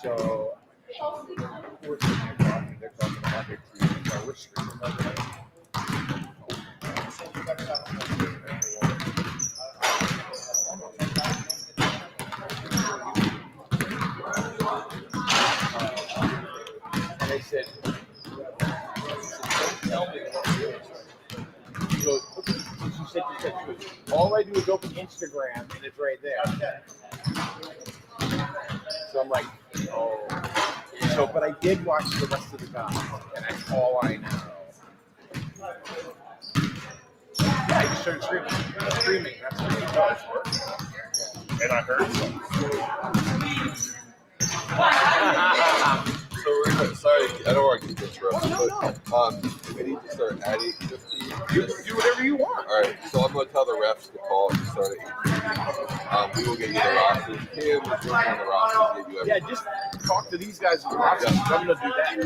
So we're sitting there talking. They're talking about their team. So we're screaming over there. And they said, don't tell me what to do. She goes, she said, all I do is open Instagram and it's right there. So I'm like, oh. So, but I did watch the rest of the guys, and that's all I know. Yeah, I just started screaming. That's what he does. And I heard So sorry, I don't want to keep interrupting, No. but we need to start at 8:50. You do whatever you want. All right, so I'm going to tell the refs to call and start at 8:50. We will get you the rosters. Kim is working on the rosters, give you everything. Yeah, just talk to these guys in the rosters. I'm going to do that.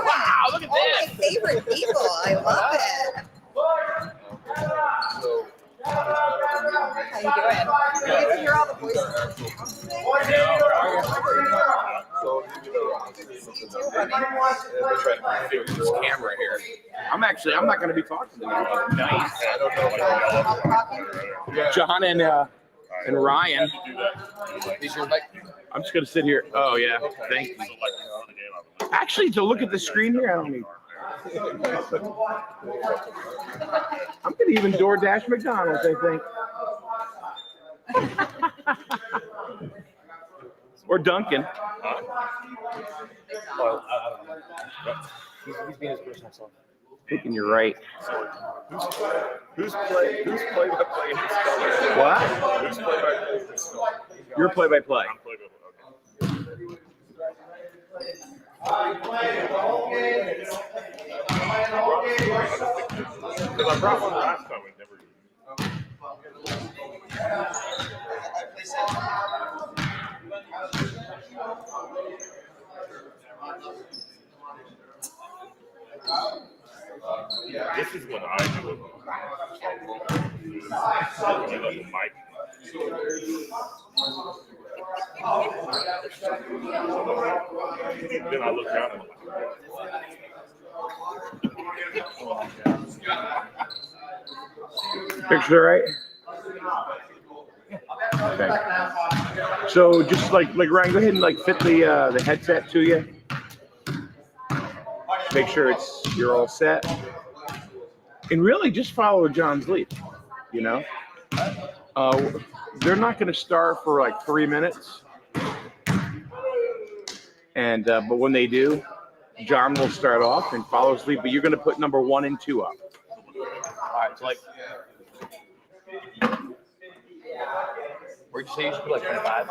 Wow, look at this. All my favorite people. I love it. So, How you doing? You get to hear all the voices. so you know, This camera here. I'm not going to be talking to them. nice. I don't know. John and Ryan. is your mic? I'm just going to sit here. Oh, yeah. Thank you. Actually, to look at the screen here, I don't need. I'm going to even DoorDash McDonald's, I think. Or Duncan. Well, I don't know. He's being his personal self. Thinking you're right. Who's play by play in this color? What? Who's play by play in this color? You're play-by-play. I'm play by play. Because I brought one last time and never used This is what I do with the mic. Then I look down and Picture right? Okay. So just like Ryan, go ahead and fit the headset to you. Make sure you're all set. And really just follow John's lead, you know? They're not going to start for 3 minutes. And but when they do, John will start off and follow his lead, but you're going to put number 1 and 2 up. All right, so where'd you say you should put 25?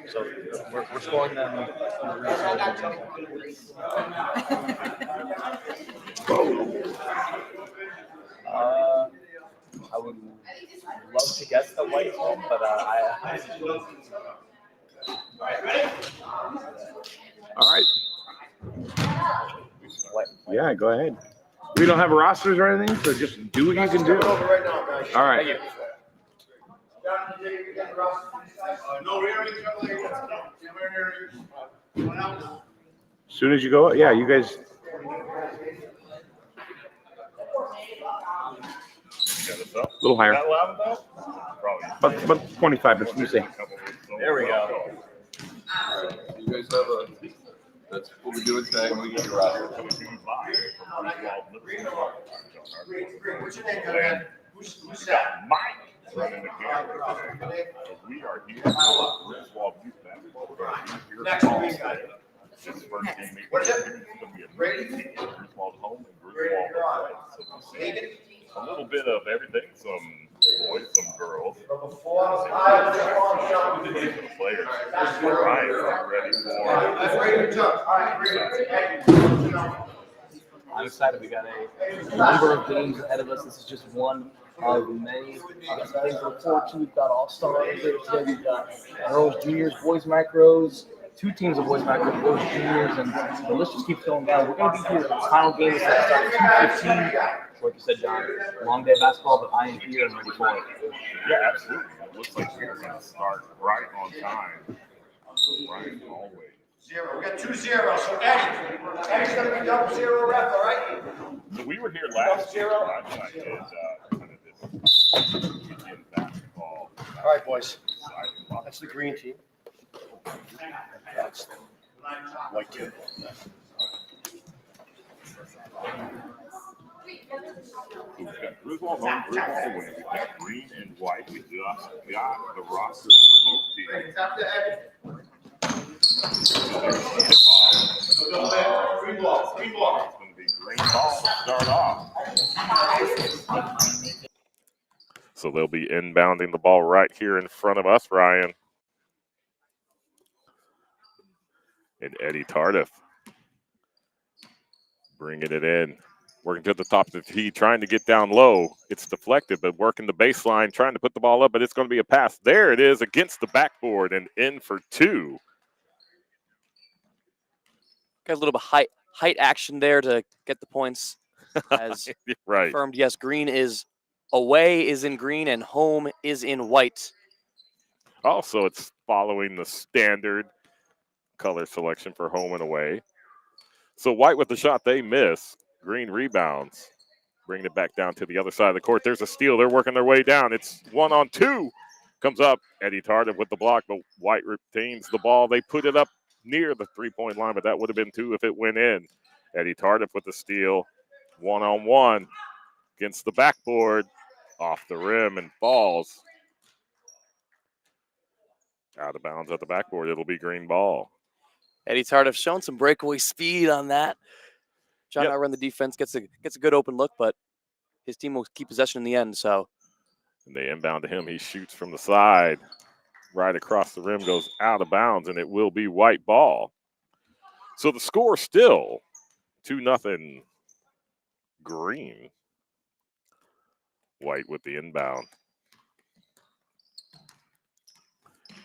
So we're scoring them. I would love to guess the white home, but All right. What? Yeah, go ahead. We don't have rosters or anything, so just do what you can do. All right. As soon as you go, yeah, you guys. A little higher. That loud though? Probably. About 25, let me see. There we go. You guys have that's what we're doing today. We get your roster. What's your name, Mike? Running the camera today. We are here for Griswold Youth basketball. We're going to be here today. This is the first game. What is it? It's going to be a great game. Griswold home and Griswold away. So we'll see a little bit of everything. Some boys, some girls. The players. Ryan is ready for. I'm excited. We got a number of games ahead of us. This is just one of many things to look forward to. We've got all-stars there today. We've got girls, juniors, boys macros, 2 teams of boys macros, girls, juniors, and the list just keeps going down. We're going to be here. The final game is at 2:15. Like you said, John, long day of basketball, but I am here and ready for it. Yeah, absolutely. It looks like we're going to start right on time. Right, always. 0. We got 2-0. So Eddie's going to be double 0 ref, all right? So we were here last year. I did kind of this weekend basketball. All right, boys. That's the green team. That's the white team. We've got Griswold home, Griswold away. We've got green and white. We just got the rosters for both teams. Green ball. It's going to be green ball to start off. So they'll be inbounding the ball right here in front of us, Ryan. And Eddie Tardif bringing it in. Working to the top of the tee, trying to get down low. It's deflected, but working the baseline, trying to put the ball up, but it's going to be a pass. There it is against the backboard and in for 2. Got a little bit height action there to get the points. As right. confirmed, yes, green is away is in green and home is in white. Also, it's following the standard color selection for home and away. So white with the shot they miss. Green rebounds. Bringing it back down to the other side of the court. There's a steal. They're working their way down. It's 1-on-2. Comes up. Eddie Tardif with the block, but white retains the ball. They put it up near the three-point line, but that would have been 2 if it went in. Eddie Tardif with the steal. 1-on-1 against the backboard. Off the rim and falls. Out of bounds at the backboard. It'll be green ball. Eddie Tardif showing some breakaway speed on that. Trying to run the defense, gets a good open look, but his team will keep possession in the end. So, and they inbound to him. He shoots from the side, right across the rim, goes out of bounds, and it will be white ball. So the score still 2-0 green. White with the inbound.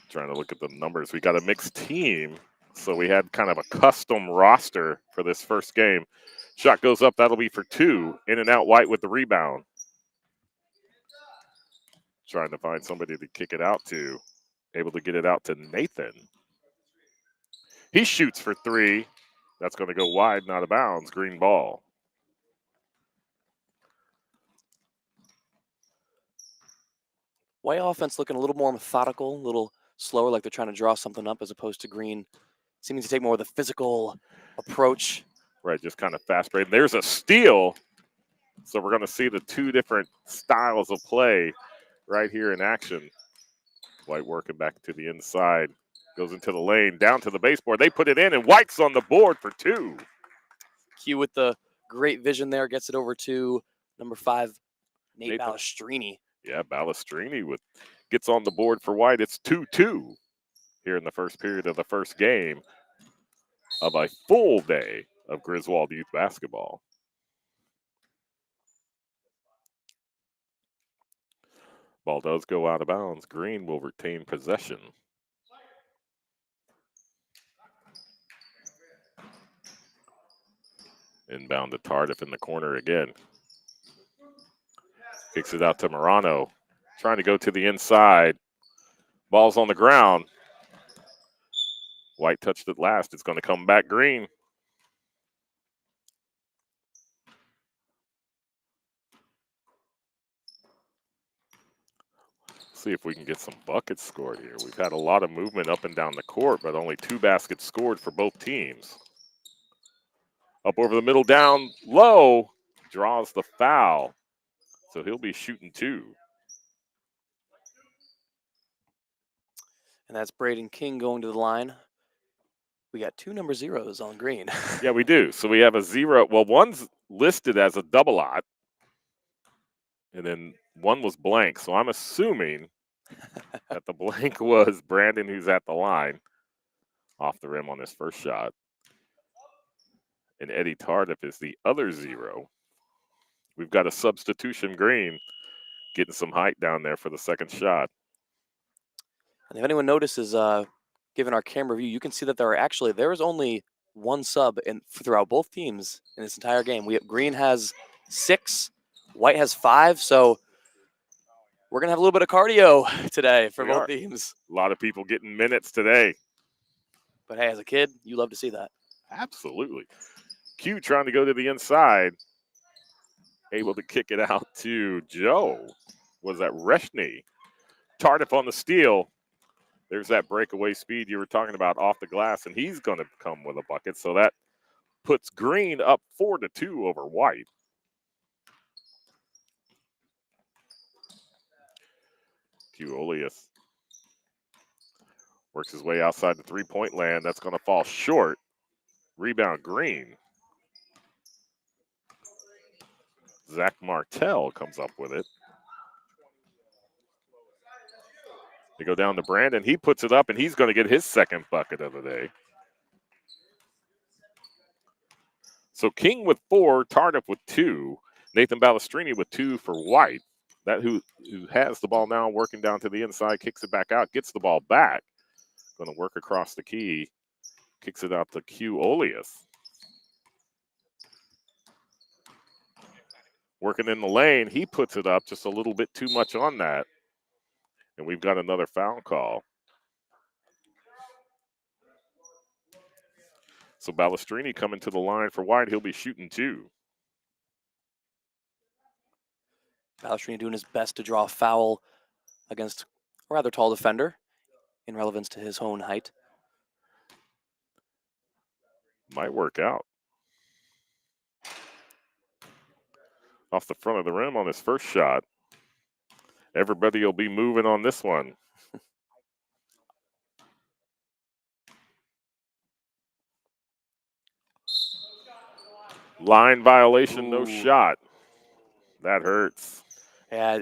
Trying to look at the numbers. We got a mixed team, so we had kind of a custom roster for this first game. Shot goes up. That'll be for 2. In and out, white with the rebound. Trying to find somebody to kick it out to. Able to get it out to Nathan. He shoots for 3. That's going to go wide and out of bounds. Green ball. white offense looking a little more methodical, a little slower, like they're trying to draw something up, as opposed to green seeming to take more of the physical approach. Right, just kind of fast break. There's a steal. So we're going to see the 2 different styles of play right here in action. White working back to the inside. Goes into the lane, down to the baseboard. They put it in, and White's on the board for 2. Q with the great vision there, gets it over to number 5, Nate Balestrini. Yeah, Balestrini gets on the board for White. It's 2-2 here in the first period of the first game of a full day of Griswold Youth basketball. Ball does go out of bounds. Green will retain possession. Inbound to Tardif in the corner again. Kicks it out to Morano. Trying to go to the inside. Ball's on the ground. White touched it last. It's going to come back green. See if we can get some buckets scored here. We've had a lot of movement up and down the court, but only 2 baskets scored for both teams. Up over the middle, down low, draws the foul. So he'll be shooting 2. And that's Braden King going to the line. We got 2 number 0s on green. Yeah, we do. So we have a 0. Well, one's listed as a double-aught, and then one was blank. So I'm assuming that the blank was Brandon, who's at the line, off the rim on his first shot. And Eddie Tardif is the other 0. We've got a substitution green. getting some height down there for the second shot. And if anyone notices, given our camera view, you can see that there is only one sub throughout both teams in this entire game. Green has 6, White has 5, so we're gonna have a little bit of cardio today for both teams. A lot of people getting minutes today. But hey, as a kid, you love to see that. Absolutely. Q trying to go to the inside. Able to kick it out to Joe. Was that Reshny? Tardif on the steal. There's that breakaway speed you were talking about off the glass, and he's going to come with a bucket. So that puts Green up 4-2 over White. Cuolius works his way outside the three-point land. That's going to fall short. Rebound Green. Zach Martell comes up with it. They go down to Brandon. He puts it up, and he's going to get his second bucket of the day. So King with 4, Tardif with 2, Nathan Balestrini with 2 for White. That who has the ball now, working down to the inside, kicks it back out, gets the ball back. Going to work across the key, kicks it out to Cuolius. Working in the lane, he puts it up just a little bit too much on that. And we've got another foul call. So Balestrini coming to the line for White. He'll be shooting 2. Balestrini doing his best to draw a foul against a rather tall defender in relevance to his own height. Might work out. Off the front of the rim on his first shot. Everybody will be moving on this one. Line violation, no shot. That hurts. Yeah,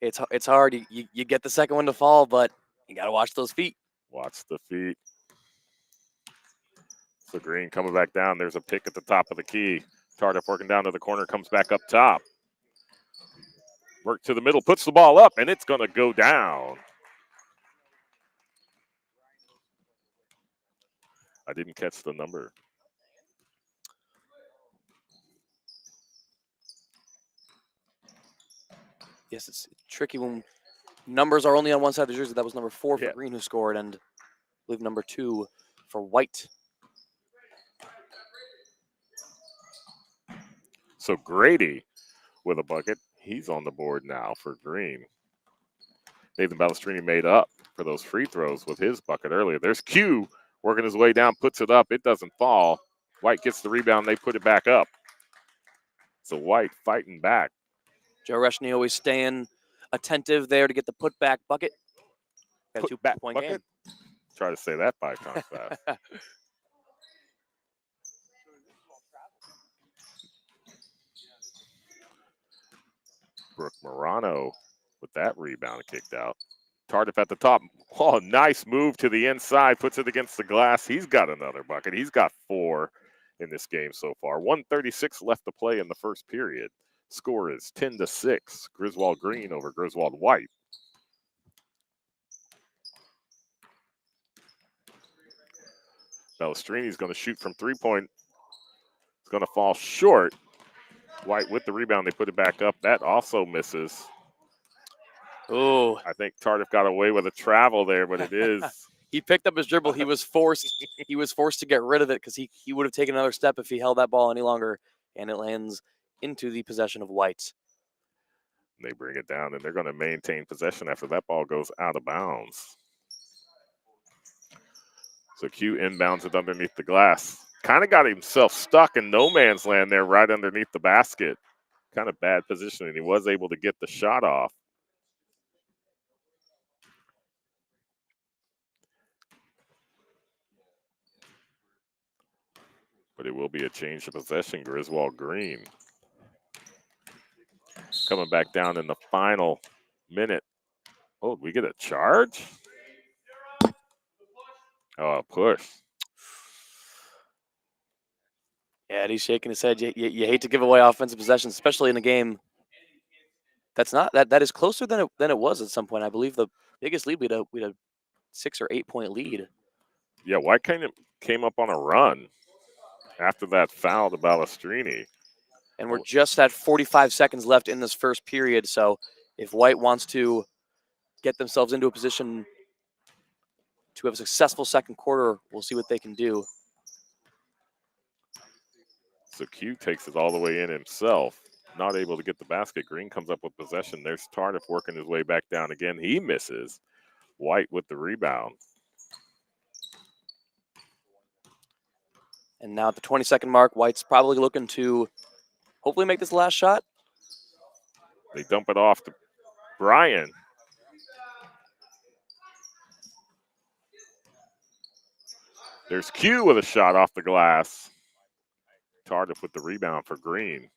it's hard. You get the second one to fall, but you got to watch those feet. Watch the feet. So Green coming back down. There's a pick at the top of the key. Tardif working down to the corner, comes back up top. Work to the middle, puts the ball up, and it's going to go down. I didn't catch the number. Yes, it's tricky when numbers are only on one side of the jersey. That was number 4 for Yeah. Green who scored, and I believe number 2 for White. So Grady with a bucket. He's on the board now for Green. Nathan Balestrini made up for those free throws with his bucket earlier. There's Q working his way down, puts it up. It doesn't fall. White gets the rebound. They put it back up. So White fighting back. Joe Reshny always staying attentive there to get the putback bucket. Got a Put back two-point bucket. game. Try to say that 5 times fast. Brooke Morano with that rebound kicked out. Tardif at the top. Oh, nice move to the inside. Puts it against the glass. He's got another bucket. He's got 4 in this game so far. 1:36 left to play in the first period. Score is 10-6. Griswold Green over Griswold White. Balestrini's going to shoot from 3-point. It's going to fall short. White with the rebound. They put it back up. That also misses. Oh, I think Tardif got away with a travel there, but it is. he picked up his dribble. He was forced to get rid of it because he would have taken another step if he held that ball any longer, and it lands into the possession of White. They bring it down, and they're going to maintain possession after that ball goes out of bounds. So Q inbounds it underneath the glass. Kind of got himself stuck in no man's land there right underneath the basket. Kind of bad positioning. He was able to get the shot off. But it will be a change of possession. Griswold Green coming back down in the final minute. Oh, we get a charge? Oh, a push. Yeah, and he's shaking his head. You hate to give away offensive possessions, especially in a game That's not that is closer than it was at some point. I believe the biggest lead we had a 6 or 8 point lead. Yeah, White came up on a run after that foul to Balestrini. And we're just at 45 seconds left in this first period. So if White wants to get themselves into a position to have a successful second quarter, we'll see what they can do. So Q takes it all the way in himself, not able to get the basket. Green comes up with possession. There's Tardif working his way back down again. He misses. White with the rebound. And now at the 20-second mark, White's probably looking to hopefully make this last shot. They dump it off to Brian. There's Q with a shot off the glass. Tardif with the rebound for Green.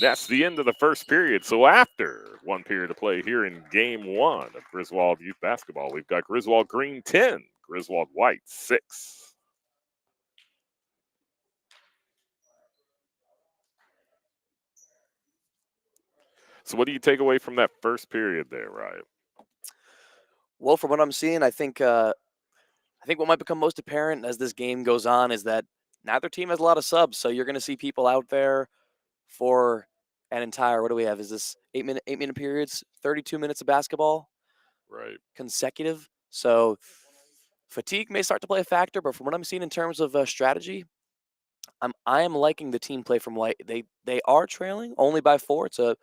That's the end of the first period. So after 1 period of play here in game 1 of Griswold Youth Basketball, we've got Griswold Green 10, Griswold White 6. So what do you take away from that first period there, Ryan? Well, from what I'm seeing, I think what might become most apparent as this game goes on is that neither team has a lot of subs. So you're going to see people out there for an entire, what do we have? Is this 8-minute periods, 32 minutes of basketball? Right. Consecutive. So fatigue may start to play a factor, but from what I'm seeing in terms of strategy, I am liking the team play from White. They are trailing only by 4. It's a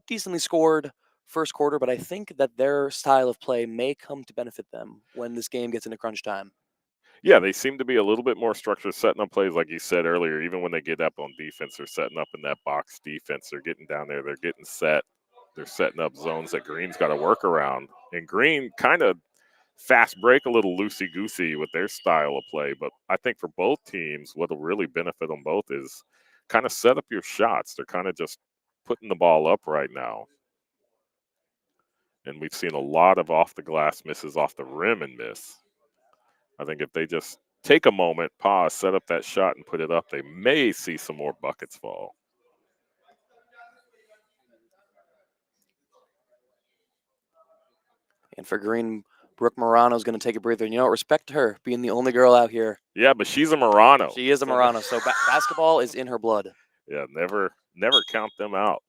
decently scored first quarter, but I think that their style of play may come to benefit them when this game gets into crunch time. Yeah, they seem to be a little bit more structured, setting up plays like you said earlier. Even when they get up on defense, they're setting up in that box defense. They're getting down there. They're getting set. They're setting up zones that Green's got to work around. And Green kind of fast break a little loosey-goosey with their style of play. But I think for both teams, what will really benefit them both is kind of set up your shots. They're kind of just putting the ball up right now. And we've seen a lot of off-the-glass misses off the rim and miss. I think if they just take a moment, pause, set up that shot, and put it up, they may see some more buckets fall. And for Green, Brooke Morano's going to take a breather. And respect her being the only girl out here. Yeah, but she's a Morano. She is a Morano, so basketball is in her blood. Yeah, never count them out.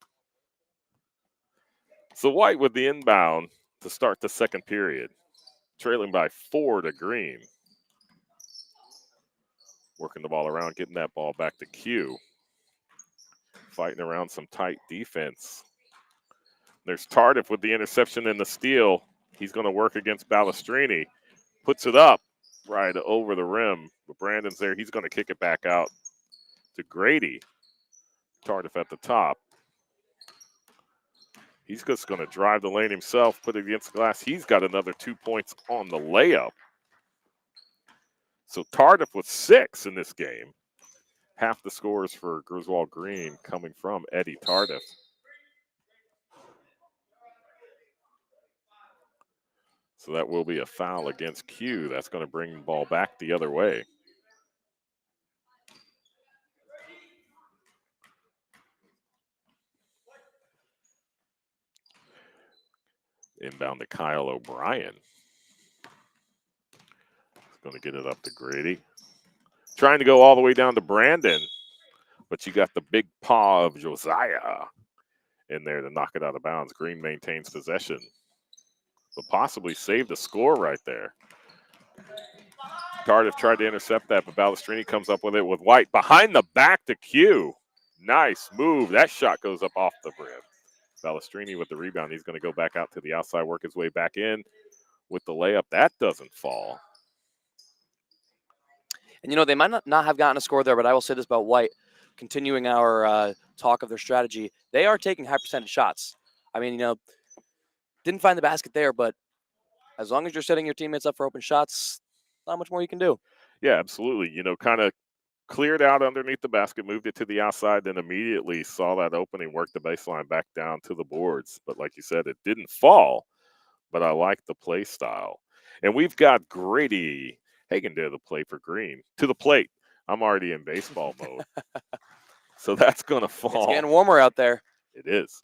So White with the inbound to start the second period, trailing by 4 to Green. Working the ball around, getting that ball back to Q. Fighting around some tight defense. There's Tardif with the interception and the steal. He's going to work against Balestrini. Puts it up right over the rim. But Brandon's there. He's going to kick it back out to Grady. Tardif at the top. He's just going to drive the lane himself, put it against the glass. He's got another 2 points on the layup. So Tardif with 6 in this game. Half the scores for Griswold Green coming from Eddie Tardif. So that will be a foul against Q. That's going to bring the ball back the other way. Inbound to Kyle O'Brien. He's going to get it up to Grady. Trying to go all the way down to Brandon. But you got the big paw of Josiah in there to knock it out of bounds. Green maintains possession. But possibly saved a score right there. Tardif tried to intercept that, but Balestrini comes up with it with White. Behind the back to Q. Nice move. That shot goes up off the brim. Balestrini with the rebound. He's going to go back out to the outside, work his way back in with the layup. That doesn't fall. And, they might not have gotten a score there, but I will say this about White. Continuing our talk of their strategy, they are taking high percentage shots. I mean, didn't find the basket there, but as long as you're setting your teammates up for open shots, not much more you can do. Yeah, absolutely. Kind of cleared out underneath the basket, moved it to the outside, then immediately saw that opening, worked the baseline back down to the boards. But like you said, it didn't fall, but I like the play style. And we've got Grady Hagen there to play for Green. To the plate. I'm already in baseball mode. So that's going to fall. It's getting warmer out there. It is.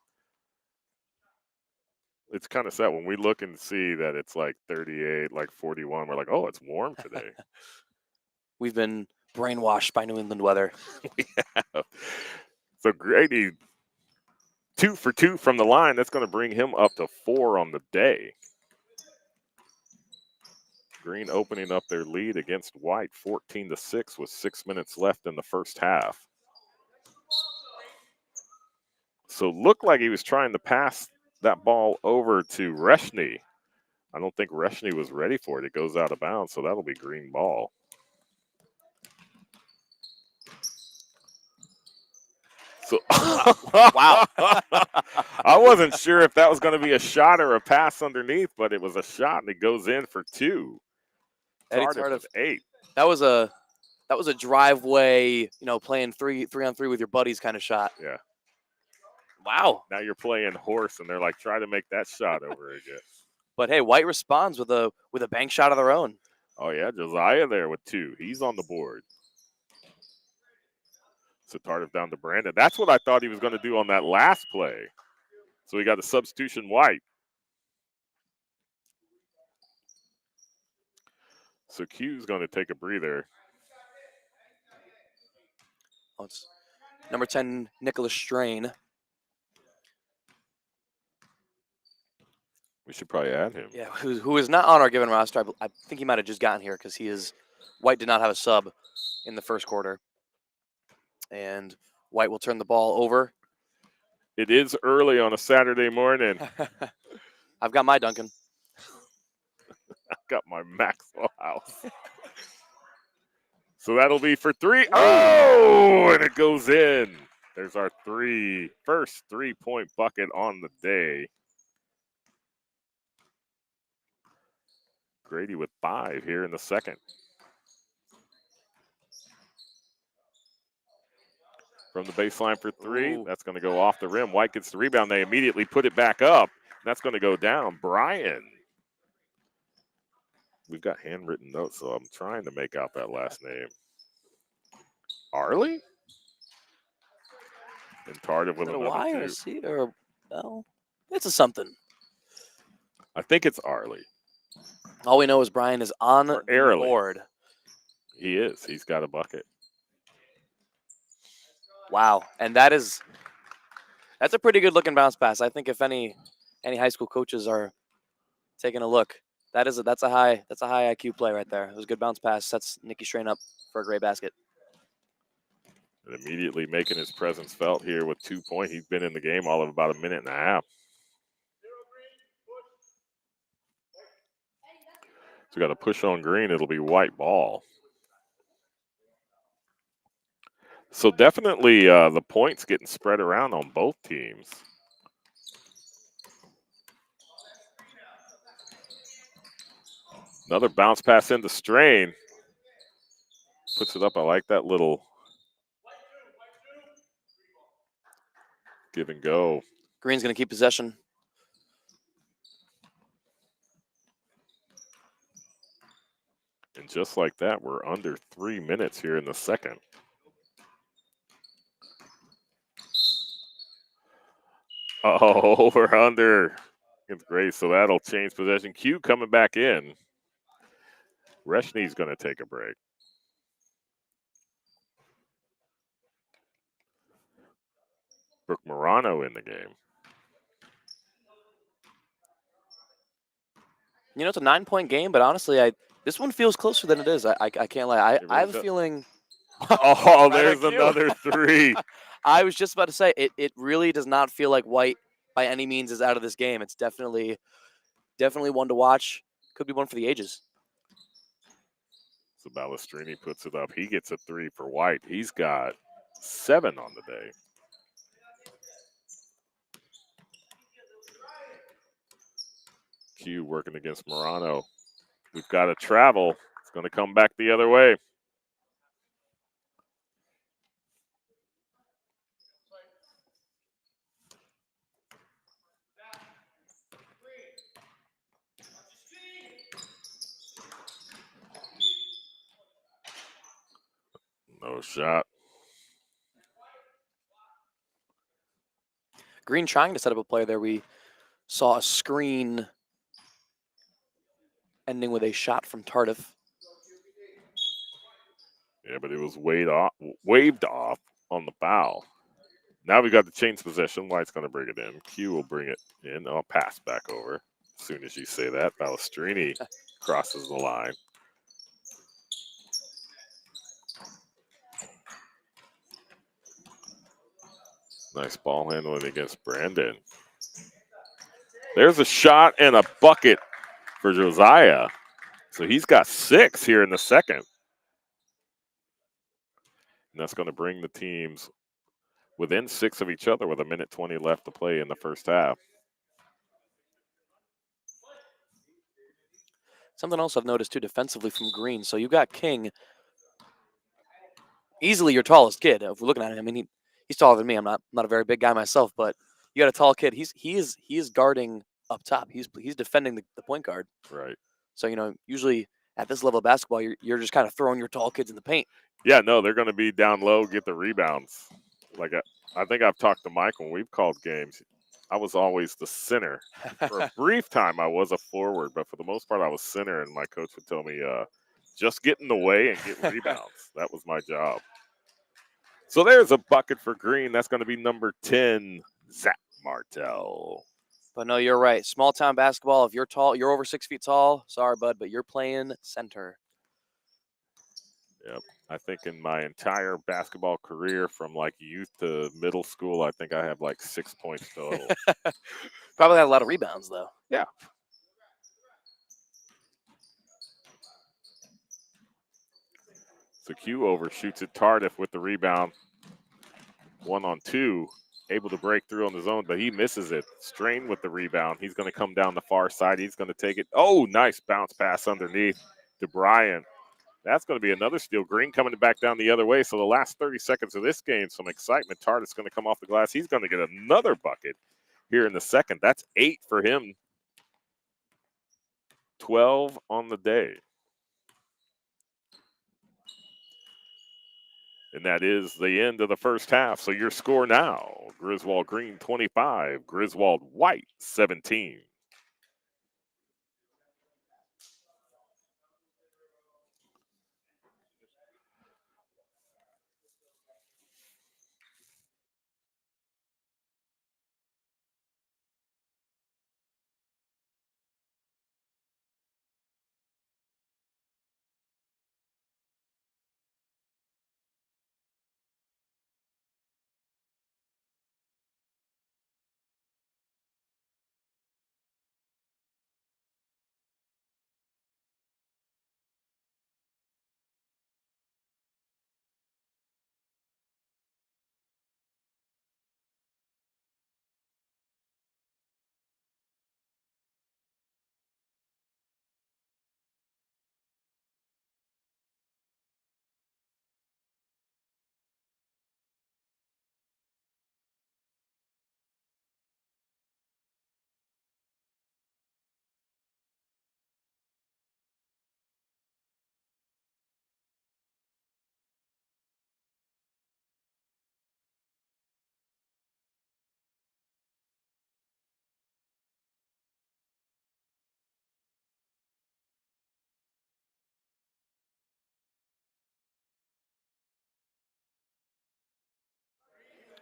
it's kind of sad when we look and see that it's like 38, like 41. We're like, oh, it's warm today. We've been brainwashed by New England weather. Yeah. So Grady, 2 for 2 from the line. That's going to bring him up to 4 on the day. Green opening up their lead against White, 14-6, with 6 minutes left in the first half. So looked like he was trying to pass that ball over to Reshny. I don't think Reshny was ready for it. It goes out of bounds, so that'll be green ball. So, Wow. I wasn't sure if that was going to be a shot or a pass underneath, but it was a shot, and it goes in for 2. Eddie Tardif Tardif, with 8. that was a driveway, playing three on three with your buddies kind of shot. Yeah. Wow. Now you're playing horse, and they're like, try to make that shot over again. But hey, White responds with a bank shot of their own. Oh, yeah, Josiah there with 2. He's on the board. So Tardif down to Brandon. That's what I thought he was going to do on that last play. So he got a substitution White. So Q's going to take a breather. Oh, it's number 10, Nicholas Strain. We should probably add him. Yeah, who is not on our given roster. I think he might have just gotten here because White did not have a sub in the first quarter. And White will turn the ball over. It is early on a Saturday morning. I've got my Duncan. I've got my Maxwell House. So that'll be for 3. Oh, and it goes in. There's our first 3-point bucket on the day. Grady with 5 here in the second. From the baseline for 3. Ooh. That's going to go off the rim. White gets the rebound. They immediately put it back up. That's going to go down. Brian. We've got handwritten notes, so I'm trying to make out that last name. Arlie? And Tardif with Is it a another Y or 2. a C or no? It's a something. I think it's Arlie. All we know is Brian is on the Arlie. board. He is. He's got a bucket. Wow, and that's a pretty good looking bounce pass. I think if any high school coaches are taking a look, that's a high IQ play right there. It was a good bounce pass. Sets Nicky Strain up for a great basket. And immediately making his presence felt here with 2 points. He's been in the game all of about a minute and a half. So we got to push on Green. It'll be White ball. So definitely the points getting spread around on both teams. Another bounce pass into Strain. Puts it up. I like that little give and go. Green's going to keep possession. And just like that, we're under 3 minutes here in the second. Oh, we're under. It's great. So that'll change possession. Q coming back in. Reshny's going to take a break. Brooke Morano in the game. It's a 9-point game, but honestly, this one feels closer than it is. I can't lie. I have a feeling. Oh, there's another 3. I was just about to say it really does not feel like White by any means is out of this game. It's definitely one to watch. Could be one for the ages. So Balestrini puts it up. He gets a 3 for White. He's got 7 on the day. Q working against Morano. We've got to travel. It's going to come back the other way. No shot. Green trying to set up a play there. We saw a screen ending with a shot from Tardif. Yeah, but it was waved off on the foul. Now we got the change possession. White's going to bring it in. Q will bring it in. I'll pass back over. As soon as you say that, Balestrini crosses the line. Nice ball handling against Brandon. There's a shot and a bucket for Josiah. So he's got 6 here in the second. And that's going to bring the teams within 6 of each other with 1:20 left to play in the first half. Something else I've noticed too defensively from Green. So you got King, easily your tallest kid. If we're looking at him, I mean he's taller than me. I'm not a very big guy myself, but you got a tall kid. He is guarding up top. He's defending the point guard. Right. So usually at this level of basketball, you're just kind of throwing your tall kids in the paint. Yeah, no, they're going to be down low, get the rebounds. Like I think I've talked to Mike when we've called games. I was always the center. For a brief time, I was a forward, but for the most part, I was center, and my coach would tell me, just get in the way and get rebounds. That was my job. So there's a bucket for Green. That's going to be number 10, Zach Martell. But no, you're right. Small town basketball, if you're tall, you're over 6 feet tall, sorry, bud, but you're playing center. Yep. I think in my entire basketball career from like youth to middle school, I think I have like 6 points total. Probably had a lot of rebounds, though. Yeah. So Q overshoots it. Tardif with the rebound. 1-on-2. Able to break through on his own, but he misses it. Strain with the rebound. He's going to come down the far side. He's going to take it. Oh, nice bounce pass underneath to Brian. That's going to be another steal. Green coming back down the other way. So the last 30 seconds of this game, some excitement. Tardif's going to come off the glass. He's going to get another bucket here in the second. That's 8 for him. 12 on the day. And that is the end of the first half. So your score now, Griswold Green 25, Griswold White 17.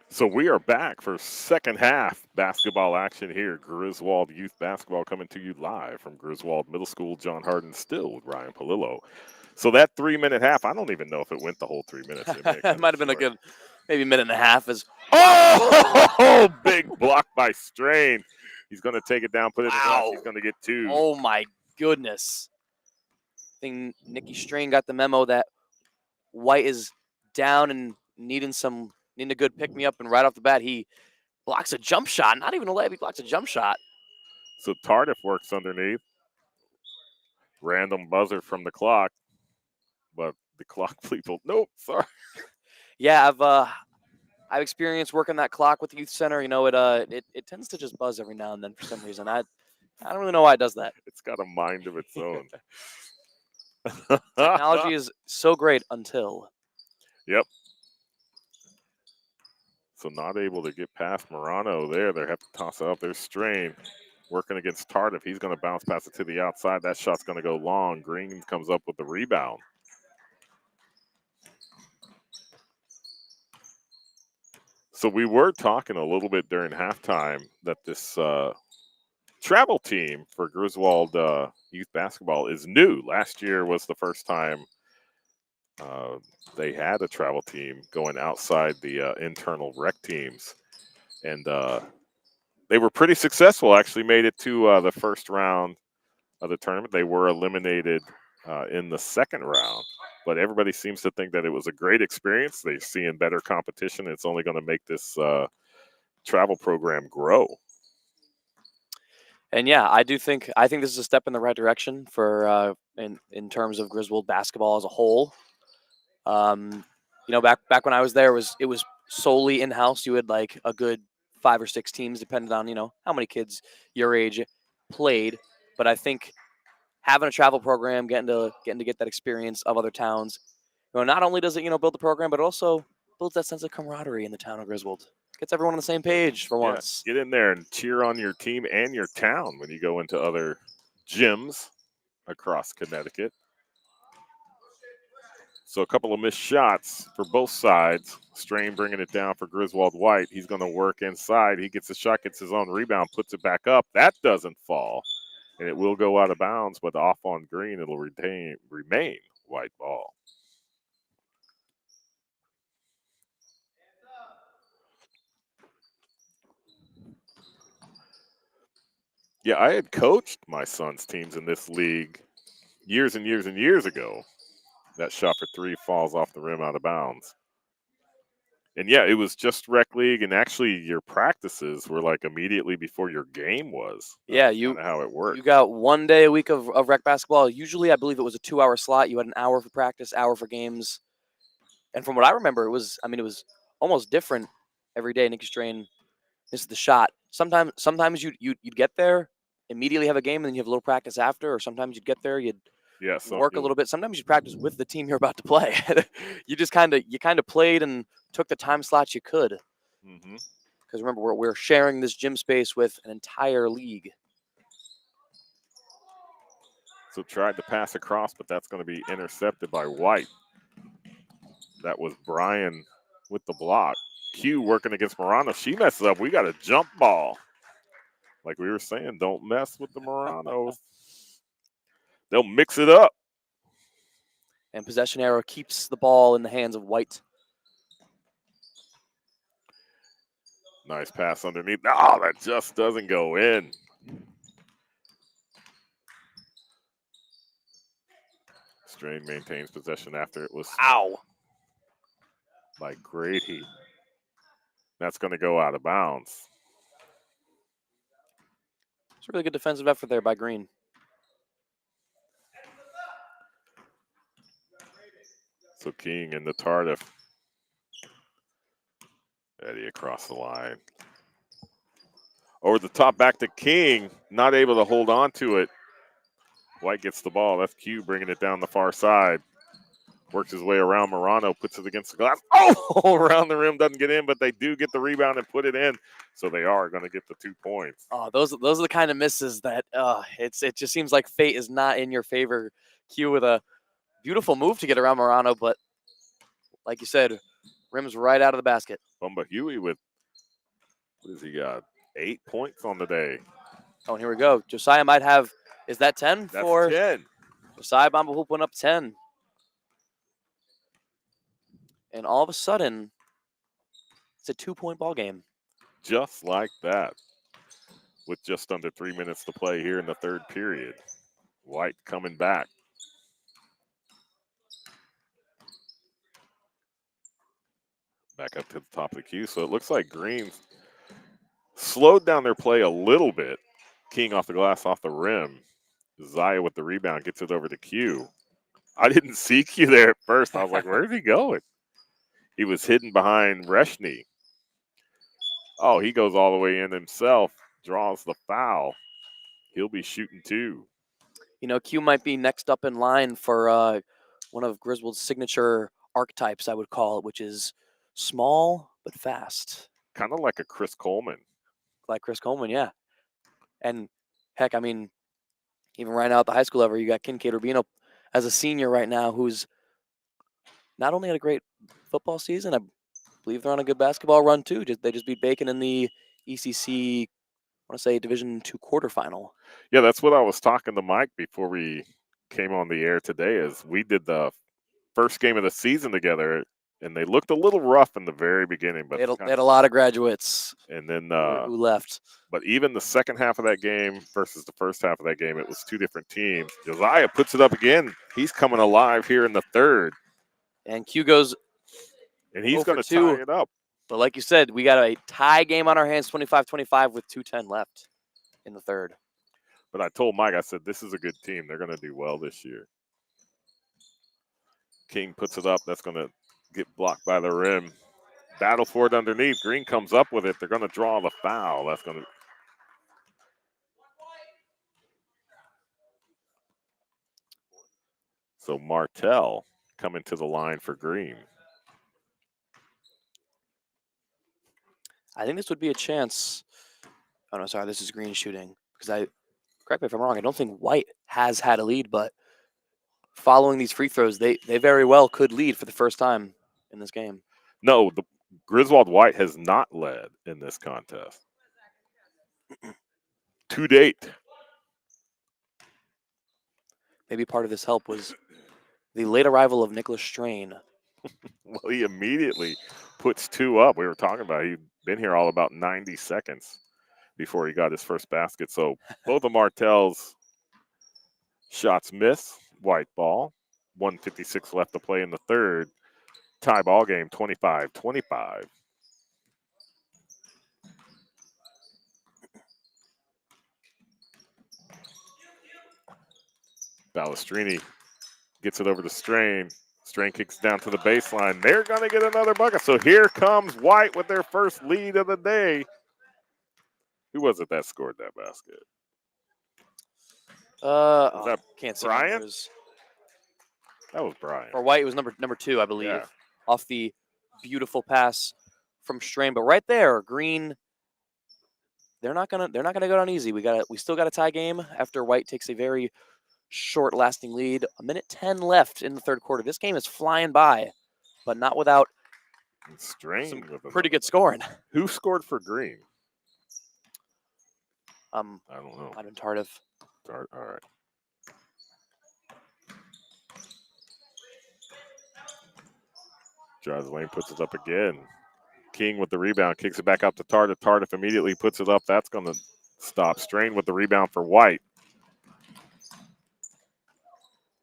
So we are back for second half basketball action here. Griswold Youth Basketball coming to you live from Griswold Middle School. John Harden still with Ryan Palillo. So that 3-minute half, I don't even know if it went the whole 3 minutes. It might have been a good, maybe minute and a half. Oh, big block by Strain. He's going to take it down, put it in the house. He's going to get 2. Oh, my goodness. I think Nicky Strain got the memo that White is down and needing a good pick-me-up, and right off the bat, he blocks a jump shot. Not even a layup, he blocks a jump shot. So Tardif works underneath. Random buzzer from the clock. But the clock people, nope, sorry. Yeah, I've experienced working that clock with the youth center. It tends to just buzz every now and then for some reason. I don't really know why it does that. It's got a mind of its own. Technology is so great until. Yep. So not able to get past Morano there. They have to toss it up. There's Strain. working against Tardif. He's going to bounce past it to the outside. That shot's going to go long. Green comes up with the rebound. So we were talking a little bit during halftime that this travel team for Griswold Youth Basketball is new. Last year was the first time they had a travel team going outside the internal rec teams. And they were pretty successful, actually made it to the first round of the tournament. They were eliminated in the second round. But everybody seems to think that it was a great experience. They're seeing better competition. It's only going to make this travel program grow. And yeah, I think this is a step in the right direction for in terms of Griswold basketball as a whole. Back when I was there, it was solely in house. You had like a good 5 or 6 teams, depending on how many kids your age played. But I think having a travel program, getting to get that experience of other towns, not only does it build the program, but also builds that sense of camaraderie in the town of Griswold. Gets everyone on the same page for once. Get in there and cheer on your team and your town when you go into other gyms across Connecticut. So a couple of missed shots for both sides. Strain bringing it down for Griswold White. He's going to work inside. He gets a shot, gets his own rebound, puts it back up. That doesn't fall. And it will go out of bounds, but off on green, it'll remain white ball. Yeah, I had coached my son's teams in this league years and years and years ago. That shot for 3 falls off the rim out of bounds. And yeah, it was just rec league, and actually your practices were like immediately before your game was. Yeah, how it worked. You got 1 day a week of rec basketball. Usually, I believe it was a 2-hour slot. You had an hour for practice, hour for games. And from what I remember, it was almost different every day. Nicky Strain, this is the shot. Sometimes you'd get there, immediately have a game, and then you have a little practice after. Or sometimes you'd get there, you'd work a little bit. Sometimes you practice with the team you're about to play. You just kind of played and took the time slots you could. Because remember, we're sharing this gym space with an entire league. So tried to pass across, but that's going to be intercepted by White. That was Brian with the block. Q working against Morano. She messes up. We got a jump ball. Like we were saying, don't mess with the Moranos. They'll mix it up. And possession arrow keeps the ball in the hands of White. Nice pass underneath. Oh, that just doesn't go in. Strain maintains possession after it was by Grady. That's going to go out of bounds. It's a really good defensive effort there by Green. So King and the Tardif. Eddie across the line. Over the top, back to King. Not able to hold on to it. White gets the ball. That's Q bringing it down the far side. Works his way around Morano, puts it against the glass. Oh, around the rim, doesn't get in, but they do get the rebound and put it in. So they are going to get the 2 points. Oh, those are the kind of misses that it just seems like fate is not in your favor. Q with a beautiful move to get around Morano, but like you said, rims right out of the basket. Bumba Huey with, what has he got? 8 points on the day. Oh, and here we go. Josiah might have, is that 10? That's 10. Josiah Bamba Hoop went up 10. And all of a sudden, it's a 2-point ball game. Just like that. With just under 3 minutes to play here in the third period. White coming back. Back up to the top of the queue. So it looks like Green slowed down their play a little bit. King off the glass, off the rim. Zaya with the rebound gets it over to Q. I didn't see Q there at first. I was like, where's he going? He was hidden behind Reshny. Oh, he goes all the way in himself, draws the foul. He'll be shooting 2. Q might be next up in line for one of Griswold's signature archetypes, I would call it, which is small but fast. Kind of like a Chris Coleman. Like Chris Coleman, yeah. And Heck, I mean, even right now at the high school level, you got Kincaid Rubino as a senior right now, who's not only had a great football season, I believe they're on a good basketball run too. They just beat Bacon in the ECC, I want to say Division II quarterfinal. Yeah, that's what I was talking to Mike before we came on the air today. Is we did the first game of the season together, and they looked a little rough in the very beginning, but They had a lot of graduates and then who left. But even the second half of that game versus the first half of that game, it was two different teams. Josiah puts it up again. He's coming alive here in the third. And Q goes, and he's 0 for going to 2. tie it up. But like you said, we got a tie game on our hands, 25-25 with 2:10 left in the third. But I told Mike, I said, this is a good team. They're going to do well this year. King puts it up. That's going to get blocked by the rim. Battle for it underneath. Green comes up with it. They're going to draw the foul. That's going to. So Martell coming to the line for Green. I think this would be a chance. Oh, no, sorry. This is Green shooting. Because correct me if I'm wrong, I don't think White has had a lead, but following these free throws, they very well could lead for the first time in this game. No, the Griswold White has not led in this contest to date. Maybe part of this help was the late arrival of Nicholas Strain. Well, he immediately puts 2 up. We were talking about he'd been here all about 90 seconds before he got his first basket. So both of Martell's shots miss. White ball. 1:56 left to play in the third. Tie ball game, 25-25. Balestrini gets it over to Strain. Strain kicks down to the baseline. They're going to get another bucket. So here comes White with their first lead of the day. Who was it that scored that basket? That can't see Brian? numbers. That was Brian. For White, it was number 2, I believe, Yeah. off the beautiful pass from Strain. But right there, Green, they're not gonna go down easy. We still got a tie game after White takes a very short lasting lead. 1:10 left in the third quarter. This game is flying by, but not without Strain some with pretty good scoring. Who scored for Green? I don't know. I'm in Tardif. All right. Drives lane, puts it up again. King with the rebound, kicks it back out to Tardif. Tardif immediately puts it up. That's going to stop. Strain with the rebound for White.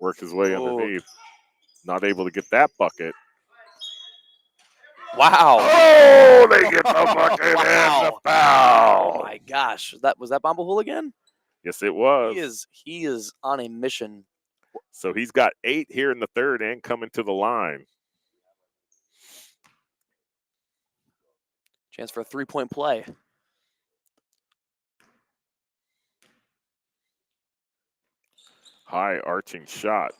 Worked his way underneath. Not able to get that bucket. Wow. Oh, they get the bucket and the Oh foul. my gosh. Was that Bombahul again? Yes, it was. He is on a mission. So he's got 8 here in the third and coming to the line. Chance for a 3-point play. High arching shot.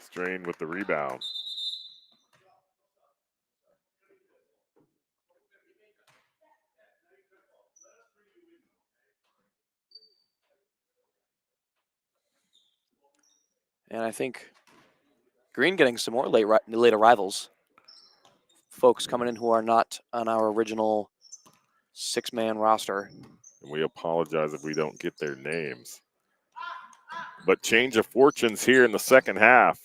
Strain with the rebound. And I think Green getting some more late arrivals. Folks coming in who are not on our original 6-man roster. And we apologize if we don't get their names. But change of fortunes here in the second half.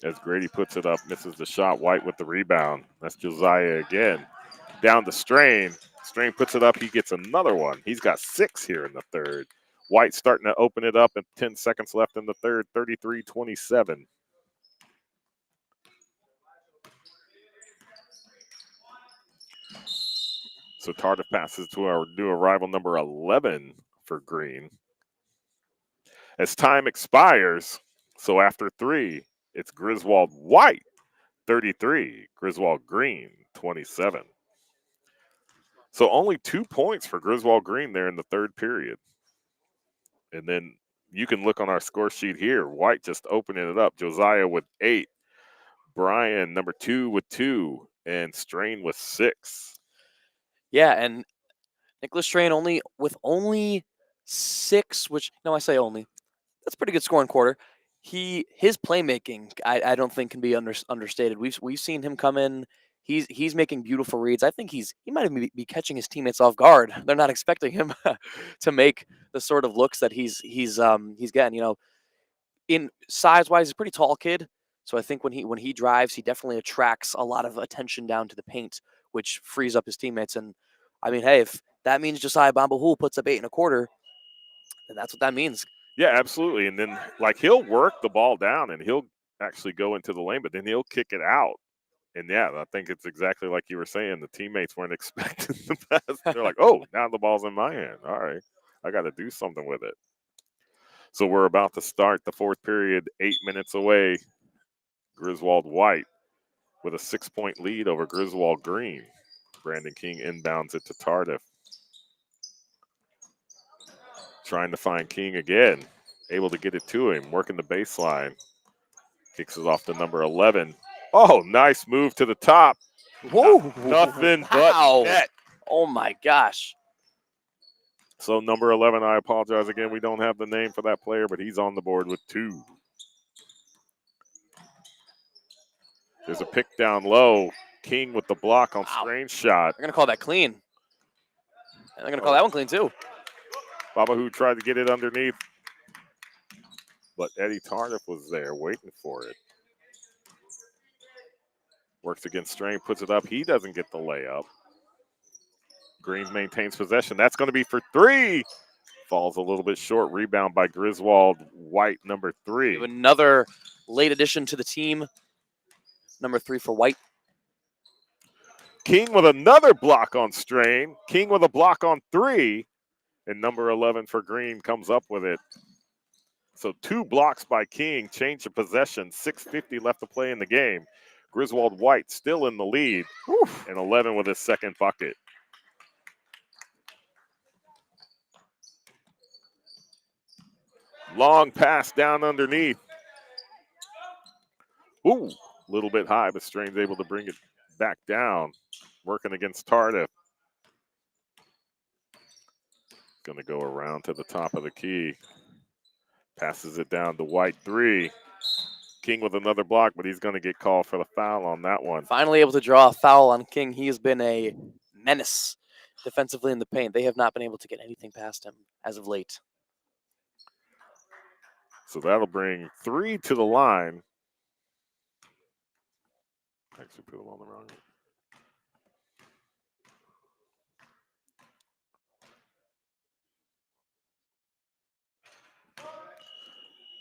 As Grady puts it up, misses the shot. White with the rebound. That's Josiah again. Down to Strain. Strain puts it up. He gets another one. He's got 6 here in the third. White starting to open it up, and 10 seconds left in the third, 33-27. So Tardif passes to our new arrival, number 11 for Green. As time expires, so after 3, it's Griswold White, 33. Griswold Green, 27. So only 2 points for Griswold Green there in the third period. And then you can look on our score sheet here. White just opening it up. Josiah with 8. Brian, number 2 with 2. And Strain with 6. Yeah, and Nicholas Strain only 6, which no, I say only. That's a pretty good scoring quarter. His playmaking, I don't think can be understated. We've seen him come in. He's making beautiful reads. I think he might even be catching his teammates off guard. They're not expecting him to make the sort of looks that he's getting. You know, in size wise, he's a pretty tall kid. So I think when he drives, he definitely attracts a lot of attention down to the paint, which frees up his teammates. And I mean, hey, if that means Josiah Bambahul puts up 8 1/4, then that's what that means. Yeah, absolutely. And then, like, he'll work the ball down and he'll actually go into the lane, but then he'll kick it out. And, yeah, I think it's exactly like you were saying. The teammates weren't expecting the pass. They're like, oh, now the ball's in my hand. All right, I got to do something with it. So we're about to start the fourth period, 8 minutes away. Griswold White with a 6-point lead over Griswold Green. Brandon King inbounds it to Tardif. Trying to find King again. Able to get it to him. Working the baseline. Kicks it off to number 11. Oh, nice move to the top. Whoa! Nothing Wow. but net. Oh my gosh! So number 11, I apologize again. We don't have the name for that player, but he's on the board with 2. There's a pick down low. King with the block on Strange shot. They're gonna call that clean. And they're gonna call that one clean too. Babahu tried to get it underneath, but Eddie Tardif was there waiting for it. Works against Strain, puts it up. He doesn't get the layup. Green maintains possession. That's going to be for 3. Falls a little bit short. Rebound by Griswold White, number 3. We have another late addition to the team. Number 3 for White. King with another block on Strain. King with a block on 3. And number 11 for Green comes up with it. So 2 blocks by King, change of possession, 6:50 left to play in the game. Griswold White still in the lead, and 11 with his second bucket. Long pass down underneath. Ooh, a little bit high, but Strain's able to bring it back down. Working against Tardif. Going to go around to the top of the key. Passes it down to White, 3. King with another block, but he's going to get called for the foul on that one. Finally able to draw a foul on King. He has been a menace defensively in the paint. They have not been able to get anything past him as of late. So that'll bring 3 to the line. Actually put him on the wrong.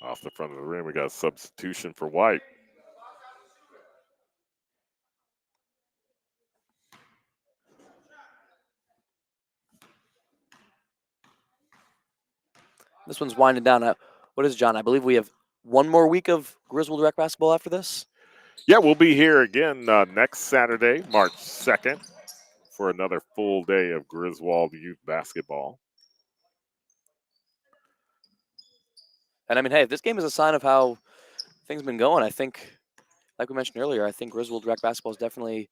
Off the front of the rim, we got a substitution for White. This one's winding down. What is it, John? I believe we have one more week of Griswold Rec basketball after this. Yeah, we'll be here again next Saturday, March 2nd, for another full day of Griswold Youth basketball. And I mean, hey, if this game is a sign of how things have been going, I think, like we mentioned earlier, I think Griswold Rec basketball is definitely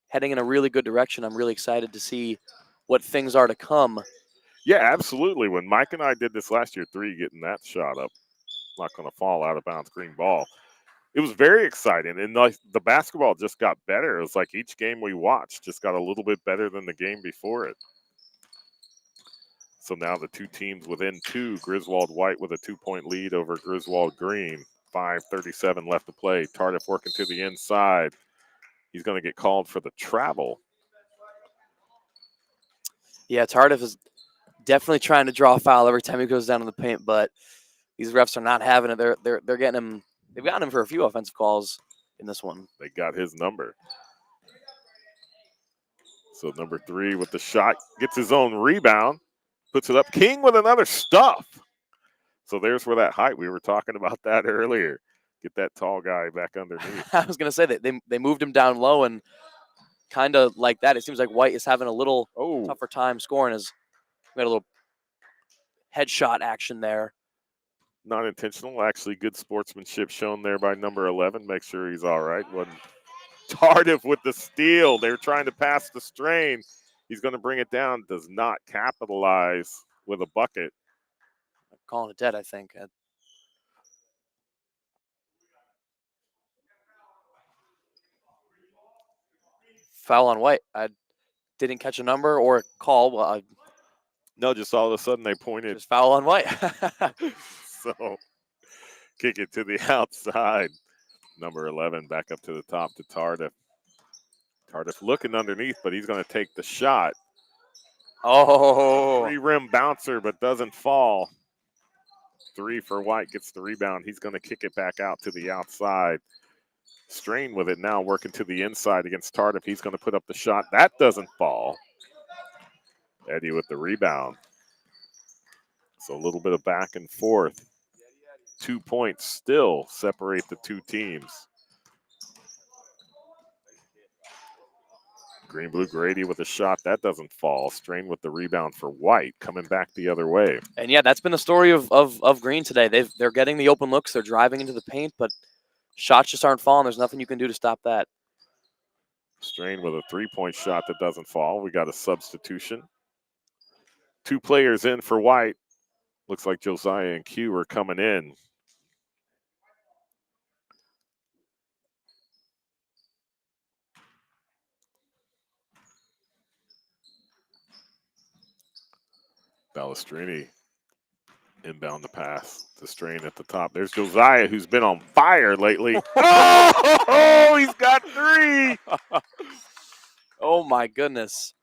heading in a really good direction. I'm really excited to see what things are to come. Yeah, absolutely. When Mike and I did this last year, 3 getting that shot up, not going to fall out of bounds, green ball. It was very exciting, and the basketball just got better. It was like each game we watched just got a little bit better than the game before it. So now the 2 teams within 2, Griswold White with a 2-point lead over Griswold Green. 5:37 left to play. Tardif working to the inside. He's going to get called for the travel. Yeah, Tardif is definitely trying to draw a foul every time he goes down in the paint, but these refs are not having it. They're getting him. They've gotten him for a few offensive calls in this one. They got his number. So number 3 with the shot, gets his own rebound, puts it up. King with another stuff. So there's where that height, we were talking about that earlier. Get that tall guy back underneath. I was going to say that they moved him down low, and kind of like that, it seems like White is having a little tougher time scoring. As we had a little headshot action there. Not intentional, actually good sportsmanship shown there by number 11. Make sure he's all right. Wasn't Tardif with the steal. They were trying to pass the Strain. He's going to bring it down. Does not capitalize with a bucket. Calling it dead, I think. Foul on White. I didn't catch a number or a call. Well, No, just all of a sudden they pointed. just foul on White. So kick it to the outside. Number 11 back up to the top to Tardif. Tardif looking underneath, but he's going to take the shot. Oh. 3-rim bouncer, but doesn't fall. 3 for White, gets the rebound. He's going to kick it back out to the outside. Strain with it now, working to the inside against Tardif. He's going to put up the shot. That doesn't fall. Eddie with the rebound. So a little bit of back and forth. 2 points still separate the two teams. Green Blue Grady with a shot. That doesn't fall. Strain with the rebound for White, coming back the other way. And yeah, that's been the story of Green today. They're getting the open looks. They're driving into the paint, but shots just aren't falling. There's nothing you can do to stop that. Strain with a 3-point shot that doesn't fall. We got a substitution. 2 players in for White. Looks like Josiah and Q are coming in. Balestrini inbound the pass to Strain at the top. There's Josiah, who's been on fire lately. Oh, he's got 3. Oh, my goodness.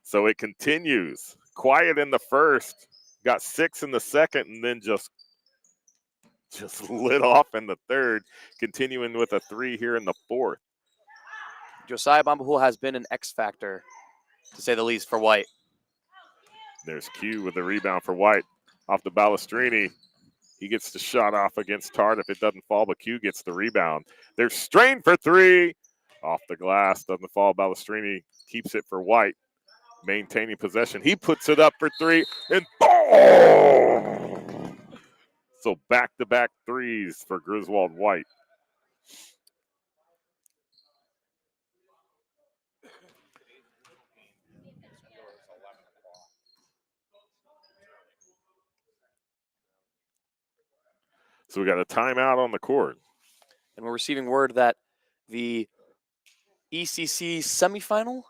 So it continues. Quiet in the first, got 6 in the second, and then just lit off in the third, continuing with a 3 here in the fourth. Josiah Bambahul has been an X factor, to say the least, for White. There's Q with the rebound for White off the Balestrini. He gets the shot off against Tardif. It doesn't fall, but Q gets the rebound. There's Strain for 3. Off the glass, doesn't fall. Balestrini keeps it for White, maintaining possession. He puts it up for 3, and boom! So back-to-back 3s for Griswold White. So we got a timeout on the court. And we're receiving word that the ECC semifinal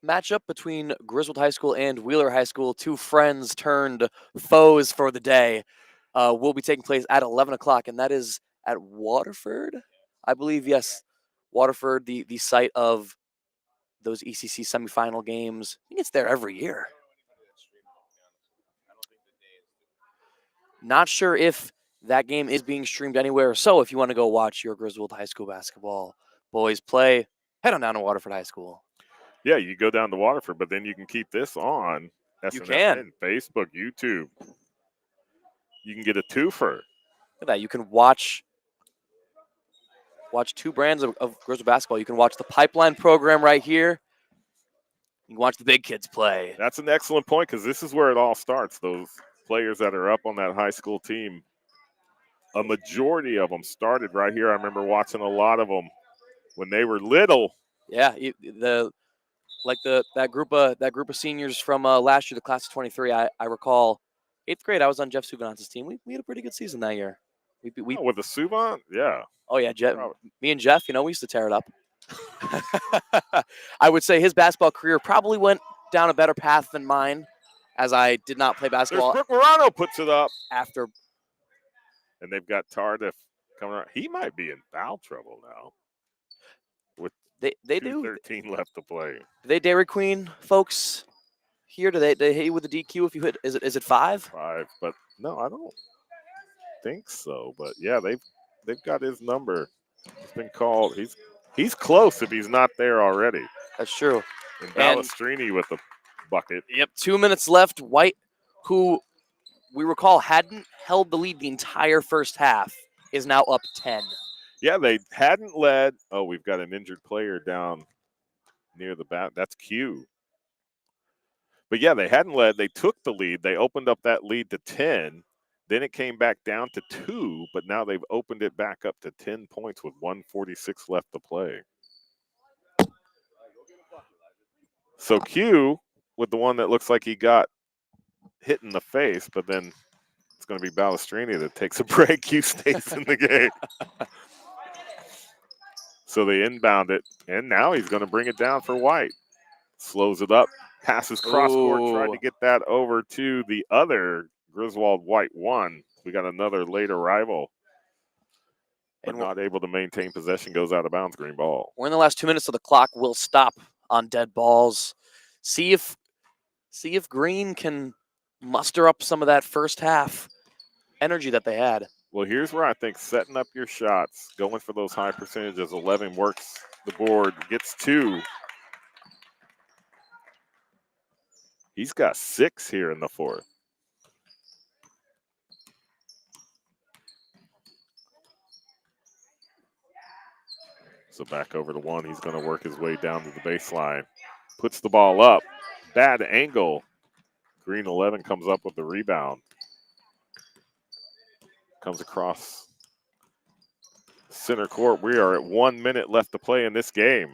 matchup between Griswold High School and Wheeler High School, 2 friends turned foes for the day, will be taking place at 11 o'clock, and that is at Waterford, I believe. Yes, Waterford, the site of those ECC semifinal games. I think it's there every year. Not sure if that game is being streamed anywhere. So if you want to go watch your Griswold High School basketball boys play, head on down to Waterford High School. Yeah, you go down to Waterford, but then you can keep this on You SNFN, can. Facebook, YouTube. You can get a twofer. Look at that. You can watch 2 brands of Griswold basketball. You can watch the Pipeline program right here. You can watch the big kids play. That's an excellent point, because this is where it all starts. Those players that are up on that high school team, a majority of them started right here. I remember watching a lot of them when they were little. Yeah, that group of seniors from last year, the class of 23. I recall 8th grade. I was on Jeff Suvanan's team. We had a pretty good season that year. We with the Suvan, yeah. Oh yeah, Jeff. Me and Jeff, we used to tear it up. I would say his basketball career probably went down a better path than mine, as I did not play basketball. There's Brooke Morano puts it up after. And they've got Tardif coming around. He might be in foul trouble now. With they do 13 left to play. Do they Dairy Queen folks here? Do they hit you with the DQ if you hit? Is it 5? 5, but no, I don't think so. But yeah, they've got his number. It's been called. He's close if he's not there already. That's true. And Balestrini with the bucket. Yep, 2 minutes left. White, who we recall hadn't held the lead the entire first half, is now up 10. Yeah, they hadn't led. Oh, we've got an injured player down near the bat. That's Q. But yeah, they hadn't led. They took the lead. They opened up that lead to 10. Then it came back down to 2, but now they've opened it back up to 10 points with 1:46 left to play. So Q with the one that looks like he got hit in the face, but then it's going to be Balestrini that takes a break. Q stays in the game. So they inbound it, and now he's going to bring it down for White. Slows it up, passes cross court, tried to get that over to the other Griswold White one. We got another late arrival, but And not able to maintain possession, goes out of bounds, green ball. we're in the last 2 minutes of the clock. We'll stop on dead balls. See if Green can muster up some of that first half energy that they had. Well, here's where I think setting up your shots, going for those high percentages, 11 works the board, gets 2. He's got 6 here in the fourth. So back over to 1. He's going to work his way down to the baseline. Puts the ball up. Bad angle. Green 11 comes up with the rebound. Comes across center court. We are at 1 minute left to play in this game.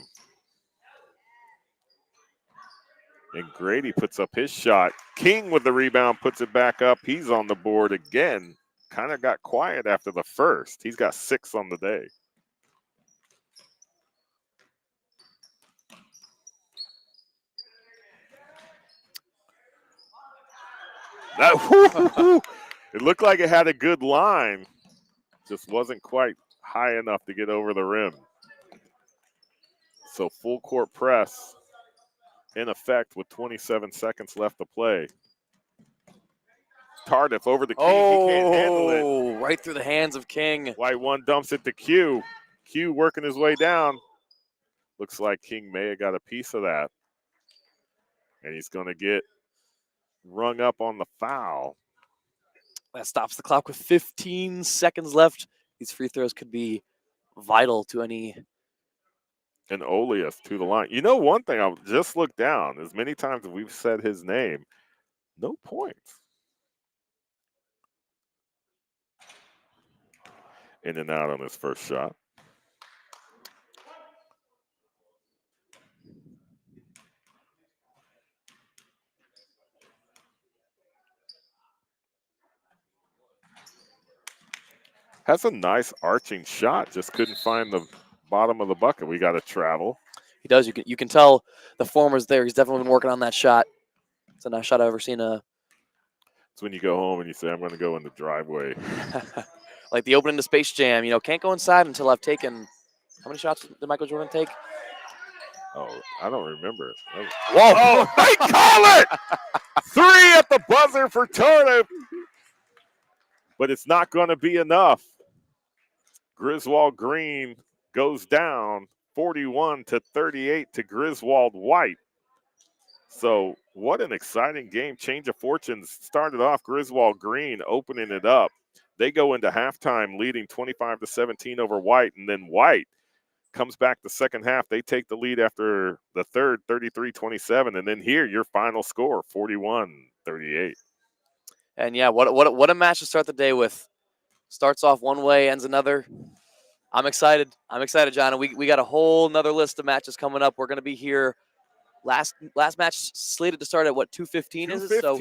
And Grady puts up his shot. King with the rebound, puts it back up. He's on the board again. Kind of got quiet after the first. He's got 6 on the day. It looked like it had a good line. Just wasn't quite high enough to get over the rim. So full court press in effect with 27 seconds left to play. Tardif over the King. He can't handle it. Right through the hands of King. White 1 dumps it to Q. Q working his way down. Looks like King may have got a piece of that. And he's going to get rung up on the foul. That stops the clock with 15 seconds left. These free throws could be vital to any. And Olias to the line. You know, one thing, I'll just look down. As many times as we've said his name, no points. In and out on his first shot. Has a nice arching shot. Just couldn't find the bottom of the bucket. We got to travel. He does. You can tell the form is there. He's definitely been working on that shot. It's a nice shot I've ever seen. It's when you go home and you say, I'm going to go in the driveway. Like the opening to Space Jam. Can't go inside until I've taken. How many shots did Michael Jordan take? Oh, I don't remember. Whoa! Oh, they call it! 3 at the buzzer for Tardif. But it's not going to be enough. Griswold Green goes down 41-38 to Griswold White. So what an exciting game. Change of fortunes. Started off Griswold Green opening it up. They go into halftime leading 25-17 over White, and then White comes back the second half. They take the lead after the third, 33-27, and then here your final score, 41-38. And yeah, what a match to start the day with. Starts off one way, ends another. I'm excited. John. And we got a whole nother list of matches coming up. We're going to be here. Last match slated to start at what, 2:15 is it? So,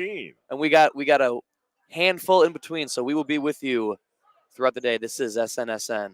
and we got a handful in between. So we will be with you throughout the day. This is SNSN.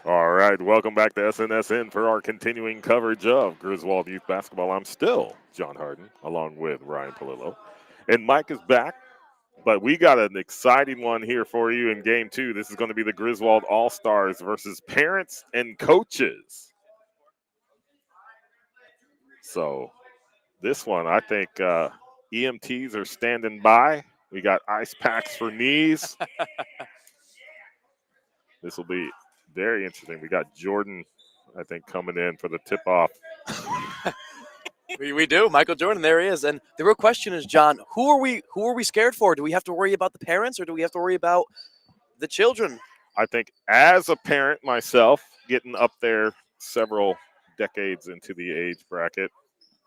All right, welcome back to SNSN for our continuing coverage of Griswold Youth Basketball. I'm still John Harden, along with Ryan Palillo. And Mike is back, but we got an exciting one here for you in Game 2. This is going to be the Griswold All-Stars versus parents and coaches. So this one, I think EMTs are standing by. We got ice packs for knees. This will be very interesting. We got Jordan, I think, coming in for the tip-off. We do. Michael Jordan, there he is. And the real question is, John, who are we scared for? Do we have to worry about the parents or do we have to worry about the children? I think as a parent myself, getting up there several decades into the age bracket,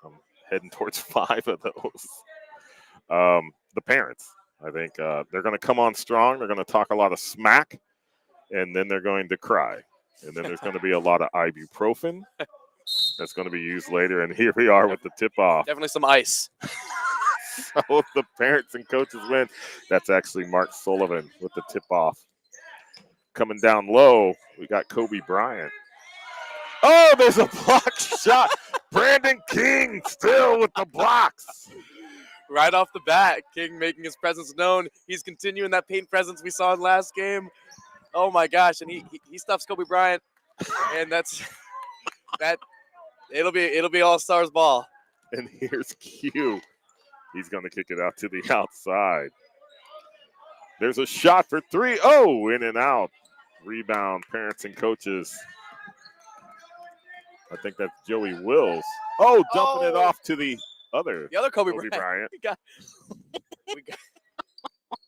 I'm heading towards 5 of those. The parents, I think they're going to come on strong. They're going to talk a lot of smack, and then they're going to cry. And then there's going to be a lot of ibuprofen that's going to be used later. And here we are with the tip-off. Definitely some ice. So the parents and coaches win. That's actually Mark Sullivan with the tip-off. Coming down low, we got Kobe Bryant. Oh, there's a block shot. Brandon King still with the blocks. Right off the bat, King making his presence known. He's continuing that paint presence we saw in last game. Oh my gosh, and he stuffs Kobe Bryant, and that's that. It'll be All-Stars ball. And here's Q. He's going to kick it out to the outside. There's a shot for 3. Oh, in and out. Rebound, parents and coaches. I think that's Joey Wills. Oh, dumping it off to the other Kobe Bryant.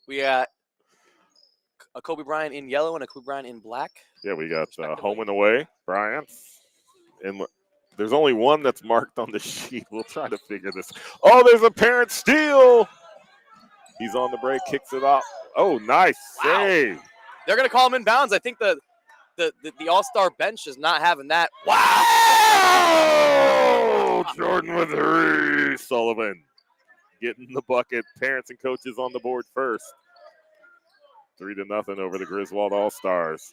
We got a Kobe Bryant in yellow and a Kobe Bryant in black. Yeah, we got home and away, Bryant. And there's only one that's marked on the sheet. We'll try to figure this. Oh, there's a parent steal. He's on the break, kicks it off. Oh, nice save. They're going to call him in bounds. I think the All-Star bench is not having that. Wow! Jordan with 3. Sullivan getting the bucket. Parents and coaches on the board first. 3-0 over the Griswold All-Stars.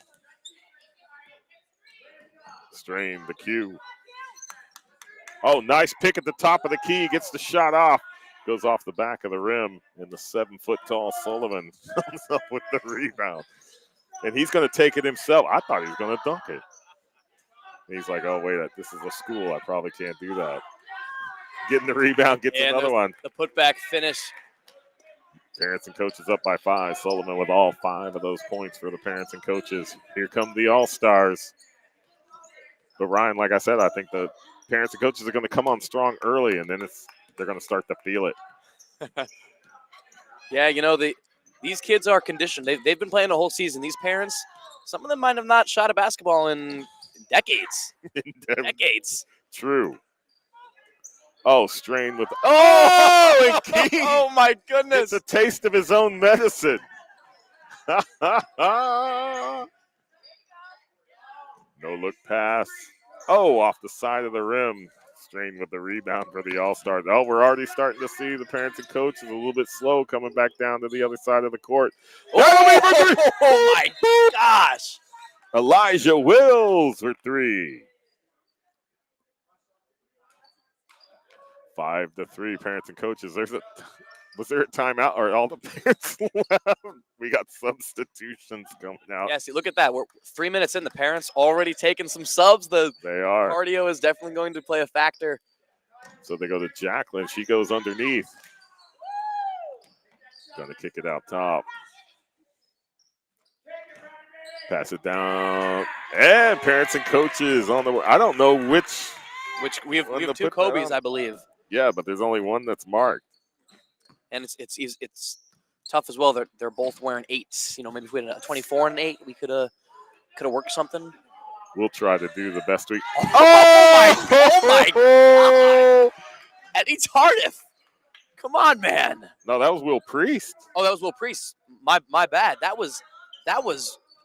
Strain the cue. Oh, nice pick at the top of the key. Gets the shot off. Goes off the back of the rim. And the 7-foot-tall Sullivan comes up with the rebound. And he's going to take it himself. I thought he was going to dunk it. And he's like, oh, wait, this is a school. I probably can't do that. Getting the rebound, gets another one. The putback finish. Parents and coaches up by 5. Sullivan with all 5 of those points for the parents and coaches. Here come the All-Stars. But, Ryan, like I said, I think the parents and coaches are going to come on strong early, and then they're going to start to feel it. Yeah, these kids are conditioned. They've been playing the whole season. These parents, some of them might have not shot a basketball in decades. Decades. True. Oh, Strain with – oh, and King. Oh, my goodness. It's a taste of his own medicine. No look pass. Oh, off the side of the rim. Strain with the rebound for the All-Stars. Oh, we're already starting to see the parents and coaches a little bit slow coming back down to the other side of the court. Oh my gosh. Elijah Wills for 3. 5-3, parents and coaches. Was there a timeout or all the parents left? We got substitutions coming out. Yeah, see, look at that. We're 3 minutes in. The parents already taking some subs. They are. Cardio is definitely going to play a factor. So they go to Jacqueline. She goes underneath. Going to kick it out top. Pass it down. And parents and coaches on the – I don't know which we have 2 Kobe's, I believe. Yeah, but there's only one that's marked. And it's tough as well. They're both wearing 8s. Maybe if we had a 24 and an 8, we could have worked something. We'll try to do the best we. Oh my God! Eddie Tardif. Come on, man. No, that was Will Priest. Oh, that was Will Priest. My bad. That was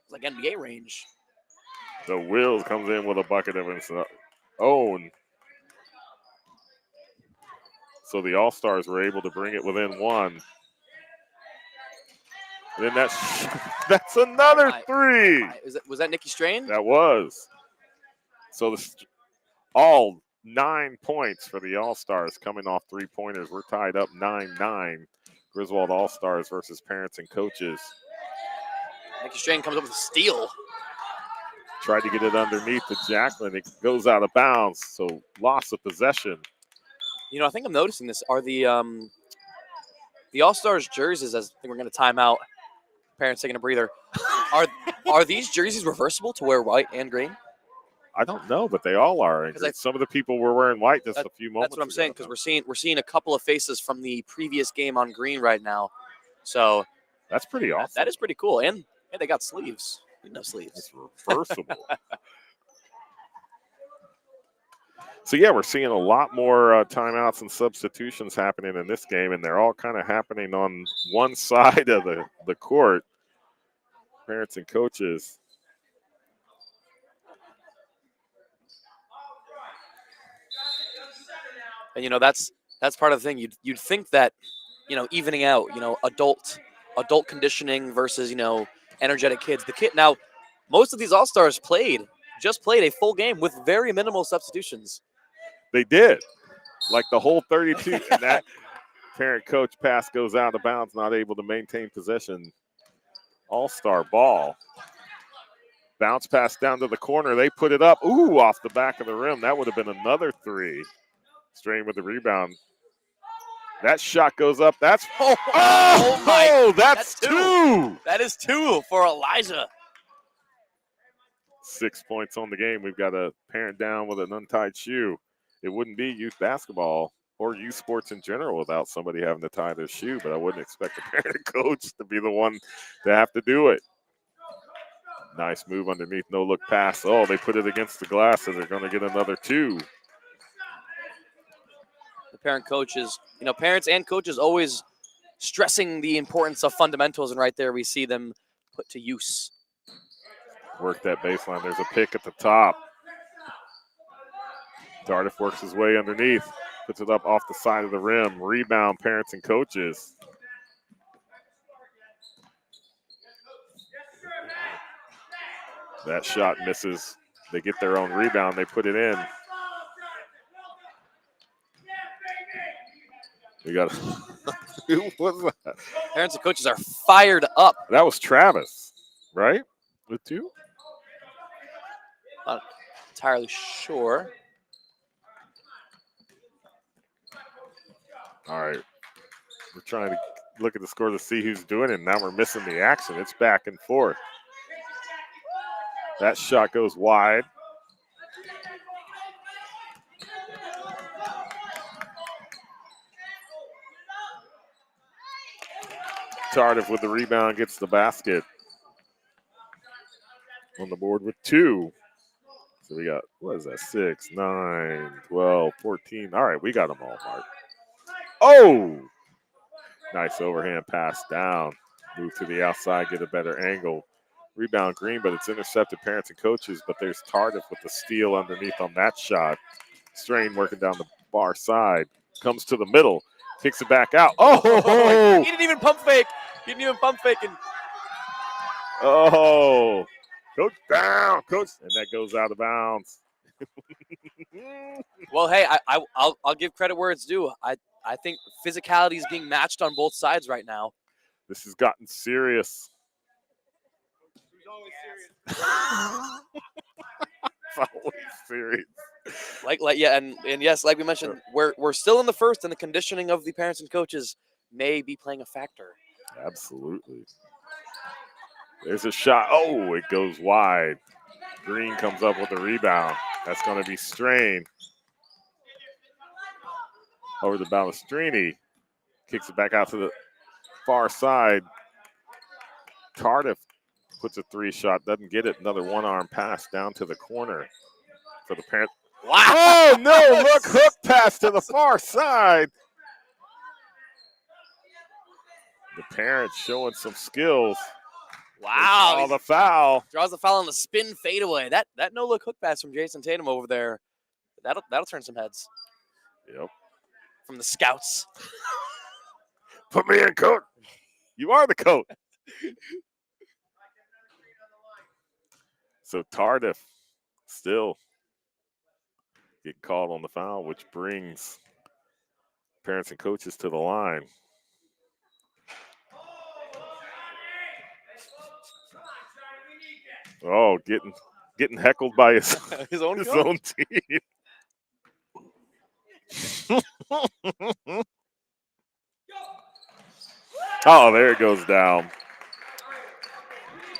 like NBA range. The Wills comes in with a bucket of his own. So the All-Stars were able to bring it within 1. Then that's another My- three. Was that Nikki Strain? That was. So all 9 points for the All-Stars coming off three-pointers. We're tied up 9-9. Griswold All-Stars versus parents and coaches. Nikki Strain comes up with a steal. Tried to get it underneath to Jacqueline. It goes out of bounds, so loss of possession. You know, I think I'm noticing this. Are the All-Stars jerseys, as I think we're going to time out, parents taking a breather, are these jerseys reversible to wear white and green? I don't know, but they all are. Some of the people were wearing white just a few moments That's what I'm ago. saying, because we're seeing a couple of faces from the previous game on green right now. So that's pretty awesome. That is pretty cool. And hey, they got sleeves. We know sleeves. It's reversible. So, yeah, we're seeing a lot more timeouts and substitutions happening in this game, and they're all kind of happening on one side of the court. Parents and coaches. And, you know, that's part of the thing. You'd think that, you know, evening out, you know, adult conditioning versus, you know, energetic kids. Now, most of these All-Stars just played a full game with very minimal substitutions. They did. Like the whole 32. And that parent-coach pass goes out of bounds, not able to maintain possession. All-Star ball. Bounce pass down to the corner. They put it up. Ooh, off the back of the rim. That would have been another three. Strain with the rebound. That shot goes up. That's that's two. That is two for Elijah. 6 points on the game. We've got a parent down with an untied shoe. It wouldn't be youth basketball or youth sports in general without somebody having to tie their shoe, but I wouldn't expect a parent coach to be the one to have to do it. Nice move underneath, no look pass. Oh, they put it against the glass, so they're going to get another two. The parents and coaches always stressing the importance of fundamentals, and right there we see them put to use. Work that baseline. There's a pick at the top. Tardif works his way underneath, puts it up off the side of the rim. Rebound, parents and coaches. That shot misses. They get their own rebound. They put it in. We got who was that? Parents and coaches are fired up. That was Travis, right? With two? Not entirely sure. All right. We're trying to look at the score to see who's doing it. Now we're missing the action. It's back and forth. That shot goes wide. Tardif with the rebound gets the basket. On the board with two. So we got, what is that, 6, 9, 12, 14. All right, we got them all marked. Oh! Nice overhand pass down. Move to the outside, get a better angle. Rebound Green, but it's intercepted parents and coaches, but there's Tardif with the steal underneath on that shot. Strain working down the far side. Comes to the middle. Kicks it back out. Oh! He didn't even pump fake. Oh! Coach down, coach. And that goes out of bounds. Well, hey, I'll give credit where it's due. I think physicality is being matched on both sides right now. This has gotten serious. He's always serious. And yes, like we mentioned, we're still in the first, and the conditioning of the parents and coaches may be playing a factor. Absolutely. There's a shot. Oh, it goes wide. Green comes up with the rebound. That's going to be Strain. Over to Balestrini. Kicks it back out to the far side. Tardif puts a three shot. Doesn't get it. Another one-arm pass down to the corner for the parent. Wow. Oh, no. Look, hook pass to the far side. The parents showing some skills. Wow. Oh, the foul. Draws the foul on the spin fadeaway. That no-look hook pass from Jason Tatum over there, that'll turn some heads. Yep. From the scouts. Put me in, coach. You are the coach. So Tardif still get called on the foul, which brings parents and coaches to the line. Oh, getting heckled by his, His own his coach? own team. Oh, there it goes down.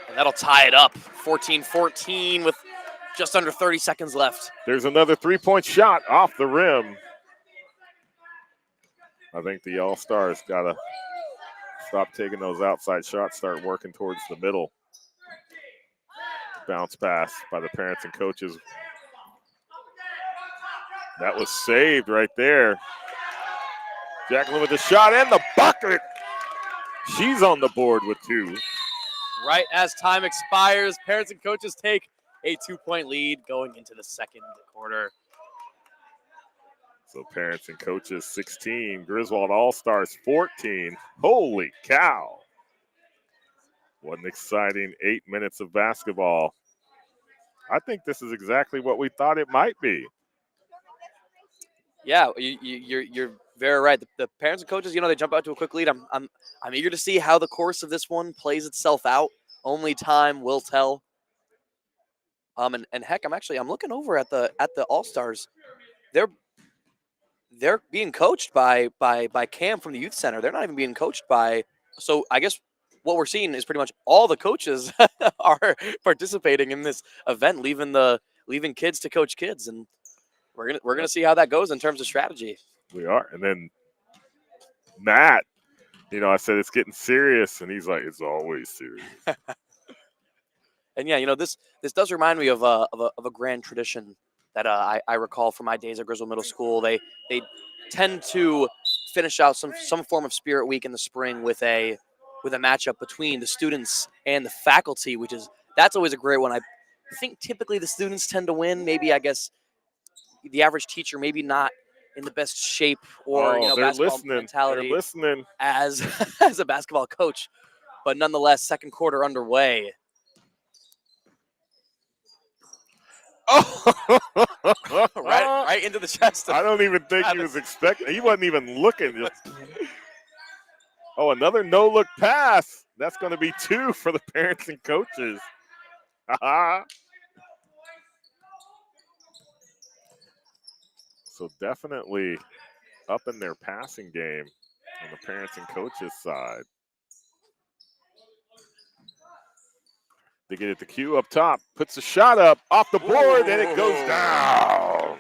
And that'll tie it up. 14-14 with just under 30 seconds left. There's another three-point shot off the rim. I think the All-Stars got to stop taking those outside shots, start working towards the middle. Bounce pass by the parents and coaches. That was saved right there. Jacqueline with the shot and the bucket. She's on the board with 2. Right as time expires, parents and coaches take a 2-point lead going into the second quarter. So parents and coaches 16, Griswold All-Stars 14. Holy cow. What an exciting 8 minutes of basketball. I think this is exactly what we thought it might be. Yeah, you're very right. The parents and coaches, they jump out to a quick lead. I'm eager to see how the course of this one plays itself out. Only time will tell. And heck, I'm looking over at the All-Stars. They're being coached by Cam from the youth center. They're not even being coached by. So I guess what we're seeing is pretty much all the coaches are participating in this event, leaving kids to coach kids, and we're gonna see how that goes in terms of strategy. We are. And then Matt, I said it's getting serious, and he's like, it's always serious. And yeah, this does remind me of a grand tradition that I recall from my days at Griswold Middle School. They tend to finish out some form of Spirit Week in the spring with a matchup between the students and the faculty, that's always a great one. I think typically the students tend to win. Maybe I guess the average teacher maybe not in the best shape or they're basketball listening. mentality They're listening. as a basketball coach, but nonetheless, second quarter underway. Oh, right into the chest. I don't even think he was expecting. He wasn't even looking. Another no-look pass. That's going to be 2 for the parents and coaches. So definitely up in their passing game on the parents and coaches side. They get it to Q up top, puts the shot up off the board, and it goes down.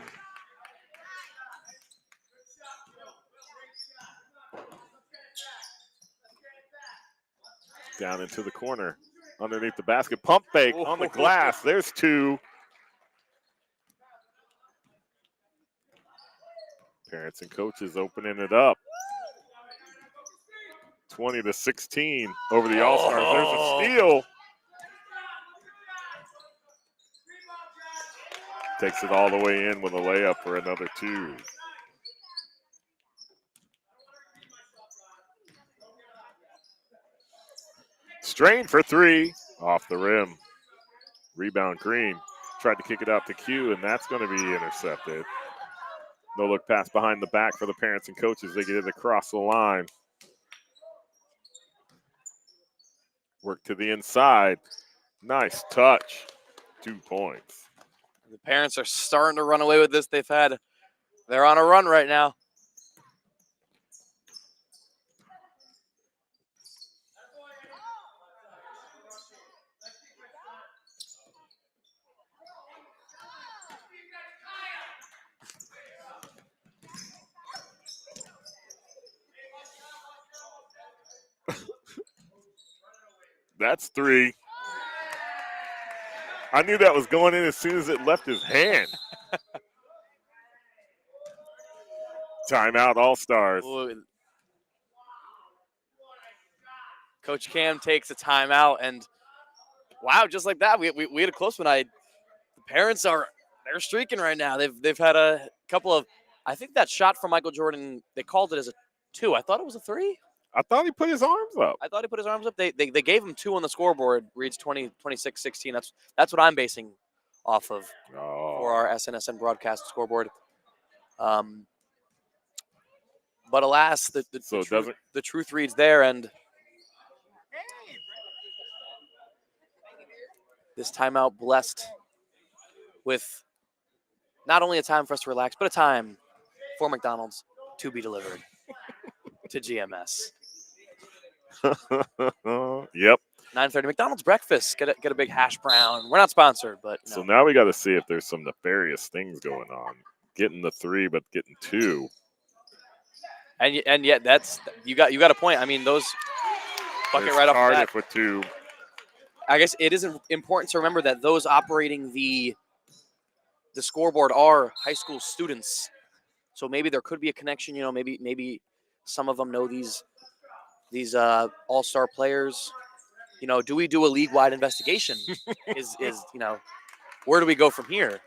Down into the corner, underneath the basket, pump fake on the glass. There's 2. Parents and coaches opening it up. 20-16 over the All-Stars. There's a steal. Takes it all the way in with a layup for another 2. Strain for 3. Off the rim. Rebound Green. Tried to kick it out to Q, and that's going to be intercepted. No-look pass behind the back for the parents and coaches. They get it across the line. Work to the inside. Nice touch. 2 points. The parents are starting to run away with this. They're on a run right now. That's 3. I knew that was going in as soon as it left his hand. Timeout, All-Stars. Coach Cam takes a timeout, and wow, just like that, we had a close one. The parents they're streaking right now. They've had a couple of, I think that shot from Michael Jordan, they called it as a 2. I thought it was a 3. I thought he put his arms up. I thought he put his arms up. They gave him 2 on the scoreboard. Reads 20, 26, 16. That's what I'm basing off of for our SNSN broadcast scoreboard. But alas, the truth reads there, and this timeout blessed with not only a time for us to relax, but a time for McDonald's to be delivered to GMS. Yep. 9:30 McDonald's breakfast. Get a big hash brown. We're not sponsored, but So now we got to see if there's some nefarious things going on. Getting the 3, but getting 2. And yet that's you got a point. I mean, those bucket There's right off the bat. Cardiff with 2. I guess it is important to remember that those operating the scoreboard are high school students. So maybe there could be a connection. Maybe some of them know these all-star players. Do we do a league-wide investigation? is where do we go from here?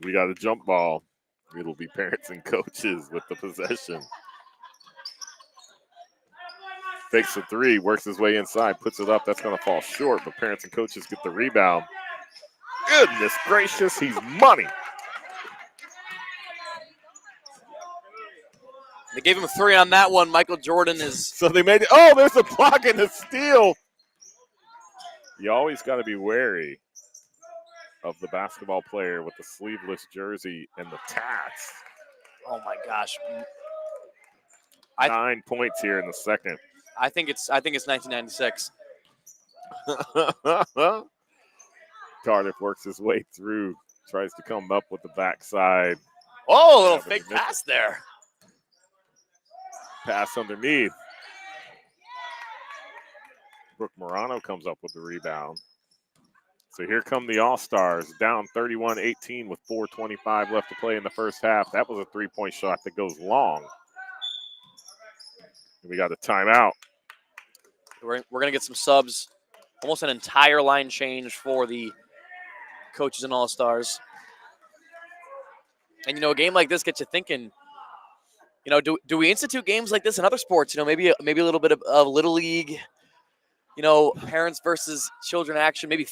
We got a jump ball. It'll be parents and coaches with the possession. Fakes the 3, works his way inside, puts it up. That's going to fall short, but parents and coaches get the rebound. Goodness gracious, he's money. They gave him a 3 on that one. Michael Jordan is. So they made it. Oh, there's a block and a steal. You always got to be wary of the basketball player with the sleeveless jersey and the tats. Oh my gosh. 9 points here in the second. I think it's 1996. Cardiff works his way through, tries to come up with the backside. Oh, a little fake pass there. Pass underneath. Brooke Morano comes up with the rebound. So here come the All-Stars, down 31-18 with 4:25 left to play in the first half. That was a 3-point shot that goes long. And we got a timeout. We're going to get some subs. Almost an entire line change for the coaches and All-Stars. And, a game like this gets you thinking, do we institute games like this in other sports? Maybe a little bit of Little League, parents versus children action, maybe,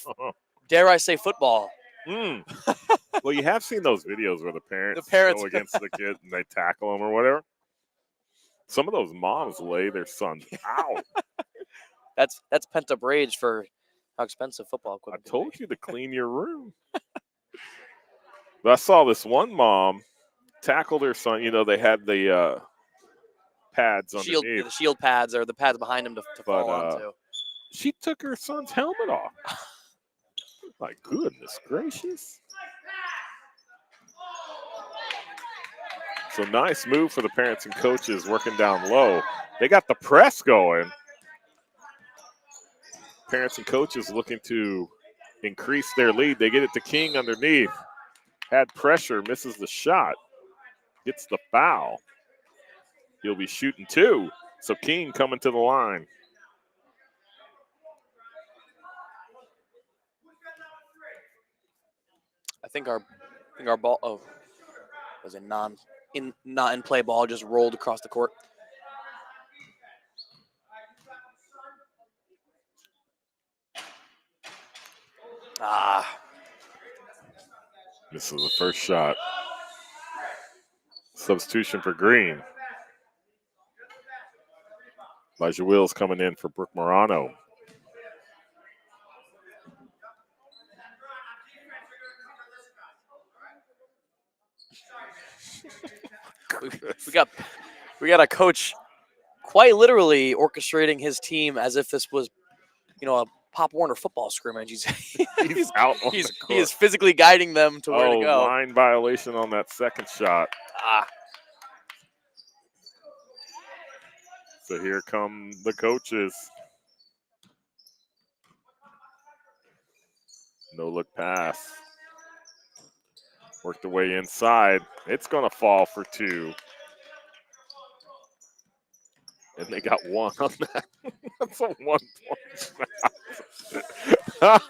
dare I say, football. Well, you have seen those videos where the parents go against the kid and they tackle them or whatever. Some of those moms lay their sons out. That's pent-up rage for how expensive football equipment. I told you to clean your room. But I saw this one mom tackle their son. They had the pads underneath. The shield pads or the pads behind him to fall onto. She took her son's helmet off. My goodness gracious. So nice move for the parents and coaches working down low. They got the press going. Parents and coaches looking to increase their lead. They get it to King underneath. Had pressure, misses the shot. Gets the foul. He'll be shooting 2. So King coming to the line. I think our ball. Oh, was a not in play ball just rolled across the court. This is the first shot. Substitution for Green. Elijah Wills coming in for Brooke Morano. we got a coach quite literally orchestrating his team as if this was, a Pop Warner football scrimmage. He's out on the court. He is physically guiding them to where to go. Line violation on that second shot. So here come the coaches. No look pass. Worked the way inside. It's going to fall for 2. And they got 1 on that. That's a 1-point shot.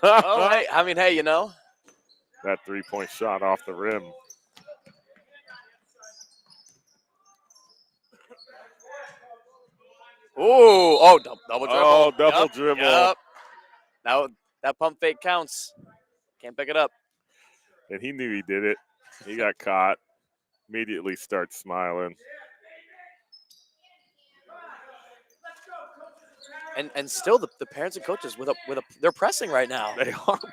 Oh, hey, hey, That 3-point shot off the rim. Double dribble. Oh, double Yup, dribble. yup. Now that pump fake counts. Can't pick it up. And he knew he did it. He got caught. Immediately starts smiling. And still the parents and coaches they're pressing right now.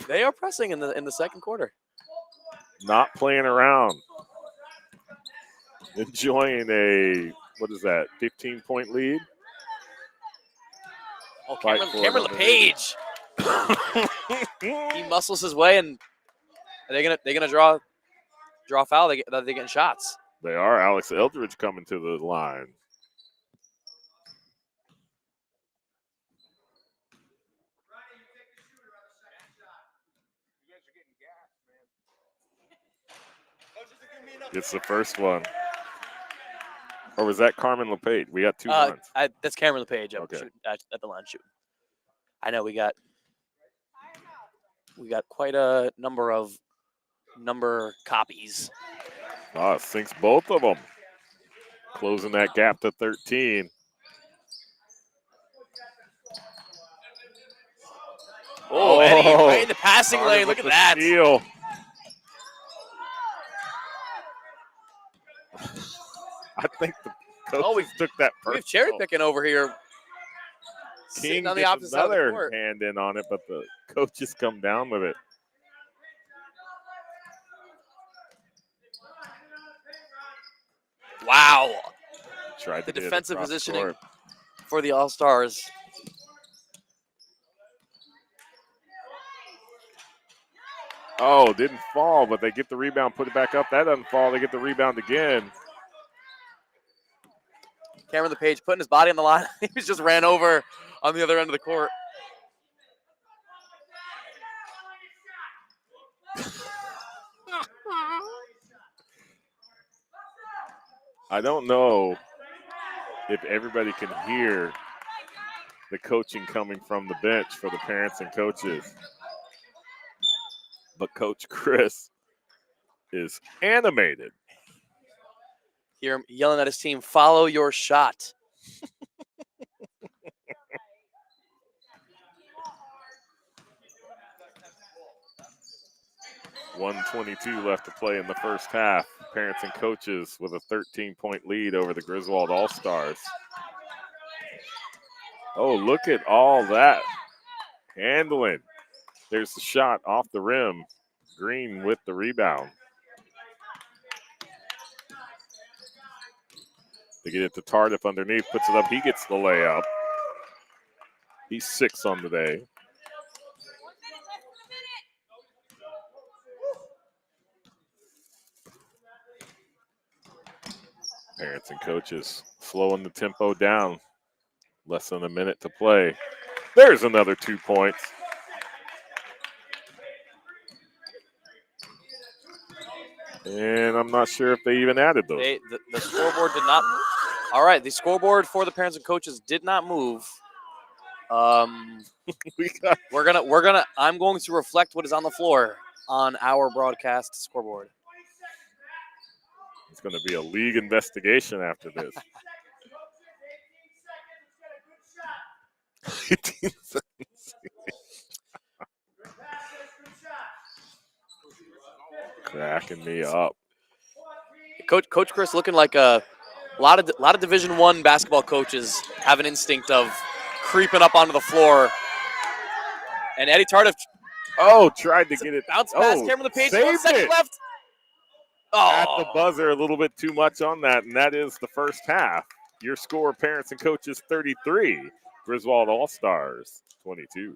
They are pressing in the second quarter. Not playing around. Enjoying a, 15-point lead? Oh, Fight for Cameron another LePage. He muscles his way, and they're gonna draw a foul. They're getting shots. They are. Alex Eldridge coming to the line. It's the first one. Or was that Carmen LePage? We got two runs. That's Cameron LePage up Okay. shooting, at the line shooting. I know we got quite a number copies. Sinks both of them. Closing that gap to 13. Oh, Eddie, right in the passing Carter lane. Look with at the that. steal. I think the coaches took that We have personal. cherry picking over here. King Sitting on the gets opposite side of the another court. hand in on it, but the coaches come down with it. Wow. Tried The to get it defensive across positioning court. for the All-Stars. Oh, didn't fall, but they get the rebound, put it back up. That doesn't fall. They get the rebound again. Cameron LePage putting his body on the line. He was just ran over on the other end of the court. I don't know if everybody can hear the coaching coming from the bench for the parents and coaches. But Coach Chris is animated. Hear him yelling at his team, follow your shot. 1:22 left to play in the first half. Parents and coaches with a 13-point lead over the Griswold All-Stars. Oh, look at all that handling. There's the shot off the rim. Green with the rebound. They get it to Tardif underneath, puts it up. He gets the layup. He's 6 on the day. Parents and coaches slowing the tempo down. Less than a minute to play. There's another 2 points. And I'm not sure if they even added those. The scoreboard did not. All right, the scoreboard for the parents and coaches did not move. I'm going to reflect what is on the floor on our broadcast scoreboard. It's going to be a league investigation after this. 18 seconds. Cracking me up. Coach Chris looking like a lot of Division I basketball coaches have an instinct of creeping up onto the floor. And Eddie Tardif tried to get it. Bounce past Cameron LePage. 1 saved second it. left. At the buzzer, a little bit too much on that, and that is the first half. Your score, parents and coaches, 33. Griswold All-Stars, 22.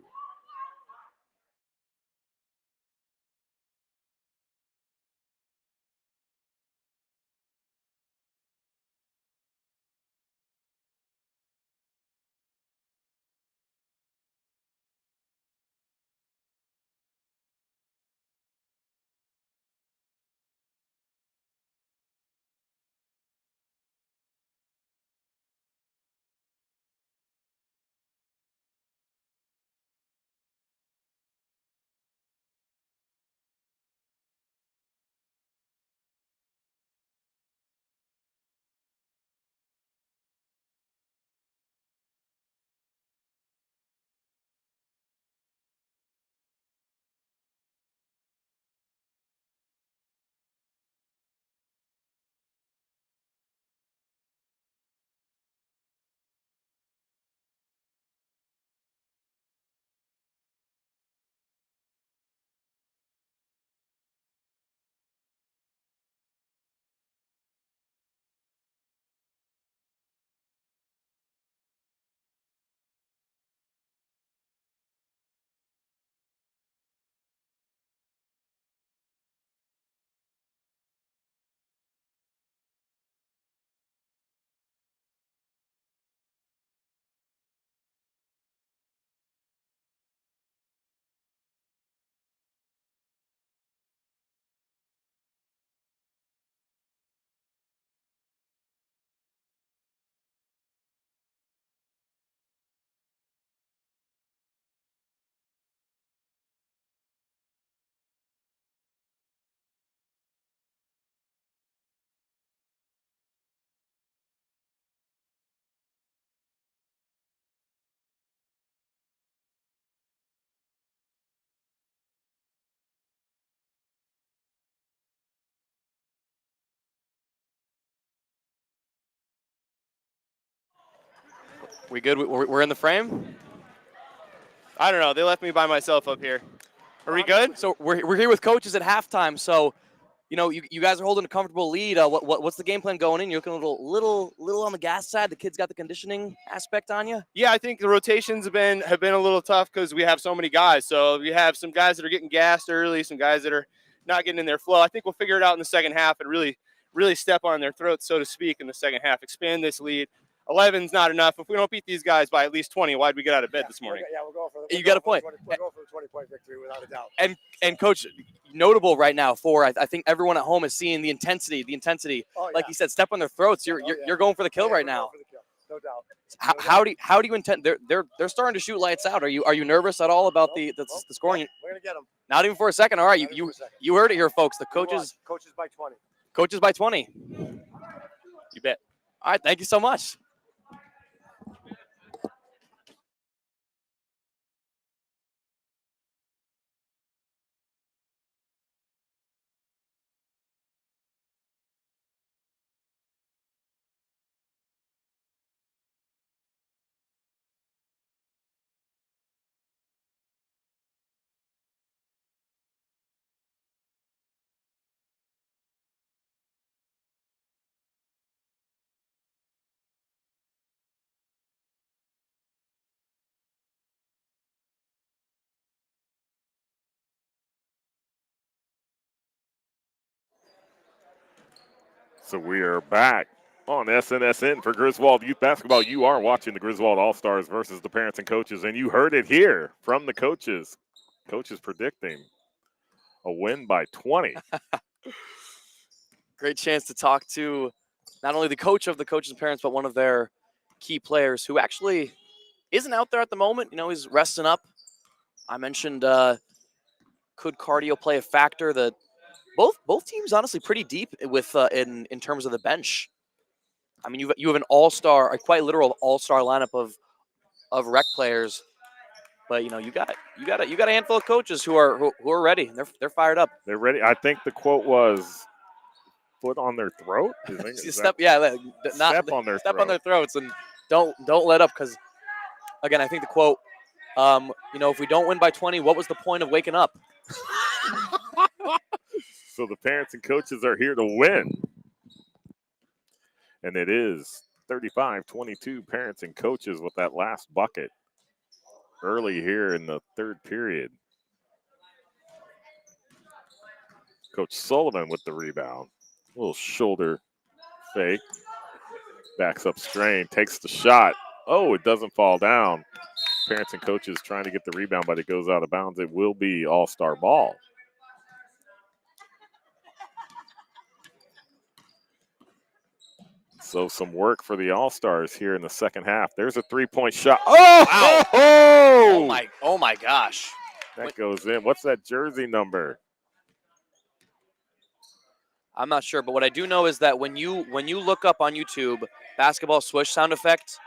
We good? We're in the frame? I don't know. They left me by myself up here. Are we good? So we're here with coaches at halftime. So, you know, you guys are holding a comfortable lead. What's the game plan going in? You're looking a little on the gas side. The kids got the conditioning aspect on you. Yeah, I think the rotations have been a little tough because we have so many guys. So we have some guys that are getting gassed early, some guys that are not getting in their flow. I think we'll figure it out in the second half and really step on their throats, so to speak, in the second half. Expand this lead. 11's not enough. If we don't beat these guys by at least 20, why'd we get out of bed this morning? Yeah, we'll go for it. You got a point. We'll go for a 20-point victory without a doubt. And coach, notable right now for I think everyone at home is seeing the intensity. Oh, Like yeah. you said, step on their throats. You're going for the kill right now. For the kill. No doubt. How do you intend? They're starting to shoot lights out. Are you nervous at all about the scoring? We're gonna get them. Not even for a second. All right, Not even for a second. you heard it here, folks. The coaches by 20. Coaches by 20. You bet. All right, thank you so much. So we are back on SNSN for Griswold Youth Basketball. You are watching the Griswold All-Stars versus the parents and coaches, and you heard it here from the coaches. Coaches predicting a win by 20. Great chance to talk to not only the coach of the coaches and parents, but one of their key players who actually isn't out there at the moment. You know, he's resting up. I mentioned could cardio play a factor? Both teams honestly pretty deep with in terms of the bench. I mean, you have an all-star, a quite literal all-star lineup of rec players, but you know you got a handful of coaches who are ready. They're fired up. They're ready. I think the quote was "foot on their throat." Step on their step on their throats and don't let up, because again I think the quote, you know, if we don't win by 20, what was the point of waking up? So the parents and coaches are here to win. And it is 35-22 parents and coaches with that last bucket early here in the third period. Coach Sullivan with the rebound. A little shoulder fake. Backs up strain, takes the shot. Oh, it doesn't fall down. Parents and coaches trying to get the rebound, but it goes out of bounds. It will be all-star ball. So some work for the All-Stars here in the second half. There's a three-point shot. Oh! Wow. Oh my gosh. That goes in. What's that jersey number? I'm not sure, but what I do know is that when you look up on YouTube basketball swish sound effect,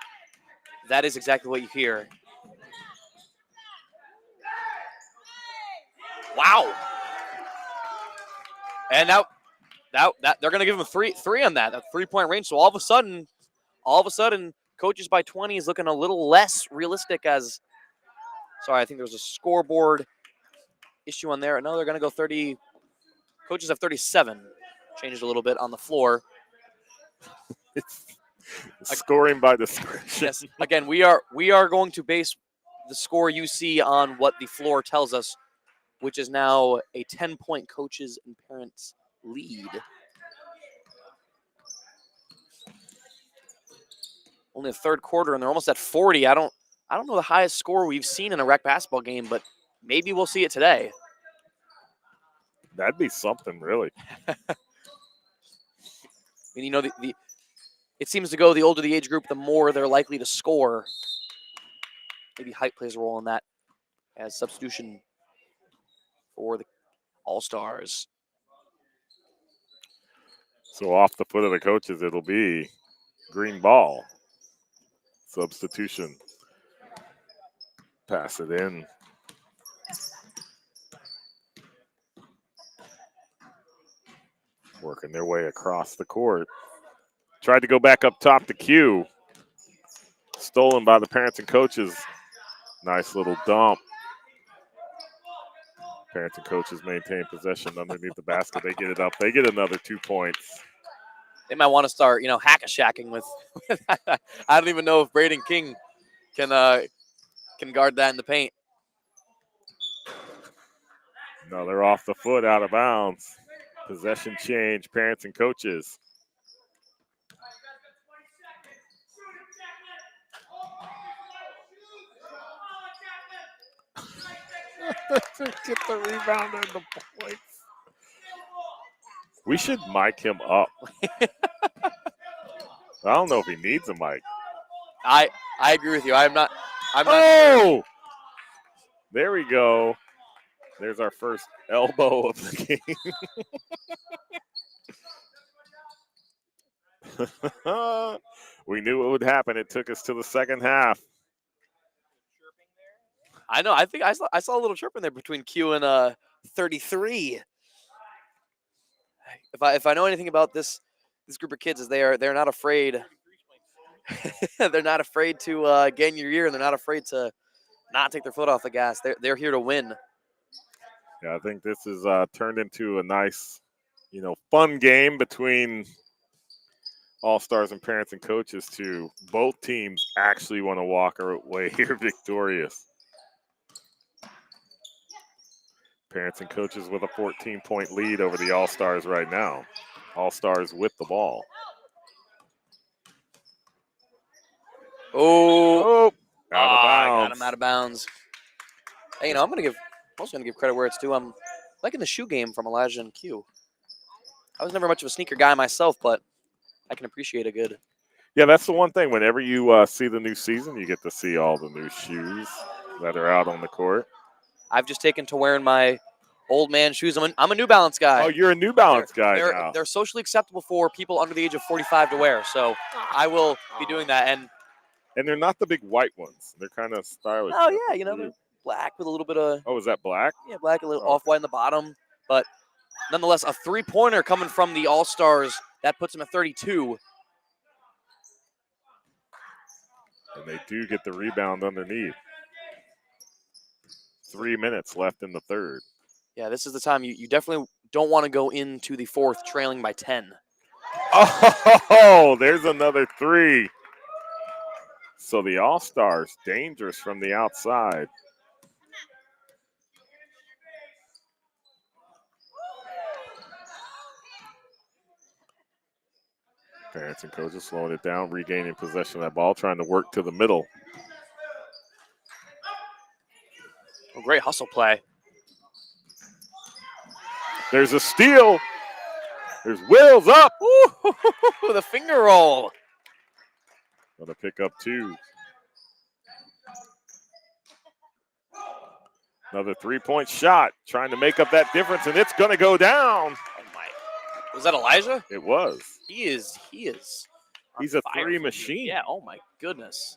that is exactly what you hear. Wow. And now that they're going to give him three on that 3-point range. So all of a sudden, coaches by 20 is looking a little less realistic. I think there's a scoreboard issue on there. No, they're going to go 30. Coaches have 37. Changed a little bit on the floor. Scoring by description. Yes. Again, we are going to base the score you see on what the floor tells us, which is now a 10-point coaches and parents lead. Only the third quarter, and they're almost at 40. I don't know the highest score we've seen in a rec basketball game, but maybe we'll see it today. That'd be something, really. And you know, it seems to go the older the age group, the more they're likely to score. Maybe height plays a role in that as substitution for the All-Stars. So off the foot of the coaches, it'll be green ball. Substitution. Pass it in. Working their way across the court. Tried to go back up top to Q. stolen by the parents and coaches. Nice little dump. Parents and coaches maintain possession underneath the basket. They get it up. They get another 2 points. They might want to start, hack-a-shacking with. I don't even know if Braden King can guard that in the paint. No, they're off the foot, out of bounds. Possession change, parents and coaches. Get the rebound and the points. We should mic him up. I don't know if he needs a mic. I agree with you. I'm not. Oh! There we go. There's our first elbow of the game. We knew it would happen. It took us to the second half. I know. I think I saw a little chirp in there between Q and 33. If I know anything about this group of kids, is they're not afraid. They're not afraid to get in your ear, and they're not afraid to not take their foot off the gas. They're here to win. Yeah, I think this is turned into a nice, fun game between All-Stars and parents and coaches too. Both teams actually want to walk away here victorious. Parents and coaches with a 14-point lead over the All-Stars right now. All-Stars with the ball. Oh, out of I bounds. got him out of bounds. Hey, I'm also gonna give credit where it's due. I'm liking the shoe game from Elijah and Q. I was never much of a sneaker guy myself, but I can appreciate a good. Yeah, that's the one thing. Whenever you see the new season, you get to see all the new shoes that are out on the court. I've just taken to wearing my old man shoes. I'm a New Balance guy. Oh, you're a New Balance guy now. They're socially acceptable for people under the age of 45 to wear, so I will be doing that. And they're not the big white ones. They're kind of stylish. Oh yeah, they're black with a little bit of. Oh, is that black? Yeah, black, a little off-white in the bottom, but nonetheless, a three-pointer coming from the All-Stars that puts them at 32. And they do get the rebound underneath. 3 minutes left in the third. Yeah, this is the time you definitely don't want to go into the fourth trailing by 10. Oh, there's another three. So the All-Stars, dangerous from the outside. Parents and coaches slowing it down, regaining possession of that ball, trying to work to the middle. Oh, great hustle play. There's a steal. There's Wills up. Ooh, the finger roll. Gonna pick up two. Another three-point shot, trying to make up that difference, and it's gonna go down. Oh my! Was that Elijah? It was. He is. He's a fire three from machine. here. Yeah. Oh my goodness.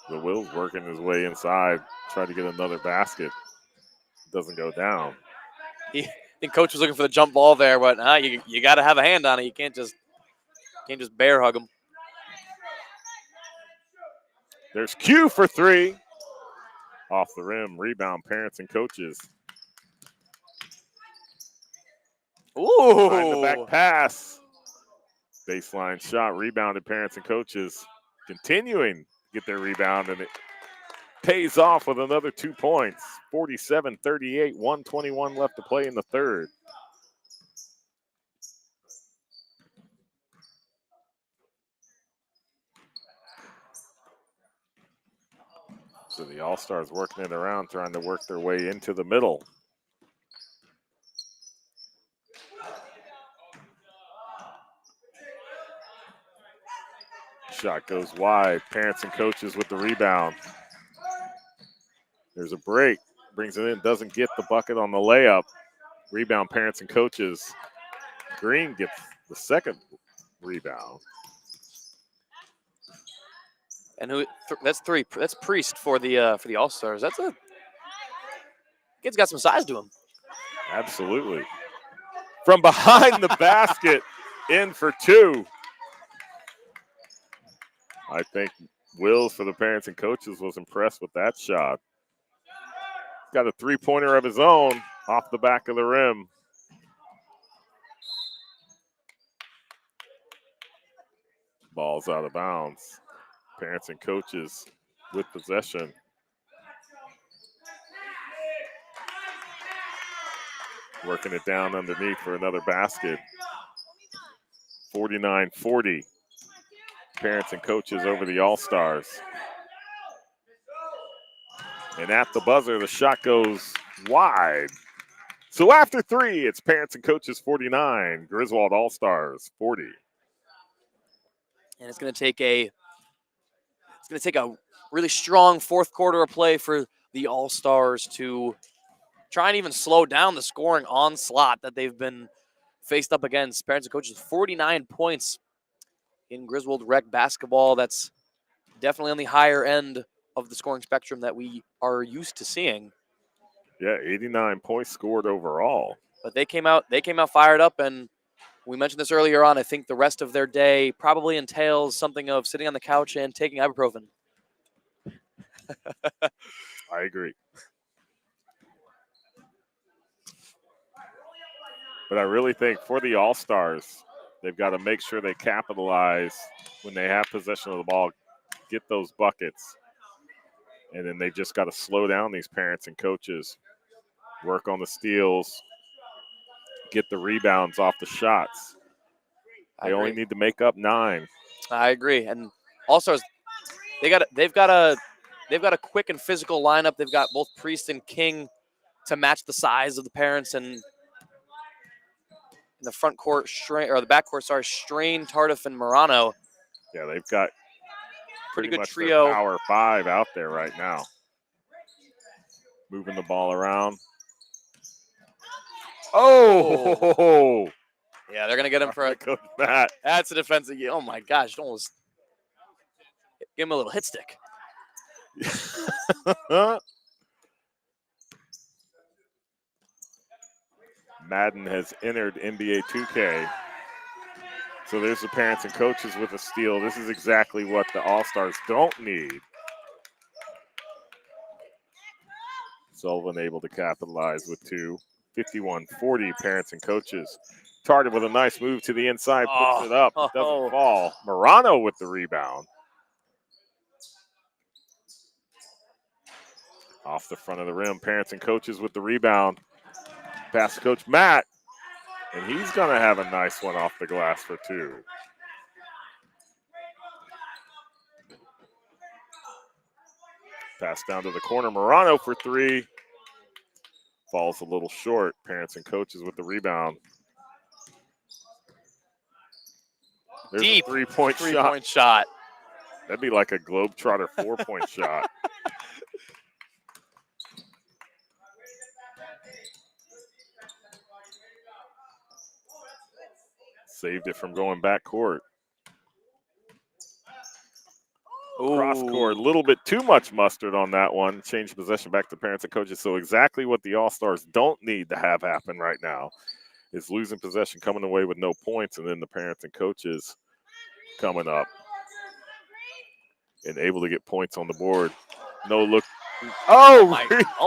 The Will's working his way inside, trying to get another basket. Doesn't go down. I think coach was looking for the jump ball there, but you got to have a hand on it. You can't just bear hug him. There's Q for three. Off the rim, rebound, parents and coaches. Ooh. Behind the back pass. Baseline shot, rebounded, parents and coaches. Continuing to get their rebound, and it pays off with another 2 points. 47-38, 1:21 left to play in the third. So the All-Stars working it around, trying to work their way into the middle. Shot goes wide. Parents and coaches with the rebound. There's a break. Brings it in. Doesn't get the bucket on the layup. Rebound, parents and coaches. Green gets the second rebound. And that's three. That's Priest for the All-Stars. Kid's got some size to him. Absolutely. from behind the basket, in for two. I think Wills for the parents and coaches was impressed with that shot. Got a three-pointer of his own off the back of the rim. Ball's out of bounds. Parents and coaches with possession. Working it down underneath for another basket. 49-40. Parents and coaches over the All-Stars. And at the buzzer, the shot goes wide. So after three, it's parents and coaches 49, Griswold All-Stars 40. And it's going to take a really strong fourth quarter of play for the All-Stars to try and even slow down the scoring onslaught that they've been faced up against. Parents and coaches 49 points in Griswold Rec basketball. That's definitely on the higher end of the scoring spectrum that we are used to seeing. Yeah, 89 points scored overall. But they came out fired up, and we mentioned this earlier on. I think the rest of their day probably entails something of sitting on the couch and taking ibuprofen. I agree. But I really think for the All-Stars, they've got to make sure they capitalize when they have possession of the ball, get those buckets. And then they just got to slow down these parents and coaches, work on the steals, get the rebounds off the shots. They only need to make up 9. I agree. And All-Stars, they've got a quick and physical lineup. They've got both Priest and King to match the size of the parents, and in the front court, the back court, Strain, Tardif, and Morano. Yeah, they've got pretty good much trio. Their power 5 out there right now. Moving the ball around. Oh! Yeah, they're going to get him for a Coach Matt. That's a defensive. Oh, my gosh. Almost give him a little hit stick. Madden has entered NBA 2K. So there's the parents and coaches with a steal. This is exactly what the All-Stars don't need. Sullivan able to capitalize with 2. 51-40, parents and coaches. Tardif with a nice move to the inside, puts it up, doesn't fall. Morano with the rebound. Off the front of the rim, parents and coaches with the rebound. Pass to Coach Matt, and he's going to have a nice one off the glass for 2. Pass down to the corner, Morano for 3. Falls a little short. Parents and coaches with the rebound. There's Deep a three-point shot. That'd be like a Globetrotter 4-point shot. Saved it from going back court. Cross court, a little bit too much mustard on that one. Change possession back to parents and coaches. So exactly what the All-Stars don't need to have happen right now is losing possession, coming away with no points, and then the parents and coaches coming up and able to get points on the board. No look. Oh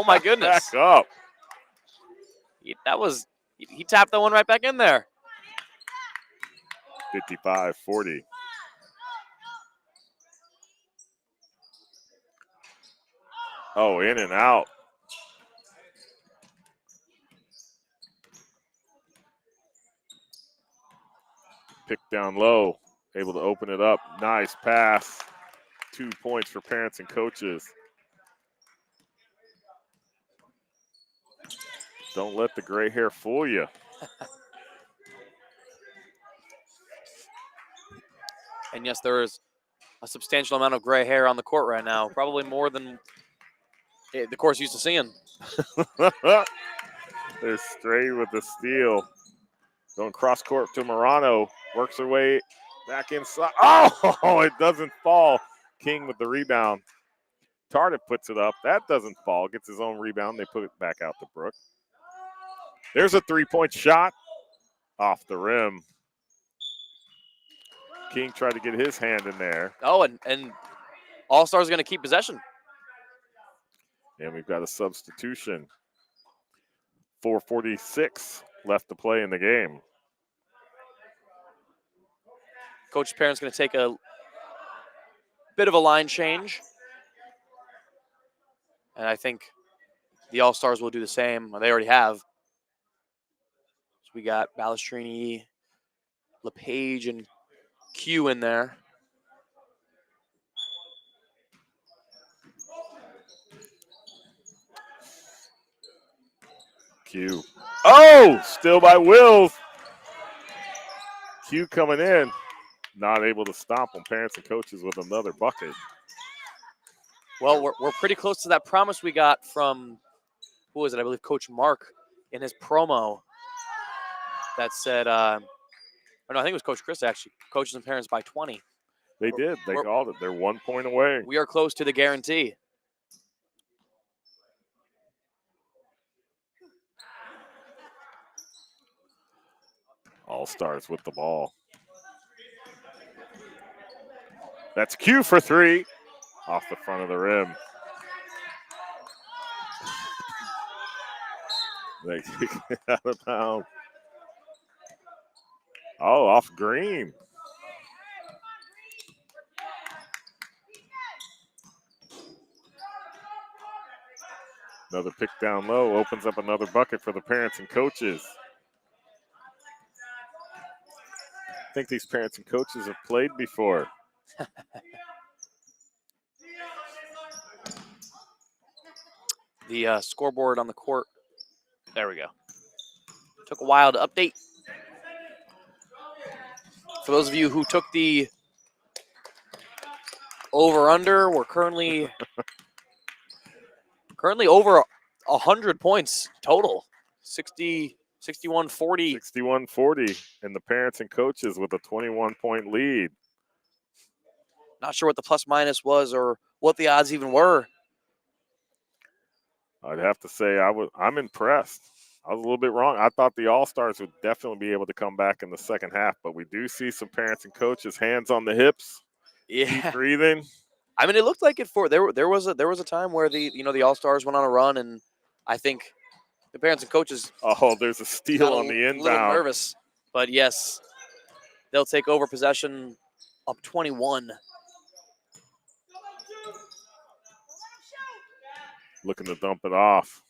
my goodness. Back up. He tapped that one right back in there. 55-40. Oh, in and out. Pick down low. Able to open it up. Nice pass. 2 points for parents and coaches. Don't let the gray hair fool you. And yes, there is a substantial amount of gray hair on the court right now. Probably more than the court's used to seeing. They're straight with the steal. Going cross court to Morano. Works her way back inside. Oh, it doesn't fall. King with the rebound. Tardif puts it up. That doesn't fall. Gets his own rebound. They put it back out to Brooke. There's a 3-point shot. off the rim. King tried to get his hand in there. Oh, and All-Stars are going to keep possession. And we've got a substitution. 4:46 left to play in the game. Coach Parent's going to take a bit of a line change. And I think the All-Stars will do the same. They already have. So we got Balestrini, LePage, and Q in there. Q. Oh, still by Wills. Q coming in. Not able to stop them. Parents and coaches with another bucket. Well, we're pretty close to that promise we got from, who was it? I believe Coach Mark in his promo that said, or no, I think it was Coach Chris actually, coaches and parents by 20. They did. They called it. They're 1 point away. We are close to the guarantee. All-Stars with the ball. That's Q for 3. Off the front of the rim. They kick it out of bounds. Oh, off Green. Another pick down low opens up another bucket for the parents and coaches. I think these parents and coaches have played before. The scoreboard on the court. There we go. Took a while to update. For those of you who took the over-under, we're currently over 100 points total. 61-40. 61-40, and the parents and coaches with a 21-point lead. Not sure what the plus-minus was or what the odds even were. I'd have to say I'm impressed. I was a little bit wrong. I thought the All-Stars would definitely be able to come back in the second half, but we do see some parents and coaches hands on the hips, deep breathing. I mean, it looked like it for there was a time where the All-Stars went on a run, and I think the parents and coaches. Oh, there's a steal on the inbound. A little nervous, but yes, they'll take over possession up 21. Looking to dump it off.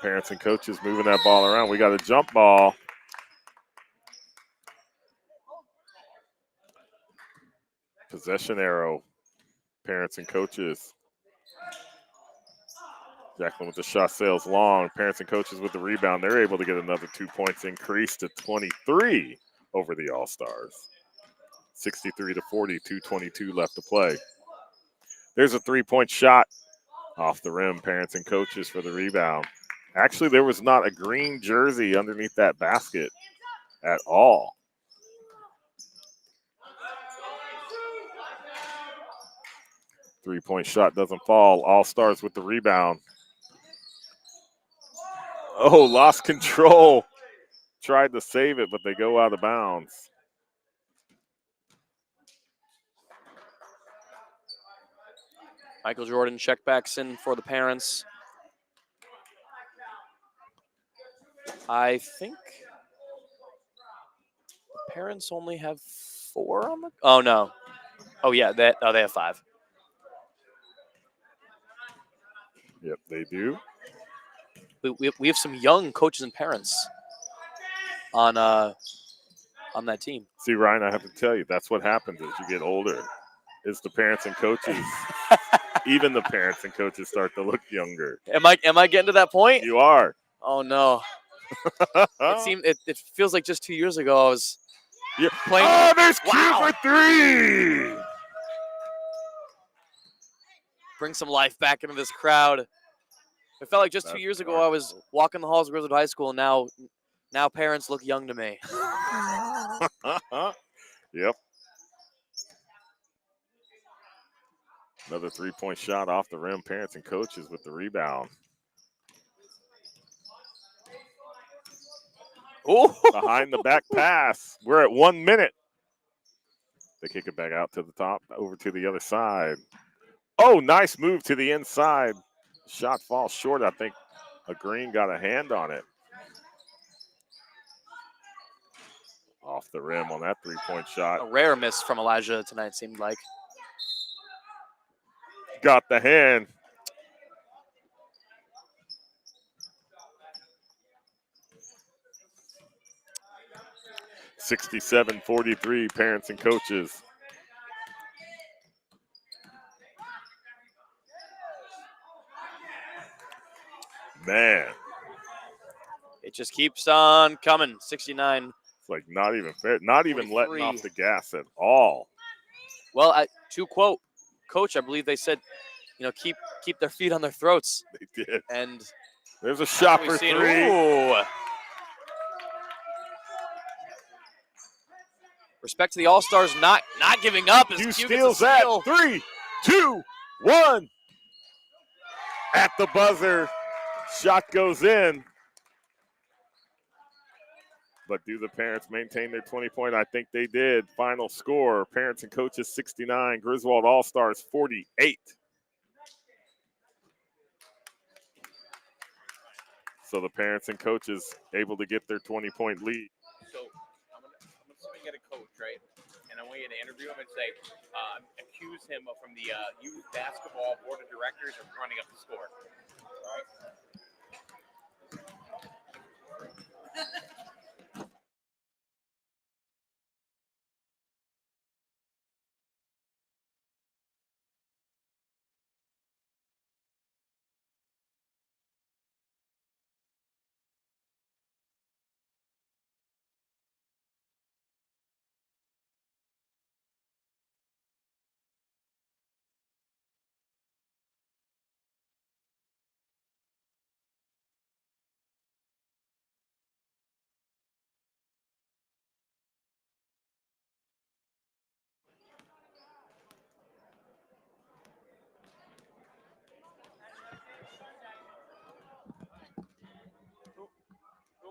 Parents and coaches moving that ball around. We got a jump ball. Possession arrow. Parents and coaches. Jacqueline with the shot, sails long. Parents and coaches with the rebound. They're able to get another 2 points increase to 23 over the All-Stars. 63-40, 2:22 left to play. There's a 3-point shot off the rim. Parents and coaches for the rebound. Actually, there was not a green jersey underneath that basket at all. Three-point shot doesn't fall. All-Stars with the rebound. Oh, lost control. Tried to save it, but they go out of bounds. Michael Jordan checkbacks in for the parents. I think the parents only have 4 on the. Oh no! Oh yeah, they have 5. Yep, they do. We have some young coaches and parents on that team. See, Ryan, I have to tell you, that's what happens as you get older. Is the parents and coaches, even the parents and coaches start to look younger. Am I getting to that point? You are. Oh no! It feels like just 2 years ago I was playing. Oh, there's Q for 3. Bring some life back into this crowd. It felt like just 2 years ago I was walking the halls of Griswold High School, and now parents look young to me. Yep. Another 3-point shot off the rim. Parents and coaches with the rebound. Oh, Behind the back pass. We're at 1 minute. They kick it back out to the top, over to the other side. Oh, nice move to the inside. Shot falls short. I think a Green got a hand on it. Off the rim on that three-point shot. a rare miss from Elijah tonight, seemed like. Got the hand. (67-43), parents and coaches. Man, It just keeps on coming. 69. it's like not even fair. Not even letting 43. off the gas at all. Well, to quote Coach, I believe they said, keep their feet on their throats. They did. And There's a shot we've for seen- three. ooh. Respect to the All-Stars not giving up. As Q Q steals gets a that. steal. 3, 2, 1. At the buzzer. Shot goes in. But do the parents maintain their 20-point? I think they did. Final score, parents and coaches 69, Griswold All-Stars 48. So the parents and coaches able to get their 20-point lead. So I'm gonna see if I can get a coach, right? And I want you to interview him and say, accuse him from the youth basketball board of directors of running up the score. All right.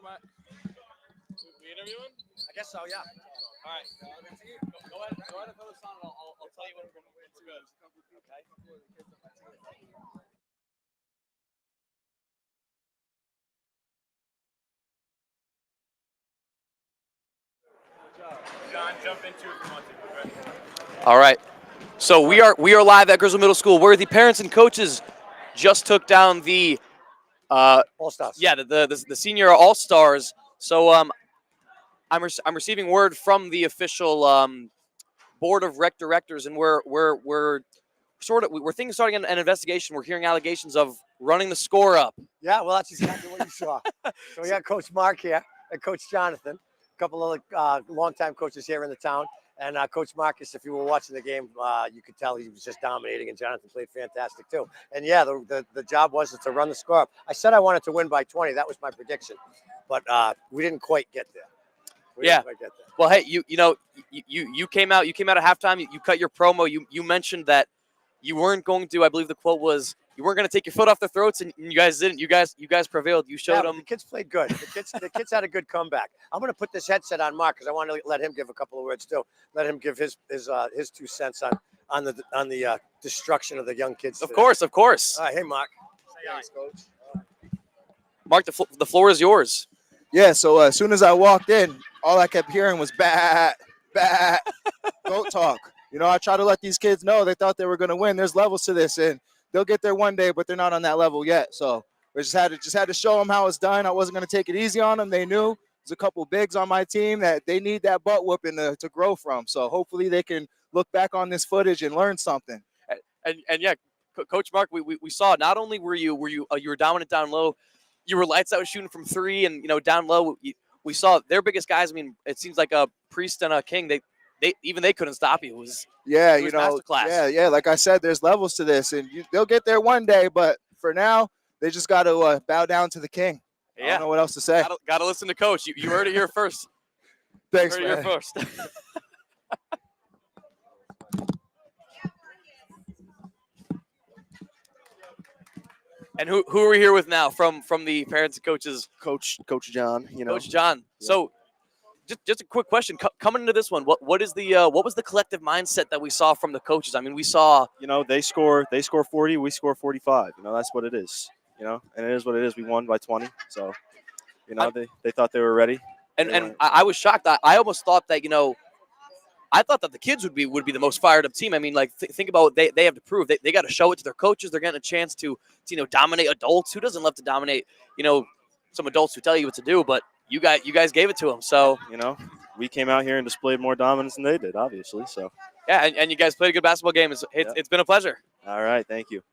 Matt? We interviewing? I guess so, yeah. All right. Go ahead and throw this on, and I'll tell you when it's good. Okay. John, jump into it if you want to. Okay. All right. So we are live at Griswold Middle School, where the parents and coaches just took down the All-Stars. yeah the senior All-Stars. So I'm receiving word from the official board of rec directors, and we're thinking of starting an investigation. We're hearing allegations of running the score up. Yeah, well, that's exactly what you saw. So we got Coach Mark here and Coach Jonathan, a couple of longtime coaches here in the town. And Coach Marcus, if you were watching the game, you could tell he was just dominating, and Jonathan played fantastic too. And yeah, the job was to run the score up. I said I wanted to win by 20. That was my prediction, but we didn't quite get there. Yeah. Well, hey, you came out at halftime. You cut your promo. You mentioned that you weren't going to. I believe the quote was, you weren't going to take your foot off their throats, and you guys didn't. You guys prevailed. You showed them. The kids played good. The kids had a good comeback. I'm going to put this headset on Mark because I want to let him give a couple of words too. Let him give his 2 cents on the destruction of the young kids. Of course. All right, hey Mark. Thanks, Coach. Mark, the floor is yours. Yeah, so as soon as I walked in, all I kept hearing was bat, goat talk. You know, I try to let these kids know they thought they were going to win. There's levels to this, and they'll get there one day, but they're not on that level yet. So we just had to show them how it's done. I wasn't going to take it easy on them. They knew there's a couple bigs on my team that they need that butt whooping to grow from. So hopefully they can look back on this footage and learn something. And yeah, Coach Mark, we saw not only were you were dominant down low, you were lights out shooting from three, and down low we saw their biggest guys. I mean, it seems like a Priest and a King. They couldn't stop you. It was masterclass. Yeah. Like I said, there's levels to this, and they'll get there one day. But for now, they just got to bow down to the King. I don't know what else to say. Got to listen to Coach. You heard it here first. Thanks, you heard it here first. And who are we here with now from the parents and coaches? Coach John. You know, Coach John. Yeah. So, just a quick question coming into this one. What is the what was the collective mindset that we saw from the coaches? I mean, we saw you know they score 40, we score 45. You know, that's what it is. You know, and it is what it is. We won by 20, so you know they thought they were ready. and They and weren't. I was shocked. I almost thought that I thought that the kids would be the most fired up team. I mean, like think about what they have to prove. They got to show it to their coaches. They're getting a chance to dominate adults. Who doesn't love to dominate? Some adults who tell you what to do, but you guys gave it to them. So You know, we came out here and displayed more dominance than they did, obviously. So yeah, and you guys played a good basketball game. It's been a pleasure. all right, thank you.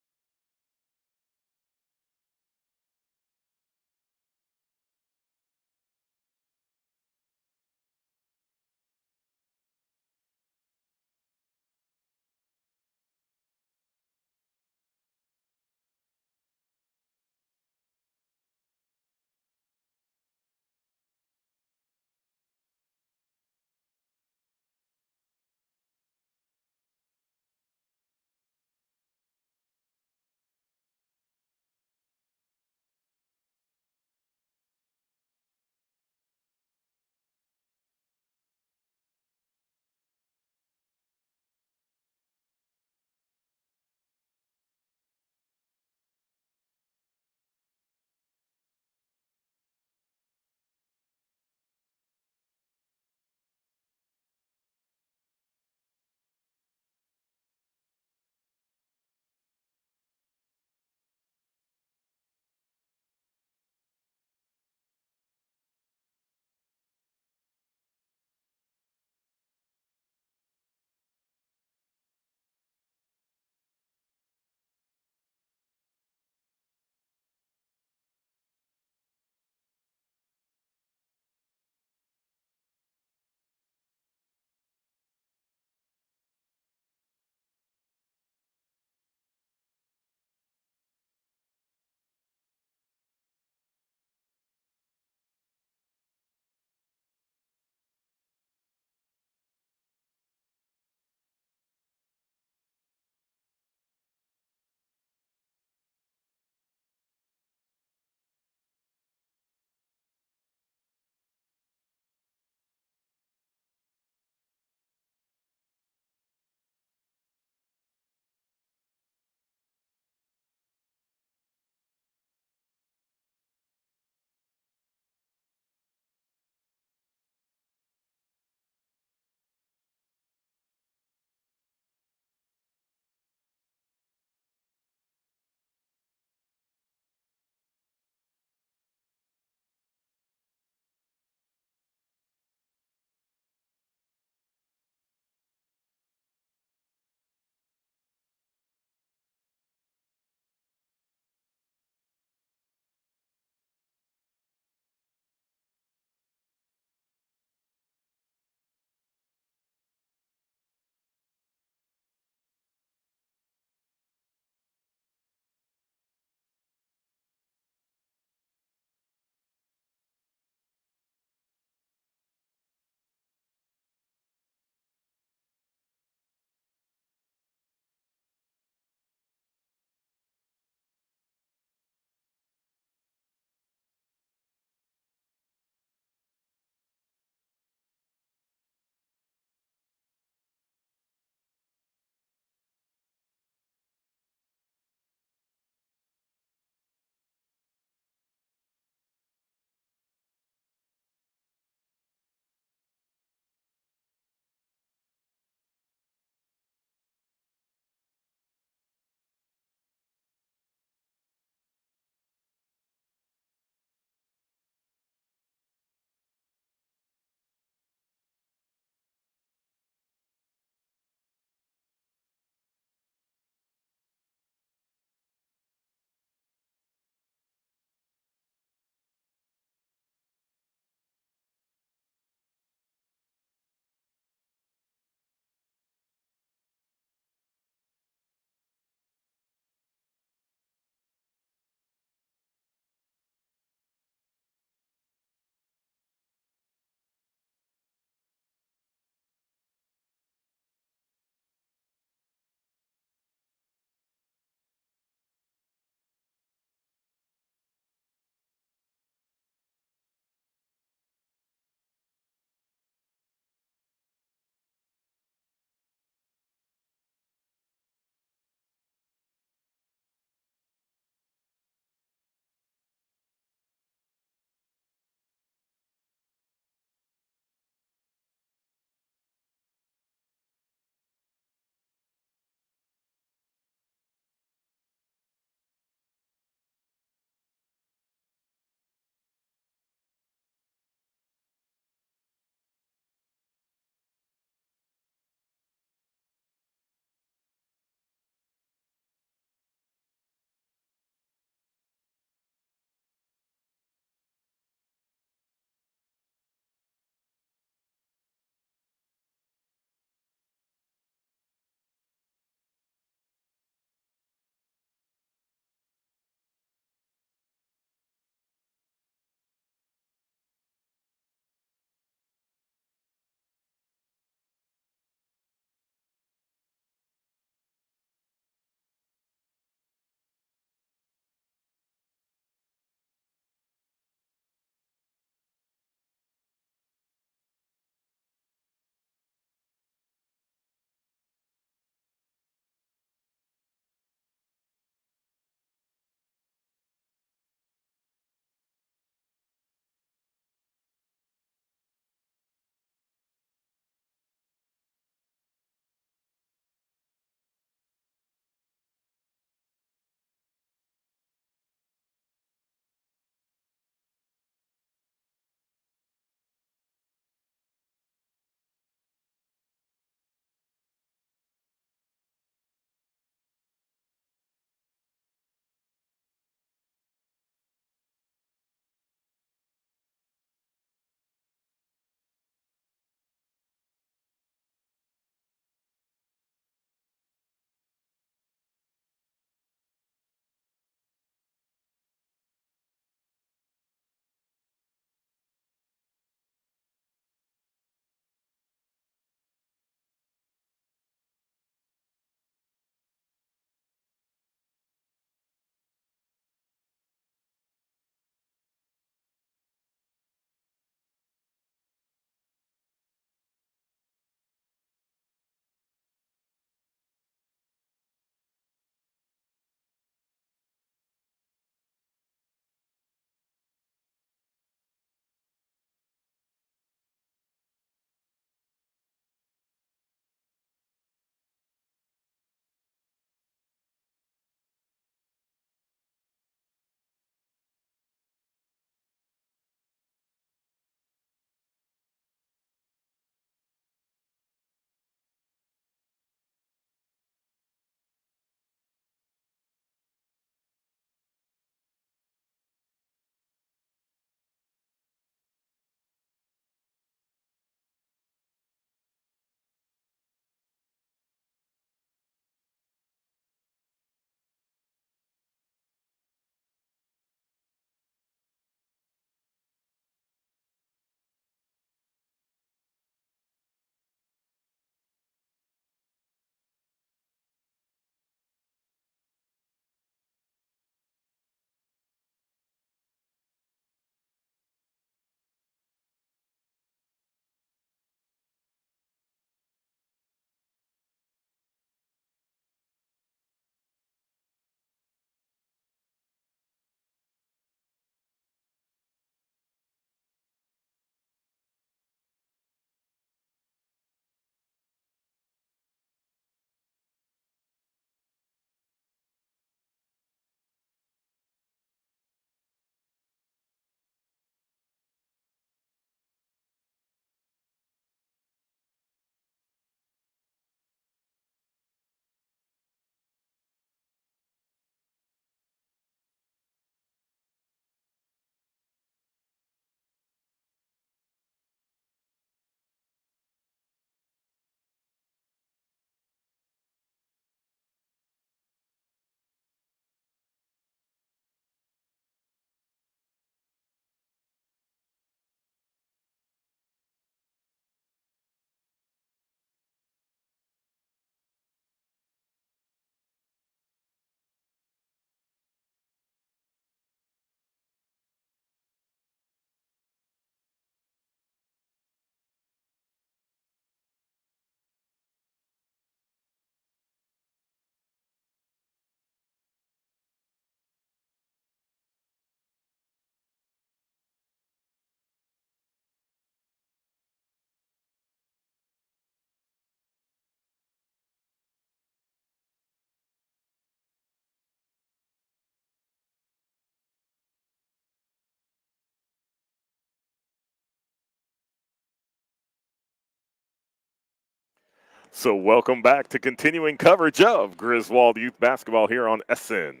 So welcome back to continuing coverage of Griswold Youth Basketball here on SN,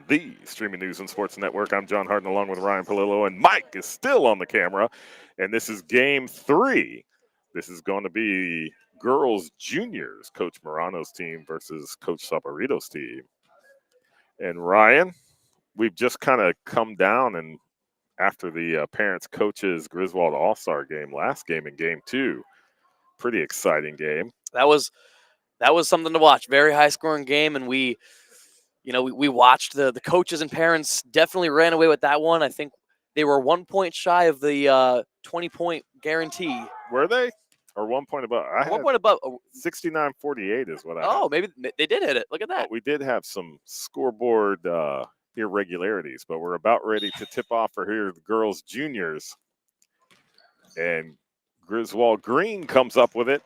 the streaming news and sports network. I'm John Harden along with Ryan Palillo, and Mike is still on the camera. And this is game 3. This is going to be girls juniors, Coach Morano's team versus Coach Saporito's team. And Ryan, we've just kind of come down and after the parents coaches Griswold All-Star game, last game in game 2. Pretty exciting game. That was something to watch. Very high scoring game, and we watched the coaches and parents definitely ran away with that one. I think they were 1 point shy of the 20-point guarantee. Were they? Or 1 point above? 1 point above. 69-48 is what I Oh, had. maybe they did hit it. Look at that. But we did have some scoreboard irregularities, but we're about ready to tip off for here the girls juniors. And Griswold Green comes up with it.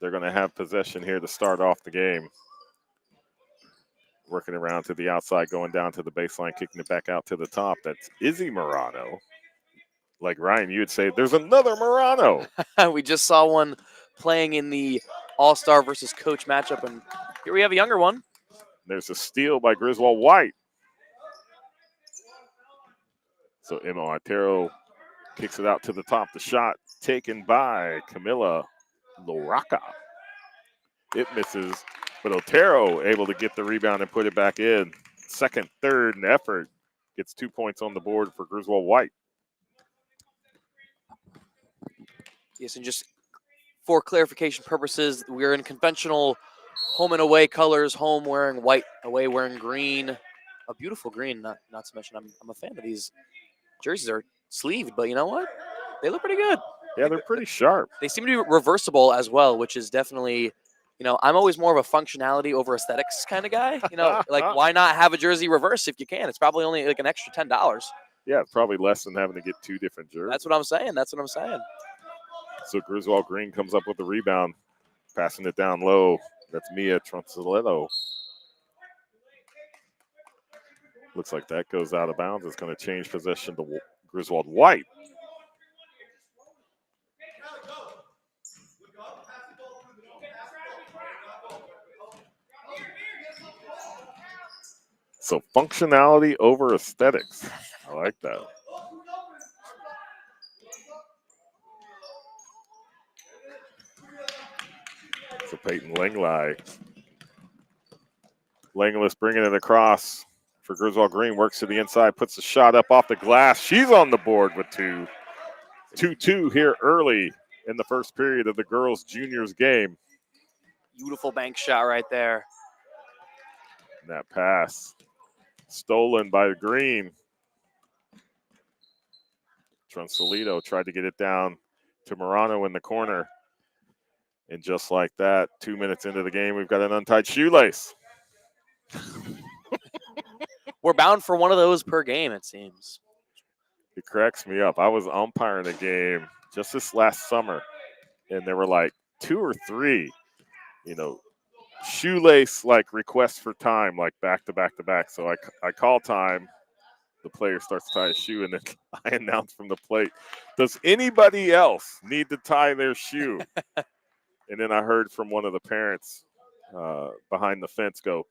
They're going to have possession here to start off the game. Working around to the outside, going down to the baseline, kicking it back out to the top. That's Izzy Morano. Like Ryan, you would say, there's another Morano. We just saw one playing in the All-Star versus Coach matchup, and here we have a younger one. There's a steal by Griswold White. So Emma Otero kicks it out to the top. The shot taken by Camila Loraca. It misses, but Otero able to get the rebound and put it back in. Second, third, and effort. Gets 2 points on the board for Griswold White. Yes, and just for clarification purposes, we're in conventional home and away colors. Home wearing white, away wearing green. A beautiful green. Not to mention, I'm a fan of these jerseys. Are sleeved, but you know what? They look pretty good. Yeah, they're pretty sharp. They seem to be reversible as well, which is definitely, I'm always more of a functionality over aesthetics kind of guy. Like why not have a jersey reverse if you can? It's probably only like an extra $10. Yeah, it's probably less than having to get 2 different jerseys. That's what I'm saying. So Griswold Green comes up with the rebound, passing it down low. That's Mia Tronsoletto. Looks like that goes out of bounds. It's going to change possession to Griswold White. So functionality over aesthetics. I like that. So Peyton Langlis bringing it across for Griswold Green. Works to the inside, puts the shot up off the glass. She's on the board with 2. 2-2 here early in the first period of the girls' juniors game. Beautiful bank shot right there. And that pass stolen by Green. Tronsolito tried to get it down to Morano in the corner. And just like that, 2 minutes into the game, we've got an untied shoelace. We're bound for one of those per game, it seems. It cracks me up. I was umpiring a game just this last summer, and there were like 2 or 3, shoelace like requests for time, like back to back to back. So I call time. The player starts to tie a shoe, and then I announce from the plate, does anybody else need to tie their shoe? And then I heard from one of the parents behind the fence go,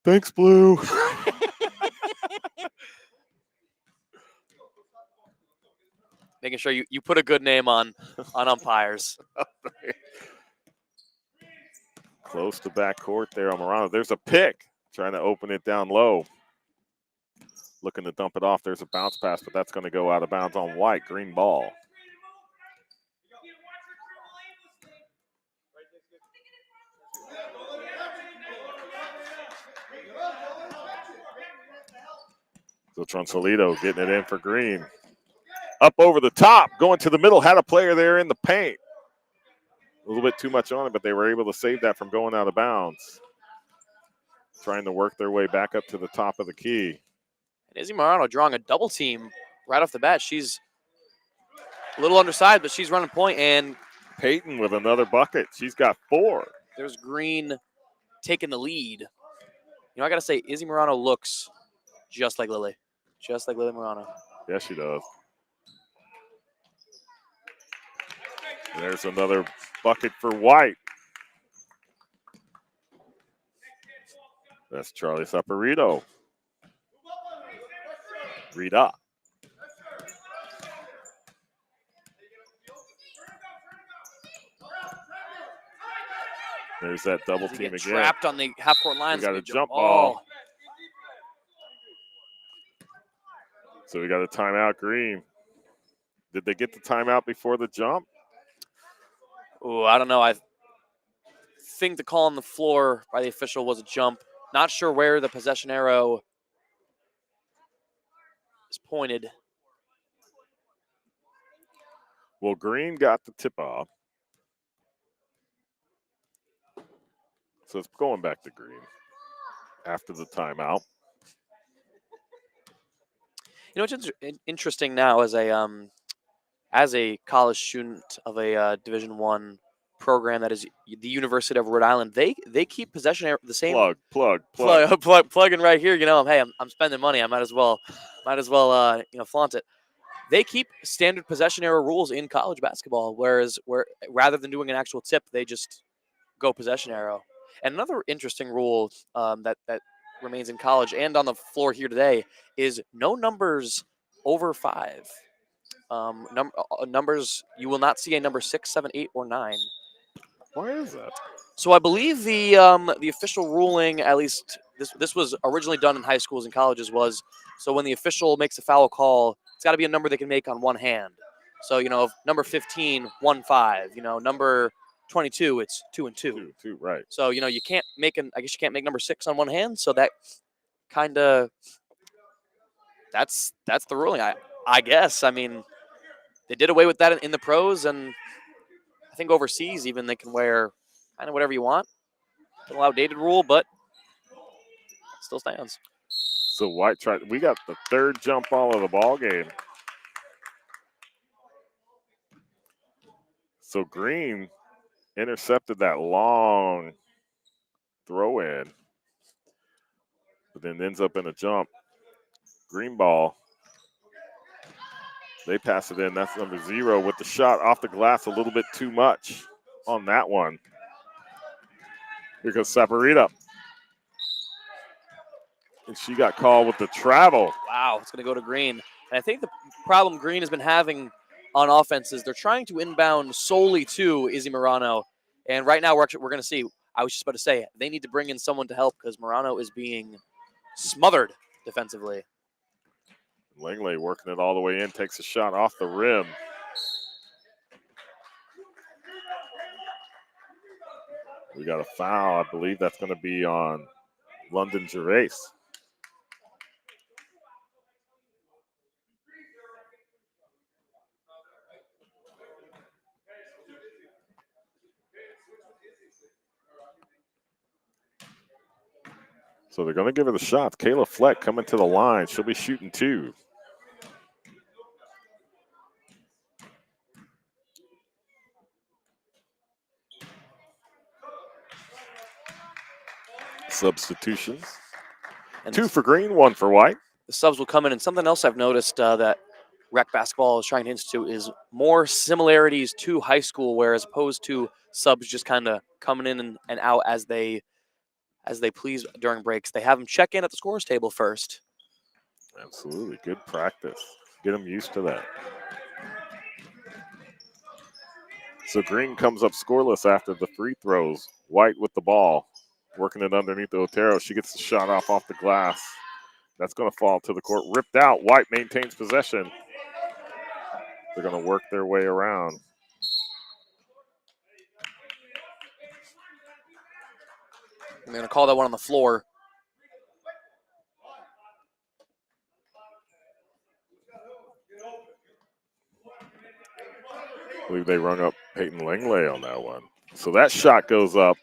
thanks, Blue. Making sure you put a good name on umpires. Close to backcourt there on Morano. There's a pick, trying to open it down low. Looking to dump it off. There's a bounce pass, but that's going to go out of bounds on White. Green ball. So Tronsolito getting it in for Green. Up over the top, going to the middle, had a player there in the paint. A little bit too much on it, but they were able to save that from going out of bounds. Trying to work their way back up to the top of the key. And Izzy Morano drawing a double team right off the bat. She's a little undersized, but she's running point, and Peyton with another bucket. She's got 4. There's Green taking the lead. I got to say, Izzy Morano looks just like Lily. Just like Lily Morano. Yes, she does. There's another bucket for White. That's Charlie Saporito. Rita. There's that double They team get again. trapped on the half-court line. We got a jump ball. So we got a timeout, Green. Did they get the timeout before the jump? Oh, I don't know. I think the call on the floor by the official was a jump. Not sure where the possession arrow is pointed. Well, Green got the tip off. So it's going back to Green after the timeout. You know, it's interesting now as a college student of a Division I program that is the University of Rhode Island. They keep possession the same. Plugging right here. You know, hey, I'm spending money. I might as well flaunt it. They keep standard possession arrow rules in college basketball, whereas rather than doing an actual tip, they just go possession arrow. And another interesting rule that remains in college and on the floor here today is no numbers over 5. Numbers, you will not see a number 6, 7, 8, or 9. Why is that? So I believe the official ruling, at least this was originally done in high schools and colleges, was so when the official makes a foul call, it's got to be a number they can make on one hand. So if number 15, 1-5. Number 22, it's 2 and 2. 2, right. So you can't make I guess you can't make number 6 on one hand. So that kind of that's the ruling. I guess. I mean, they did away with that in the pros, and I think overseas even they can wear kind of whatever you want. It's an outdated rule, but it still stands. So White tried. We got the third jump ball of the ball game. So Green intercepted that long throw in, but then ends up in a jump. Green ball. They pass it in. That's number 0 with the shot off the glass a little bit too much on that one. Here goes Saporita. And she got called with the travel. Wow, it's going to go to Green. And I think the problem Green has been having on offense is they're trying to inbound solely to Izzy Morano. And right now we're going to see, I was just about to say, they need to bring in someone to help because Morano is being smothered defensively. Langley working it all the way in, takes a shot off the rim. We got a foul. I believe that's going to be on London Gervais. So they're going to give her the shots. Kayla Fleck coming to the line. She'll be shooting 2. Substitutions. And 2 for Green, 1 for White. The subs will come in. And something else I've noticed that rec basketball is trying to institute is more similarities to high school, where as opposed to subs just kind of coming in and out as they please during breaks. They have them check in at the scorer's table first. Absolutely. Good practice. Get them used to that. So Green comes up scoreless after the free throws. White with the ball, working it underneath the Otero. She gets the shot off the glass. That's going to fall to the court. Ripped out. White maintains possession. They're going to work their way around. They're going to call that one on the floor. I believe they rung up Peyton Langley on that one. So that shot goes up.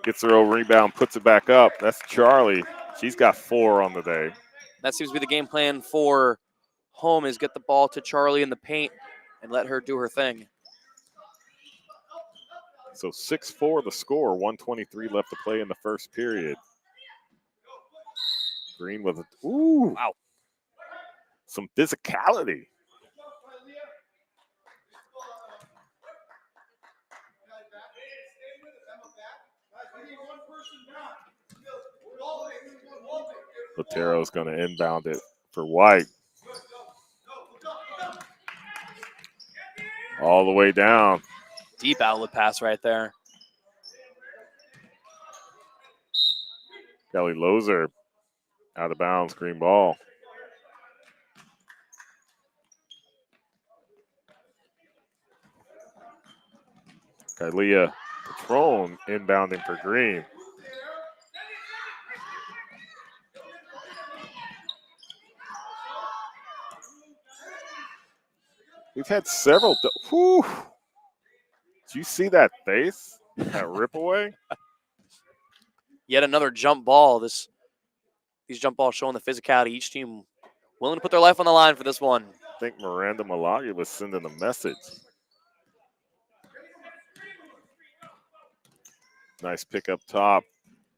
Gets her own rebound, puts it back up. That's Charlie. She's got 4 on the day. That seems to be the game plan for home, is get the ball to Charlie in the paint and let her do her thing. So 6-4 the score, 1:23 left to play in the first period. Green with wow, some physicality. Botero's going to inbound it for White. All the way down. Deep outlet pass right there. Kelly Lozer out of bounds, green ball. Kylia Patron inbounding for Green. We've had several. Whew. Did you see that face? That rip away? Yet another jump ball. These jump balls showing the physicality. Each team willing to put their life on the line for this one. I think Miranda Malagi was sending a message. Nice pick up top.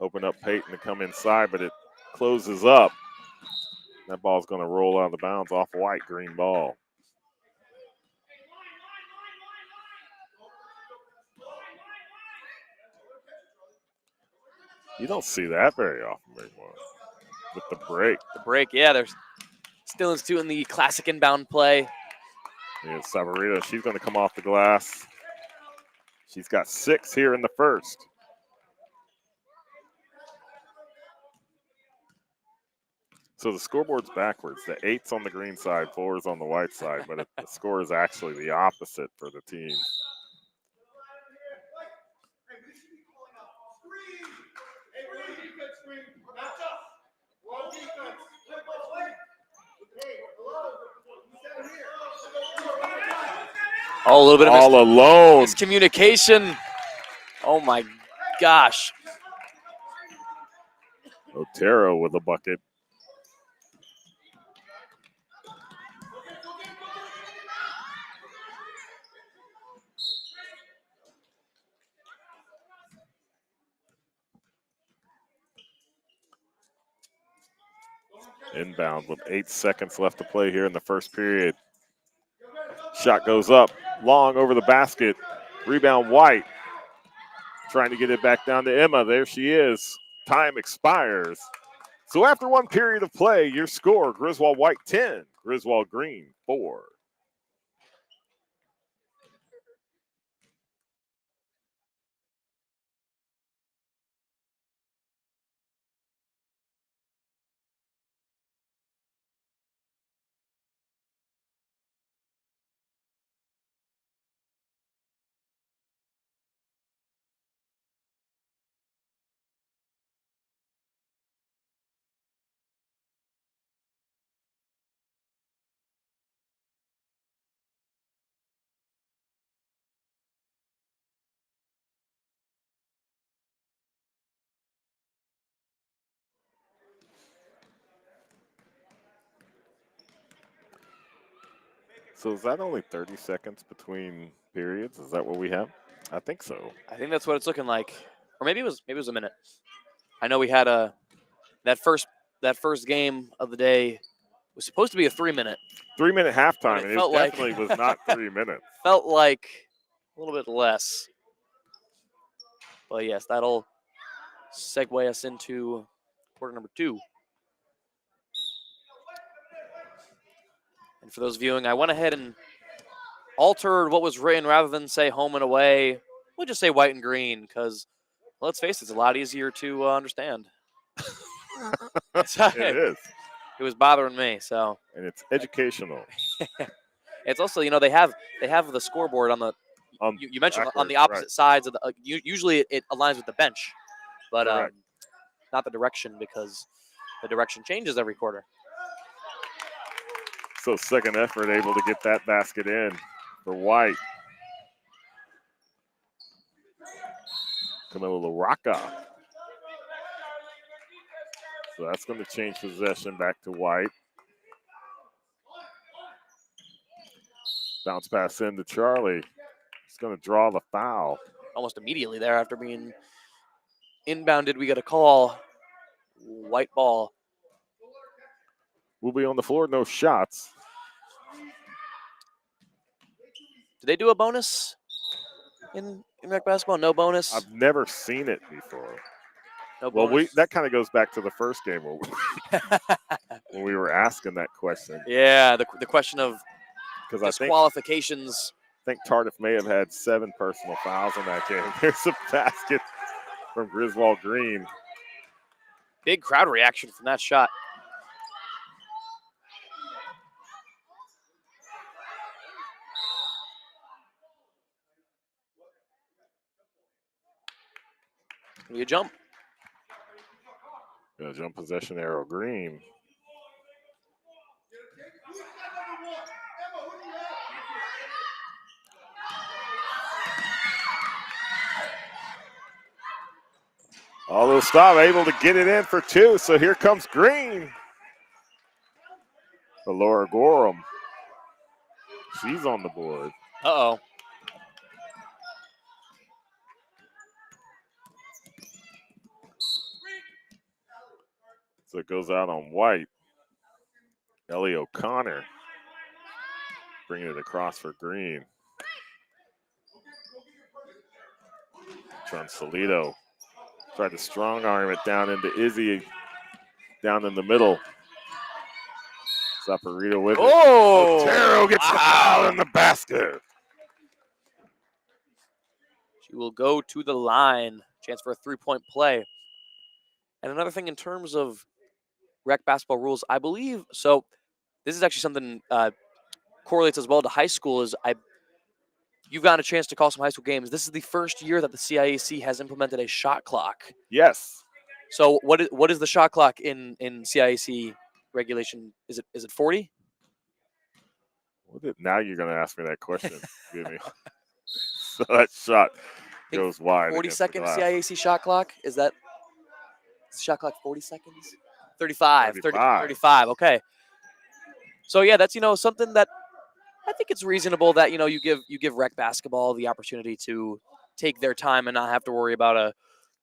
Open up Peyton to come inside, but it closes up. That ball's going to roll out of the bounds off White, green ball. You don't see that very often anymore. With the break. The break, yeah, they're still instituting the classic inbound play. Yeah, Savarito, she's going to come off the glass. She's got 6 here in the first. So the scoreboard's backwards. The 8's on the green side, 4's on the white side, but the score is actually the opposite for the team. Oh, a little bit of all alone. miscommunication. Oh my gosh. Otero with a bucket. Inbound with 8 seconds left to play here in the first period. Shot goes up, long over the basket. Rebound White. Trying to get it back down to Emma. There she is. Time expires. So after 1 period of play, your score, Griswold White 10, Griswold Green 4. So is that only 30 seconds between periods? Is that what we have? I think so. I think that's what it's looking like. Or maybe it was a minute. I know we had that first game of the day was supposed to be a 3-minute. 3-minute halftime, It and it felt like- definitely was not 3 minutes. Felt like a little bit less. But yes, that'll segue us into quarter number 2. And for those viewing, I went ahead and altered what was written rather than say home and away. We'll just say white and green because, let's face it, it's a lot easier to understand. It is. It was bothering me, so. And it's educational. It's also, they have the scoreboard on the. You mentioned on the opposite sides of the. Usually it aligns with the bench, but not the direction because the direction changes every quarter. So second effort able to get that basket in for White. Camila LaRocca. So that's going to change possession back to White. Bounce pass in to Charlie. He's going to draw the foul. Almost immediately there after being inbounded, we get a call. White ball. We'll be on the floor, no shots. Did they do a bonus in rec basketball? No bonus? I've never seen it before. No Well, bonus. that kind of goes back to the first game when we were asking that question. Yeah, the question of Because I disqualifications. think Tardif may have had 7 personal fouls in that game. There's a basket from Griswold Green. Big crowd reaction from that shot. You jump. Jump possession arrow Green. Although Staub able to get it in for 2, so here comes Green. Laura Gorham. She's on the board. Uh-oh. So it goes out on White. Ellie O'Connor bringing it across for Green. Tronsolito tried to strong arm it down into Izzy down in the middle. Saporito with it. Oh! Otero gets the foul in the basket. She will go to the line. Chance for a 3-point play. And another thing in terms of rec basketball rules, I believe, so this is actually something correlates as well to high school, is you've gotten a chance to call some high school games. This is the first year that the CIAC has implemented a shot clock. Yes. So what is the shot clock in CIAC regulation? Is it 40? Now you're going to ask me that question. Jimmy. So that shot goes wide. 40-second CIAC shot clock? Is the shot clock 40 seconds? 35. 35. Okay. So yeah, that's something that I think it's reasonable that you give rec basketball the opportunity to take their time and not have to worry about a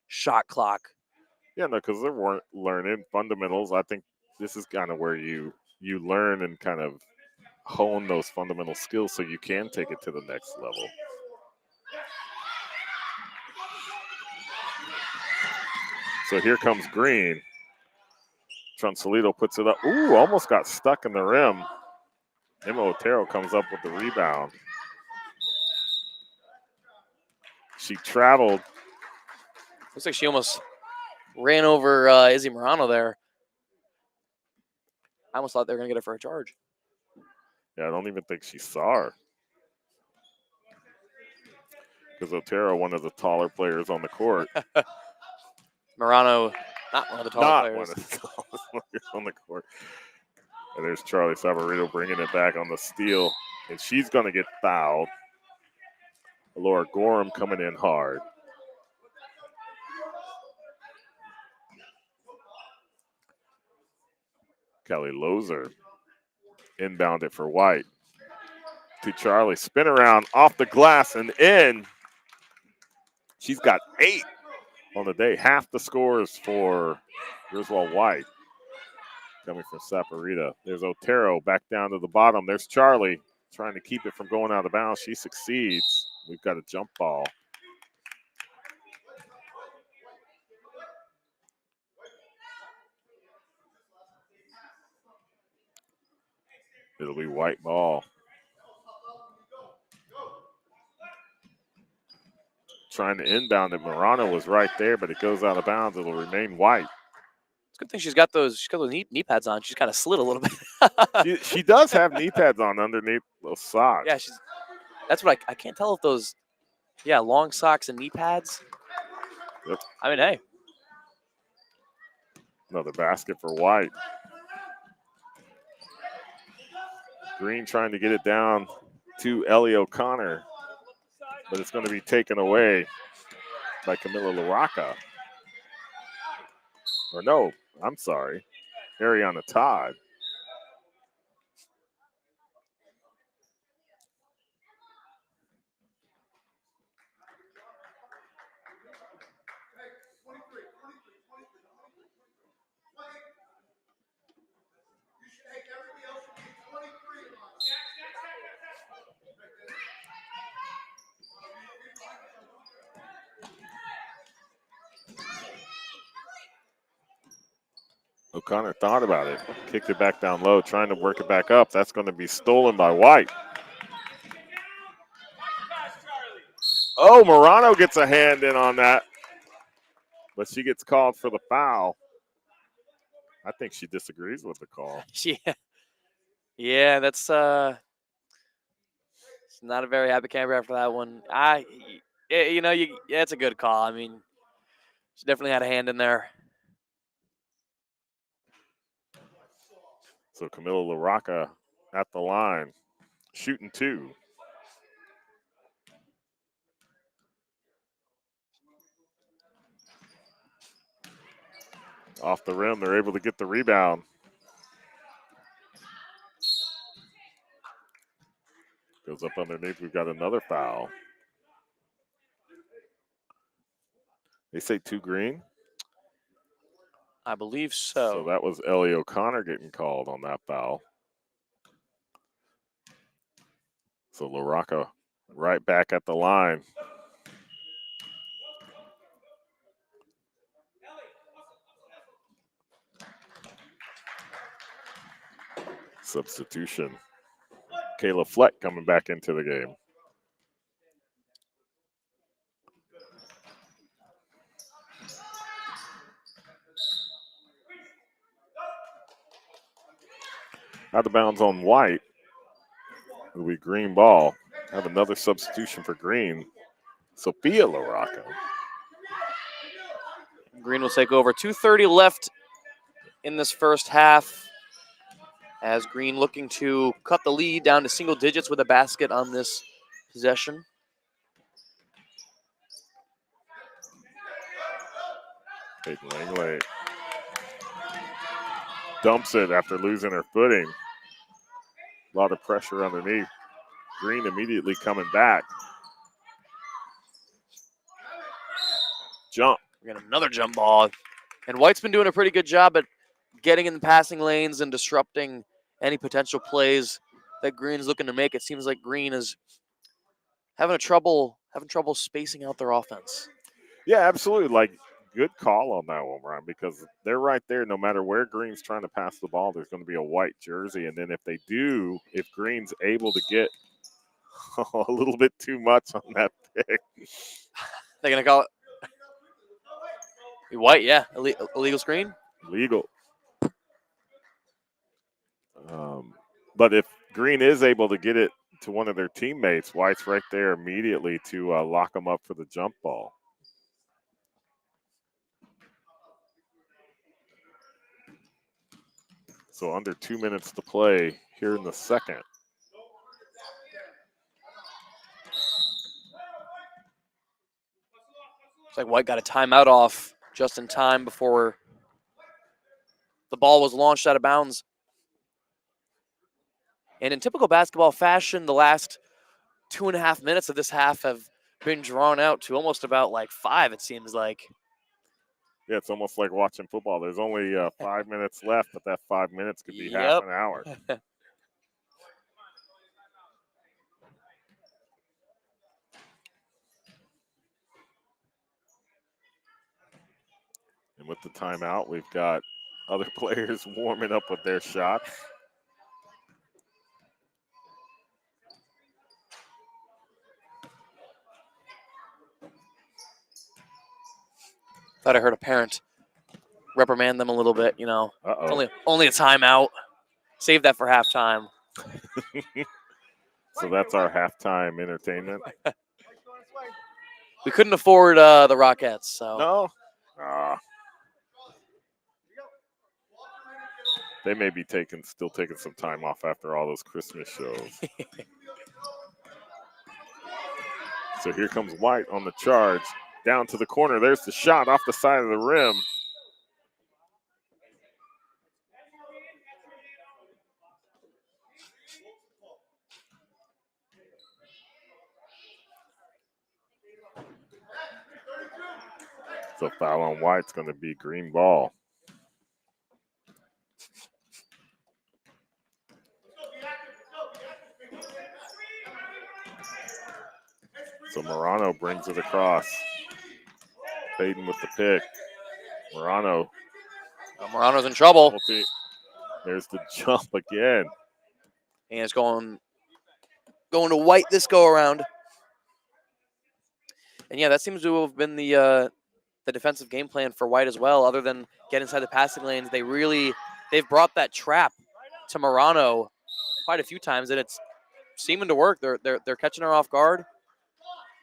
shot clock. Yeah, no, because they're learning fundamentals. I think this is kind of where you learn and kind of hone those fundamental skills so you can take it to the next level. So here comes Green. Tronsolito puts it up. Ooh, almost got stuck in the rim. Emma Otero comes up with the rebound. She traveled. Looks like she almost ran over Izzy Morano there. I almost thought they were going to get her for a charge. Yeah, I don't even think she saw her. Because Otero, one of the taller players on the court. Morano, not one of the taller players. One of the tallest players on the court. And there's Charlie Savarito bringing it back on the steal. And she's going to get fouled. Laura Gorham coming in hard. Kelly Lozer inbound it for White. To Charlie. Spin around off the glass and in. She's got 8 on the day. Half the scores for Griswold White. Coming from Saporita. There's Otero back down to the bottom. There's Charlie trying to keep it from going out of bounds. She succeeds. We've got a jump ball. It'll be White ball. Trying to inbound it. Morano was right there, but it goes out of bounds. It'll remain White. It's a good thing she's got those knee pads on. She's kind of slid a little bit. she does have knee pads on underneath those socks. Yeah, that's what I can't tell if those, long socks and knee pads. Yep. I mean, hey. Another basket for White. Green trying to get it down to Ellie O'Connor, but it's going to be taken away by Camila LaRocca. Or no, I'm sorry, Ariana Todd. O'Connor thought about it, kicked it back down low, trying to work it back up. That's going to be stolen by White. Oh, Morano gets a hand in on that, but she gets called for the foul. I think she disagrees with the call. Yeah, that's it's not a very happy camera after that one. It's a good call. I mean, she definitely had a hand in there. So Camila LaRocca at the line, shooting 2. Off the rim, they're able to get the rebound. Goes up underneath. We've got another foul. They say 2 green. I believe So that was Ellie O'Connor getting called on that foul. So LaRocca right back at the line. Substitution. Kayla Fleck coming back into the game. Out of bounds on White. It'll be green ball. Have another substitution for Green. Sophia LaRocca. Green will take over. 2:30 left in this first half, as Green looking to cut the lead down to single digits with a basket on this possession. Peyton Langley dumps it after losing her footing. A lot of pressure underneath. Green immediately coming back. Jump. We got another jump ball. And White's been doing a pretty good job at getting in the passing lanes and disrupting any potential plays that Green's looking to make. It seems like Green is having trouble spacing out their offense. Yeah, absolutely. Like, good call on that one, Ryan, because they're right there. No matter where Green's trying to pass the ball, there's going to be a white jersey. And then if Green's able to get a little bit too much on that pick. They're going to call it White, yeah. Illegal screen? Legal. But if Green is able to get it to one of their teammates, White's right there immediately to lock them up for the jump ball. So under 2 minutes to play here in the second. It's like White got a timeout off just in time before the ball was launched out of bounds. And in typical basketball fashion, the last 2.5 minutes of this half have been drawn out to almost about like 5, it seems like. Yeah, it's almost like watching football. There's only 5 minutes left, but that 5 minutes could be half an hour. And with the timeout, we've got other players warming up with their shots. Thought I heard a parent reprimand them a little bit, you know. Uh-oh. It's only a timeout. Save that for halftime. So that's our halftime entertainment. We couldn't afford the Rockettes, so. No. They may be still taking some time off after all those Christmas shows. So here comes White on the charge. Down to the corner. There's the shot off the side of the rim. So foul on White's going to be green ball. So Morano brings it across. Payton with the pick. Morano Morano's in trouble. There's the jump again. And it's going to White this go around. And yeah, that seems to have been the defensive game plan for White as well. Other than get inside the passing lanes, they've brought that trap to Morano quite a few times, and it's seeming to work. They're catching her off guard.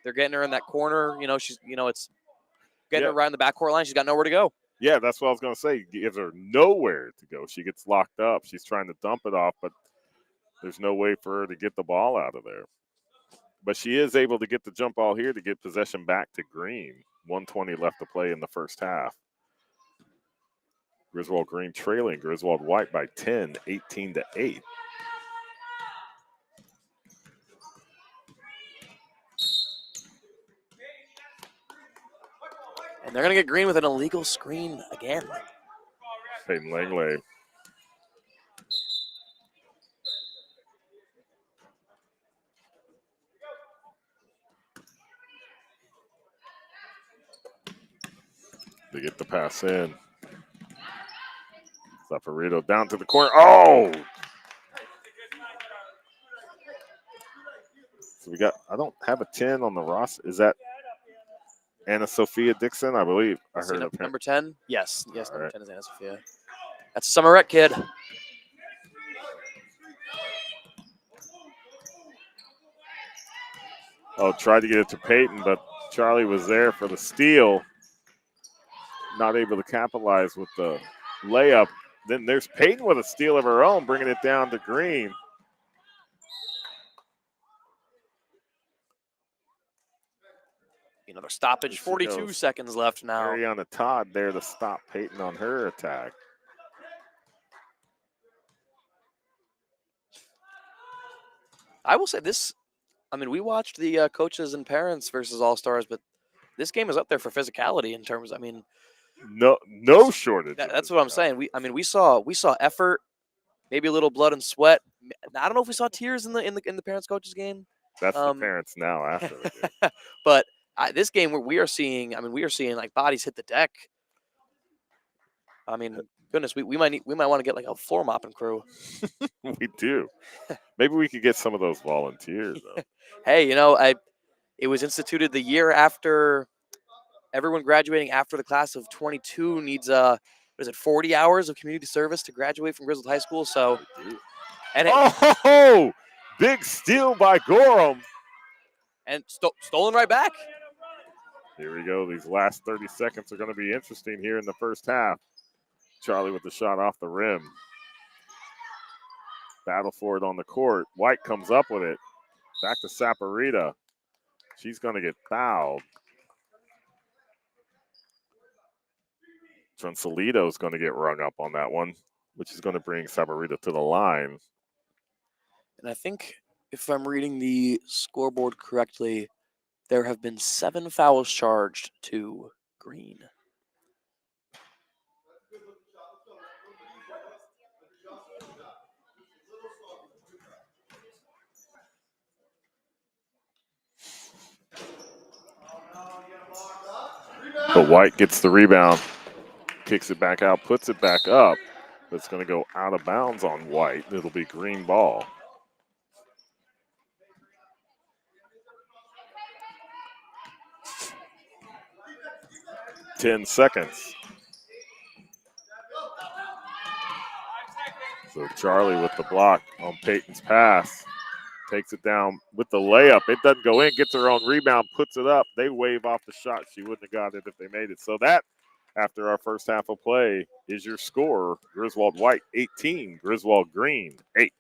They're getting her in that corner. It's getting her right in the backcourt line. She's got nowhere to go. Yeah, that's what I was going to say. Gives her nowhere to go. She gets locked up. She's trying to dump it off, but there's no way for her to get the ball out of there. But she is able to get the jump ball here to get possession back to Green. 1:20 left to play in the first half. Griswold Green trailing Griswold White by 10, 18-8. And they're going to get Green with an illegal screen again. Peyton Langley. They get the pass in. Saporito down to the corner. Oh! So we got, I don't have a 10 on the roster. Is that Anna Sophia Dixon? I believe. I heard her. Number 10? Yes, number right. 10 is Anna Sophia. That's a Summerette kid. Oh, tried to get it to Peyton, but Charlie was there for the steal. Not able to capitalize with the layup. Then there's Peyton with a steal of her own, bringing it down to Green. Another stoppage, 42 seconds left now. Ariana Todd there to stop Peyton on her attack. I will say this. I mean, we watched the coaches and parents versus All-Stars, but this game is up there for physicality in terms. I mean, no shortage. That's what I'm saying. We saw effort, maybe a little blood and sweat. I don't know if we saw tears in the parents coaches game. That's the parents now after the game. But this game where we are seeing like bodies hit the deck. I mean, goodness, we might want to get like a floor mopping crew. We do. Maybe we could get some of those volunteers. Though. Hey, it was instituted the year after everyone graduating after the class of 22 needs 40 hours of community service to graduate from Griswold High School. So, and big steal by Gorham. And stolen right back. Here we go. These last 30 seconds are going to be interesting here in the first half. Charlie with the shot off the rim. Battle for it on the court. White comes up with it. Back to Saporita. She's going to get fouled. Trunsolito is going to get rung up on that one, which is going to bring Saporita to the line. And I think if I'm reading the scoreboard correctly, there have been 7 fouls charged to Green. But White gets the rebound, kicks it back out, puts it back up. But it's going to go out of bounds on White. It'll be Green ball. Ten seconds. So Charlie with the block on Peyton's pass. Takes it down with the layup. It doesn't go in, gets her own rebound, puts it up. They wave off the shot. She wouldn't have got it if they made it. So that, after our first half of play, is your score. Griswold White 18, Griswold Green 8.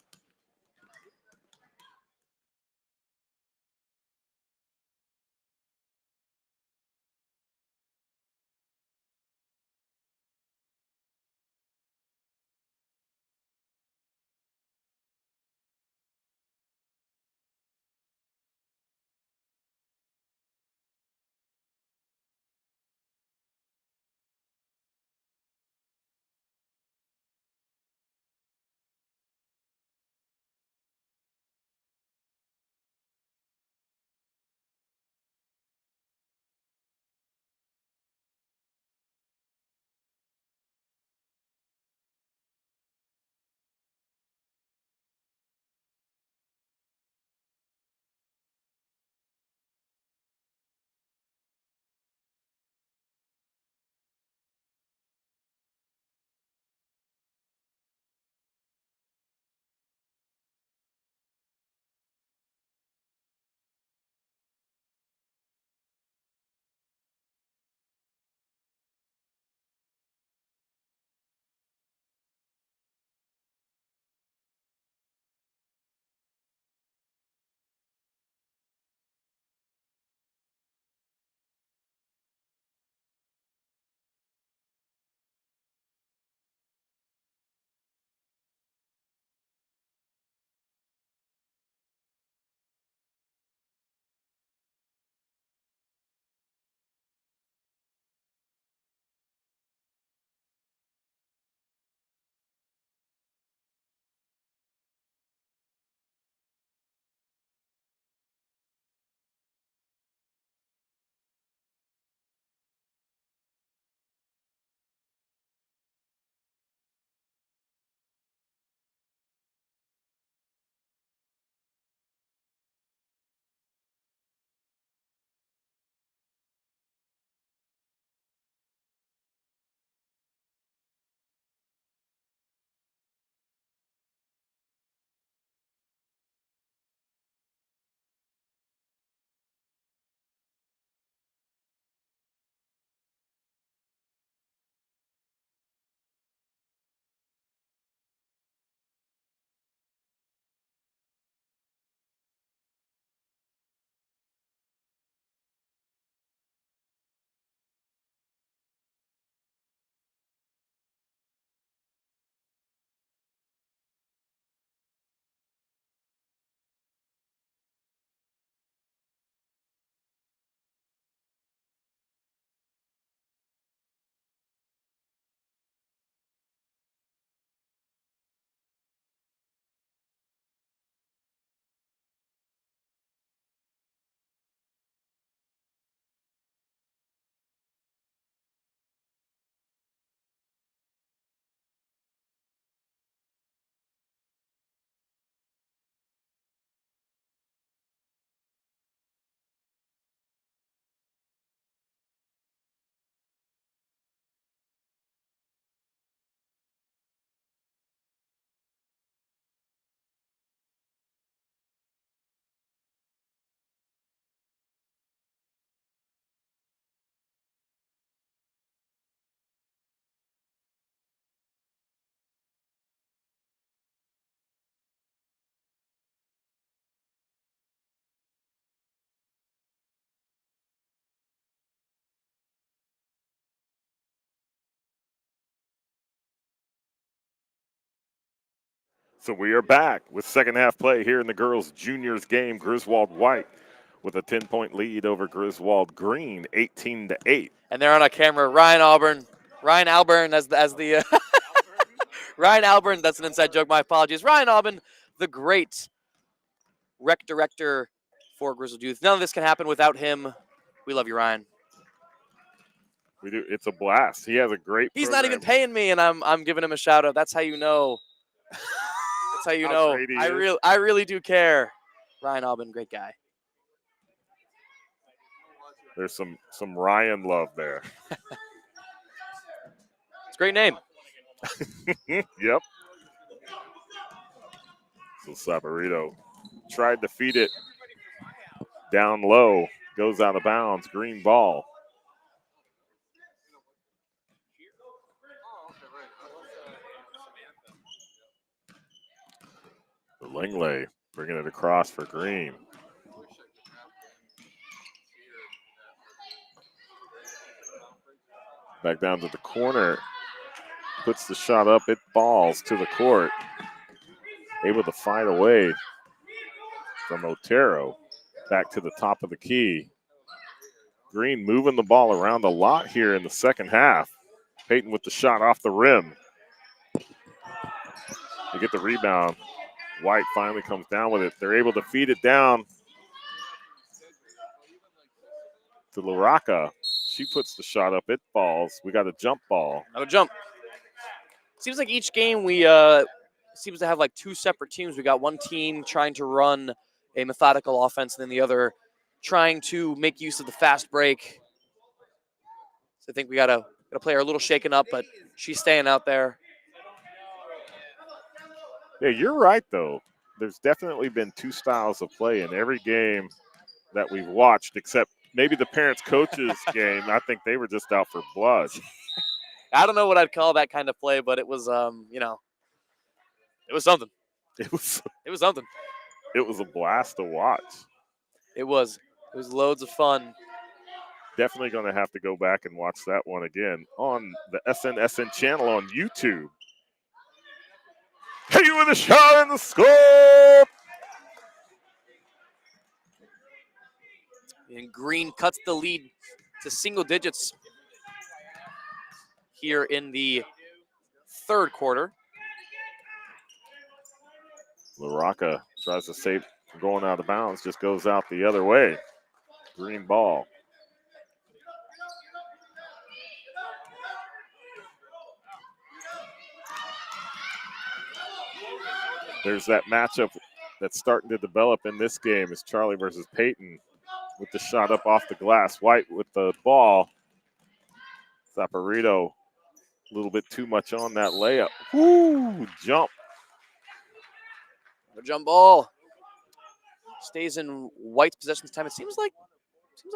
So we are back with second half play here in the girls' juniors game. Griswold White with a 10-point lead over Griswold Green, 18-8. And they're on a camera. Ryan Alburn as the Ryan Alburn. That's an inside joke. My apologies. Ryan Alburn, the great rec director for Griswold Youth. None of this can happen without him. We love you, Ryan. We do. It's a blast. He has a great. He's program. not even paying me, and I'm giving him a shout out. That's how you know. That's how you know. great he is. I really do care. Ryan Alburn, great guy. There's some Ryan love there. It's a great name. Yep. So Sabarito tried to feed it down low. Goes out of bounds. Green ball. Langley bringing it across for Green. Back down to the corner. Puts the shot up. It falls to the court. Able to fight away from Otero. Back to the top of the key. Green moving the ball around a lot here in the second half. Peyton with the shot off the rim. They get the rebound. White finally comes down with it. They're able to feed it down to LaRocca. She puts the shot up. It falls. We got a jump ball. Another jump. Seems like each game we seems to have like two separate teams. We got one team trying to run a methodical offense, and then the other trying to make use of the fast break. So I think we gotta play her a little shaken up, but she's staying out there. Yeah, you're right, though. There's definitely been two styles of play in every game that we've watched, except maybe the parents-coaches game. I think they were just out for blood. I don't know what I'd call that kind of play, but it was, it was something. It was something. It was a blast to watch. It was loads of fun. Definitely going to have to go back and watch that one again on the SNSN channel on YouTube. Hey, with a shot in the scope. And Green cuts the lead to single digits here in the third quarter. LaRocca tries to save from going out of bounds, just goes out the other way. Green ball. There's that matchup that's starting to develop in this game is Charlie versus Peyton with the shot up off the glass. White with the ball. Saporito a little bit too much on that layup. Woo! Jump. The jump ball stays in White's possession this time. It seems like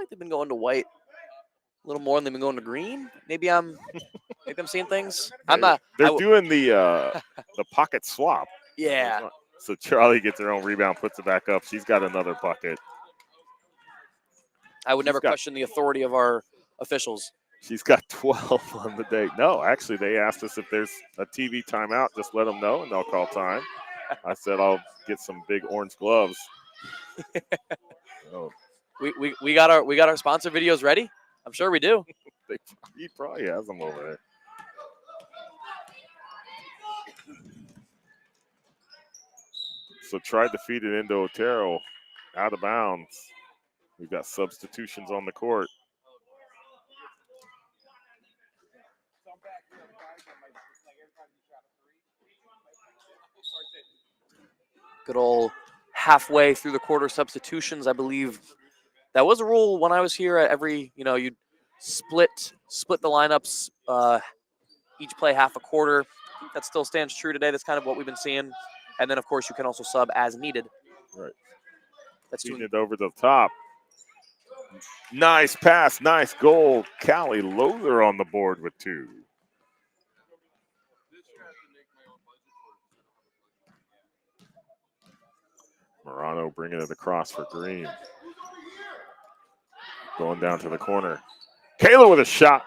they've been going to White a little more than they've been going to Green. Maybe I'm seeing things. I'm not. They're doing the pocket swap. Yeah. So Charlie gets her own rebound, puts it back up. She's got another bucket. I would never question the authority of our officials. She's got 12 on the day. No, actually, they asked us if there's a TV timeout, just let them know, and they'll call time. I said I'll get some big orange gloves. Oh. We got our sponsor videos ready. I'm sure we do. He probably has them over there. So tried to feed it into Otero, out of bounds. We've got substitutions on the court. Good old halfway through the quarter substitutions. I believe that was a rule when I was here. At every, you'd split the lineups, each play half a quarter. I think that still stands true today. That's kind of what we've been seeing. And then, of course, you can also sub as needed. Right. That's feeding it over the top. Nice pass, nice goal. Callie Lothar on the board with 2. Morano bringing it across for Green. Going down to the corner. Kayla with a shot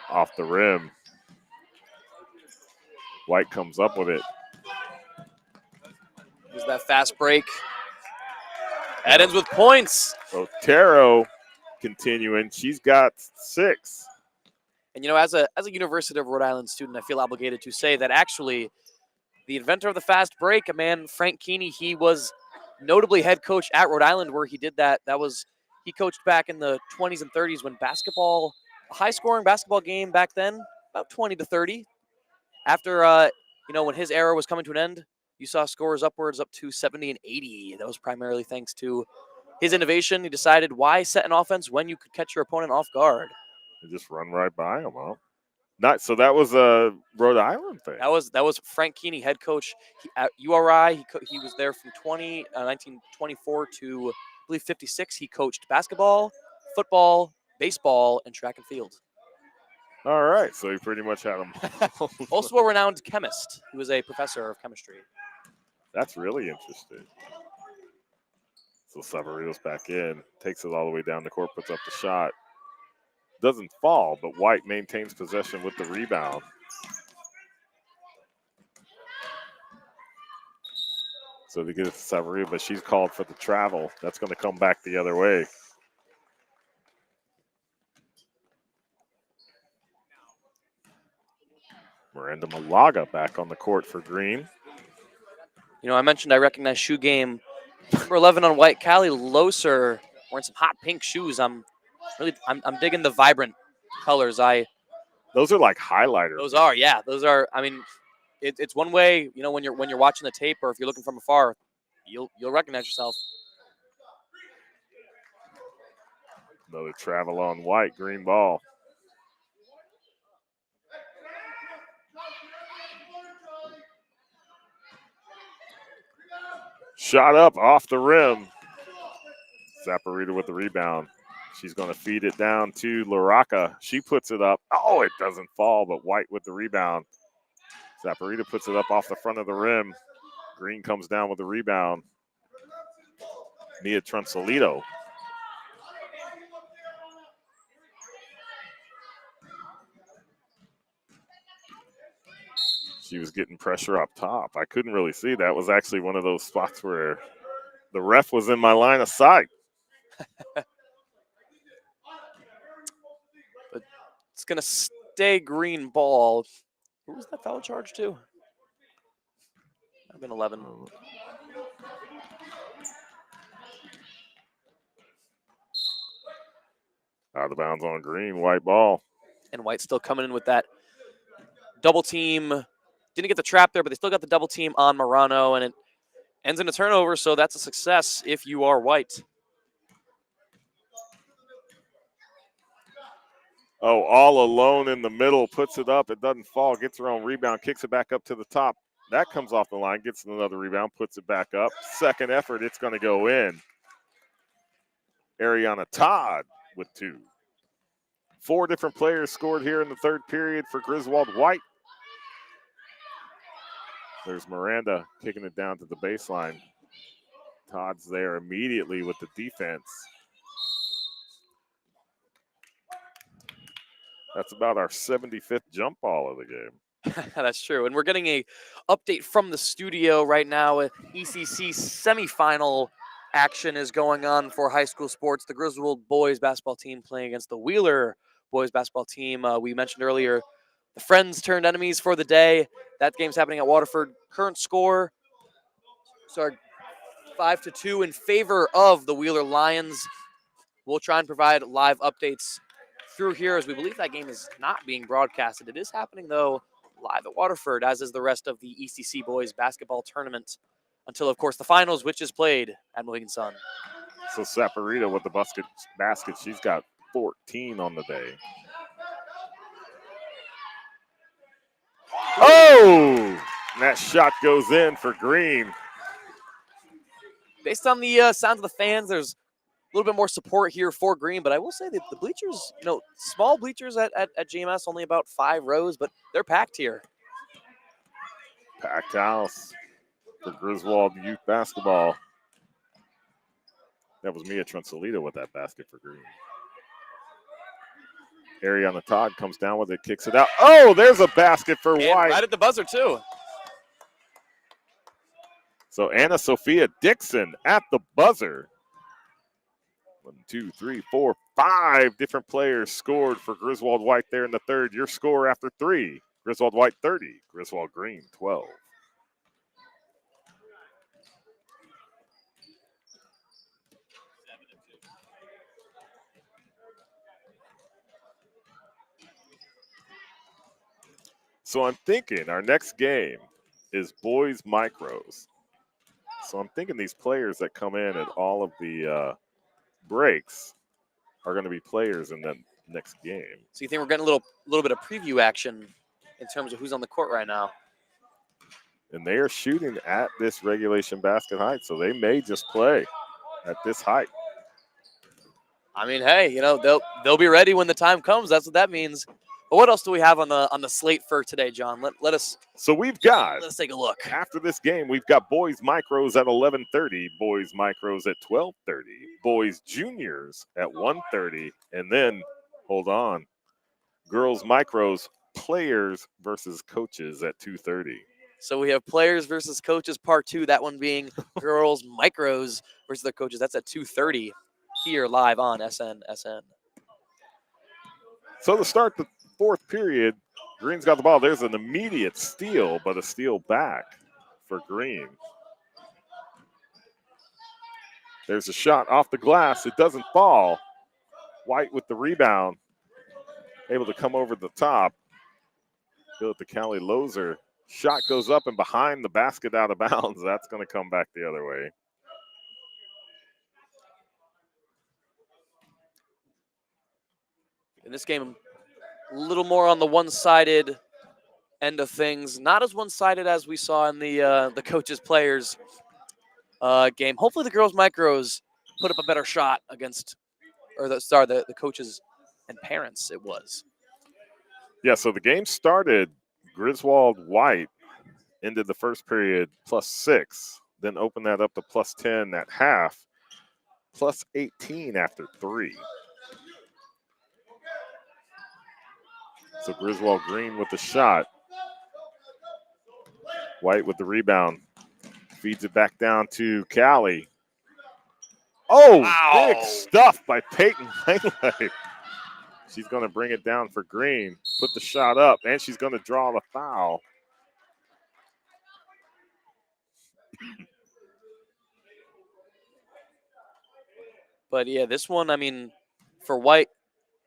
off the rim. White comes up with it. Here's that fast break. That ends with points. Otero continuing. She's got 6. And, as a University of Rhode Island student, I feel obligated to say that actually the inventor of the fast break, a man, Frank Keeney, he was notably head coach at Rhode Island where he did that. He coached back in the 20s and 30s when a high-scoring basketball game back then, about 20 to 30. After, when his era was coming to an end, you saw scores upwards up to 70 and 80. That was primarily thanks to his innovation. He decided, why set an offense when you could catch your opponent off guard? And just run right by them, huh? So that was a Rhode Island thing. That was Frank Keeney, head coach at URI. He was there from 1924 to, I believe, 56. He coached basketball, football, baseball, and track and field. All right, so he pretty much had them. Also a renowned chemist. He was a professor of chemistry. That's really interesting. So Severino's back in, takes it all the way down the court, puts up the shot. Doesn't fall, but White maintains possession with the rebound. So they get it to Severino, but she's called for the travel. That's going to come back the other way. Miranda Malaga back on the court for Green. I mentioned I recognize shoe game. Number 11 on White, Callie Loser, wearing some hot pink shoes. I'm digging the vibrant colors. Those are like highlighters. Those are, yeah. Those are. I mean, it's one way. When you're watching the tape, or if you're looking from afar, you'll recognize yourself. Another travel on White, green ball. Shot up off the rim. Zaparita with the rebound. She's going to feed it down to Laraka. She puts it up. Oh, it doesn't fall, but White with the rebound. Zaparita puts it up off the front of the rim. Green comes down with the rebound. Mia Trunsolito. She was getting pressure up top. I couldn't really see. That was actually one of those spots where the ref was in my line of sight. But it's going to stay green ball. Who was that foul charge to? I've been 11. Out of bounds on Green, White ball. And White still coming in with that double team. Didn't get the trap there, but they still got the double team on Morano, and it ends in a turnover, so that's a success if you are White. Oh, all alone in the middle, puts it up. It doesn't fall, gets her own rebound, kicks it back up to the top. That comes off the line, gets another rebound, puts it back up. Second effort, it's going to go in. Ariana Todd with 2. 4 different players scored here in the third period for Griswold White. There's Miranda kicking it down to the baseline. Todd's there immediately with the defense. That's about our 75th jump ball of the game. That's true. And we're getting a update from the studio right now. ECC semifinal action is going on for high school sports. The Griswold boys basketball team playing against the Wheeler boys basketball team. We mentioned earlier the friends turned enemies for the day. That game's happening at Waterford. Current score, 5-2 in favor of the Wheeler Lions. We'll try and provide live updates through here, as we believe that game is not being broadcasted. It is happening, though, live at Waterford, as is the rest of the ECC boys basketball tournament, until, of course, the finals, which is played at Mohegan Sun. So Saporita with the basket. She's got 14 on the day. Oh! That shot goes in for Green. Based on the sounds of the fans, there's a little bit more support here for Green, but I will say that the bleachers, small bleachers at GMS, only about 5 rows, but they're packed here. Packed house for Griswold Youth basketball. That was Mia Trunsolito with that basket for Green. Ariana Todd comes down with it, kicks it out. Oh, there's a basket for And White. right at the buzzer, too. So Anna Sophia Dixon at the buzzer. 1, 2, 3, 4, 5 different players scored for Griswold White there in the third. Your score after 3. Griswold White 30, Griswold Green 12. So I'm thinking our next game is boys micros. So I'm thinking these players that come in at all of the breaks are going to be players in the next game. So you think we're getting a little bit of preview action in terms of who's on the court right now? And they are shooting at this regulation basket height, so they may just play at this height. I mean, hey, you know, they'll be ready when the time comes. That's what that means. But what else do we have on the slate for today, John? Let us. So let's take a look. After this game, we've got boys micros at 11:30, boys micros at 12:30, boys juniors at 1:30, and then hold on, girls micros players versus coaches at 2:30. So we have players versus coaches part 2. That one being girls micros versus their coaches. That's at 2:30 here live on SN. So to start the fourth period, Green's got the ball. There's an immediate steal, but a steal back for Green. There's a shot off the glass. It doesn't fall. White with the rebound, able to come over the top. Give it to Callie Lozer. Shot goes up and behind the basket out of bounds. That's going to come back the other way. In this game, a little more on the one-sided end of things. Not as one-sided as we saw in the coaches players game. Hopefully the girls micros put up a better shot against, or the coaches and parents it was. Yeah, so the game started, Griswold White ended the first period +6, then opened that up to +10 at half, +18 after 3. So Griswold Green with the shot. White with the rebound. Feeds it back down to Callie. Oh, wow. Big stuff by Peyton Langley. She's going to bring it down for Green. Put the shot up, and she's going to draw the foul. But yeah, this one, I mean, for White,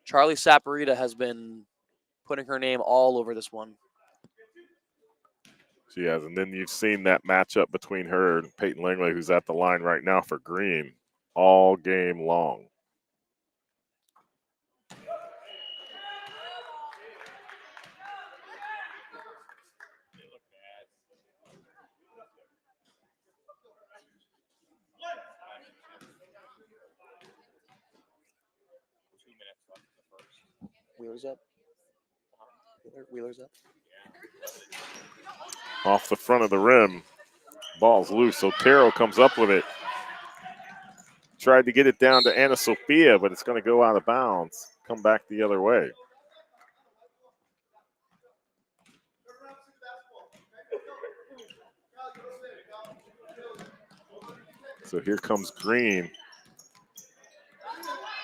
Charlie Saporita has been putting her name all over this one. She has, and then you've seen that matchup between her and Peyton Langley, who's at the line right now for Green, all game long. Wheeler's up. Wheeler's up. Off the front of the rim. Ball's loose. Otero comes up with it. Tried to get it down to Anna Sophia, but it's going to go out of bounds. Come back the other way. So here comes Green.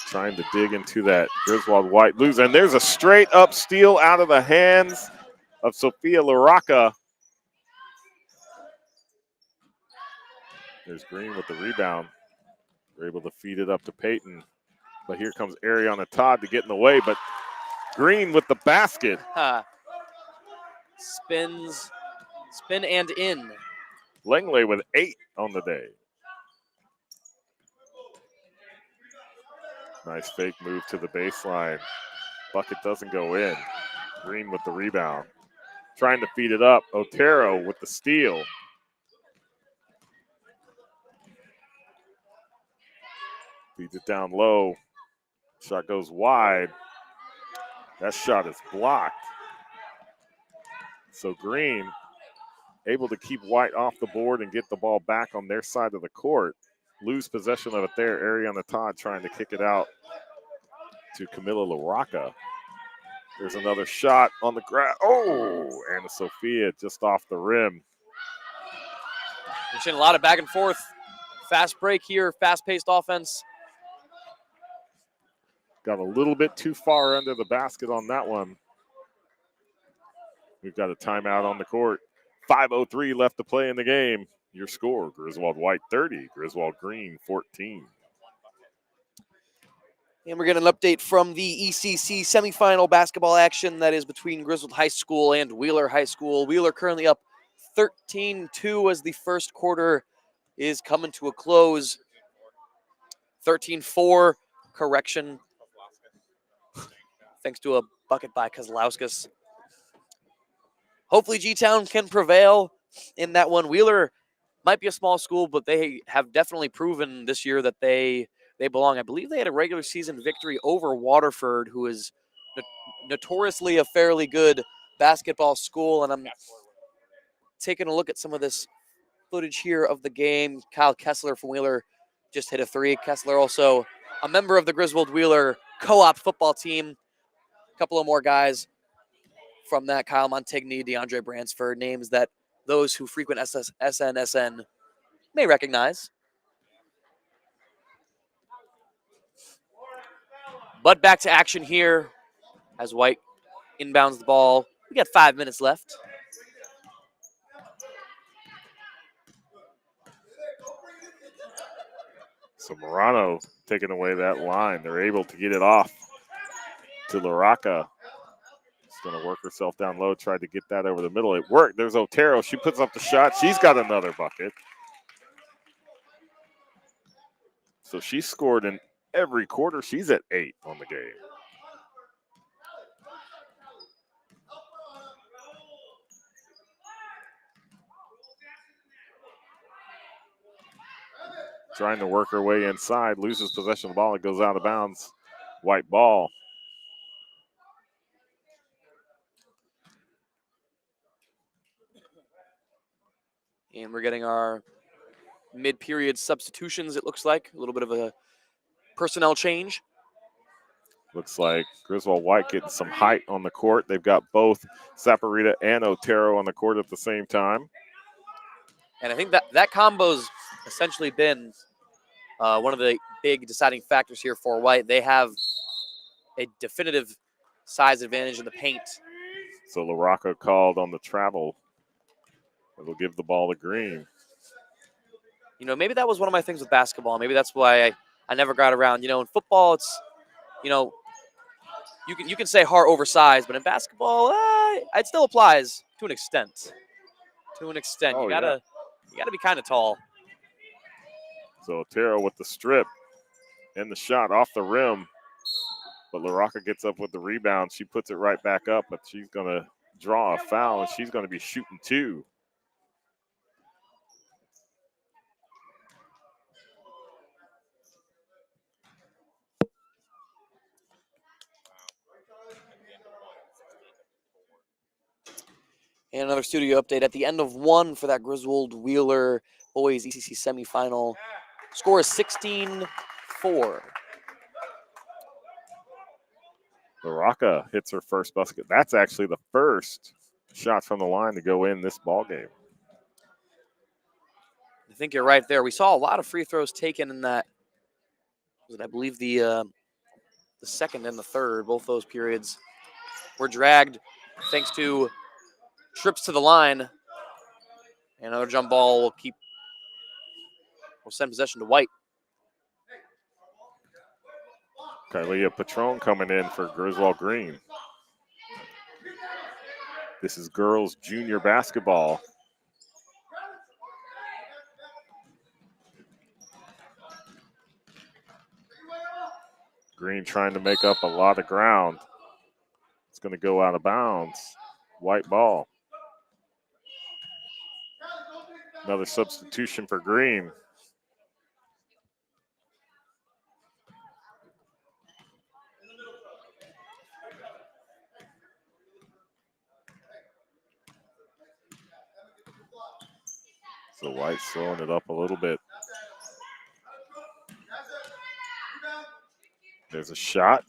Trying to dig into that Griswold White lose. And there's a straight up steal out of the hands of Sophia LaRocca. There's Green with the rebound. They're able to feed it up to Peyton. But here comes Ariana Todd to get in the way. But Green with the basket. Spin and in. Langley with 8 on the day. Nice fake move to the baseline. Bucket doesn't go in. Green with the rebound. Trying to feed it up. Otero with the steal. Feeds it down low. Shot goes wide. That shot is blocked. So Green able to keep White off the board and get the ball back on their side of the court. Lose possession of it there. Ariana Todd trying to kick it out to Camila LaRocca. There's another shot on the ground. Oh, Anna Sophia just off the rim. We've seen a lot of back and forth. Fast break here, fast-paced offense. Got a little bit too far under the basket on that one. We've got a timeout on the court. 5:03 left to play in the game. Your score, Griswold White 30, Griswold Green 14. And we're getting an update from the ECC semifinal basketball action that is between Griswold High School and Wheeler High School. Wheeler currently up 13-2 as the first quarter is coming to a close. 13-4, correction. Thanks to a bucket by Kozlowskis. Hopefully G-Town can prevail in that one. Wheeler might be a small school, but they have definitely proven this year that they belong. I believe they had a regular season victory over Waterford, who is notoriously a fairly good basketball school. And I'm taking a look at some of this footage here of the game. Kyle Kessler from Wheeler just hit a three. Kessler also a member of the Griswold Wheeler co-op football team. A couple of more guys from that, Kyle Montigny, DeAndre Bransford, names that those who frequent SNSN may recognize. But back to action here as White inbounds the ball. We got 5 minutes left. So Morano taking away that line. They're able to get it off to LaRocca. She's going to work herself down low, tried to get that over the middle. It worked. There's Otero. She puts up the shot. She's got another bucket. So she scored in every quarter. She's at 8 on the game. Trying to work her way inside, loses possession of the ball. It goes out of bounds. White ball. And we're getting our mid-period substitutions, it looks like. A little bit of a personnel change. Looks like Griswold White getting some height on the court. They've got both Saporita and Otero on the court at the same time. And I think that combo's essentially been one of the big deciding factors here for White. They have a definitive size advantage in the paint. So LaRocca called on the travel. It'll give the ball to Green. You know, maybe that was one of my things with basketball. Maybe that's why I never got around. You know, in football, it's, you know, you can say Hart oversized, but in basketball, it still applies to an extent. To an extent, Oh, you gotta be kind of tall. So Otero with the strip and the shot off the rim. But LaRocca gets up with the rebound. She puts it right back up, but she's going to draw a foul, and she's going to be shooting 2. And another studio update at the end of one for that Griswold Wheeler boys ECC semifinal. Score is 16-4. LaRocca hits her first basket. That's actually the first shot from the line to go in this ball game. I think you're right there. We saw a lot of free throws taken in that. I believe the second and the third, both those periods, were dragged thanks to trips to the line. And another jump ball will send possession to White. Kylea Patron coming in for Griswold Green. This is girls junior basketball. Green trying to make up a lot of ground. It's going to go out of bounds. White ball. Another substitution for Green. So White's slowing it up a little bit. There's a shot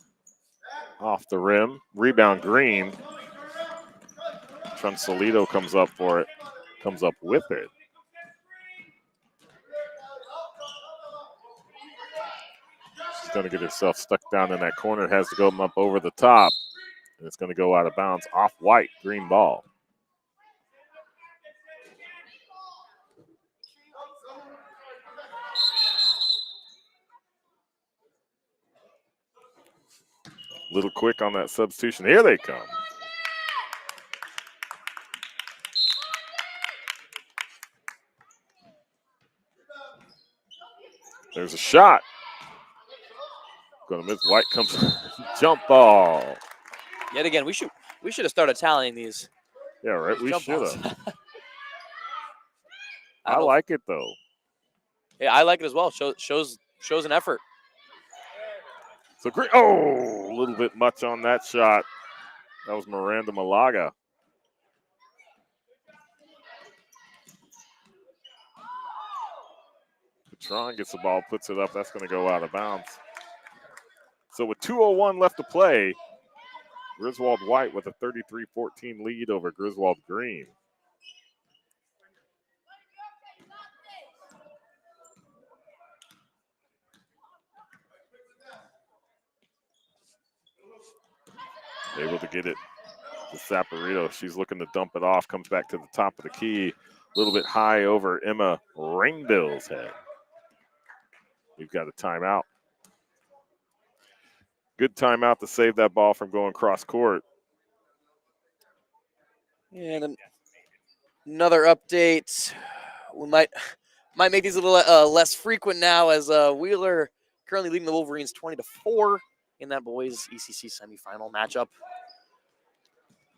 off the rim. Rebound Green. Trunsolito comes up for it. Comes up with it. going to get herself stuck down in that corner. Has to go up over the top. And it's going to go out of bounds off White. Green ball. Little quick on that substitution. Here they come. There's a shot. Going to miss. White comes. Jump ball. Yet again, we should have started tallying these. Yeah, right. these We jump should balls. have. I I don't know. like it though. Yeah, I like it as well. Shows an effort. So great. Oh, a little bit much on that shot. That was Miranda Malaga. Patron gets the ball, puts it up. That's going to go out of bounds. So with 2:01 left to play, Griswold White with a 33-14 lead over Griswold Green. Able to get it to Saporito. She's looking to dump it off. Comes back to the top of the key. A little bit high over Emma Rainbill's head. We've got a timeout. Good timeout to save that ball from going cross court. And then another update. We might make these a little less frequent now, as Wheeler currently leading the Wolverines 20-4 in that boys ECC semifinal matchup.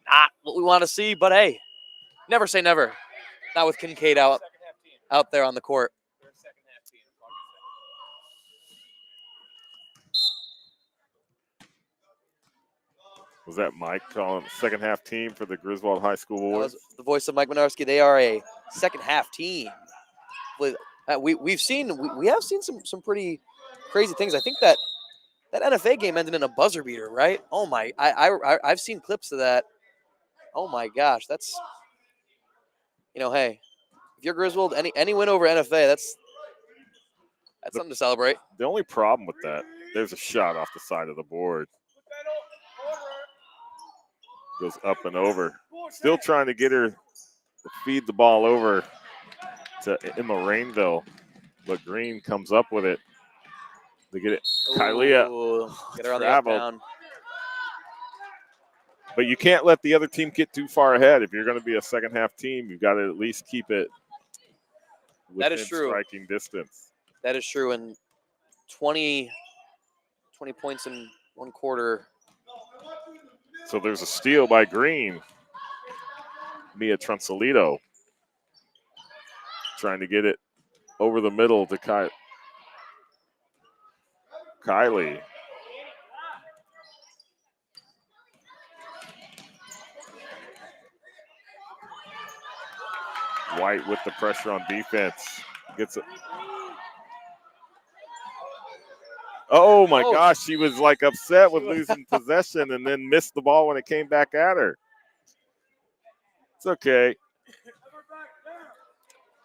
Not what we want to see, but hey, never say never. Not with Kincaid out there on the court. Was that Mike calling second half team for the Griswold High School That Warriors? was the voice of Mike Minarski. They are a second half team. We have seen some pretty crazy things. I think that NFA game ended in a buzzer beater, right? Oh my! I've seen clips of that. Oh my gosh, that's hey, if you're Griswold, any win over NFA, that's something to celebrate. The only problem with that, there's a shot off the side of the board. Goes up and over. Still trying to get her to feed the ball over to Emma Rainville, but Green comes up with it. They get it. Kylia Get her on the up down. But you can't let the other team get too far ahead. If you're going to be a second half team, you've got to at least keep it within That is true. striking distance. That is true. And 20 points in one quarter. So there's a steal by Green. Mia Trunsolito trying to get it over the middle to Kylie. White with the pressure on defense. Gets it. Oh my gosh, she was like upset with losing possession and then missed the ball when it came back at her. It's okay.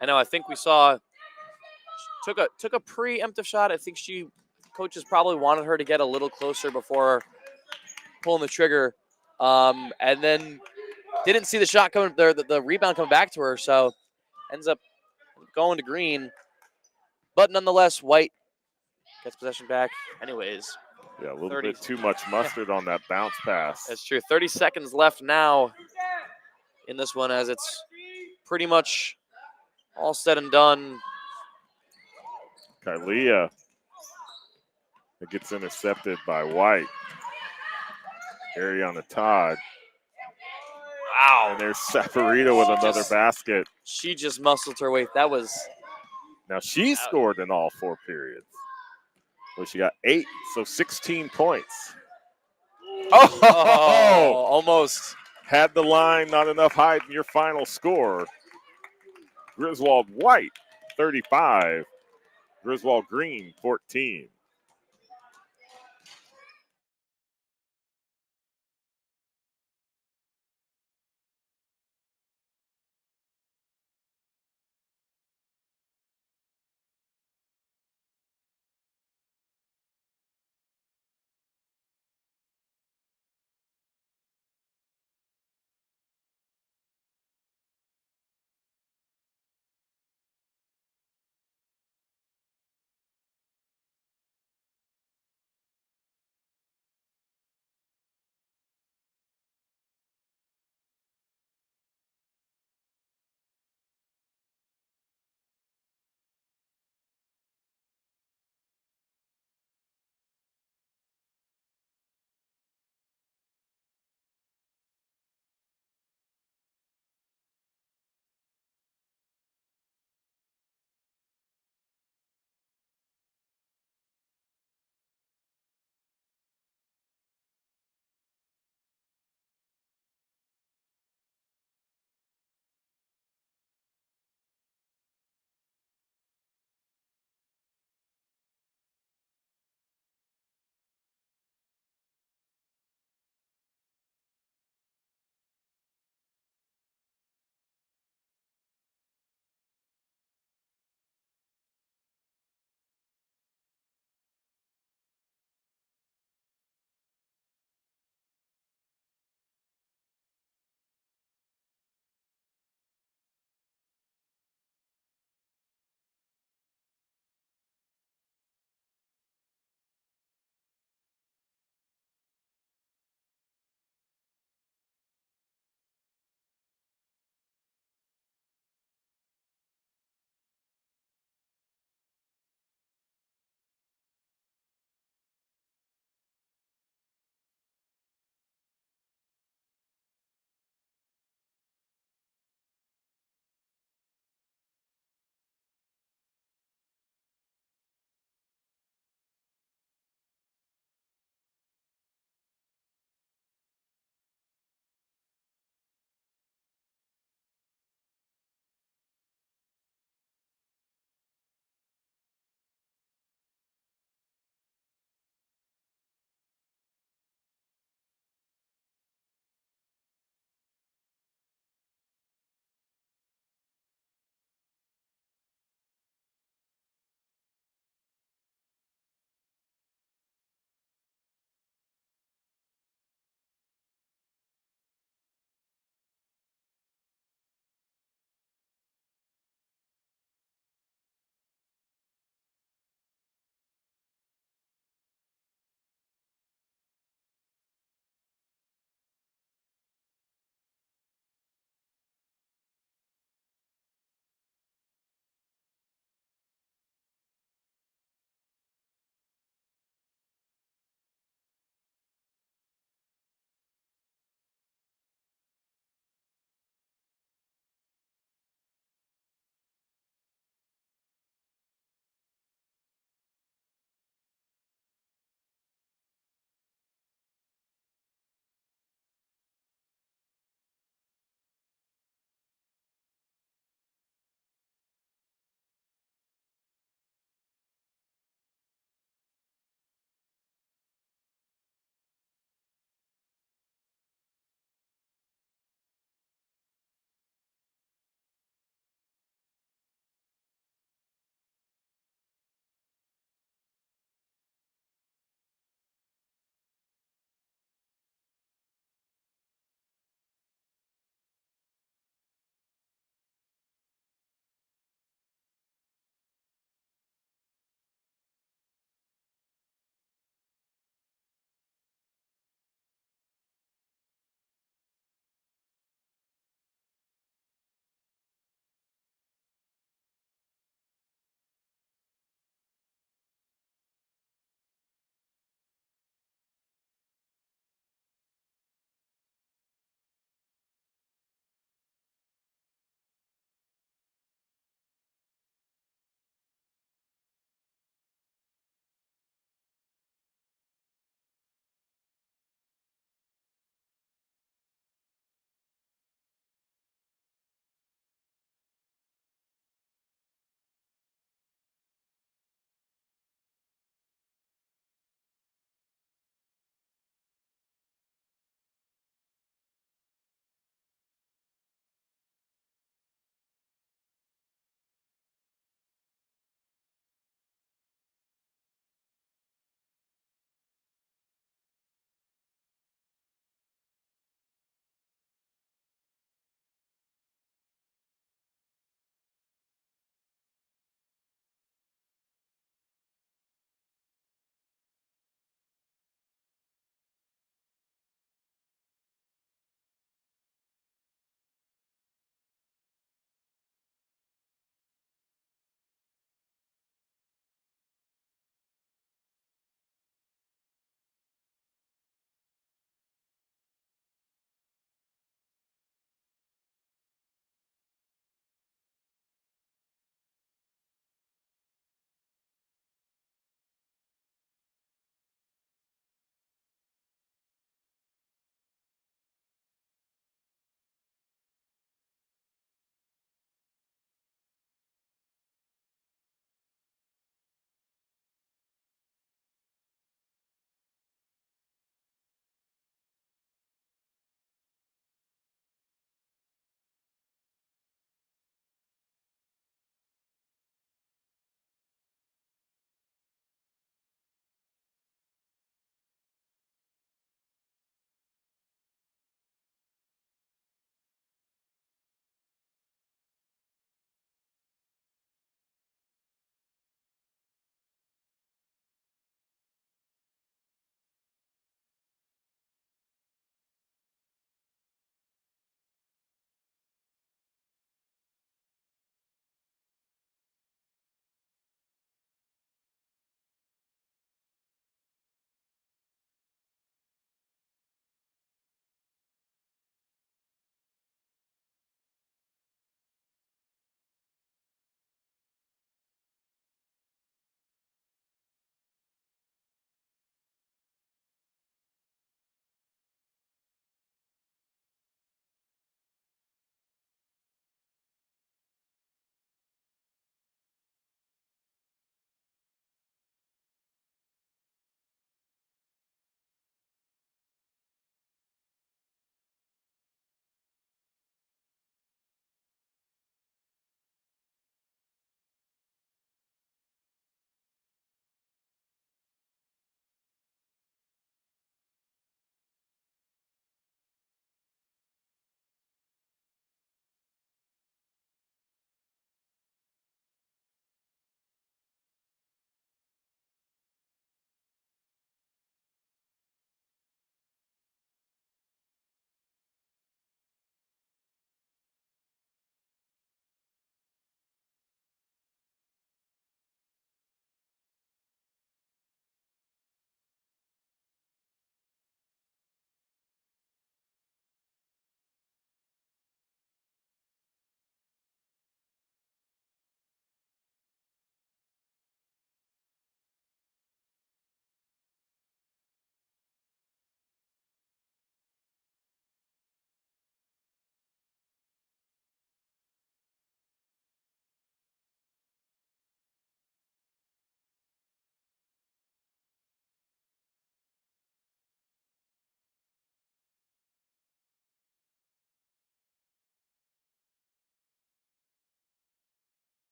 I know. I think we saw took a preemptive shot. I think coaches probably wanted her to get a little closer before pulling the trigger, and then didn't see the shot coming there, the rebound coming back to her. So ends up going to Green, but nonetheless, White gets possession back. Anyways, yeah, a little bit too much mustard on that bounce pass. That's true. 30 seconds left now in this one, as it's pretty much all said and done. Kylia. It gets intercepted by White. Ariana Todd. Wow. And there's Saporito with another basket. She just muscled her way. That was. Now she scored in all 4 periods. Well, she got 8, so 16 points. Oh, almost. Had the line, not enough height in your final score. Griswold White, 35. Griswold Green, 14.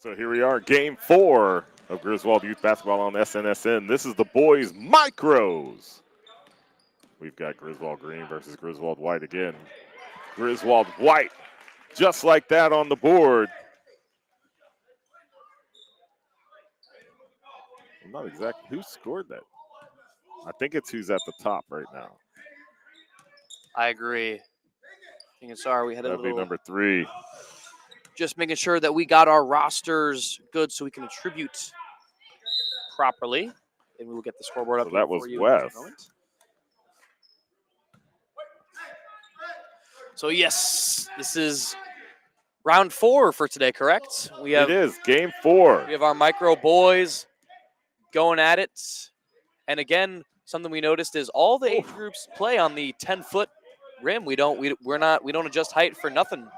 So here we are, game 4 of Griswold Youth Basketball on SNSN. This is the boys' micros. We've got Griswold Green versus Griswold White again. Griswold White, just like that on the board. I'm not exactly who scored that. I think it's who's at the top right now. I agree. Sorry, we had a That'd be little. number 3. Just making sure that we got our rosters good so we can attribute properly. And we will get the scoreboard up So here that was for you Wes. in just a moment. So yes, this is round 4 for today, correct? It is game 4. We have our micro boys going at it. And again, something we noticed is all the age groups play on the 10-foot rim. We don't adjust height for nothing.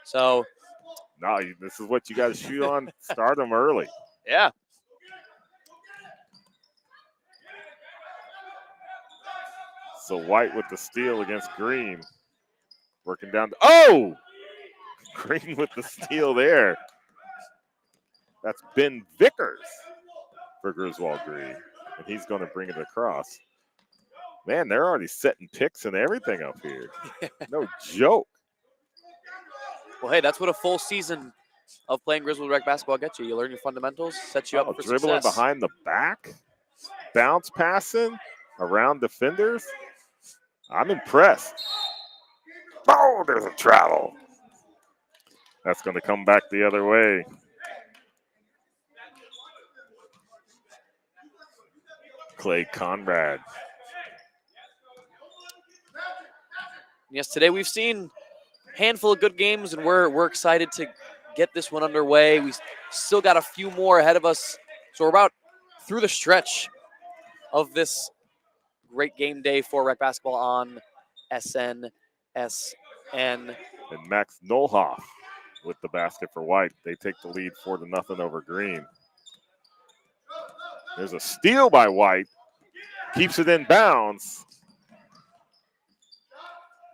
So No, this is what you got to shoot on. Start them early. yeah. So White with the steal against Green. Working down. Oh! Green with the steal there. That's Ben Vickers for Griswold Green. And he's going to bring it across. Man, they're already setting picks and everything up here. No joke. Well, hey, that's what a full season of playing Griswold Rec basketball gets you. You learn your fundamentals, sets you up for dribbling success. behind the back, bounce passing around defenders. I'm impressed. Oh, there's a travel. That's going to come back the other way. Clay Conrad. Yes, today we've seen a handful of good games, and we're excited to get this one underway. We still got a few more ahead of us, so we're about through the stretch of this great game day for rec basketball on SNSN. And Max Nolhoff with the basket for White. They take the lead 4-0 over Green. There's a steal by White. Keeps it in bounds.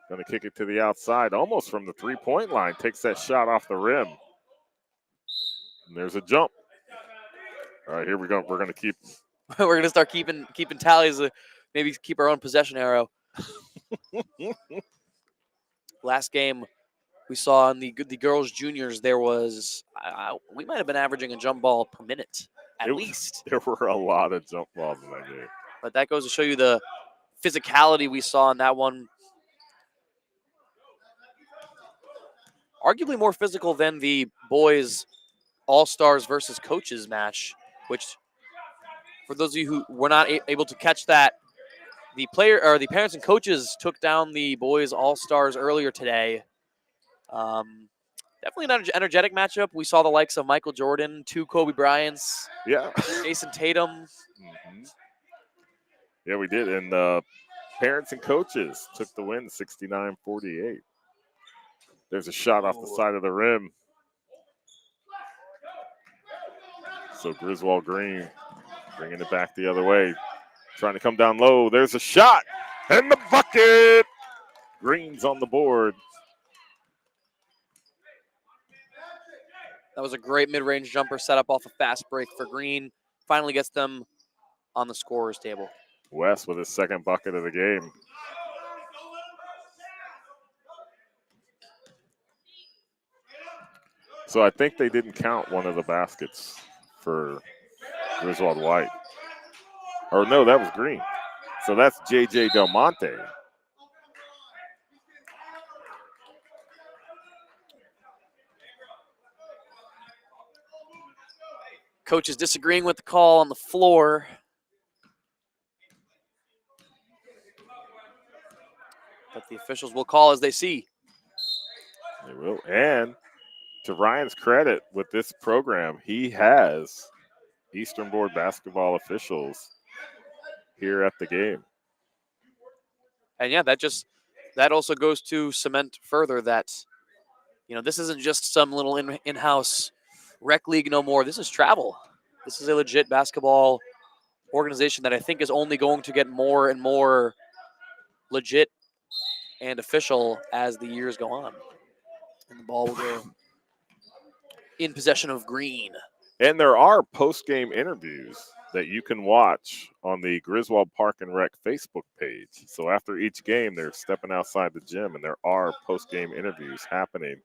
Going to kick it to the outside, almost from the three-point line. Takes that shot off the rim. And there's a jump. All right, here we go. We're going to keep. We're going to start keeping tallies. Maybe keep our own possession arrow. Last game we saw in the girls' juniors, there was we might have been averaging a jump ball per minute at least. There were a lot of jump balls in that game. But that goes to show you the physicality we saw in that one. Arguably more physical than the boys all-stars versus coaches match, which for those of you who were not able to catch that, the parents and coaches took down the boys all-stars earlier today. Definitely an energetic matchup. We saw the likes of Michael Jordan, 2 Kobe Bryants, Jason Tatum. Mm-hmm. Yeah, we did. And parents and coaches took the win 69-48. There's a shot off the side of the rim. So Griswold Green bringing it back the other way. Trying to come down low. There's a shot. And the bucket. Green's on the board. That was a great mid-range jumper set up off a fast break for Green. Finally gets them on the scorer's table. West with his second bucket of the game. So I think they didn't count one of the baskets for Griswold White. Or no, that was Green. So that's J.J. Del Monte. Coach is disagreeing with the call on the floor. But the officials will call as they see. They will. And to Ryan's credit with this program, he has Eastern Board basketball officials here at the game. And yeah, that also goes to cement further that, this isn't just some little in-house rec league no more. This is travel. This is a legit basketball organization that I think is only going to get more and more legit and official as the years go on. And the ball will go in possession of green. And there are post-game interviews that you can watch on the Griswold Park and Rec Facebook page. So after each game, they're stepping outside the gym, and there are post-game interviews happening.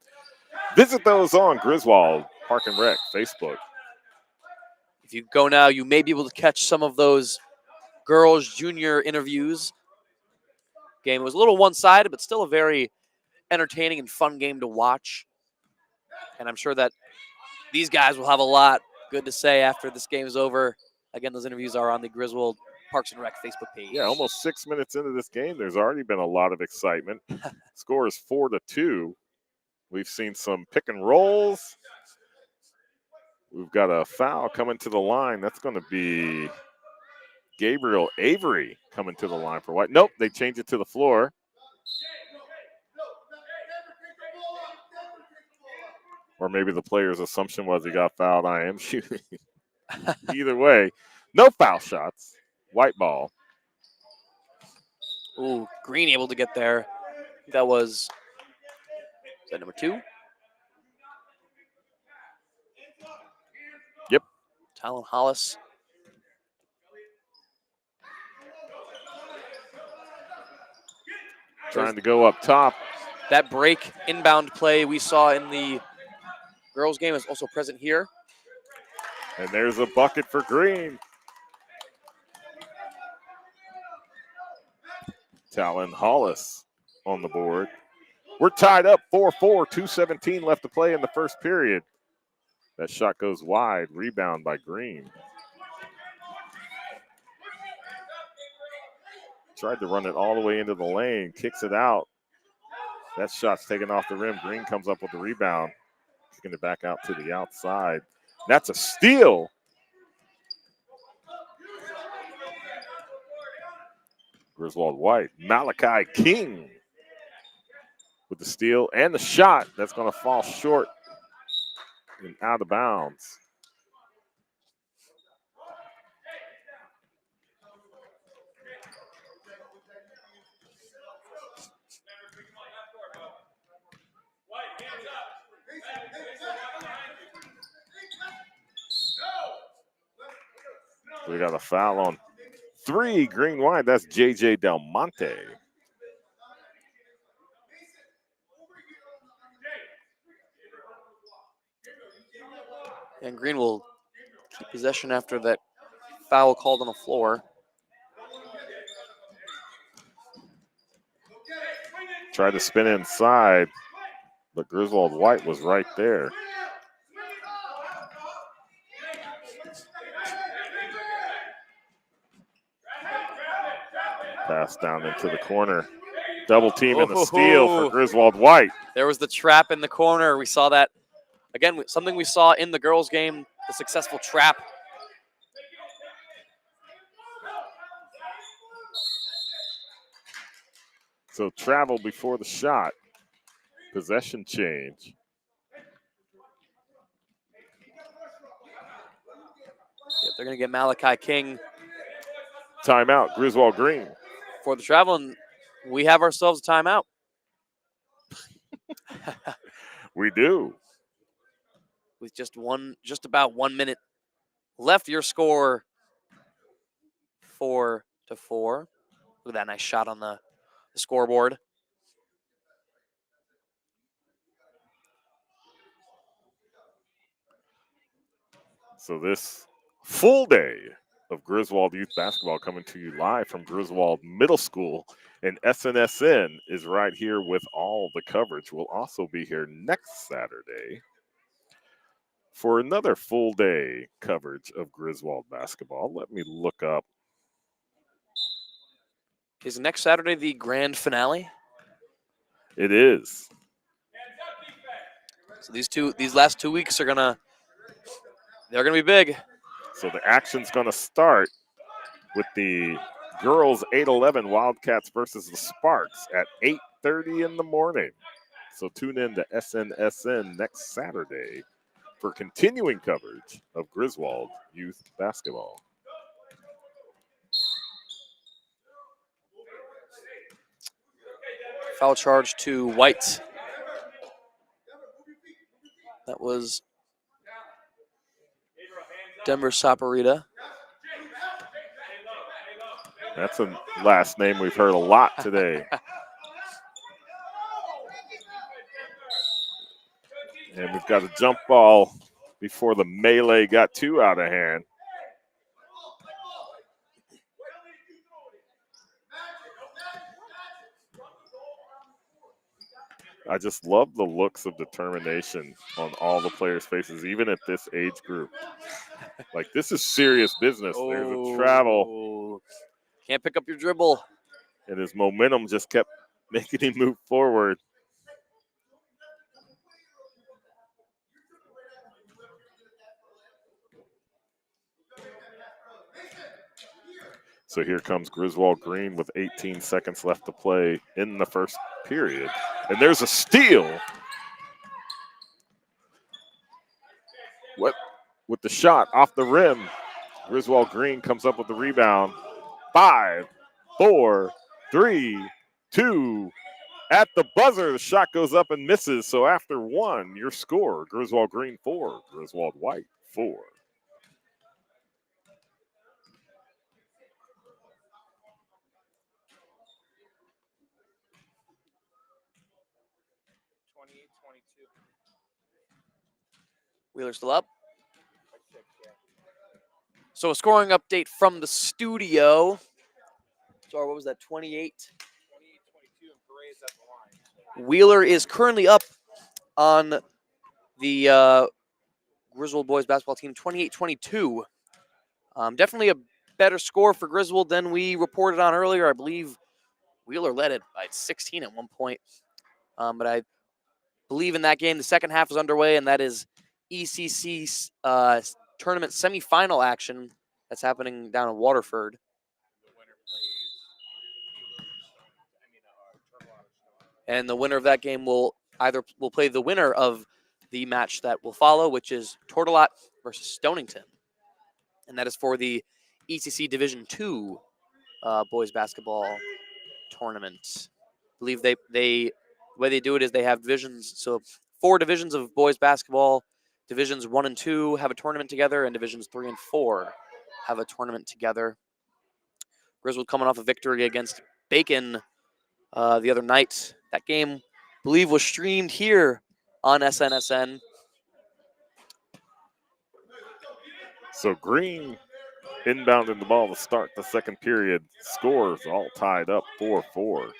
Visit those on Griswold Park and Rec Facebook. If you go now, you may be able to catch some of those girls' junior interviews. Game was a little one-sided, but still a very entertaining and fun game to watch. And I'm sure that these guys will have a lot good to say after this game is over. Again, those interviews are on the Griswold Parks and Rec Facebook page. Yeah, almost 6 minutes into this game, there's already been a lot of excitement. Score is 4-2. We've seen some pick and rolls. We've got a foul coming to the line. That's going to be Gabriel Avery coming to the line for White. Nope, they change it to the floor. Or maybe the player's assumption was he got fouled. I am shooting. Either way, no foul shots. White ball. Ooh, Green able to get there. That was that number 2? Yep. Talon Hollis. Trying to go up top. That break inbound play we saw in the girls' game is also present here. And there's a bucket for Green. Talon Hollis on the board. We're tied up 4-4, 2:17 left to play in the first period. That shot goes wide, rebound by Green. Tried to run it all the way into the lane, kicks it out. That shot's taken off the rim. Green comes up with the rebound, kicking it back out to the outside. That's a steal. Griswold White, Malachi King with the steal and the shot. That's going to fall short and out of bounds. We got a foul on 3, Green White. That's J.J. Del Monte. And Green will keep possession after that foul called on the floor. Tried to spin inside, but Griswold White was right there. Pass down into the corner. Double team and the steal for Griswold White. There was the trap in the corner. We saw that. Again, something we saw in the girls' game, the successful trap. So travel before the shot. Possession change. Yep, they're going to get Malachi King. Timeout, Griswold Green. For the travel, and we have ourselves a timeout. We do. With just about 1 minute left, your score 4-4. Look at that nice shot on the scoreboard. So this full day of Griswold Youth Basketball coming to you live from Griswold Middle School and SNSN is right here with all the coverage. We'll also be here next Saturday for another full day coverage of Griswold basketball. Let me look up. Is next Saturday the grand finale? It is. So these last 2 weeks are they're gonna be big. So the action's gonna start with the girls 8-11 Wildcats versus the Sparks at 8:30 in the morning. So tune in to SNSN next Saturday for continuing coverage of Griswold Youth Basketball. Foul charge to White. That was Denver Saporita. That's a last name we've heard a lot today. And we've got a jump ball before the melee got too out of hand. I just love the looks of determination on all the players' faces, even at this age group. Like, this is serious business. There's a travel. Can't pick up your dribble. And his momentum just kept making him move forward. So here comes Griswold Green with 18 seconds left to play in the first period. And there's a steal. What with the shot off the rim. Griswold Green comes up with the rebound. 5, 4, 3, 2. At the buzzer, the shot goes up and misses. So after one, your score, Griswold Green 4, Griswold White 4. Wheeler still up. So a scoring update from the studio. Sorry, what was that, 28? 28-22, and Perez at the line. Wheeler is currently up on the Griswold boys basketball team, 28-22. Definitely a better score for Griswold than we reported on earlier. I believe Wheeler led it by 16 at one point. But I believe in that game, the second half is underway, and that is ECC tournament semifinal action that's happening down in Waterford. And the winner of that game will play the winner of the match that will follow, which is Tortolot versus Stonington. And that is for the ECC Division II boys basketball tournament. I believe the way they do it is they have divisions. So 4 divisions of boys basketball. Divisions 1 and 2 have a tournament together, and divisions 3 and 4 have a tournament together. Griswold coming off a victory against Bacon the other night. That game, I believe, was streamed here on SNSN. So Green inbounding the ball to start the second period. Scores all tied up 4-4.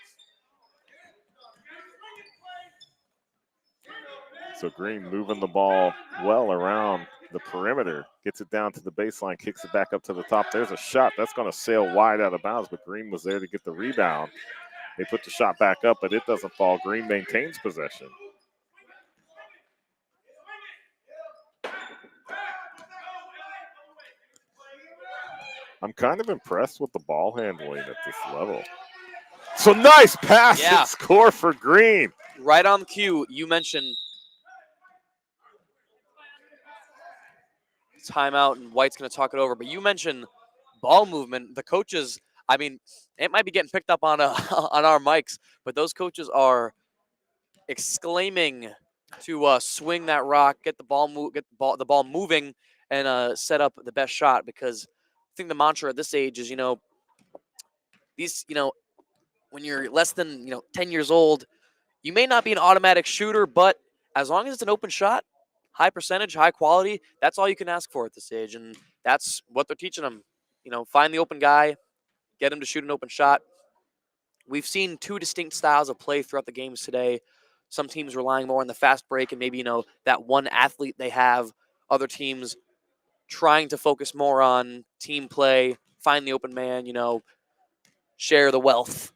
So Green moving the ball well around the perimeter. Gets it down to the baseline, kicks it back up to the top. There's a shot that's going to sail wide out of bounds, but Green was there to get the rebound. They put the shot back up, but it doesn't fall. Green maintains possession. I'm kind of impressed with the ball handling at this level. So nice pass and score for Green. Right on cue, you mentioned timeout, and White's going to talk it over, but you mentioned ball movement. The coaches, I mean, it might be getting picked up on on our mics, but those coaches are exclaiming to swing that rock, get the ball moving, and set up the best shot. Because I think the mantra at this age is, when you're less than 10 years old, you may not be an automatic shooter, but as long as it's an open shot, high percentage, high quality, that's all you can ask for at this age. And that's what they're teaching them. Find the open guy, get him to shoot an open shot. We've seen 2 distinct styles of play throughout the games today. Some teams relying more on the fast break and maybe, that one athlete they have. Other teams trying to focus more on team play, find the open man, share the wealth.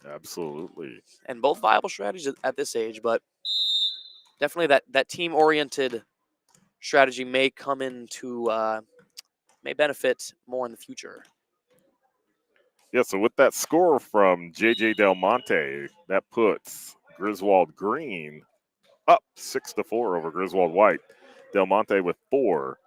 Absolutely. And both viable strategies at this age, but definitely that team-oriented strategy may come into, may benefit more in the future. Yeah, so with that score from J.J. Del Monte, that puts Griswold Green up 6-4 over Griswold White. Del Monte with 4.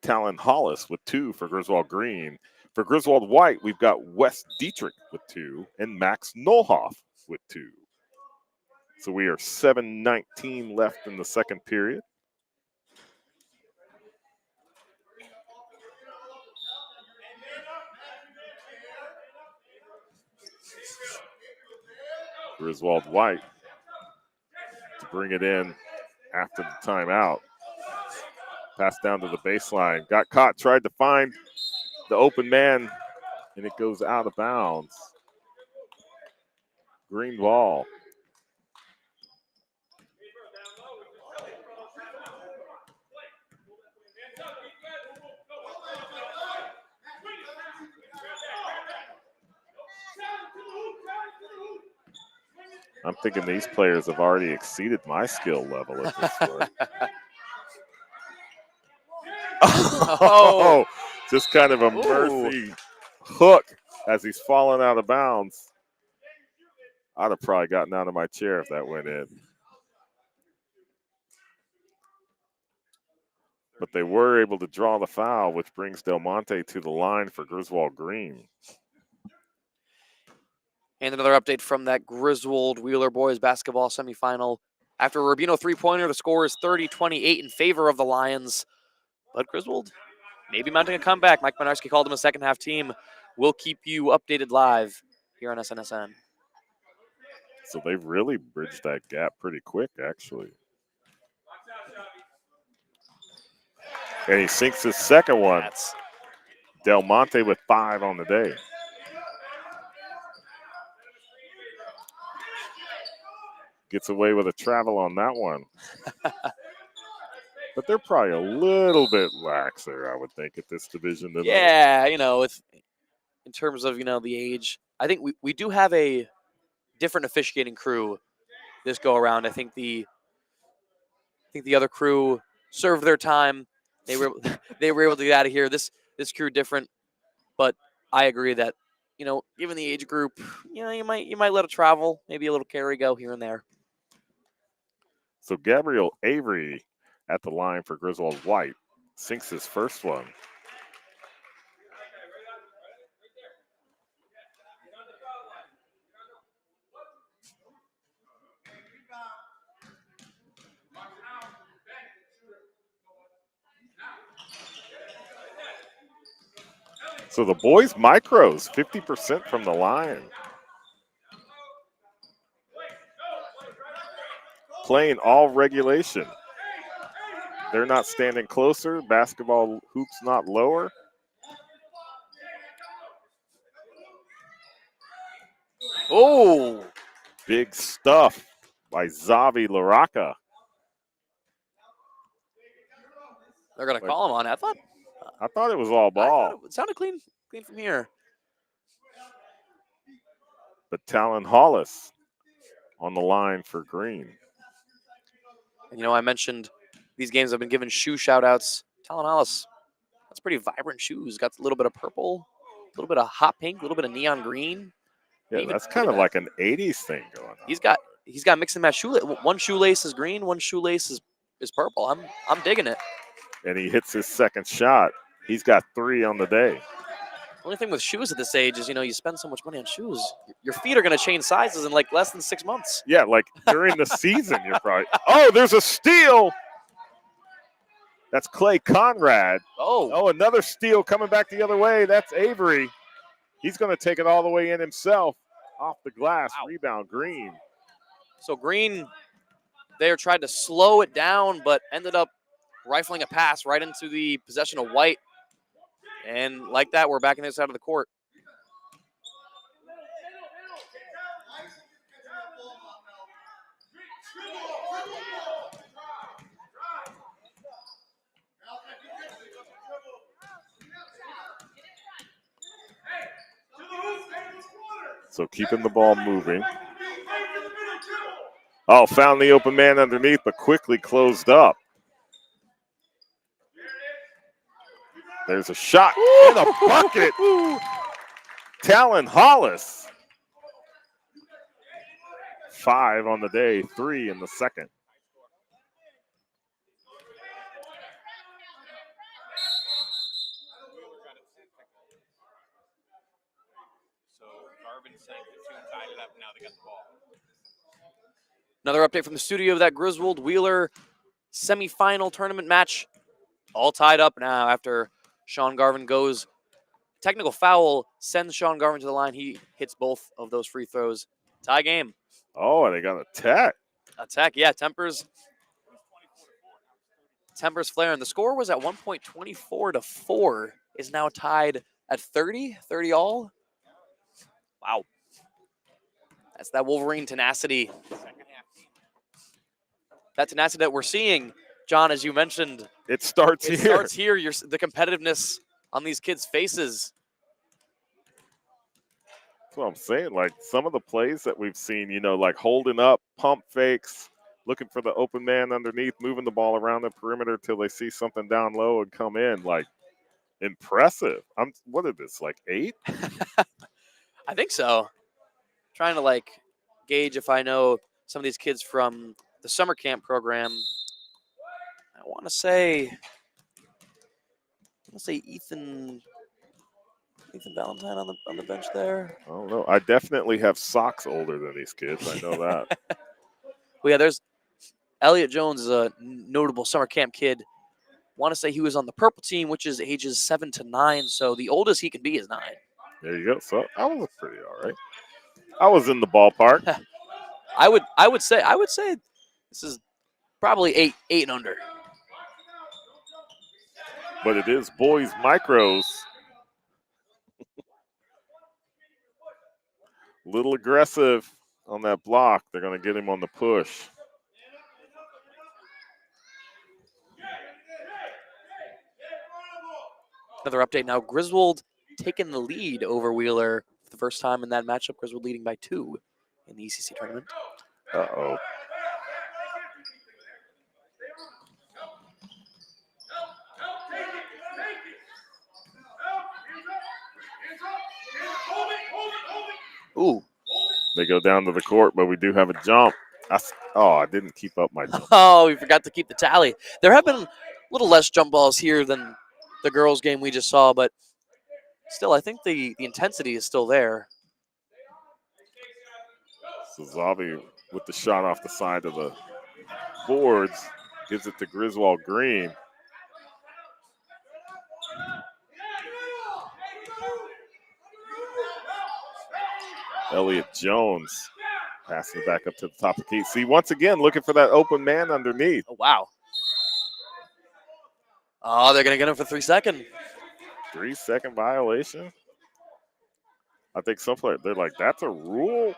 Talon Hollis with 2 for Griswold Green. For Griswold White, we've got Wes Dietrich with 2 and Max Nolhoff with 2. So we are 7:19 left in the second period. Griswold White to bring it in after the timeout. Pass down to the baseline. Got caught, tried to find the open man, and it goes out of bounds. Green ball. I'm thinking these players have already exceeded my skill level at this sport. Oh, just kind of a mercy hook as he's falling out of bounds. I'd have probably gotten out of my chair if that went in. But they were able to draw the foul, which brings Del Monte to the line for Griswold Green. And another update from that Griswold Wheeler boys basketball semifinal. After a Rubino three-pointer, the score is 30-28 in favor of the Lions. But Griswold maybe mounting a comeback. Mike Menarski called him a second-half team. We'll keep you updated live here on SNSN. So they've really bridged that gap pretty quick, actually. And he sinks his second one. Del Monte with 5 on the day. Gets away with a travel on that one. But they're probably a little bit laxer, I would think, at this division. Than Yeah, you know, in terms of, you know, the age. I think we do have a different officiating crew this go around. I think the other crew served their time. They were able to get out of here. This crew different, but I agree that, you know, given the age group, you know, you might let it travel, maybe a little carry go here and there. So Gabriel Avery at the line for Griswold White sinks his first one. So the boys' micros, 50% from the line. Playing all regulation. They're not standing closer. Basketball hoops not lower. Oh! Big stuff by Xavi Laraca. They're going to call him on it. I thought it was all ball. It sounded clean from here. But Talon Hollis on the line for Green. And, you know, I mentioned these games have been given shoe shout-outs. Talon Hollis, that's pretty vibrant shoes. Got a little bit of purple, a little bit of hot pink, a little bit of neon green. Yeah, that's kind of like an 80s thing going on. He's got mix and match shoelace. One shoelace is green, one shoelace is purple. I'm digging it. And he hits his second shot. He's got 3 on the day. Only thing with shoes at this age is, you know, you spend so much money on shoes. Your feet are going to change sizes in like less than 6 months. Yeah, like during the season, you're probably. Oh, there's a steal. That's Clay Conrad. Oh, another steal coming back the other way. That's Avery. He's going to take it all the way in himself. Off the glass. Wow. Rebound, Green. So Green there tried to slow it down, but ended up rifling a pass right into the possession of White. And like that, we're back on the other side of the court. So keeping the ball moving. Oh, found the open man underneath, but quickly closed up. There's a shot in a bucket. Talon Hollis. 5 on the day, 3 in the second. Another update from the studio of that Griswold Wheeler semifinal tournament match. All tied up now after Sean Garvin goes. Technical foul sends Sean Garvin to the line. He hits both of those free throws. Tie game. Oh, and they got a tech. Attack, yeah. Tempers flaring. The score was at 1.24-4. Is now tied at 30 all. Wow. That's that Wolverine tenacity. That tenacity that we're seeing, John, as you mentioned. It starts It here. starts here. The competitiveness on these kids' faces. That's what I'm saying. Like some of the plays that we've seen, you know, like holding up, pump fakes, looking for the open man underneath, moving the ball around the perimeter till they see something down low and come in. Like impressive. What is this, like 8? I think so. Trying to like gauge if I know some of these kids from the summer camp program. I want to say Ethan Valentine on the bench there. I don't know. I definitely have socks older than these kids. I know that. Well, yeah, there's Elliot Jones is a notable summer camp kid. Want to say he was on the purple team, which is ages 7 to 9. So the oldest he can be is 9. There you go. So I was pretty all right. I was in the ballpark. I would say this is probably 8 and under. But it is boys micros. Little aggressive on that block. They're going to get him on the push. Another update now. Griswold taking the lead over Wheeler for the first time in that matchup. Griswold leading by 2 in the ECC tournament. Uh-oh. Ooh. They go down to the court, but we do have a jump. I didn't keep up my jump. Oh, we forgot to keep the tally. There have been a little less jump balls here than the girls' game we just saw, but still, I think the intensity is still there. So Zavi with the shot off the side of the boards gives it to Griswold Green. Elliot Jones passing it back up to the top of the key. See, once again, looking for that open man underneath. Oh, wow. Oh, they're going to get him for 3 seconds. 3 second violation. I think some players, they're like, that's a rule?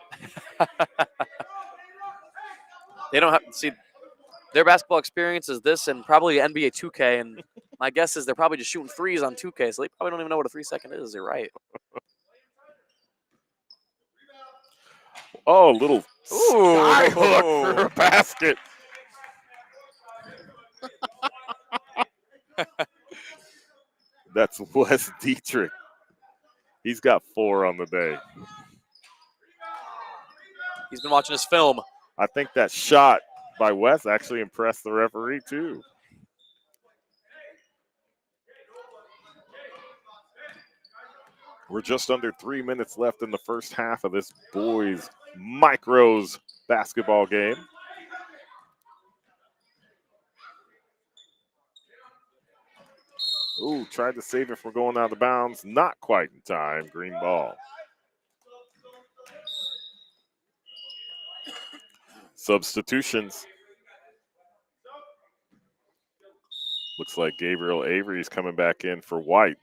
They don't have to see their basketball experience is this and probably NBA 2K. And my guess is they're probably just shooting threes on 2K. So they probably don't even know what a 3 second is. You're right. Oh, little sky hook for a basket. That's Wes Dietrich. He's got 4 on the day. He's been watching his film. I think that shot by Wes actually impressed the referee, too. We're just under 3 minutes left in the first half of this boys micros basketball game. Ooh, tried to save it from going out of bounds. Not quite in time. Green ball. Substitutions. Looks like Gabriel Avery's coming back in for White.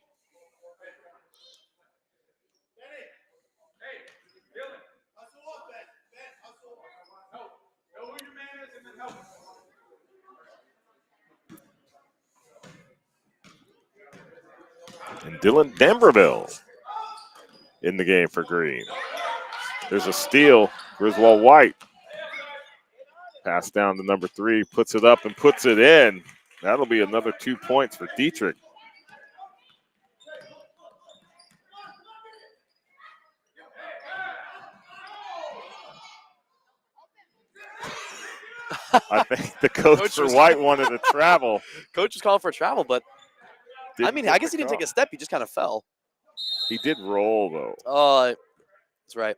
And Dylan Denverville in the game for Green. There's a steal. Griswold White. Pass down to number 3, puts it up and puts it in. That'll be another 2 points for Dietrich. I think the coach for White wanted to travel. Coach was calling for a travel, but I guess he didn't take a step. He just kind of fell. He did roll, though. Oh, that's right.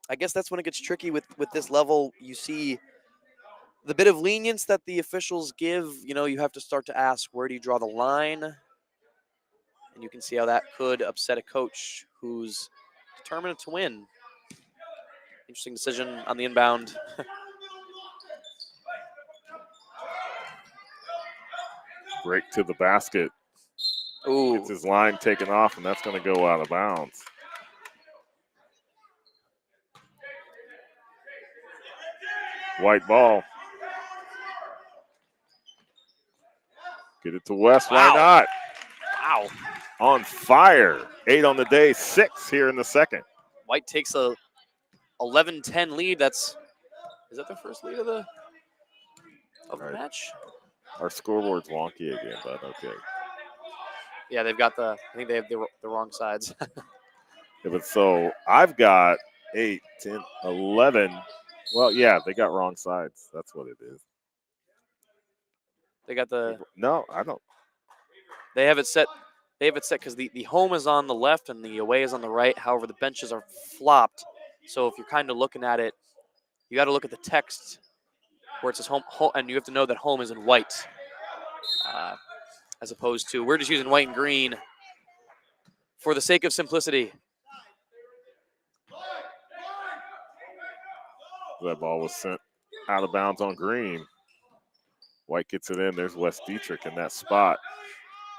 I guess that's when it gets tricky with this level. You see the bit of lenience that the officials give. You know, you have to start to ask, where do you draw the line? And you can see how that could upset a coach who's determined to win. Interesting decision on the inbound. Break to the basket. Ooh. Gets his line taken off, and that's going to go out of bounds. White ball. Get it to West. Wow. Why not? Wow. On fire. 8 on the day, 6 here in the second. White takes a 11-10 lead. Is that their first lead of the match? Our scoreboard's wonky again, but okay. Yeah, they've got I think they have the wrong sides. Yeah, but so I've got 8, 10, 11. Well, yeah, they got wrong sides. That's what it is. They got No, I don't. They have it set. They have it set because the home is on the left and the away is on the right. However, the benches are flopped. So if you're kind of looking at it, you got to look at the text where it says home, and you have to know that home is in white, as opposed to we're just using white and green for the sake of simplicity. That ball was sent out of bounds on green. White gets it in. There's Wes Dietrich in that spot.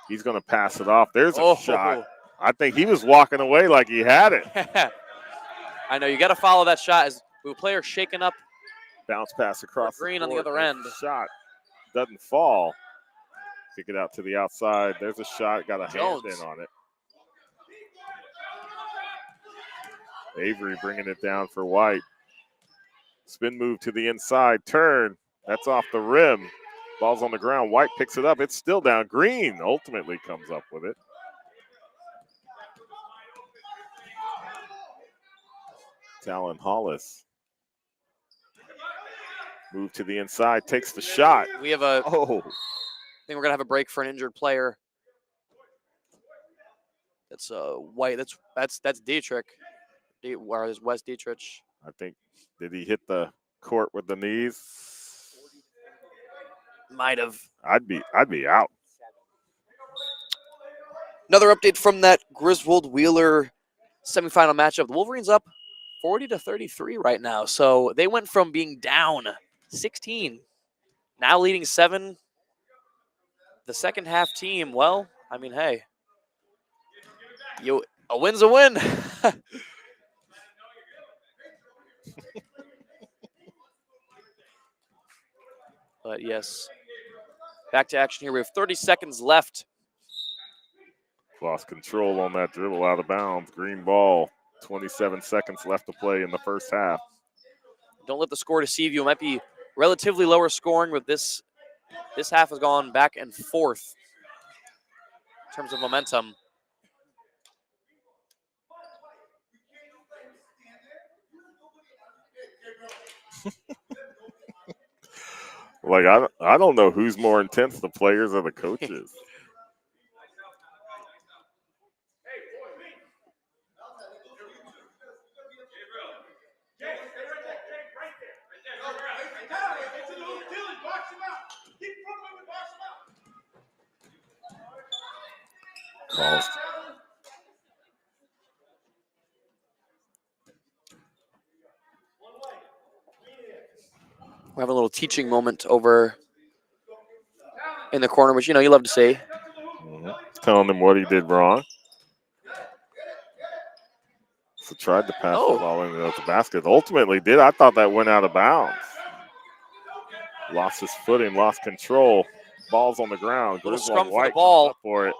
He's going to pass it off. There's a shot. I think he was walking away like he had it. I know you got to follow that shot as the player shaking up. Bounce pass across green the on the court. other end. Shot doesn't fall. Kick it out to the outside. There's a shot. Got a hand in on it. Avery bringing it down for White. Spin move to the inside. Turn. That's off the rim. Ball's on the ground. White picks it up. It's still down. Green ultimately comes up with it. Talon Hollis. Move to the inside. Takes the shot. We have I think we're going to have a break for an injured player. That's White. That's Dietrich. Where is Wes Dietrich? I think, did he hit the court with the knees? Might have. I'd be out. Another update from that Griswold Wheeler semifinal matchup. The Wolverines up 40-33 right now. So they went from being down 16, now leading 7. The second half team, well, I mean, hey, a win's a win. But yes, back to action here. We have 30 seconds left. Lost control on that dribble out of bounds. Green ball. 27 seconds left to play in the first half. Don't let the score deceive you. It might be relatively lower scoring, but this half has gone back and forth in terms of momentum. Like, I don't know who's more intense, the players or the coaches. Calls. We're having a little teaching moment over in the corner, which, you love to see. Telling him what he did wrong. So tried to pass the ball into the basket. Ultimately did. I thought that went out of bounds. Lost his footing, lost control. Ball's on the ground. Little Griswold scrum for White the ball. comes up for it.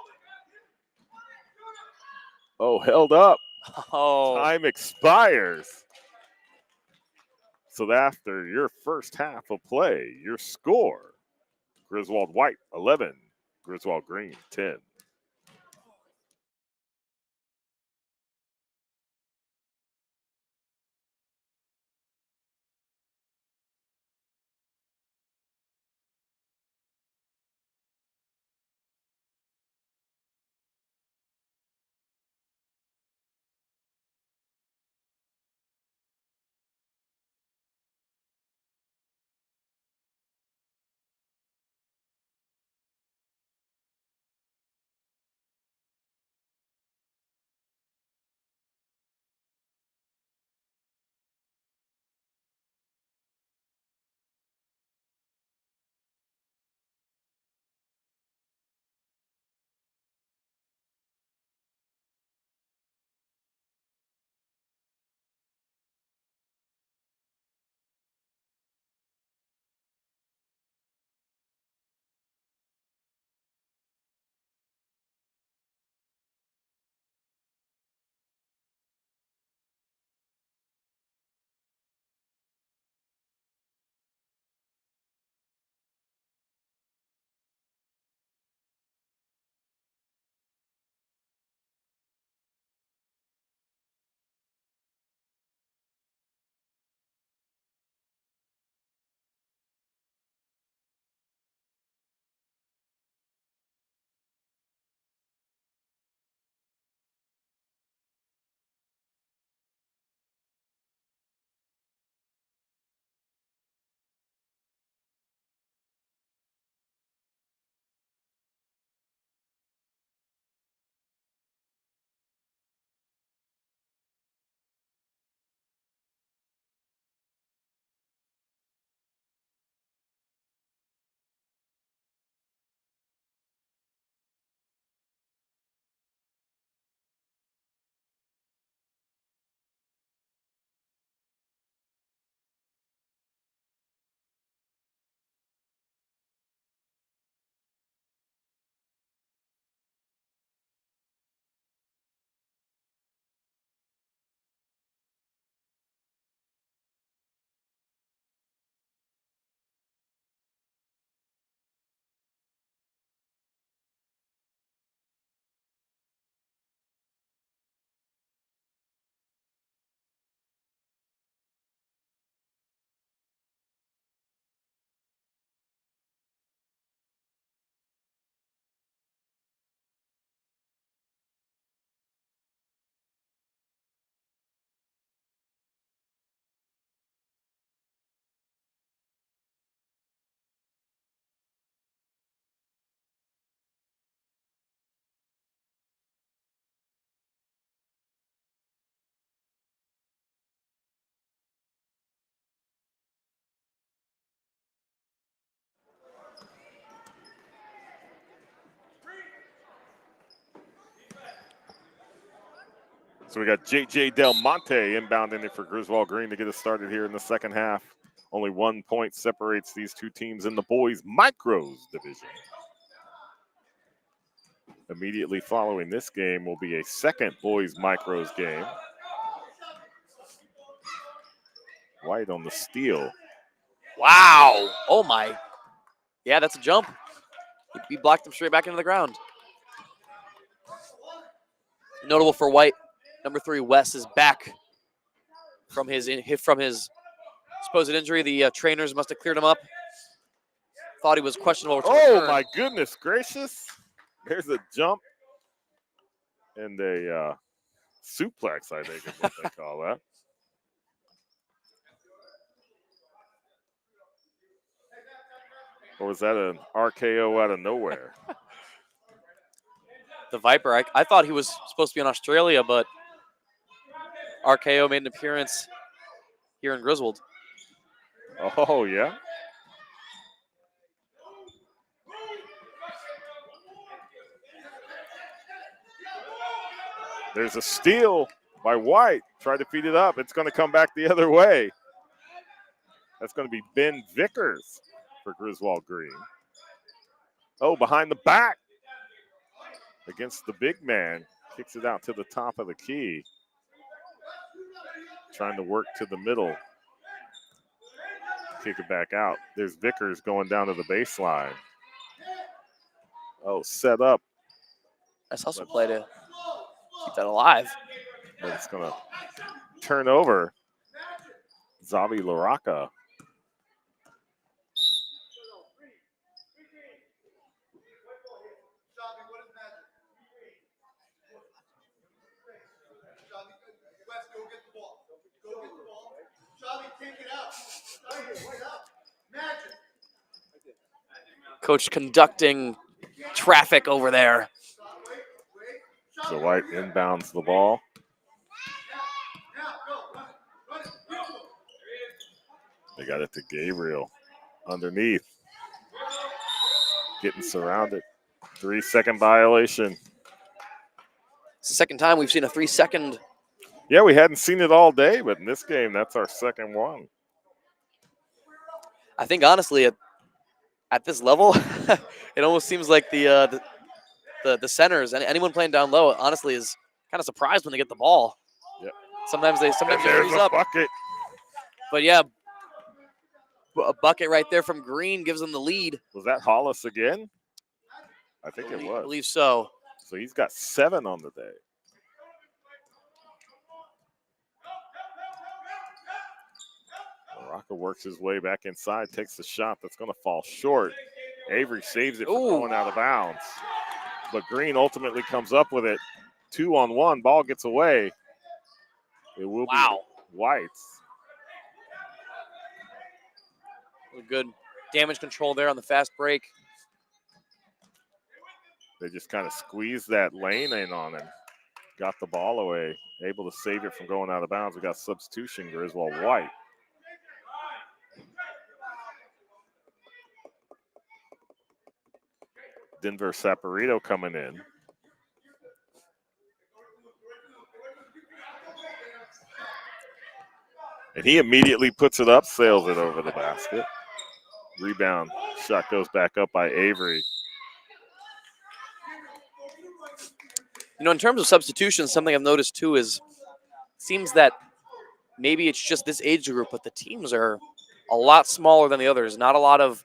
Oh, held up. Oh. Time expires. So after your first half of play, your score, Griswold White 11, Griswold Green 10. So we got J.J. Del Monte inbounding it for Griswold Green to get us started here in the second half. Only 1 point separates these two teams in the boys micros division. Immediately following this game will be a second boys micros game. White on the steal. Wow. Oh, my. Yeah, that's a jump. He blocked him straight back into the ground. Notable for White, number 3, Wes, is back from his supposed injury. The trainers must have cleared him up. Thought he was questionable. Oh, my goodness gracious. There's a jump and a suplex, I think is what they call that. Or was that an RKO out of nowhere? The Viper, I thought he was supposed to be in Australia, but RKO made an appearance here in Griswold. Oh, yeah? There's a steal by White. Tried to feed it up. It's going to come back the other way. That's going to be Ben Vickers for Griswold Green. Oh, behind the back. Against the big man. Kicks it out to the top of the key. Trying to work to the middle. Kick it back out. There's Vickers going down to the baseline. Oh, set up. That's also play to keep that alive. But it's going to turn over. Zavi Laraka. Coach conducting traffic over there. So White inbounds the ball. They got it to Gabriel underneath. Getting surrounded. 3-second violation. It's the second time we've seen a 3-second. Yeah, we hadn't seen it all day, but in this game, that's our second one. I think honestly, at this level, it almost seems like the centers and anyone playing down low honestly is kind of surprised when they get the ball. Yep. Sometimes they freeze up. Bucket. But yeah, a bucket right there from Green gives them the lead. Was that Hollis again? I think it was. I believe so. So he's got 7 on the day. Rocco works his way back inside, takes the shot that's going to fall short. Avery saves it from going out of bounds. But Green ultimately comes up with it. 2-on-1, ball gets away. It will be White's. Good damage control there on the fast break. They just kind of squeezed that lane in on him. Got the ball away. Able to save it from going out of bounds. We got substitution, Griswold White. Denver Saporito coming in. And he immediately puts it up, sails it over the basket. Rebound. Shot goes back up by Avery. You know, in terms of substitutions, something I've noticed too is it seems that maybe it's just this age group, but the teams are a lot smaller than the others. Not a lot of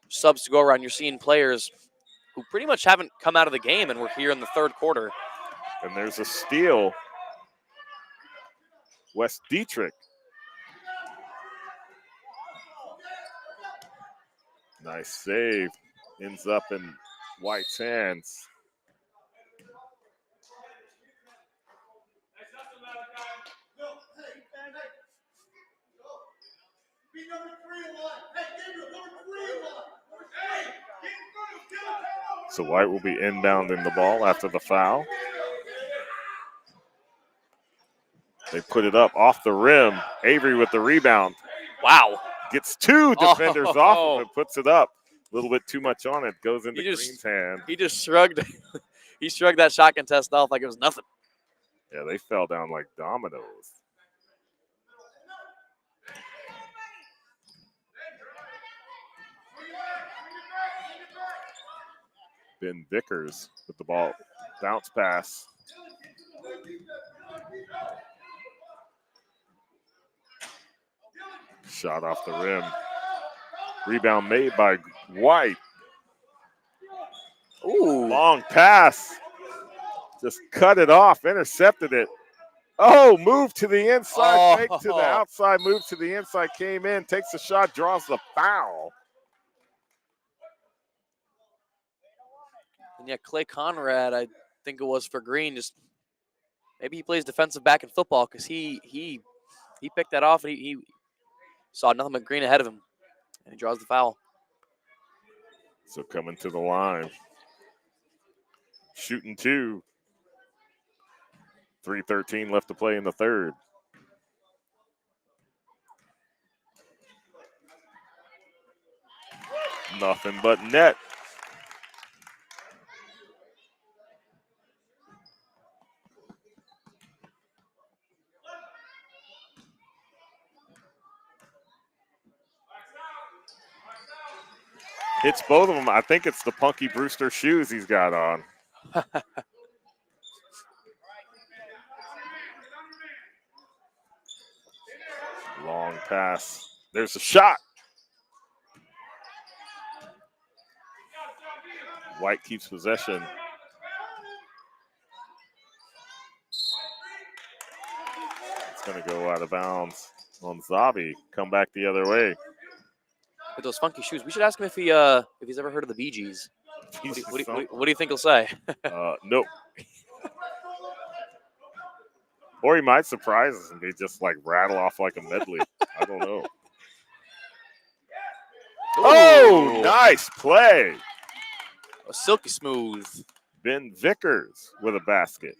subs to go around. You're seeing players who pretty much haven't come out of the game, and we're here in the third quarter. And there's a steal. Wes Dietrich. Nice save. Ends up in White's hands. So White will be inbounding the ball after the foul. They put it up off the rim. Avery with the rebound. Wow. Gets 2 defenders off of it, puts it up. A little bit too much on it. Goes into Green's hand. He just shrugged. He shrugged that shot contest off like it was nothing. Yeah, they fell down like dominoes. Ben Vickers with the ball. Bounce pass. Shot off the rim. Rebound made by White. Ooh. Long pass. Just cut it off, intercepted it. Oh, move to the inside, fake to the outside, move to the inside, came in, takes the shot, draws the foul. And yeah, Clay Conrad, I think it was for Green, just maybe he plays defensive back in football because he picked that off and he saw nothing but Green ahead of him, and he draws the foul. So coming to the line. Shooting 2. 3:13 left to play in the third. Nothing but net. Hits both of them. I think it's the Punky Brewster shoes he's got on. Long pass. There's a shot. White keeps possession. It's going to go out of bounds on Zabi. Come back the other way. With those funky shoes, we should ask him if he's ever heard of the Bee Gees. What do you think he'll say? Nope. Or he might surprise us and they just like rattle off like a medley. I don't know. Oh, nice play. Silky smooth. Ben Vickers with a basket.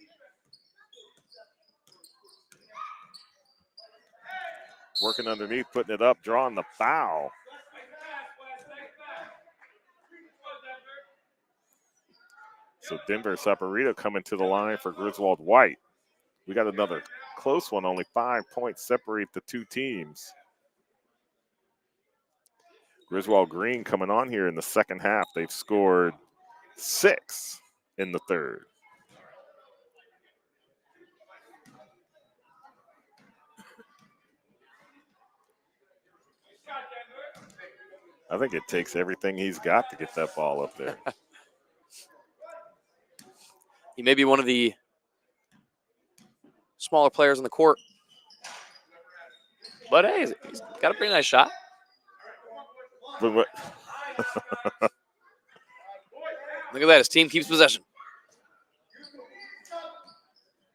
Working underneath, putting it up, drawing the foul. So Denver Saporito coming to the line for Griswold White. We got another close one, only 5 points separate the two teams. Griswold Green coming on here in the second half. They've scored 6 in the third. I think it takes everything he's got to get that ball up there. He may be one of the smaller players on the court. But hey, he's got a pretty nice shot. Look at that. His team keeps possession.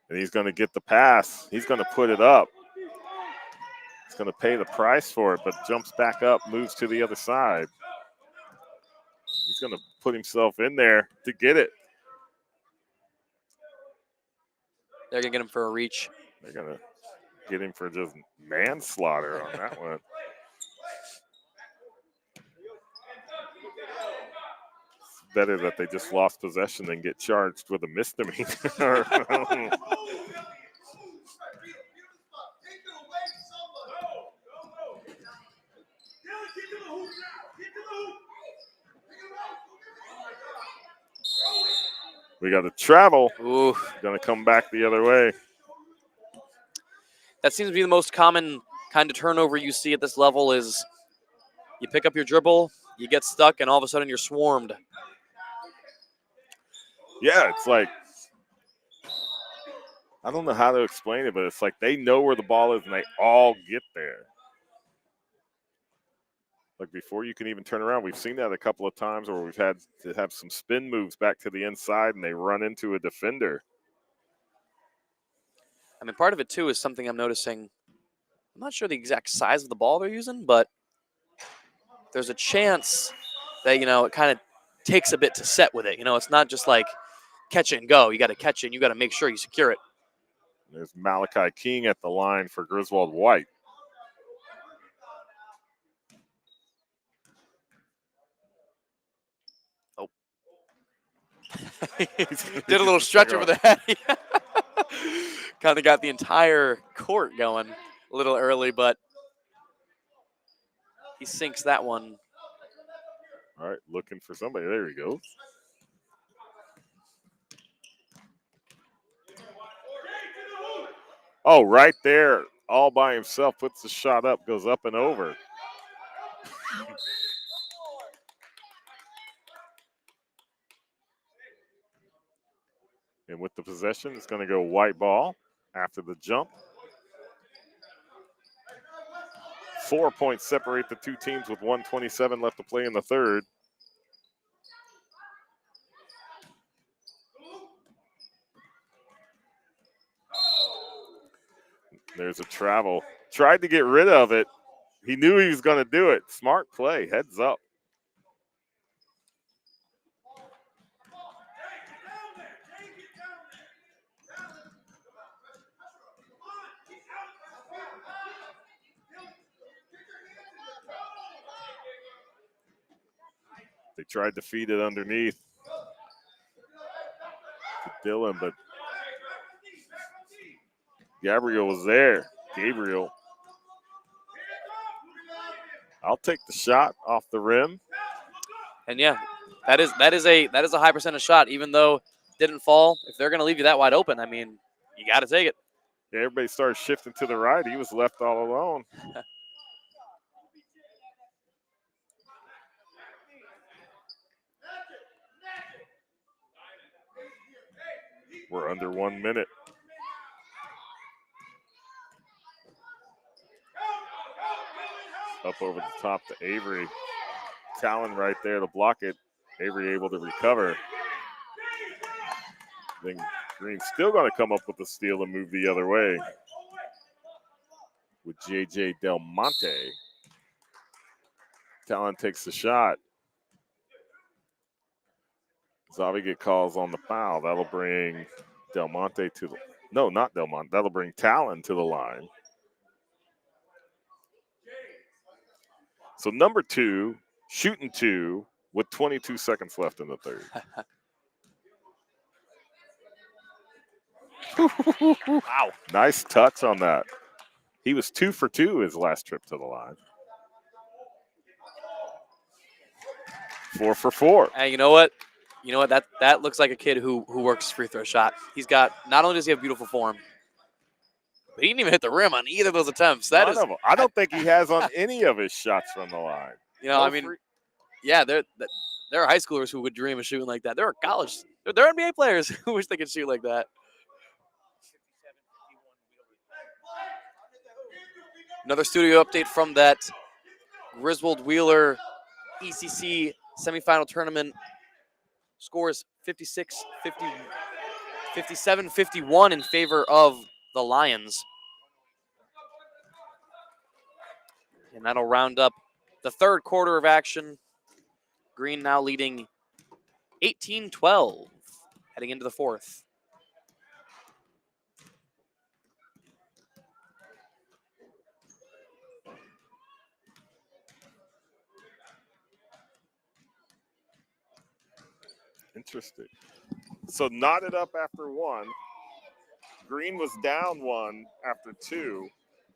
And he's going to get the pass. He's going to put it up. He's going to pay the price for it, but jumps back up, moves to the other side. He's going to put himself in there to get it. They're going to get him for a reach. They're going to get him for just manslaughter on that one. It's better that they just lost possession than get charged with a misdemeanor. We got to travel. Ooh. Going to come back the other way. That seems to be the most common kind of turnover you see at this level is you pick up your dribble, you get stuck, and all of a sudden you're swarmed. Yeah, it's like, I don't know how to explain it, but it's like they know where the ball is and they all get there. Like before you can even turn around, we've seen that a couple of times where we've had to have some spin moves back to the inside and they run into a defender. I mean, part of it, too, is something I'm noticing. I'm not sure the exact size of the ball they're using, but there's a chance that, it kind of takes a bit to set with it. It's not just like catch it and go. You got to catch it and you got to make sure you secure it. There's Malachi King at the line for Griswold White. Did a little stretch over the head. Kind of got the entire court going a little early, but he sinks that one. All right, looking for somebody. There he goes. Oh, right there, all by himself, puts the shot up, goes up and over. And with the possession, it's going to go white ball after the jump. 4 points separate the two teams with 1:27 left to play in the third. There's a travel. Tried to get rid of it. He knew he was going to do it. Smart play. Heads up. They tried to feed it underneath to Dylan, but Gabriel was there. Gabriel. I'll take the shot off the rim. And yeah, that is a high percentage shot, even though it didn't fall. If they're going to leave you that wide open, I mean, you got to take it. Yeah, everybody started shifting to the right. He was left all alone. We're under 1 minute. Up over the top to Avery. Talon right there to block it. Avery able to recover. Then Green's still going to come up with the steal and move the other way with J.J. Del Monte. Talon takes the shot. Zavi calls on the foul. That'll bring Del Monte to the – no, not Del Monte. That'll bring Talon to the line. So number 2, shooting 2 with 22 seconds left in the third. Wow. Nice touch on that. He was 2 for 2 his last trip to the line. 4 for 4. Hey, you know what? That looks like a kid who works free throw shot. He's got, not only does he have beautiful form, but he didn't even hit the rim on either of those attempts. None of them. I don't think he has on any of his shots from the line. You know, I mean, yeah, there are high schoolers who would dream of shooting like that. There are there are NBA players who wish they could shoot like that. Another studio update from that Griswold Wheeler ECC semifinal tournament. Scores 57-51 in favor of the Lions. And that'll round up the third quarter of action. Green now leading 18-12 heading into the fourth. Interesting. So knotted up after 1. Green was down 1 after 2.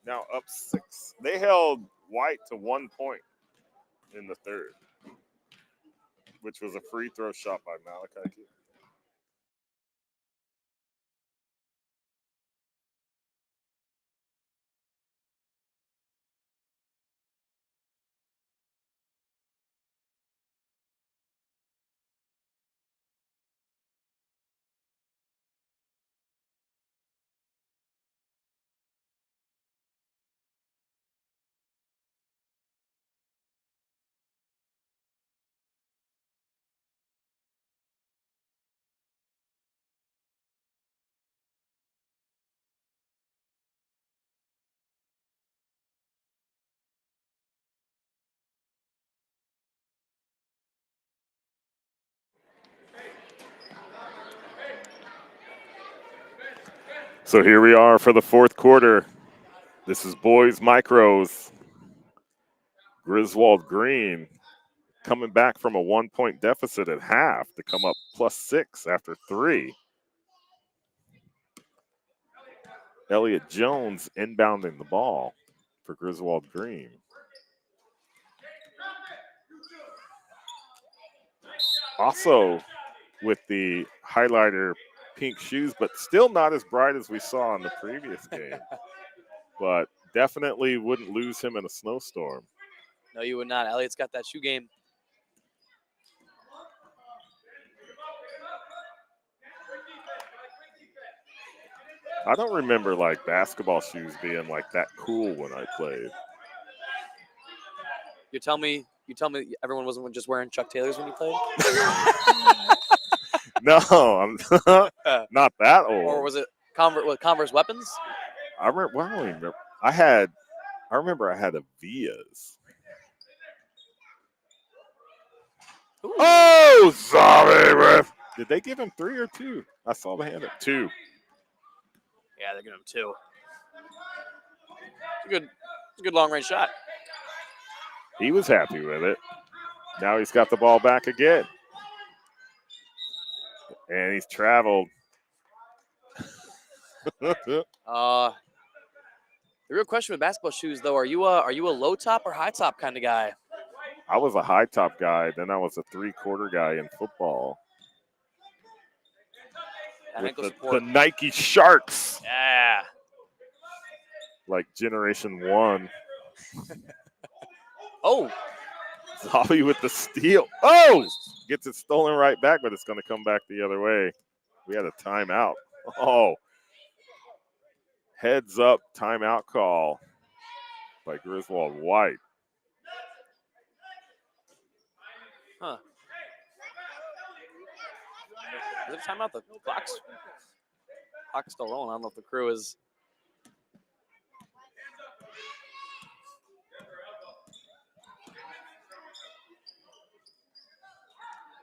Now up 6. They held White to 1 point in the third, which was a free throw shot by Malachi. So here we are for the fourth quarter. This is boys micros. Griswold Green coming back from a 1 point deficit at half to come up +6 after 3. Elliott Jones inbounding the ball for Griswold Green. Also with the highlighter pink shoes, but still not as bright as we saw in the previous game. But definitely wouldn't lose him in a snowstorm. No, you would not. Elliott's got that shoe game. I don't remember like basketball shoes being like that cool when I played. You tell me everyone wasn't just wearing Chuck Taylors when you played? No, I'm not that old. Or was it Converse weapons? I remember. Well, I don't remember. I remember I had a Vias. Ooh. Oh, sorry, ref. Did they give him 3 or 2? I saw the hand at 2. Yeah, they're giving him 2. It's a good long range shot. He was happy with it. Now he's got the ball back again. And he's traveled. The real question with basketball shoes, though, are you a low top or high top kind of guy? I was a high top guy. Then I was a 3/4 guy in football. With the Nike Sharks. Yeah. Like Generation 1. Oh. Zombie with the steal. Oh! Gets it stolen right back, but it's going to come back the other way. We had a timeout. Oh. Heads up timeout call by Griswold White. Huh. Is it a timeout? The clock's still rolling. I don't know if the crew is.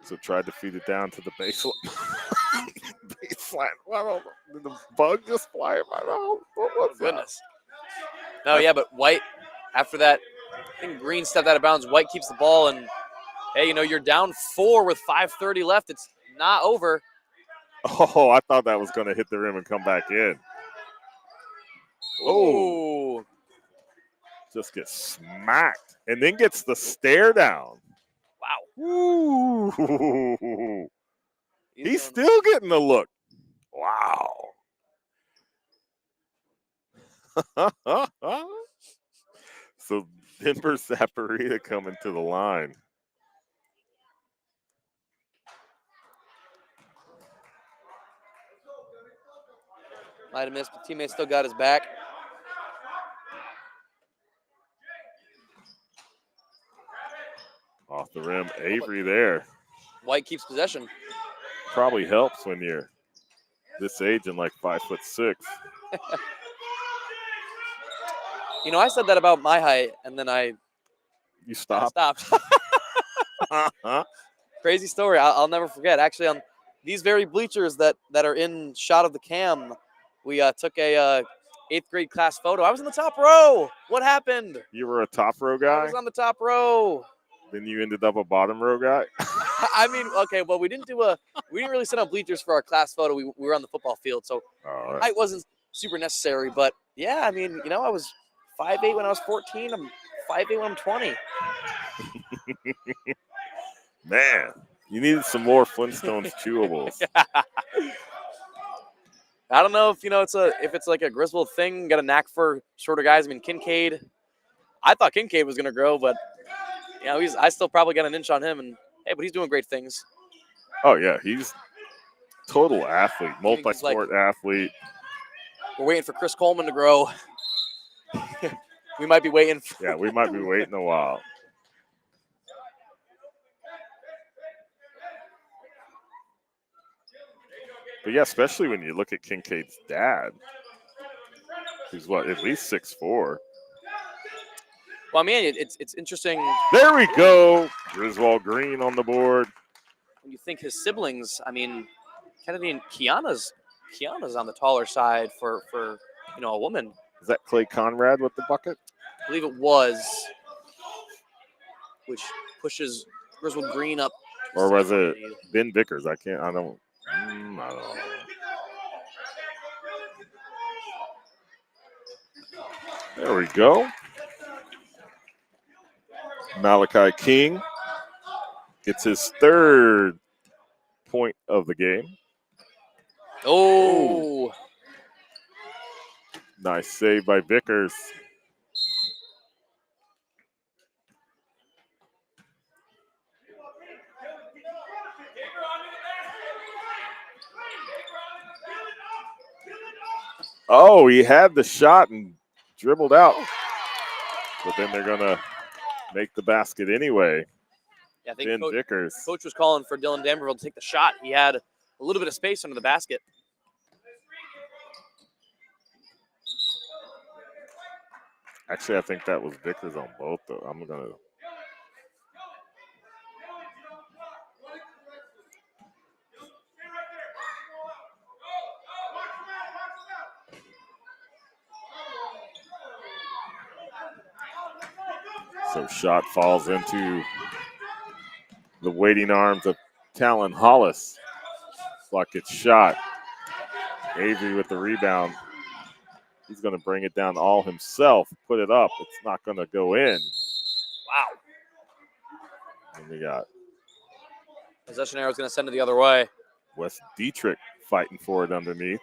So tried to feed it down to the baseline. Baseline. Wow, did the bug just fly in my mouth? What was that? Goodness. No, yeah, but White, after that, I think Green stepped out of bounds. White keeps the ball, and hey, you're down 4 with 5:30 left. It's not over. Oh, I thought that was going to hit the rim and come back in. Oh. Just gets smacked and then gets the stare down. Wow. Ooh. He's still getting the look. Wow. So Denver Saparita coming to the line. Might have missed, but teammate still got his back. Off the rim, Avery there. White keeps possession. Probably helps when you're this age and like 5'6". I said that about my height, and then You stopped. Crazy story. I'll never forget. Actually, on these very bleachers that are in shot of the cam, we took a 8th grade class photo. I was in the top row. What happened? You were a top row guy? I was on the top row. Then you ended up a bottom row guy? I mean, okay, well, we didn't really sit on bleachers for our class photo. We were on the football field, so height wasn't super necessary. But yeah, I mean, I was 5'8" when I was 14. I'm 5'8" when I'm 20. Man, you needed some more Flintstones chewables. I don't know if if it's like a Griswold thing. Got a knack for shorter guys. I mean, Kincaid. I thought Kincaid was gonna grow, but I still probably got an inch on him. And hey, but he's doing great things. Oh yeah, he's total athlete, multi-sport athlete. We're waiting for Chris Coleman to grow. We might be waiting. Yeah, we might be waiting a while. But yeah, especially when you look at Kincaid's dad, who's at least 6'4". Well, I mean, it's interesting. There we go. Griswold Green on the board. When you think his siblings, I mean, Kennedy and Kiana's on the taller side for a woman. Is that Clay Conrad with the bucket? I believe it was, which pushes Griswold Green up. Or was it Ben Vickers? I don't know. There we go. Malachi King gets his third point of the game. Oh, Nice save by Vickers. Oh, he had the shot and dribbled out. But then they're going to make the basket anyway. yeah, I think Ben Vickers. Coach was calling for Dylan Danberville to take the shot. He had a little bit of space under the basket. Actually, I think that was Vickers on both, though. I'm going to. So shot falls into the waiting arms of Talon Hollis. Clock gets shot. Avery with the rebound. He's going to bring it down all himself, put it up. It's not going to go in. Wow. And we got Possession arrow is going to send it the other way. Wes Dietrich fighting for it underneath.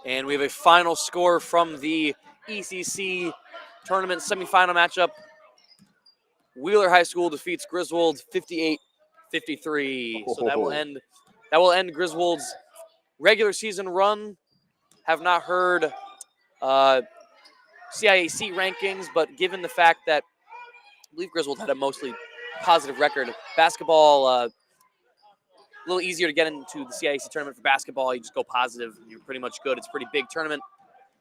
And we have a final score from the ECC tournament semifinal matchup. Wheeler High School defeats Griswold 58-53. So that will end Griswold's regular season run. Have not heard CIAC rankings, but given the fact that I believe Griswold had a mostly positive record, basketball a little easier to get into the CIAC tournament for basketball. You just go positive, and you're pretty much good. It's a pretty big tournament.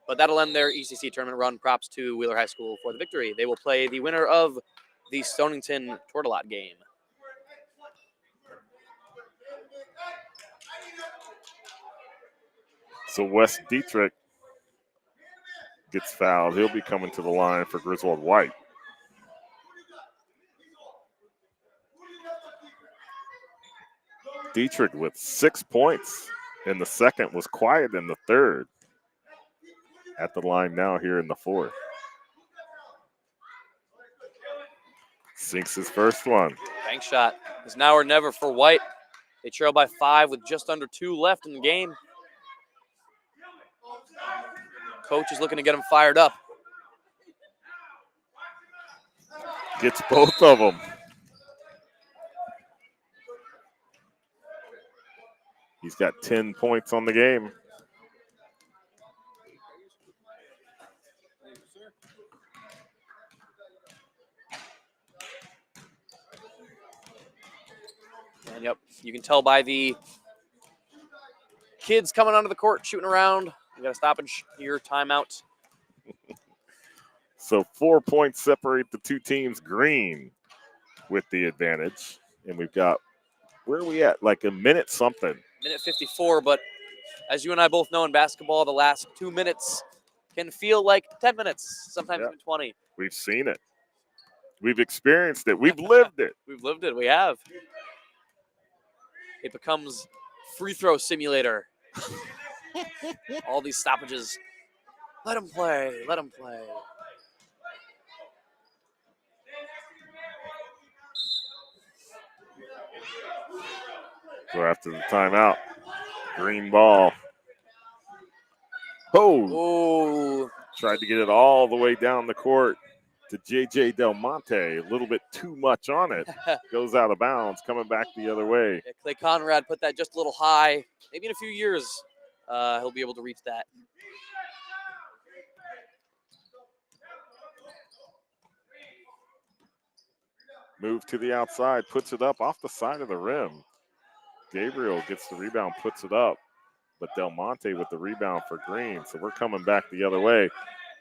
But that'll end their ECC tournament run. Props to Wheeler High School for the victory. They will play the winner of the Stonington Tortolot game. So Wes Dietrich gets fouled. He'll be coming to the line for Griswold White. Dietrich with 6 points in the second, was quiet in the third. At the line now here in the fourth. Sinks his first one. Bank shot is now or never for White. They trail by 5 with just under 2 left in the game. Coach is looking to get him fired up. Gets both of them. He's got 10 points on the game. And yep, you can tell by the kids coming onto the court, shooting around. We got a stoppage here, timeout. So 4 points separate the two teams. Green with the advantage. And we've got, where are we at? Like a minute something. Minute 54, but as you and I both know in basketball, the last 2 minutes can feel like 10 minutes, sometimes even 20. We've seen it. We've experienced it. We've lived it. We've lived it. We have. It becomes free throw simulator. All these stoppages. Let them play. Let them play. So after the timeout, green ball. Oh. Tried to get it all the way down the court to J.J. Del Monte. A little bit too much on it. Goes out of bounds, coming back the other way. Yeah, Clay Conrad put that just a little high. Maybe in a few years, he'll be able to reach that. Move to the outside, puts it up off the side of the rim. Gabriel gets the rebound, puts it up. But Del Monte with the rebound for Green. So we're coming back the other way.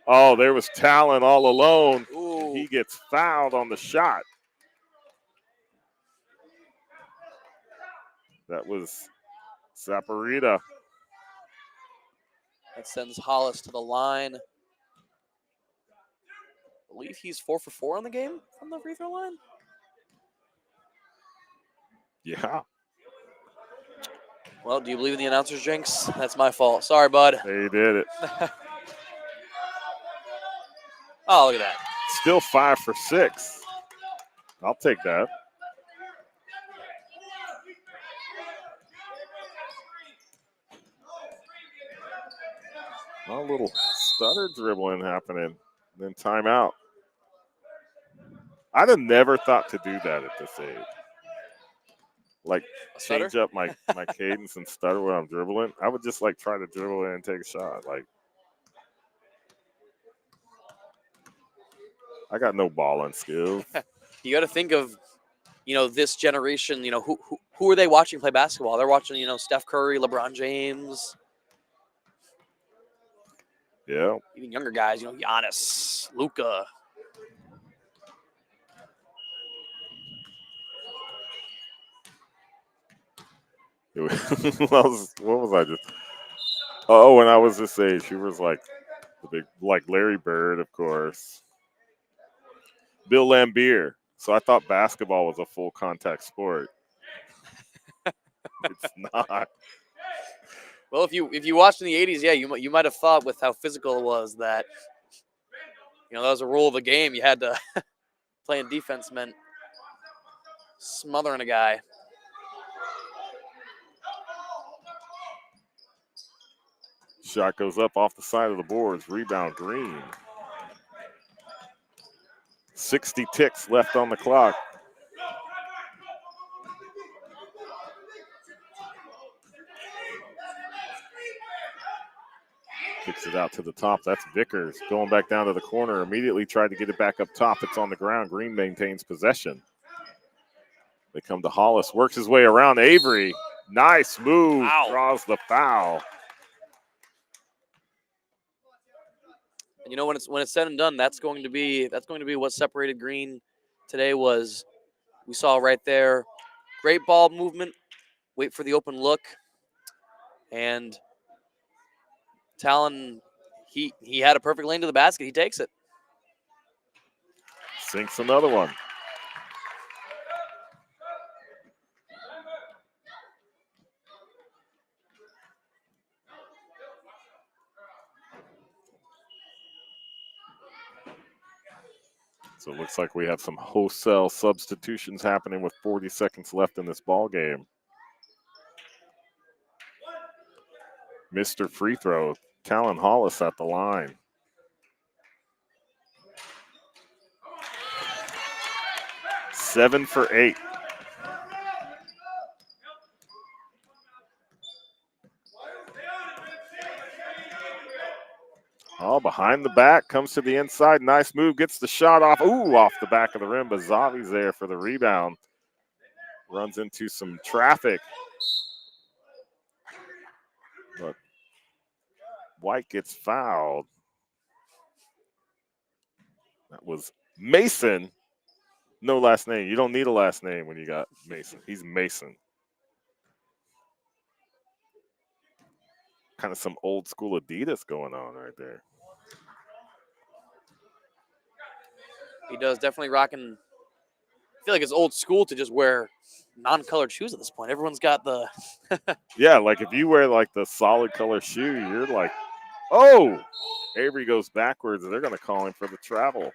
Oh, there was Talon all alone. Ooh. He gets fouled on the shot. That was Zaparita. That sends Hollis to the line. I believe he's 4 for 4 on the game from the free throw line. Yeah. Well, do you believe in the announcer's jinx? That's my fault. Sorry, bud. They did it. Oh, look at that. Still 5 for 6. I'll take that. A little stutter dribbling happening. Then timeout. I'd have never thought to do that at this age. Like Stutter? change up my cadence and stutter when I'm dribbling. I would just like try to dribble in and take a shot. Like I got no balling skills. You got to think of, this generation. Who are they watching play basketball? They're watching, Steph Curry, LeBron James, Yeah. even younger guys. Giannis, Luka. What was I just? Oh, when I was this age, she was like the big, like Larry Bird, of course. Bill Laimbeer. So I thought basketball was a full contact sport. It's not. Well, if you watched in the '80s, yeah, you might have thought with how physical it was that that was a rule of the game. You had to playing defense meant smothering a guy. Shot goes up off the side of the boards. Rebound, Green. 60 ticks left on the clock. Kicks it out to the top. That's Vickers going back down to the corner. Immediately tried to get it back up top. It's on the ground. Green maintains possession. They come to Hollis. Works his way around. Avery. Nice move. Wow. Draws the foul. And when it's said and done, that's going to be what separated Green today. Was we saw right there, great ball movement, wait for the open look, and Talon, he had a perfect lane to the basket. He takes it. Sinks another one. So it looks like we have some wholesale substitutions happening with 40 seconds left in this ball game. Mr. Free Throw, Talon Hollis at the line. Seven for 8. Oh, behind the back, comes to the inside. Nice move, gets the shot off. Ooh, off the back of the rim, but Zavi's there for the rebound. Runs into some traffic. But White gets fouled. That was Mason. No last name. You don't need a last name when you got Mason. He's Mason. Kind of some old school Adidas going on right there. He does, definitely rocking. I feel like it's old school to just wear non-colored shoes at this point. Everyone's got the. Yeah, like if you wear like the solid color shoe, you're like, oh, Avery goes backwards and they're going to call him for the travel.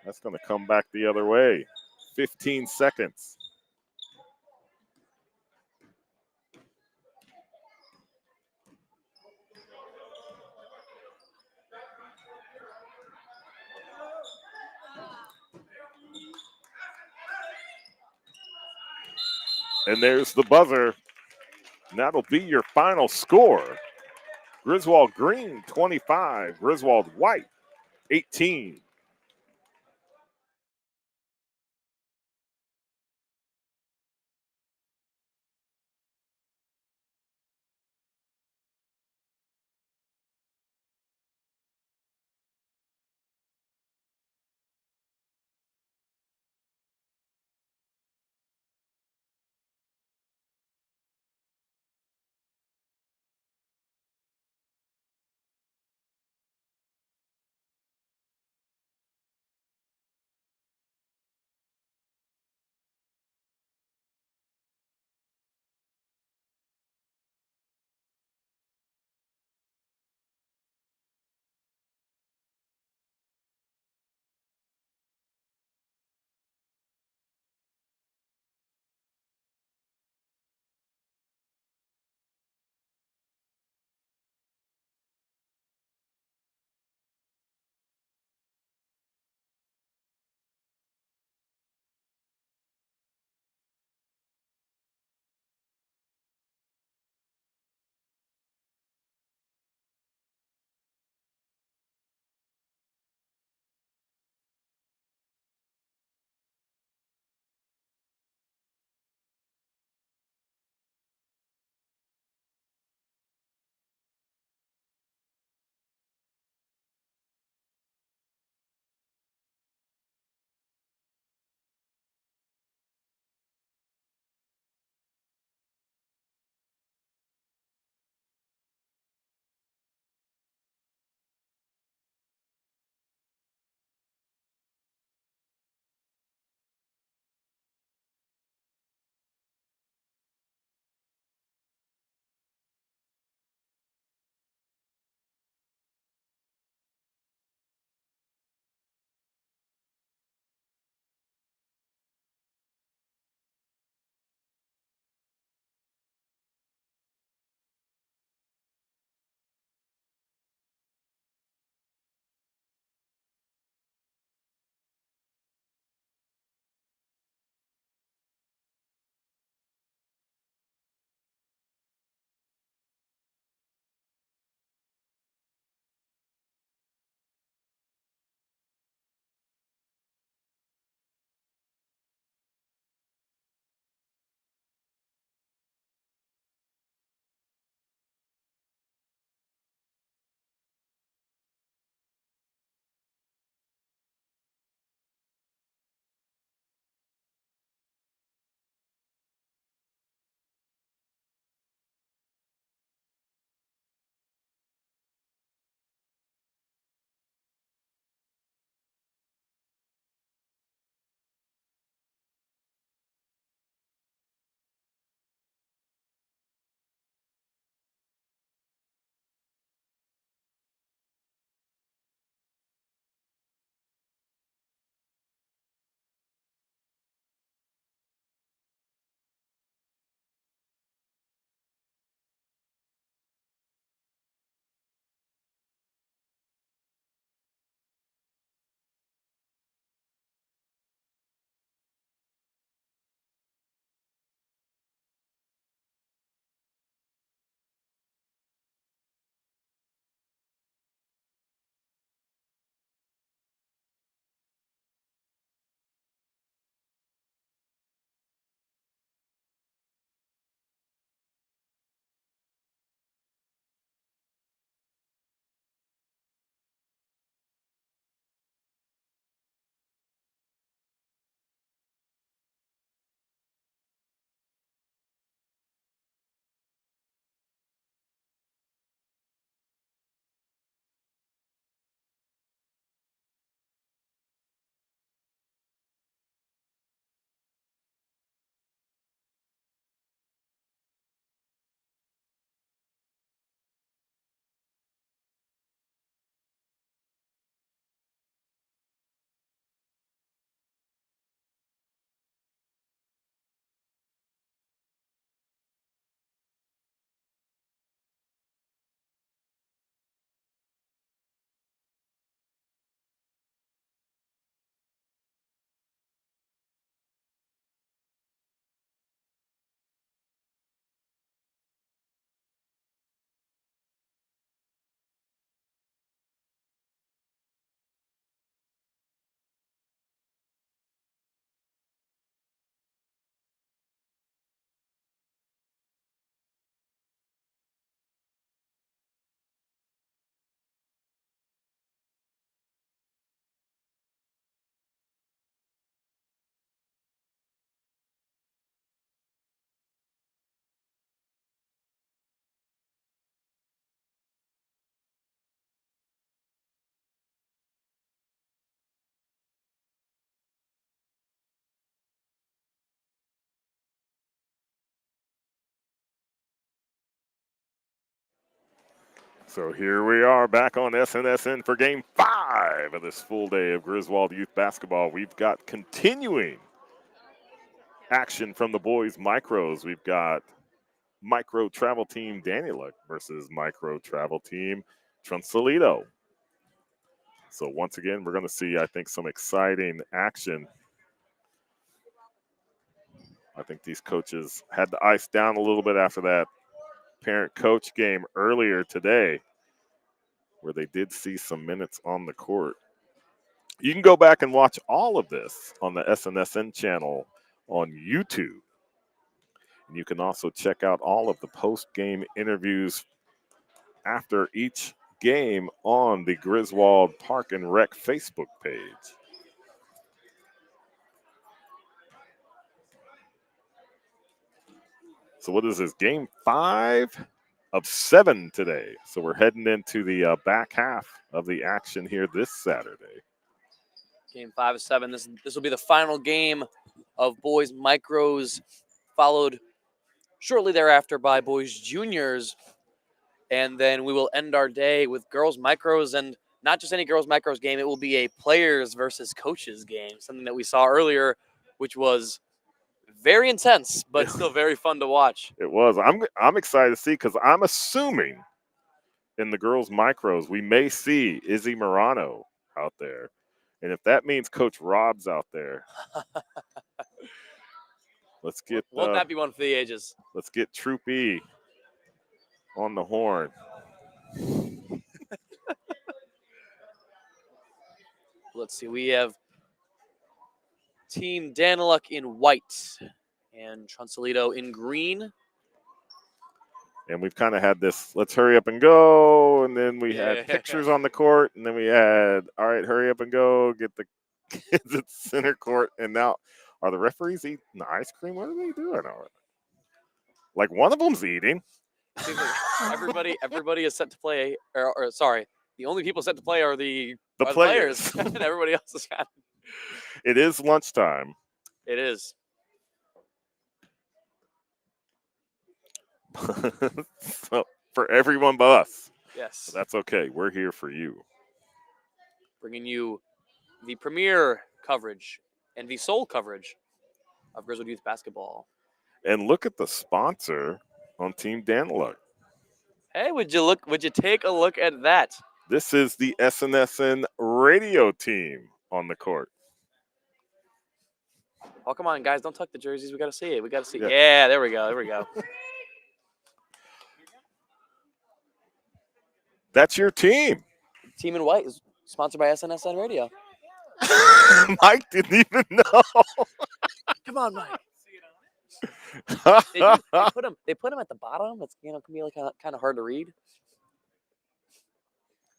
That's going to come back the other way. 15 seconds. And there's the buzzer. And that'll be your final score. Griswold Green, 25. Griswold White, 18. So here we are back on SNSN for Game 5 of this full day of Griswold Youth Basketball. We've got continuing action from the boys' micros. We've got Micro Travel Team Daniluk versus Micro Travel Team Trunsalito. So once again, we're going to see, I think, some exciting action. I think these coaches had to ice down a little bit after that parent-coach game earlier today, where they did see some minutes on the court. You can go back and watch all of this on the SNSN channel on YouTube. And you can also check out all of the post-game interviews after each game on the Griswold Park and Rec Facebook page. So what is this, Game 5 of 7 today? So we're heading into the back half of the action here this Saturday. Game 5 of 7. This will be the final game of boys micros, followed shortly thereafter by boys juniors. And then we will end our day with girls micros, and not just any girls micros game. It will be a players versus coaches game, something that we saw earlier, which was very intense, but still very fun to watch. It was. I'm excited to see, because I'm assuming in the girls micros we may see Izzy Morano out there. And if that means Coach Rob's out there, let's get Won't that be one for the ages? Let's get Troop E on the horn. Let's see. We have Team Daniluk in white and Trunsalito in green. And we've kind of had this, let's hurry up and go. And then we had pictures on the court. And then we had, all right, hurry up and go, get the kids at center court. And now, are the referees eating the ice cream? What are they doing? Like, one of them's eating. Everybody is set to play, or sorry, the only people set to play are the players. and everybody else is kind of. It is lunchtime. It is. So, for everyone but us. Yes. But that's okay. We're here for you. Bringing you the premier coverage and the sole coverage of Griswold Youth Basketball. And look at the sponsor on Team Daniluk. Hey, would you take a look at that? This is the SNSN radio team on the court. Oh, come on, guys. Don't tuck the jerseys. We got to see it. Yeah, there we go. That's your team. Team in white is sponsored by SNSN Radio. Mike didn't even know. Come on, Mike. They put them at the bottom. It's can be like kind of hard to read.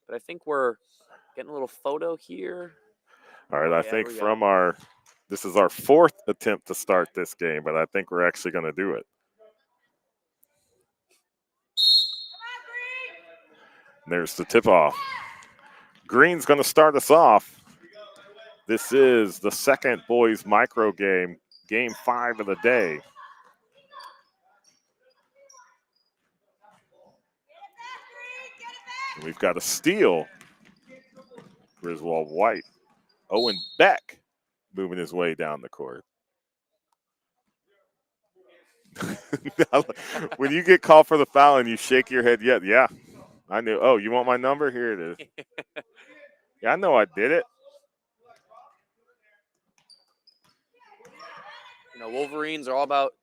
But I think we're getting a little photo here. All right, I think this is our 4th attempt to start this game, but I think we're actually going to do it. And there's the tip-off. Green's going to start us off. This is the second boys micro game, Game 5 of the day. And we've got a steal. Griswold White. Owen Beck moving his way down the court. When you get called for the foul and you shake your head, yeah, I knew. Oh, you want my number? Here it is. Yeah, I know I did it. Wolverines are all about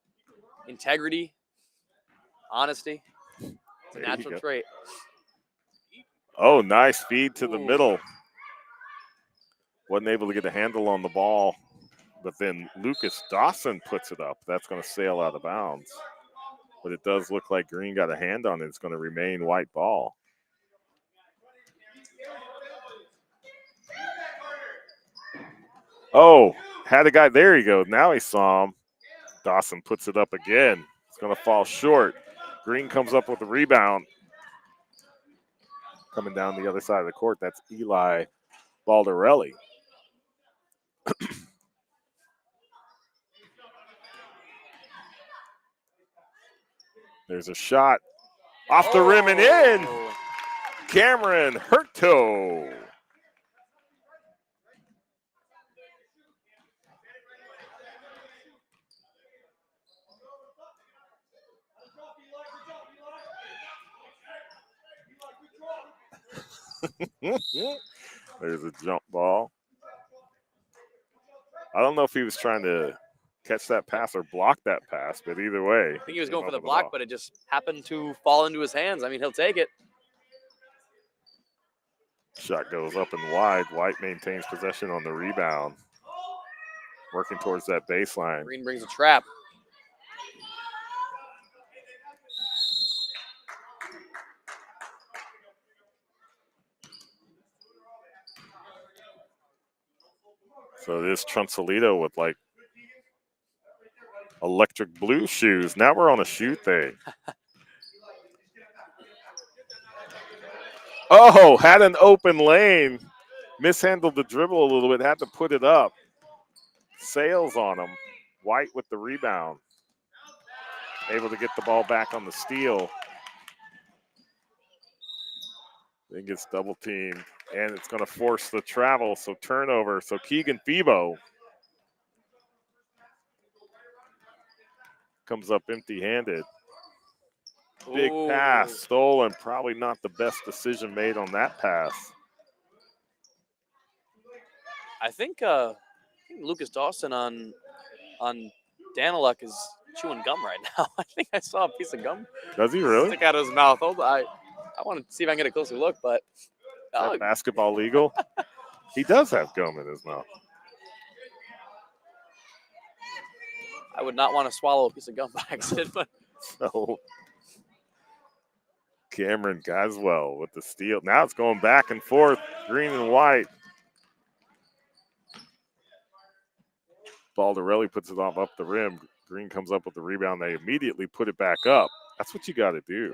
integrity, honesty. It's a natural trait. Oh, nice feed to the middle. Wasn't able to get a handle on the ball, but then Lucas Dawson puts it up. That's going to sail out of bounds. But it does look like Green got a hand on it. It's going to remain white ball. Oh, had a guy. There he goes. Now he saw him. Dawson puts it up again. It's going to fall short. Green comes up with the rebound. Coming down the other side of the court, that's Eli Baldarelli. There's a shot off the rim and in. Cameron Hurto. There's a jump ball. I don't know if he was trying to catch that pass or block that pass, but either way. I think he was going for the block, but it just happened to fall into his hands. I mean, he'll take it. Shot goes up and wide. White maintains possession on the rebound. Working towards that baseline. Green brings a trap. So this Trunsolito with like electric blue shoes. Now we're on a shoe thing. Oh, had an open lane. Mishandled the dribble a little bit. Had to put it up. Sails on him. White with the rebound. Able to get the ball back on the steal. Then gets double teamed. And it's going to force the travel. So turnover. So Keegan Febo comes up empty-handed. Big pass, stolen. Probably not the best decision made on that pass. I think Lucas Dawson on Daniluk is chewing gum right now. I think I saw a piece of gum. Does he really? Stick out of his mouth. Hold on. I want to see if I can get a closer look, but Is that basketball legal? He does have gum in his mouth. I would not want to swallow a piece of gum by accident, but So Cameron Griswold with the steal. Now it's going back and forth, green and white. Baldarelli puts it up the rim. Green comes up with the rebound. They immediately put it back up. That's what you got to do.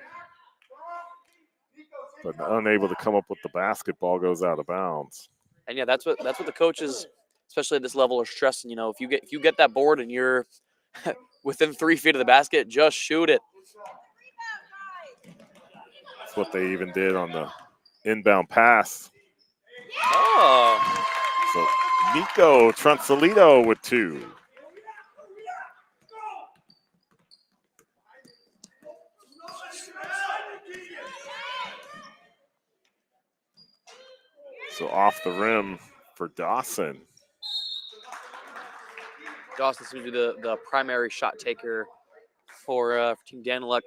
But unable to come up with the basketball, goes out of bounds. and yeah, that's what the coaches, especially at this level, are stressing. You know, if you get that board and you're within 3 feet of the basket, just shoot it. That's what they even did on the inbound pass. Oh. So Nico Trunsolito with 2. So off the rim for Dawson. Dawson seems to be the primary shot taker for Team Daniluk.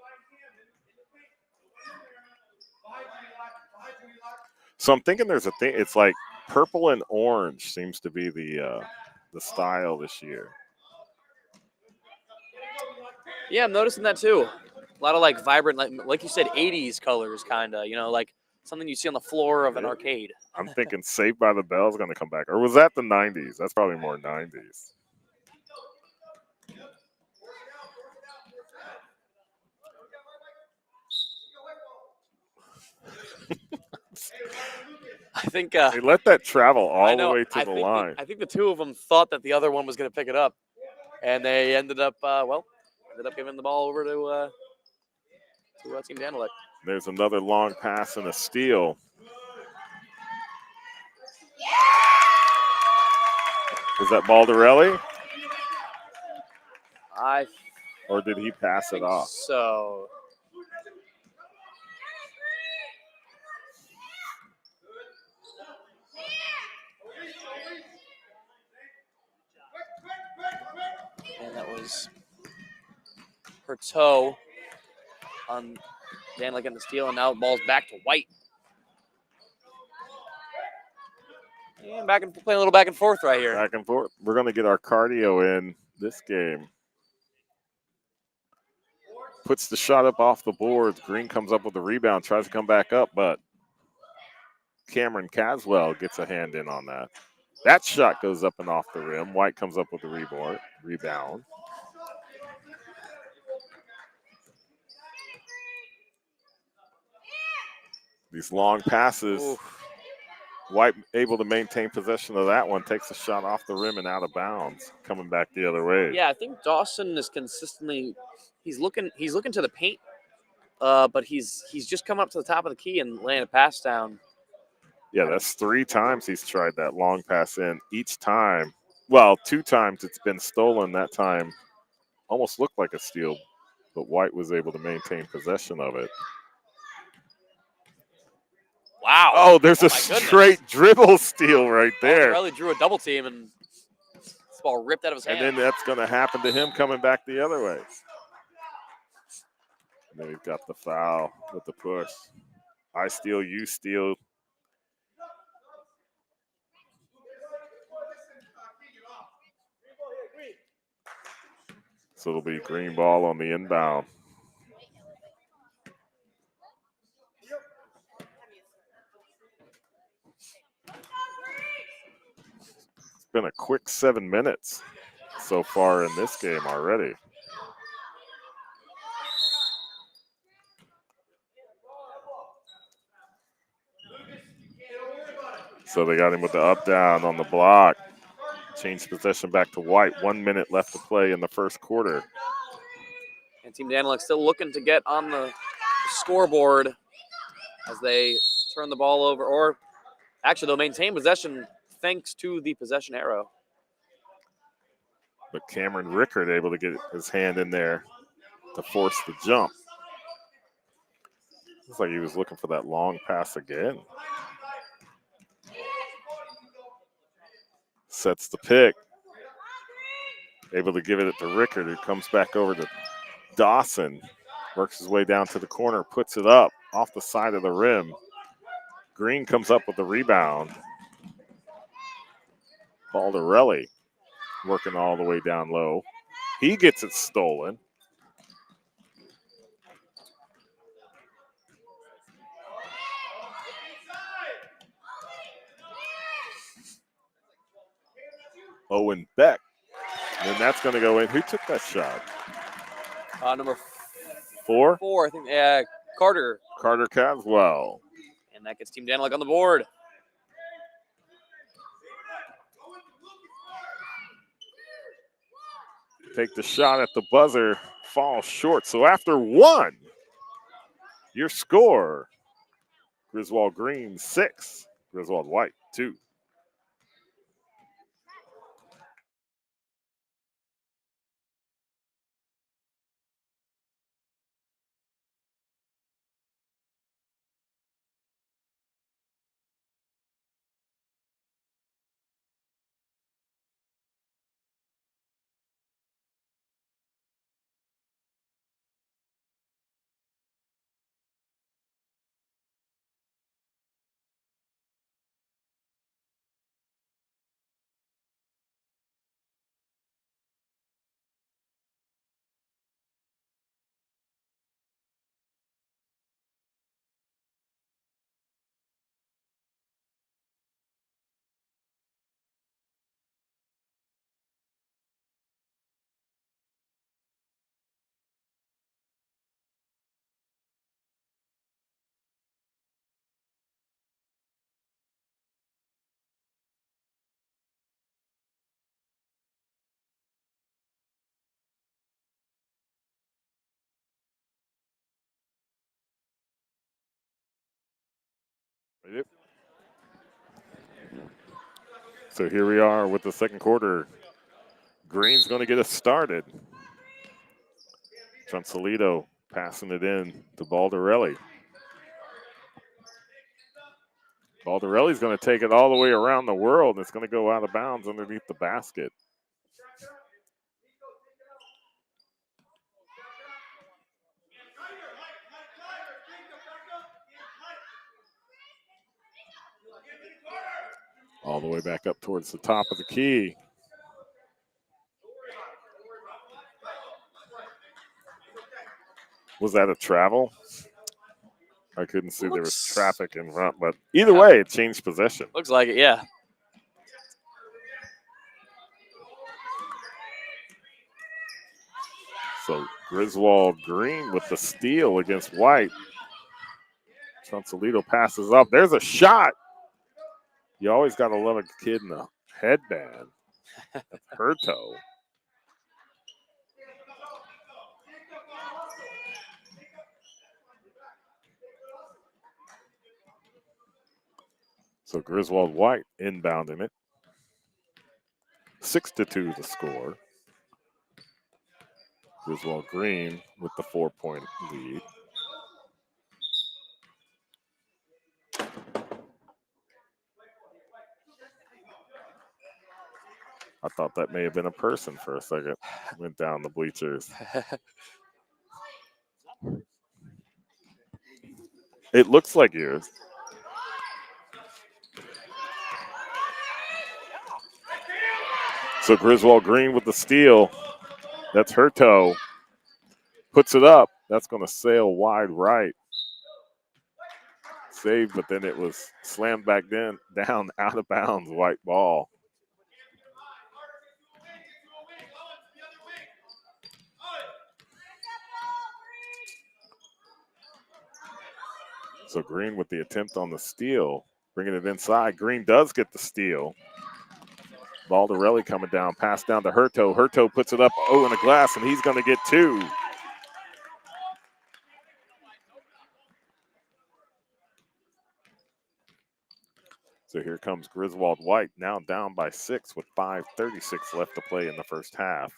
So I'm thinking there's a thing. It's like purple and orange seems to be the style this year. Yeah, I'm noticing that too. A lot of like vibrant, like you said, 80s colors, kind of. You know, like something you see on the floor of an arcade. I'm thinking Saved by the Bell is going to come back. Or was that the 90s? That's probably more 90s. I think they let that travel all the way to the line. I think the two of them thought that the other one was going to pick it up, and they ended up giving the ball over to Team Daniluk. There's another long pass and a steal. Was that Baldarelli? Or did he pass it off? So. And that was her toe on Daniluk getting the steal, and now the ball's back to White. And playing a little back and forth right here. Back and forth. We're going to get our cardio in this game. Puts the shot up off the boards. Green comes up with the rebound, tries to come back up, but Cameron Caswell gets a hand in on that. That shot goes up and off the rim. White comes up with the rebound. These long passes. Oof. White able to maintain possession of that one. Takes a shot off the rim and out of bounds. Coming back the other way. Yeah, I think Dawson is consistently he's looking to the paint but he's just come up to the top of the key and laying a pass down. Yeah, that's 3 times he's tried that long pass in. Each time, well, 2 times it's been stolen. That time almost looked like a steal, but White was able to maintain possession of it. Wow. Oh, there's a my goodness. straight dribble steal right there. Baldarelli drew a double team, and this ball ripped out of his hand. And then that's going to happen to him coming back the other way. And then we've got the foul with the push. I steal, you steal. So it'll be green ball on the inbound. It's been a quick 7 minutes so far in this game already. So they got him with the up down on the block. Changed possession back to White. 1 minute left to play in the first quarter. And Team Daniluk still looking to get on the scoreboard as they turn the ball over, or actually they'll maintain possession thanks to the possession arrow. But Cameron Rickard able to get his hand in there to force the jump. Looks like he was looking for that long pass again. Sets the pick. Able to give it to Rickard, who comes back over to Dawson. Works his way down to the corner, puts it up off the side of the rim. Green comes up with the rebound. Baldarelli working all the way down low. He gets it stolen. Owen Beck. And then that's going to go in. Who took that shot? Number 4? 4, I think. Yeah, Carter. Carter Caswell. And that gets Team Daniluk on the board. Take the shot at the buzzer. Falls short. So after 1, your score, Griswold Green 6, Griswold White 2. So here we are with the second quarter. Green's going to get us started. Trunsolito passing it in to Baldarelli. Baldarelli's going to take it all the way around the world, and it's going to go out of bounds underneath the basket. All the way back up towards the top of the key. Was that a travel? I couldn't see there was traffic in front, but either way, it changed possession. Looks like it, yeah. So Griswold Green with the steal against White. Trunsolito passes up. There's a shot. You always got to love a kid in a headband. That's Herto. So Griswold White inbounding it. 6-2 the score. Griswold Green with the 4-point lead. I thought that may have been a person for a second. Went down the bleachers. It looks like yours. So Griswold Green with the steal. That's Hurto. Puts it up. That's going to sail wide right. Saved, but then it was slammed back down out of bounds. White ball. So Green with the attempt on the steal. Bringing it inside. Green does get the steal. Baldarelli coming down. Pass down to Hurto. Hurto puts it up. Oh, in the glass, and he's going to get 2. So here comes Griswold White, now down by 6 with 5:36 left to play in the first half.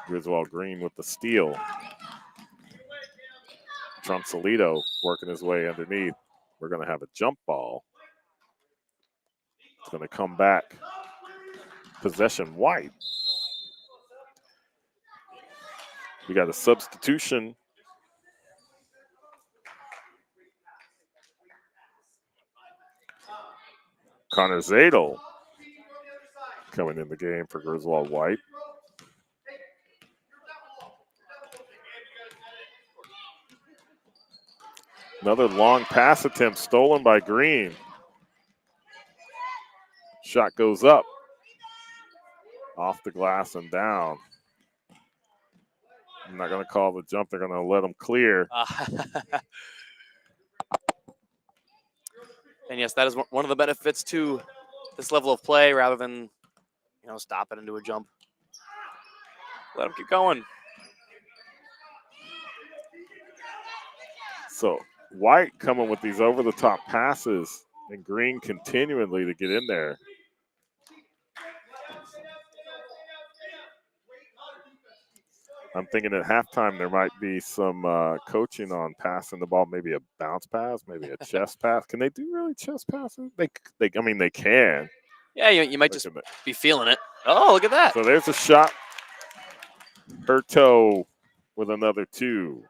Griswold Green with the steal. Trumsalito working his way underneath. We're going to have a jump ball. It's going to come back. Possession White. We got a substitution. Connor Zadel coming in the game for Griswold White. Another long pass attempt stolen by Green. Shot goes up. Off the glass and down. I'm not going to call the jump. They're going to let him clear. And yes, that is one of the benefits to this level of play rather than, stop it and do a jump. Let him keep going. So White coming with these over-the-top passes and Green continually to get in there. I'm thinking at halftime there might be some coaching on passing the ball, maybe a bounce pass, maybe a chest pass. Can they do really chest passes? They can. Yeah, you might just be feeling it. Oh, look at that. So there's a shot. Hurto with another 2.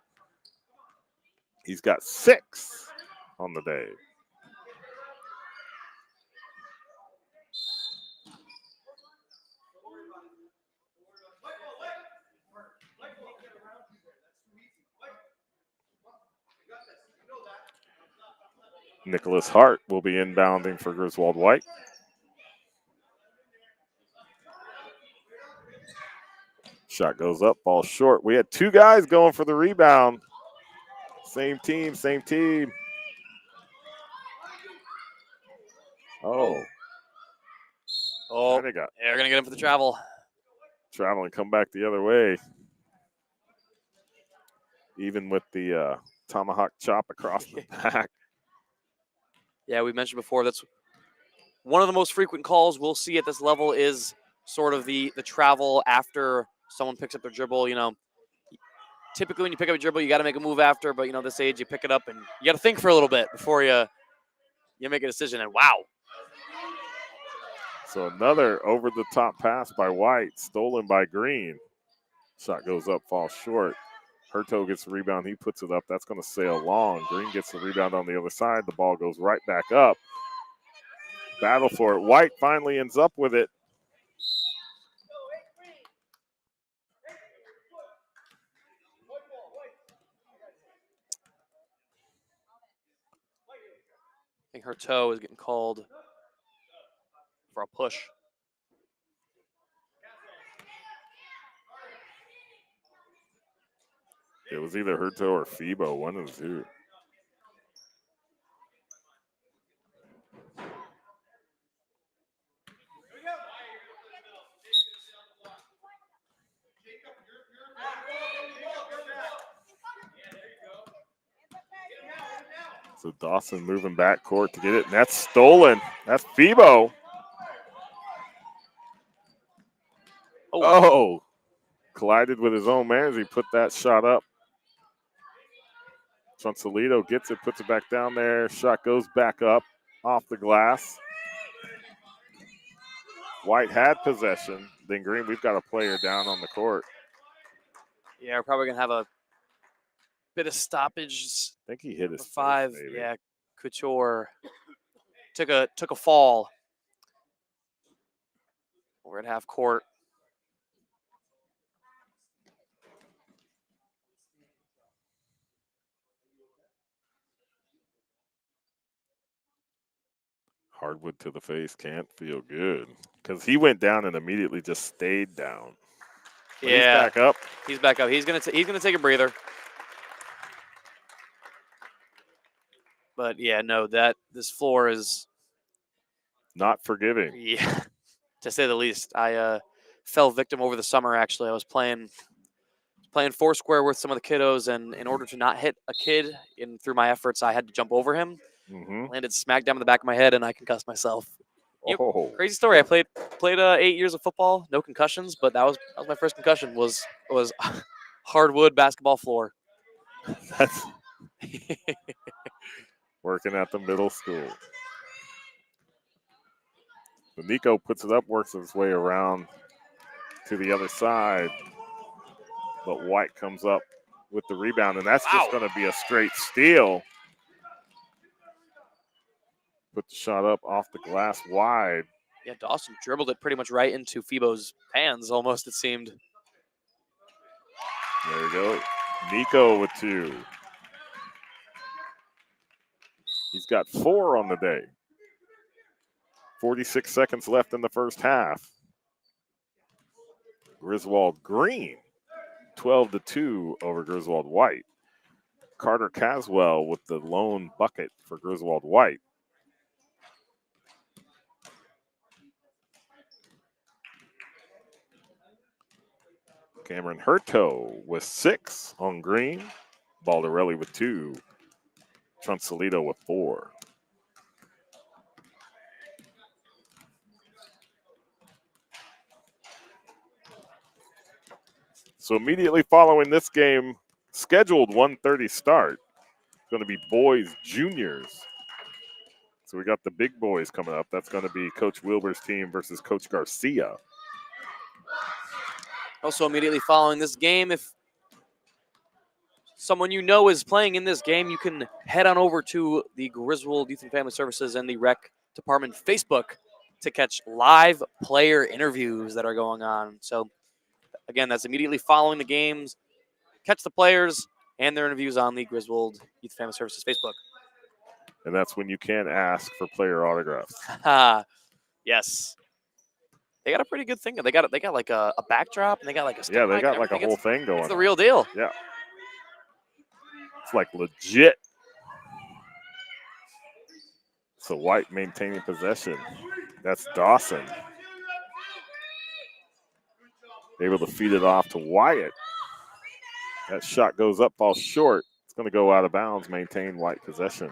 He's got 6 on the day. Nicholas Hart will be inbounding for Griswold White. Shot goes up, ball short. We had 2 guys going for the rebound. Same team. Oh. Oh, they're going to get him for the travel. Travel and come back the other way. Even with the tomahawk chop across the back. Yeah, we mentioned before that's one of the most frequent calls we'll see at this level is sort of the travel after someone picks up their dribble. Typically when you pick up a dribble, you got to make a move after, but this age you pick it up and you got to think for a little bit before you make a decision. And wow. So another over-the-top pass by White, stolen by Green. Shot goes up, falls short. Hurto gets the rebound. He puts it up. That's going to sail long. Green gets the rebound on the other side. The ball goes right back up. Battle for it. White finally ends up with it. I think Hurto is getting called for a push. It was either Hurto or Febo, one of the 2. So So Dawson moving back court to get it, and that's stolen. That's Febo. Oh, collided with his own man as he put that shot up. Trunsalito gets it, puts it back down there. Shot goes back up off the glass. White had possession. Then Green, we've got a player down on the court. Yeah, we're probably gonna have a bit of stoppage. I think he hit his for 5. face, maybe. Yeah, Couture took a fall. We're at half court. Hardwood to the face can't feel good because he went down and immediately just stayed down. But Yeah, he's back up. He's back up. He's gonna take a breather. But yeah, no, this floor is Not forgiving. yeah, to say the least. I fell victim over the summer. Actually, I was playing foursquare with some of the kiddos, and in order to not hit a kid, through my efforts, I had to jump over him. Landed smack down in the back of my head, and I concussed myself. Oh, Crazy story. I played 8 years of football, no concussions, but that was my first concussion. Was hardwood basketball floor. That's working at the middle school. So Nico puts it up, works his way around to the other side, but White comes up with the rebound, and that's just going to be a straight steal. Put the shot up off the glass wide. Yeah, Dawson dribbled it pretty much right into Febo's hands, almost, it seemed. There we go. Nico with 2. He's got 4 on the day. 46 seconds left in the first half. Griswold Green, 12-2 over Griswold White. Carter Caswell with the lone bucket for Griswold White. Cameron Hurto with 6 on Green. Baldarelli with 2. Trunsalito with 4. So immediately following this game, scheduled 1:30 start, going to be boys juniors. So we got the big boys coming up. That's going to be Coach Wilbur's team versus Coach Garcia. Also, immediately following this game, if someone you know is playing in this game, you can head on over to the Griswold Youth and Family Services and the Rec Department Facebook to catch live player interviews that are going on. So, again, that's immediately following the games. Catch the players and their interviews on the Griswold Youth and Family Services Facebook. And that's when you can't ask for player autographs. Yes. They got a pretty good thing. They got like a backdrop, and they got like a Yeah, they got like a whole thing going. It's the real deal. Yeah. It's like legit. So White maintaining possession. That's Dawson. Able to feed it off to Wyatt. That shot goes up, falls short. It's going to go out of bounds, maintain White possession.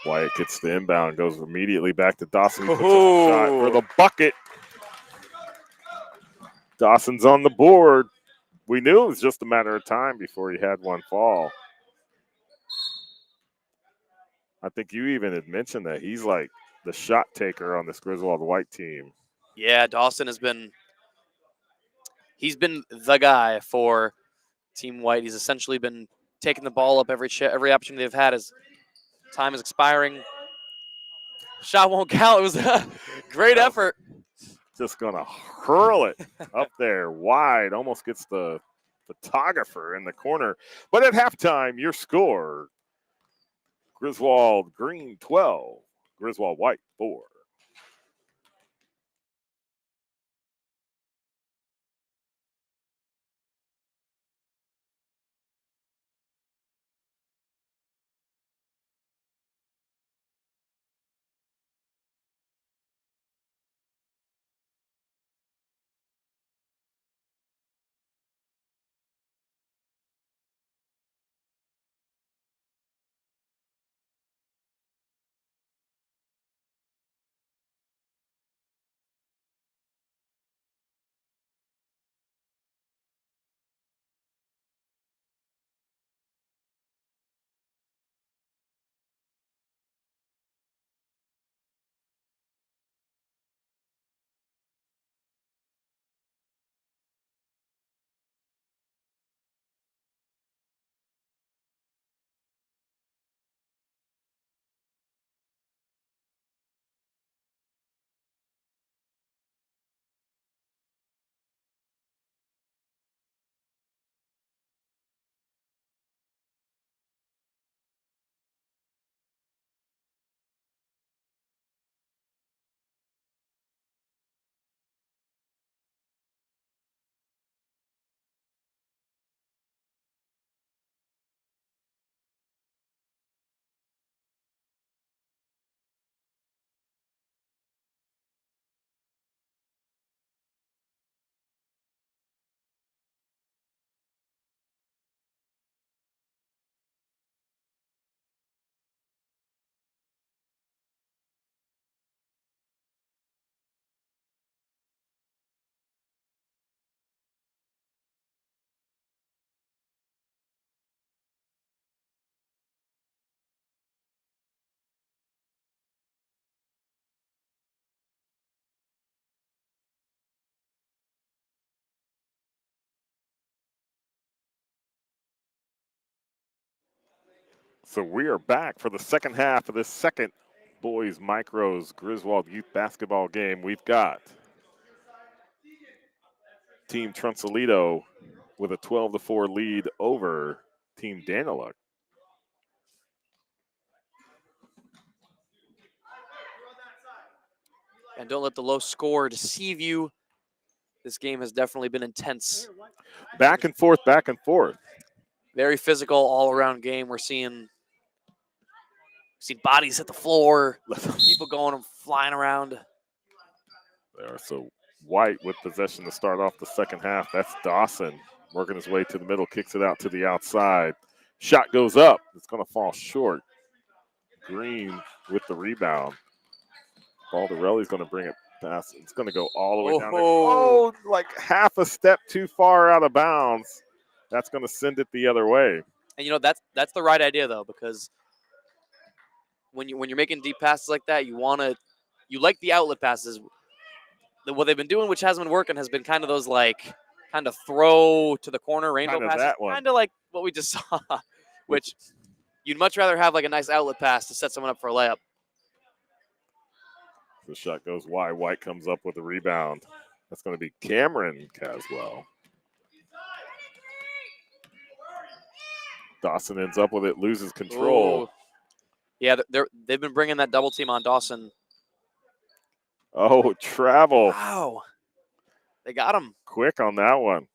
Wyatt gets the inbound, goes immediately back to Dawson. He puts up a shot for the bucket. Dawson's on the board. We knew it was just a matter of time before he had one fall. I think you even had mentioned that he's like the shot taker on this Griswold White team. Yeah, Dawson he's been the guy for Team White. He's essentially been taking the ball up every opportunity they've had as time is expiring. Shot won't count. It was a great effort. Just going to hurl it up there wide. Almost gets the photographer in the corner. But at halftime, your score, Griswold Green 12, Griswold White 4. So we are back for the second half of this second boys micros Griswold Youth basketball game. We've got Team Trunsalito with a 12-4 lead over Team Daniluk. And don't let the low score deceive you. This game has definitely been intense. Back and forth, back and forth. Very physical, all-around game. We're seeing bodies hit the floor, people going and flying around. There, so White with possession to start off the second half. That's Dawson working his way to the middle, kicks it out to the outside. Shot goes up. It's going to fall short. Green with the rebound. Baldarelli's going to bring it past. It's going to go all the way down there. Oh, like half a step too far out of bounds. That's going to send it the other way. And you know that's the right idea though, because when you're making deep passes like that, you like the outlet passes. What they've been doing, which hasn't been working, has been kind of those kind of throw to the corner rainbow passes, that one. kind of like what we just saw. Which you'd much rather have like a nice outlet pass to set someone up for a layup. The shot goes wide. White comes up with the rebound. That's going to be Cameron Caswell. Dawson ends up with it, loses control. Ooh. Yeah, they've been bringing that double team on Dawson. Oh, travel. Wow. They got him. Quick on that one.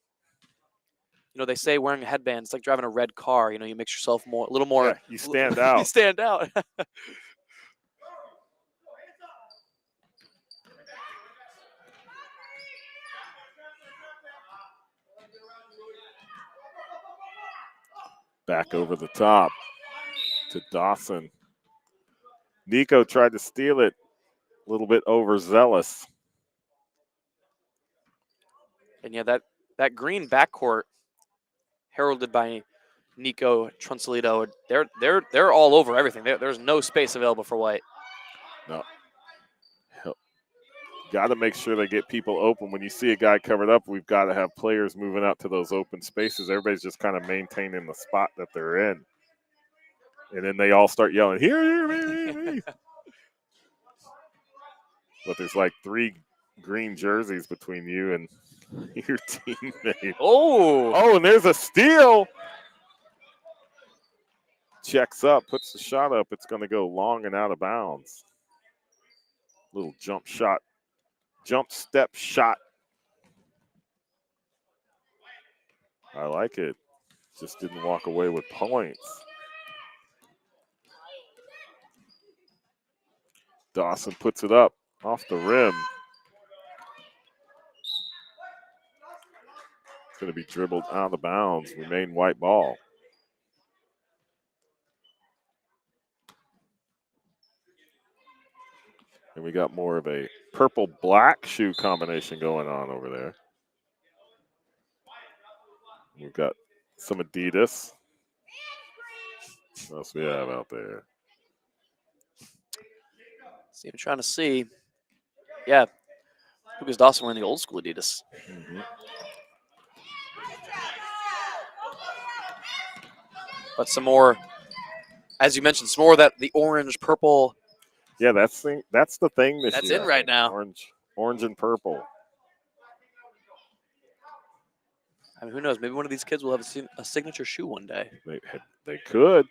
You know, they say wearing a headband, it's like driving a red car. You know, you make yourself a little more. Yeah, you stand out. You stand out. Back over the top to Dawson. Nico tried to steal it. A little bit overzealous. And yeah, that green backcourt, heralded by Nico Trunsalito, they're all over everything. There's no space available for White. No. Got to make sure they get people open. When you see a guy covered up, we've got to have players moving out to those open spaces. Everybody's just kind of maintaining the spot that they're in. And then they all start yelling, here, me. But there's like 3 green jerseys between you and your teammate. Oh, and there's a steal. Checks up, puts the shot up. It's going to go long and out of bounds. Little jump step shot. I like it. Just didn't walk away with points. Dawson puts it up off the rim. It's going to be dribbled out of bounds. Remain White ball. And we got more of a purple-black shoe combination going on over there. We've got some Adidas. What else we have out there? See, I'm trying to see. Yeah, Lucas Dawson wearing the old school Adidas. Mm-hmm. But some more, as you mentioned, some more of the orange, purple. Yeah, that's the thing this That's year. in right now. Orange and purple. I mean, who knows? Maybe one of these kids will have a signature shoe one day. They could.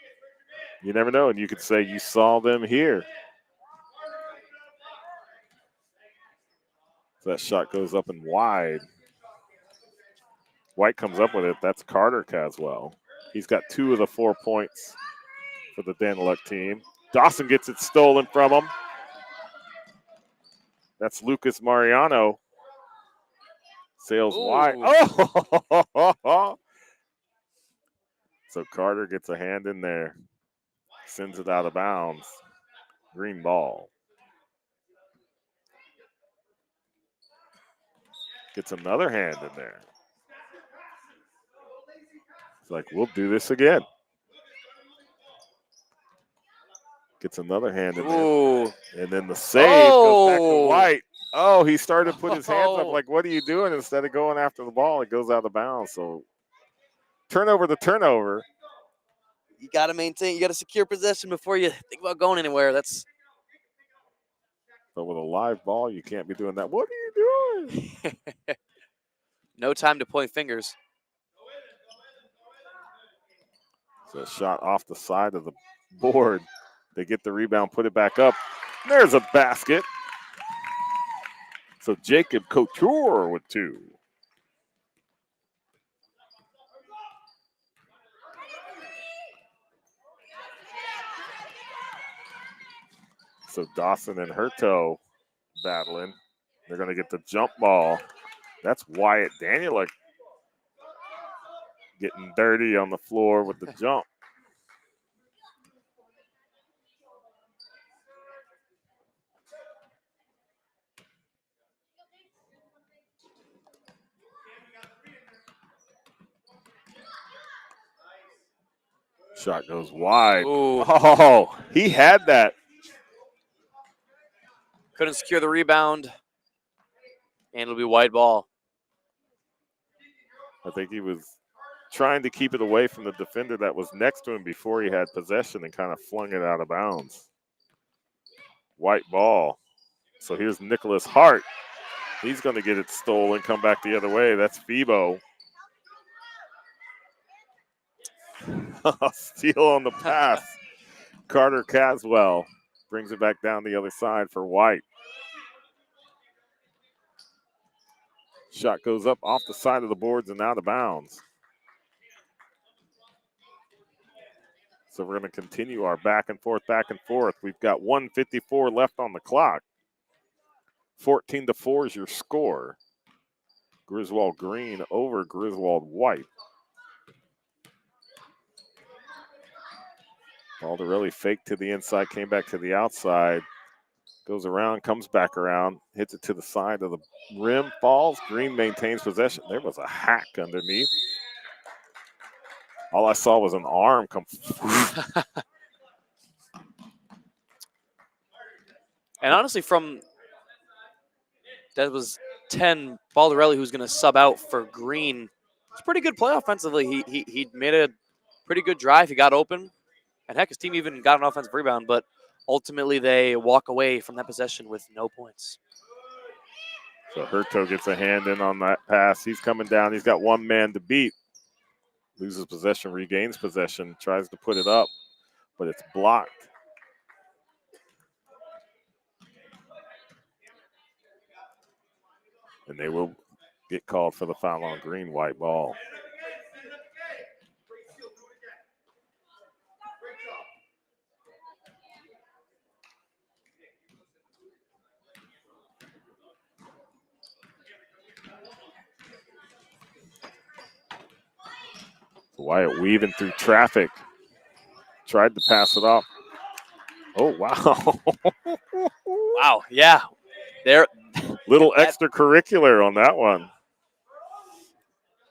You never know. And you could say you saw them here. So that shot goes up and wide. White comes up with it. That's Carter Caswell. He's got 2 of the 4 points for the Daniluk team. Dawson gets it stolen from him. That's Lucas Mariano. Sails wide. Oh! So Carter gets a hand in there. Sends it out of bounds. Green ball. Gets another hand in there. It's like, we'll do this again. Gets another hand in there. And then the save goes back to White. Oh, he started to put his hands up like, what are you doing? Instead of going after the ball, it goes out of bounds. So turnover to turnover. You got to maintain. You got to secure possession before you think about going anywhere. That's But with a live ball, you can't be doing that. What are you doing? no time to point fingers. So a shot off the side of the board. They get the rebound, put it back up. There's a basket. So Jacob Couture with 2. So Dawson and Hurto battling. They're going to get the jump ball. That's Wyatt Daniel getting dirty on the floor with the jump. Shot goes wide. Ooh. Oh, he had that. Couldn't secure the rebound. And it'll be wide ball. I think he was trying to keep it away from the defender that was next to him before he had possession and kind of flung it out of bounds. White ball. So here's Nicholas Hart. He's going to get it stolen, come back the other way. That's Febo. Steal on the pass. Carter Caswell brings it back down the other side for White. Shot goes up off the side of the boards and out of bounds. So we're going to continue our back and forth. We've got 1:54 left on the clock. 14-4 is your score. Griswold Green over Griswold White. Baldarelli faked to the inside, came back to the outside. Goes around, comes back around, hits it to the side of the rim, falls. Green maintains possession. There was a hack underneath. All I saw was an arm come. And honestly, that was 10, Baldarelli, who's going to sub out for Green. It's pretty good play offensively. He made a pretty good drive. He got open. And heck, his team even got an offensive rebound, but ultimately they walk away from that possession with no points. So Hurto gets a hand in on that pass. He's coming down. He's got one man to beat. Loses possession, regains possession, tries to put it up, but it's blocked. And they will get called for the foul on Green. White ball. Wyatt weaving through traffic. Tried to pass it off. Oh, wow. Wow, yeah. There. Little extracurricular on that one.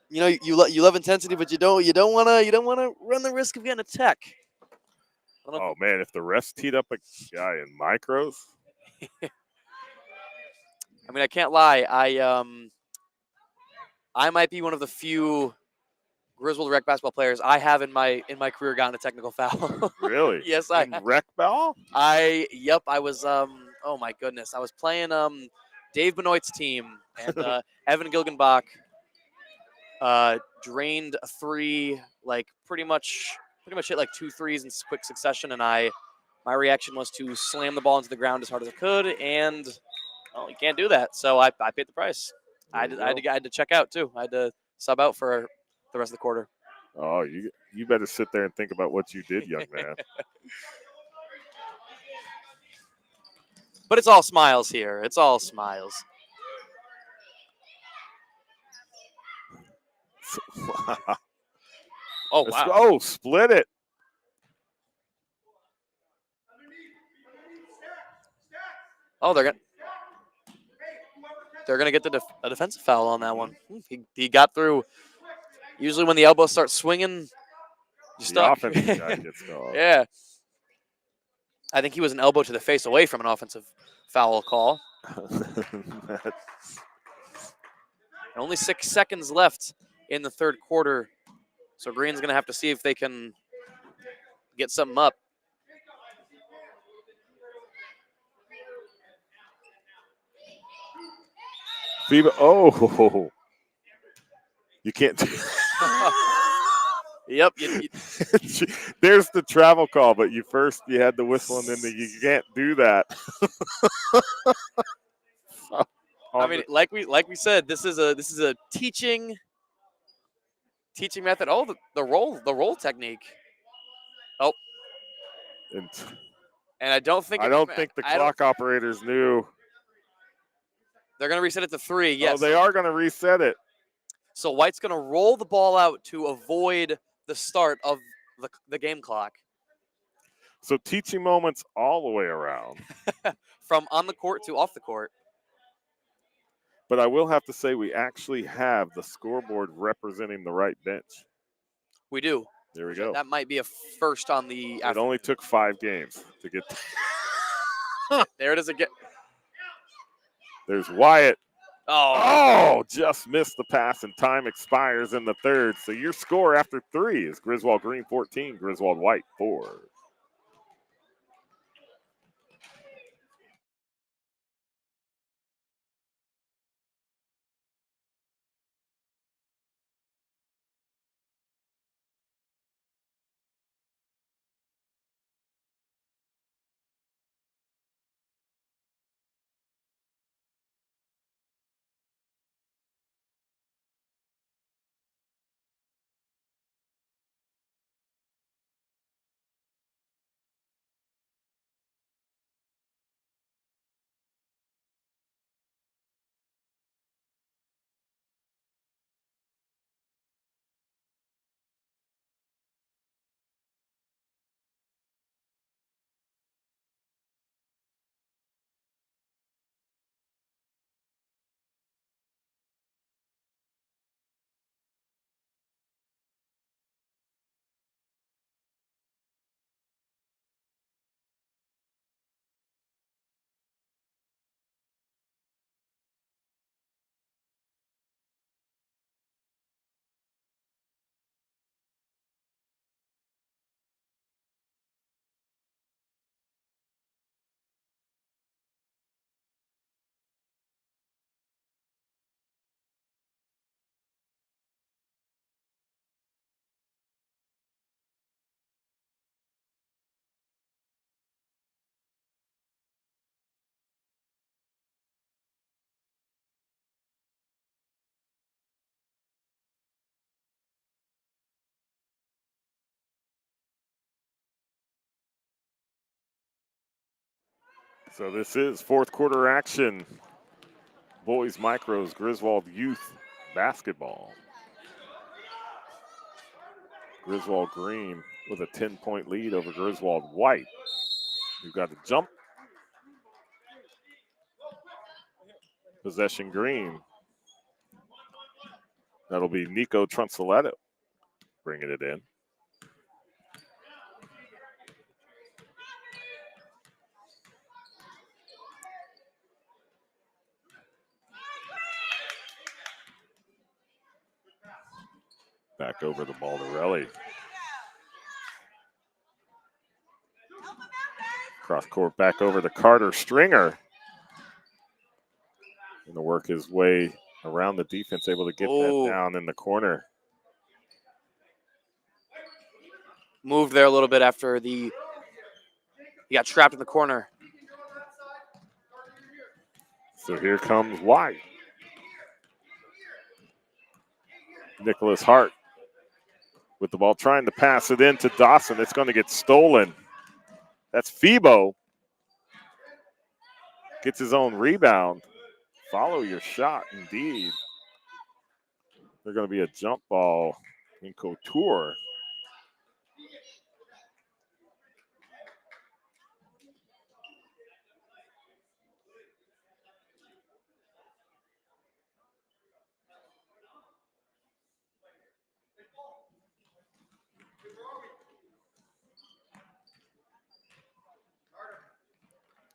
You know, you love intensity, but you don't want to run the risk of getting a tech. Oh man, if the refs teed up a guy in micros. I mean, I can't lie. I might be one of the few Griswold rec basketball players I have in my career gotten a technical foul. Really? Yes, I in rec ball? I was oh my goodness. I was playing Dave Benoit's team, and Evan Gilgenbach drained a three, like pretty much hit like 2 threes in quick succession, and my reaction was to slam the ball into the ground as hard as I could, and you can't do that. So I paid the price. I had to check out too. I had to sub out for the rest of the quarter. Oh, you better sit there and think about what you did, young man. But it's all smiles here. It's all smiles. Oh, wow. Oh, split it. Oh, they're gonna get a defensive foul on that one. He got through. Usually when the elbows start swinging, you're stuck. Offensive guy gets called. Yeah. I think he was an elbow to the face away from an offensive foul call. Only 6 seconds left in the third quarter. So Green's going to have to see if they can get something up. FIBA. Oh, you can't. Yep. There's the travel call, but you had the whistle, and then you can't do that. I mean, like we said, this is a teaching method. Oh, the roll technique. Oh, and I don't think the clock operators knew. They're going to reset it to 3. Yes. Oh, they are going to reset it. So White's going to roll the ball out to avoid the start of the game clock. So teaching moments all the way around. From on the court to off the court. But I will have to say we actually have the scoreboard representing the right bench. We do. There we go. That might be a first on the. It only took 5 games to get. There it is again. There's Wyatt. Oh, just missed the pass, and time expires in the third. So your score after 3 is Griswold Green 14, Griswold White 4. So this is fourth quarter action. Boys Micros, Griswold Youth basketball. Griswold Green with a 10-point lead over Griswold White. You've got a jump. Possession Green. That'll be Nico Trunzoletto bringing it in. Back over the ball to Relly. Cross court back over to Carter Stringer. Going to work his way around the defense, able to get that down in the corner. Moved there a little bit after he got trapped in the corner. So here comes White. Nicholas Hart with the ball, trying to pass it into Dawson. It's going to get stolen. That's Febo. Gets his own rebound. Follow your shot, indeed. They're going to be a jump ball in Couture.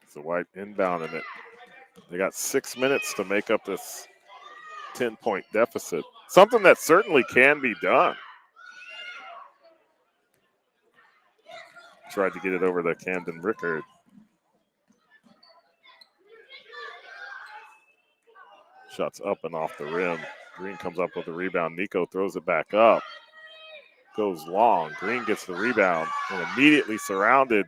So White inbounding it. They got 6 minutes to make up this 10-point deficit. Something that certainly can be done. tried to get it over to Camden Rickard. Shots up and off the rim. Green comes up with the rebound. Nico throws it back up. Goes long. Green gets the rebound and immediately surrounded.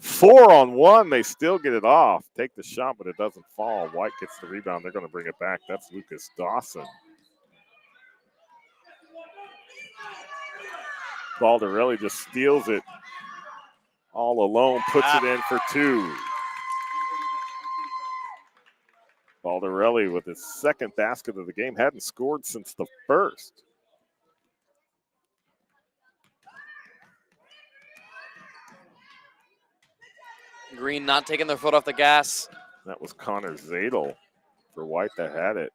4-on-1. They still get it off. Take the shot, but it doesn't fall. White gets the rebound. They're going to bring it back. That's Lucas Dawson. Baldarelli just steals it all alone, puts it in for 2. Baldarelli with his second basket of the game. Hadn't scored since the first. Green not taking their foot off the gas. That was Connor Zadel for White that had it.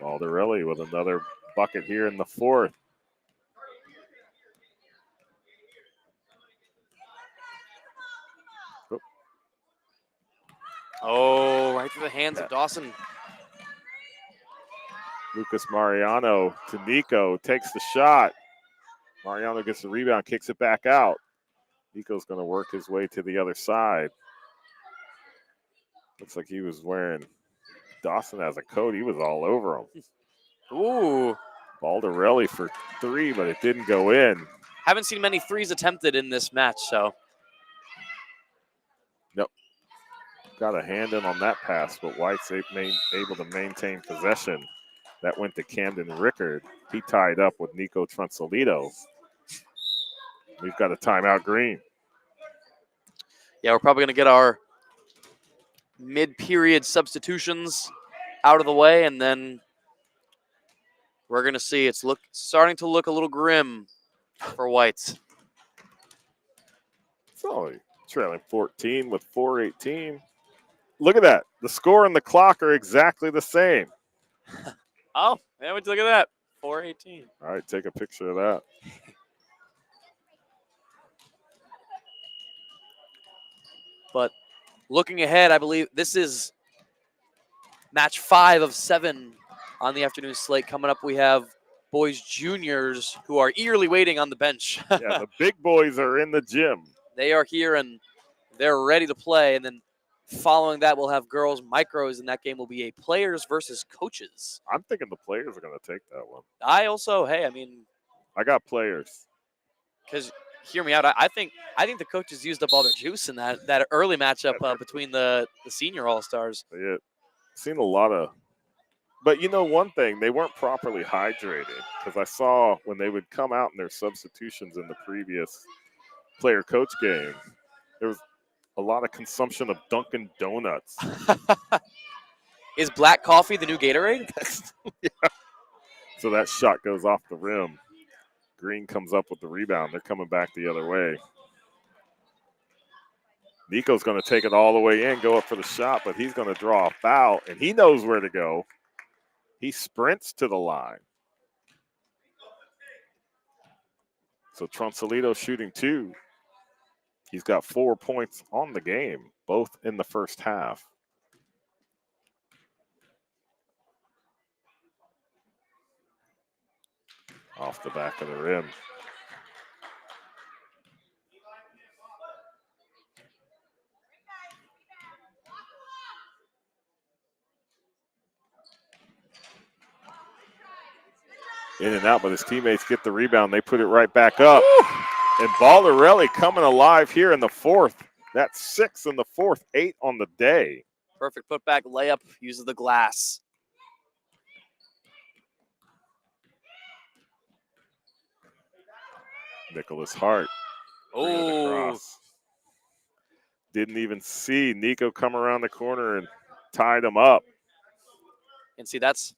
Baldarelli with another bucket here in the fourth. Oh, right through the hands of Dawson. Lucas Mariano to Nico, takes the shot. Mariano gets the rebound, kicks it back out. Nico's going to work his way to the other side. Looks like he was wearing Dawson as a coat. He was all over him. Ooh. Baldarelli for 3, but it didn't go in. Haven't seen many threes attempted in this match, so. Nope. Got a hand in on that pass, but White's able to maintain possession. That went to Camden Rickard. He tied up with Nico Trunsolito. We've got a timeout, Green. Yeah, we're probably going to get our mid-period substitutions out of the way, and then we're going to see it's starting to look a little grim for Whites. It's only trailing 14 with 4:18. Look at that. The score and the clock are exactly the same. Oh, yeah, would you look at that? 4:18. All right, take a picture of that. But looking ahead, I believe this is match 5 of 7 on the afternoon slate. Coming up, we have boys juniors who are eagerly waiting on the bench. Yeah, the big boys are in the gym. They are here and they're ready to play. And then following that, we'll have girls micros, and that game will be a players versus coaches. I'm thinking the players are going to take that one. I also, hey, I mean, I got players. because hear me out. I think the coaches used up all their juice in that early matchup between the senior all-stars. Yeah, seen a lot of, but you know one thing, they weren't properly hydrated, because I saw when they would come out in their substitutions in the previous player-coach game, there was a lot of consumption of Dunkin' Donuts. Is black coffee the new Gatorade? Yeah. So that shot goes off the rim. Green comes up with the rebound. They're coming back the other way. Nico's going to take it all the way in, go up for the shot, but he's going to draw a foul, and he knows where to go. He sprints to the line. So Trunsolito shooting 2. He's got 4 points on the game, both in the first half. Off the back of the rim. In and out, but his teammates get the rebound. They put it right back up. Woo! And Baldarelli coming alive here in the fourth. That's 6 in the fourth, 8 on the day. Perfect putback layup, uses the glass. Nicholas Hart. Oh. Didn't even see Nico come around the corner and tied him up. And see, that's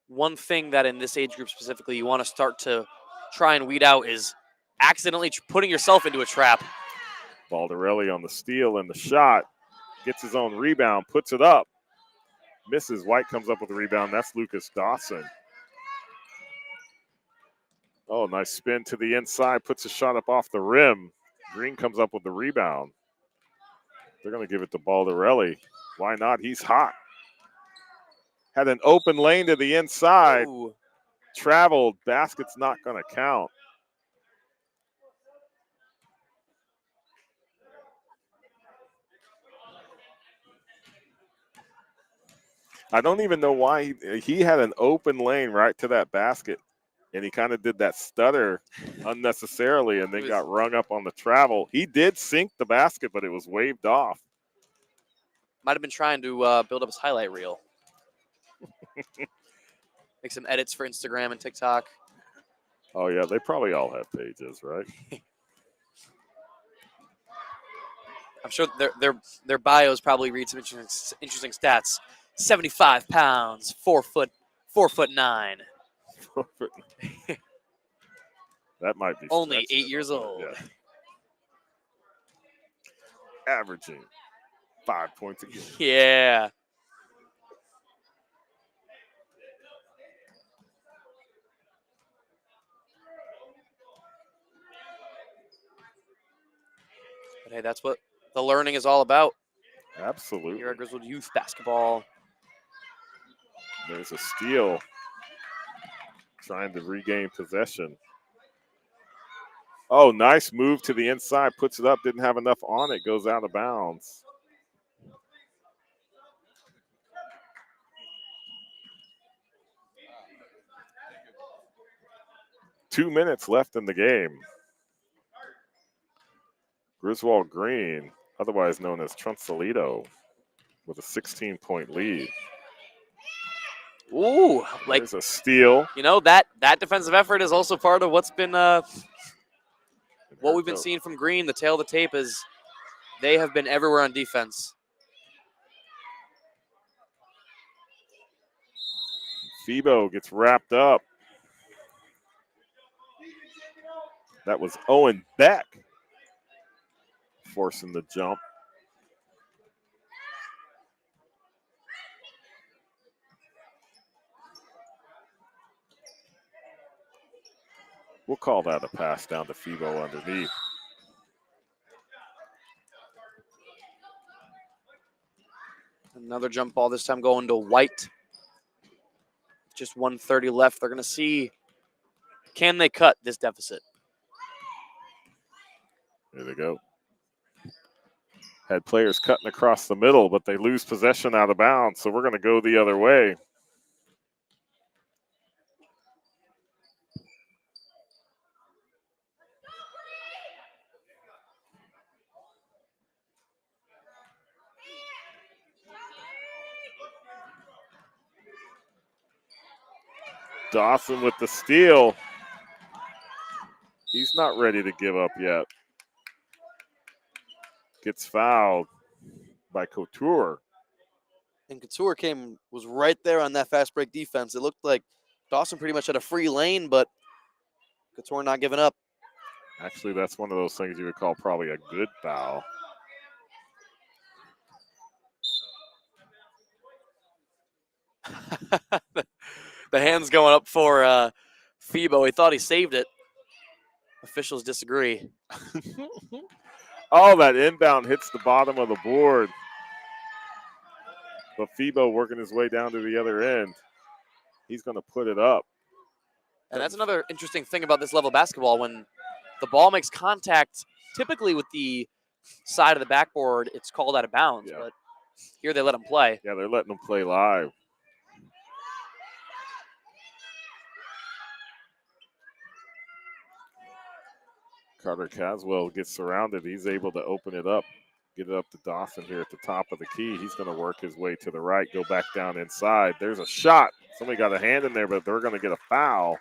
one thing that in this age group specifically you want to start to try and weed out is accidentally putting yourself into a trap. Baldarelli on the steal and the shot. Gets his own rebound, puts it up. Misses. White comes up with the rebound. That's Lucas Dawson. Oh, nice spin to the inside. Puts a shot up off the rim. Green comes up with the rebound. They're going to give it to Baldarelli. Why not? He's hot. Had an open lane to the inside. Ooh. traveled. Basket's not going to count. I don't even know why he had an open lane right to that basket, and he kind of did that stutter unnecessarily and then got rung up on the travel. He did sink the basket, but it was waved off. Might have been trying to build up his highlight reel. Make some edits for Instagram and TikTok. Oh, yeah, they probably all have pages, right? I'm sure their bios probably read some interesting stats. 75 pounds, 4'9". 4'9". That might be Only stretching 8 years old. Yeah. Averaging 5 points a game. Yeah. But hey, that's what the learning is all about. Absolutely. Here at Griswold Youth Basketball. There's a steal. Trying to regain possession. Oh, nice move to the inside. Puts it up. Didn't have enough on it. Goes out of bounds. Two minutes left in the game. Griswold Green, otherwise known as Trunsalito, with a 16-point lead. Ooh, like there's a steal. You know, that defensive effort is also part of what's been what we've been seeing from Green. The tail of the tape is they have been everywhere on defense. Febo gets wrapped up. That was Owen Beck forcing the jump. We'll call that a pass down to Febo underneath. Another jump ball, this time going to White. Just 1:30 left. They're going to see, can they cut this deficit? There they go. Had players cutting across the middle, but they lose possession out of bounds, so we're going to go the other way. Dawson with the steal. He's not ready to give up yet. Gets fouled by Couture. And Couture was right there on that fast break defense. It looked like Dawson pretty much had a free lane, but Couture not giving up. Actually, that's one of those things you would call probably a good foul. The hand's going up for Febo. He thought he saved it. Officials disagree. Oh, that inbound hits the bottom of the board. But Febo working his way down to the other end. He's going to put it up. And that's another interesting thing about this level of basketball. When the ball makes contact, typically with the side of the backboard, it's called out of bounds. Yeah. But here they let him play. Yeah, they're letting him play live. Carter Caswell gets surrounded. He's able to open it up, get it up to Dawson here at the top of the key. He's going to work his way to the right, go back down inside. There's a shot. Somebody got a hand in there, but they're going to get a foul.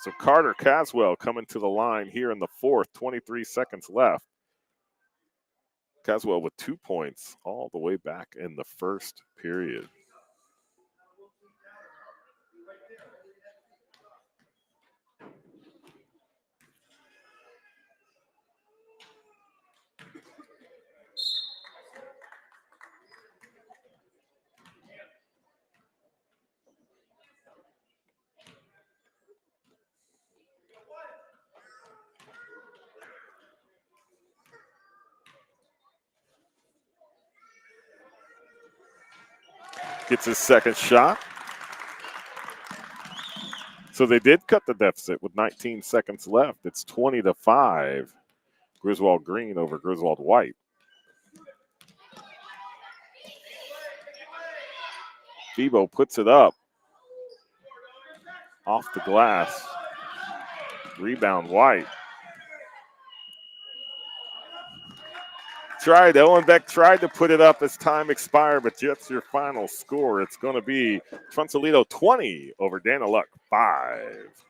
So Carter Caswell coming to the line here in the fourth, 23 seconds left. Caswell with 2 points all the way back in the first period. gets his second shot. So they did cut the deficit with 19 seconds left. It's 20-5. Griswold Green over Griswold White. Bebo puts it up. Off the glass. Rebound White. Owen Beck tried to put it up as time expired, but just your final score. It's going to be Trunsalito 20 over Danaluck 5.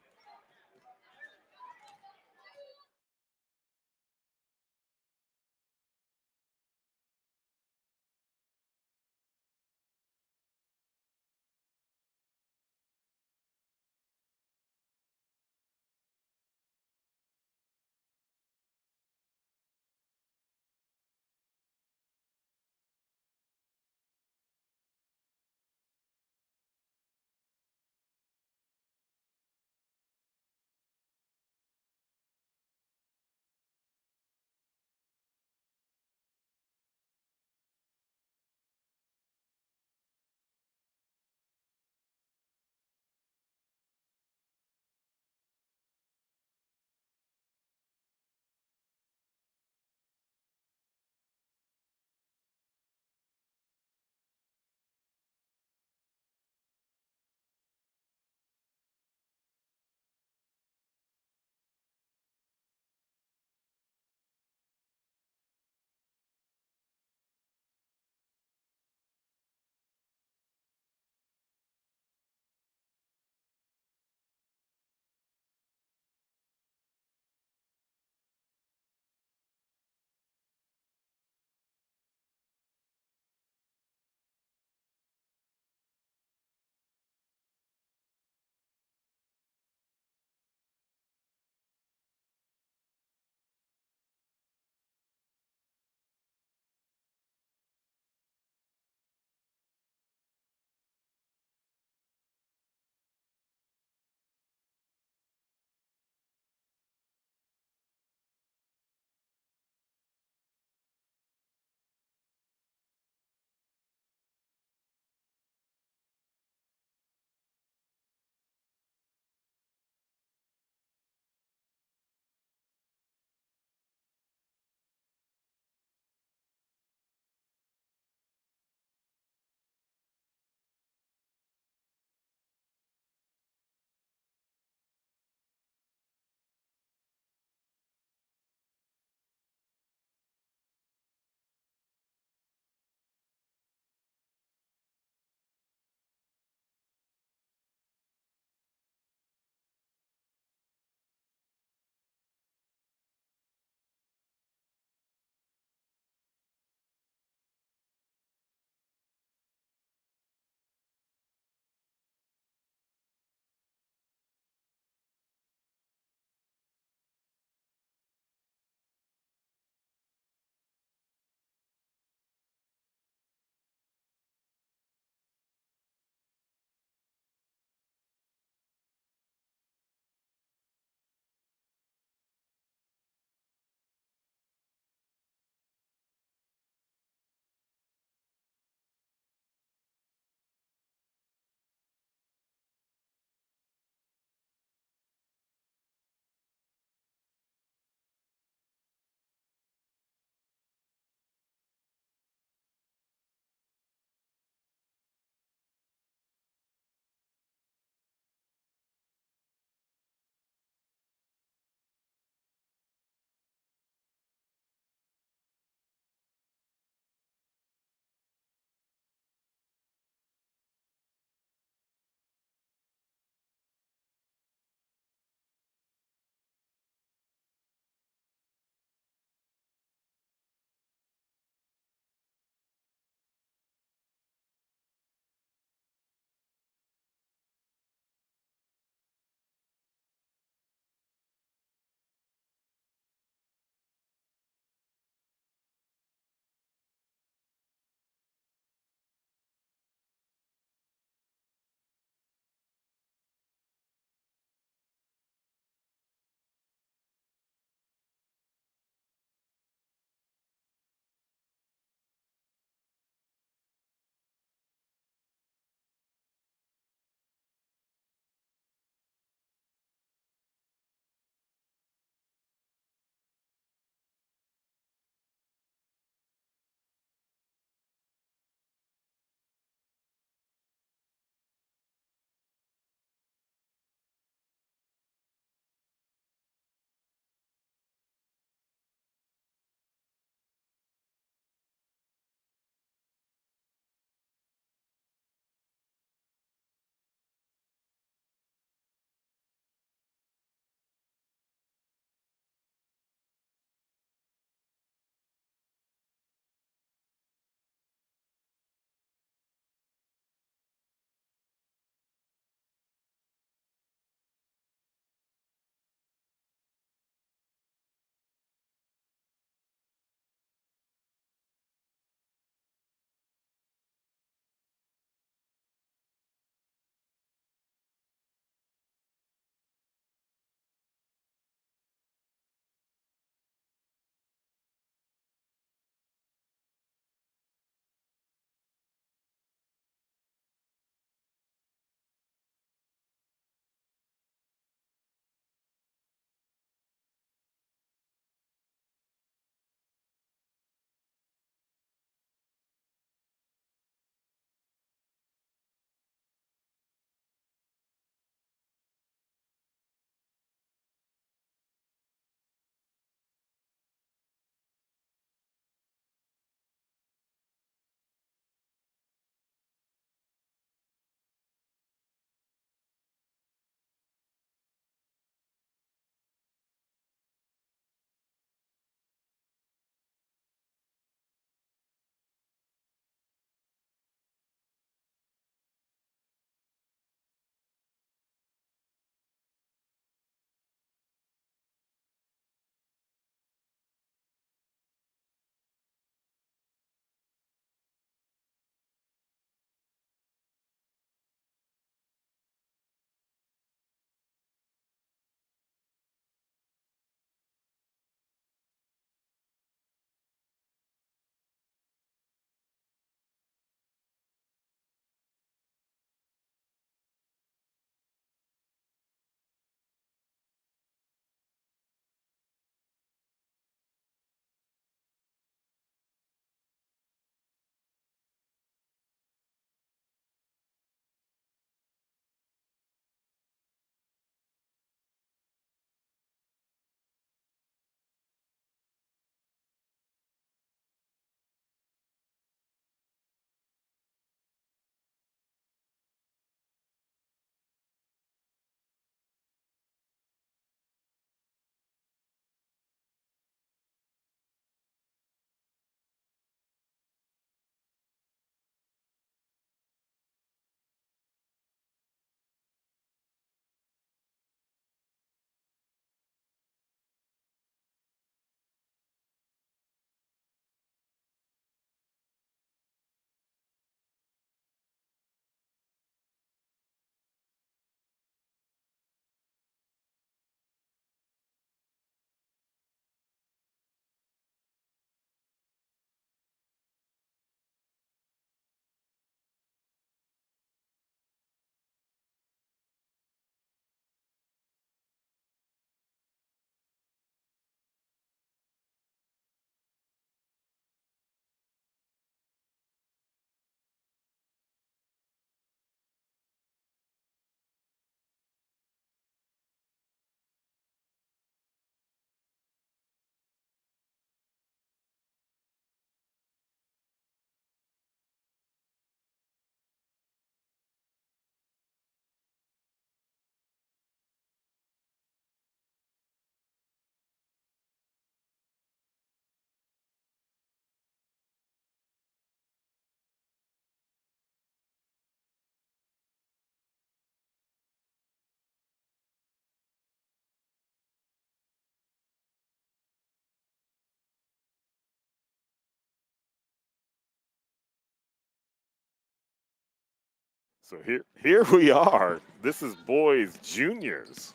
So here we are. This is boys juniors.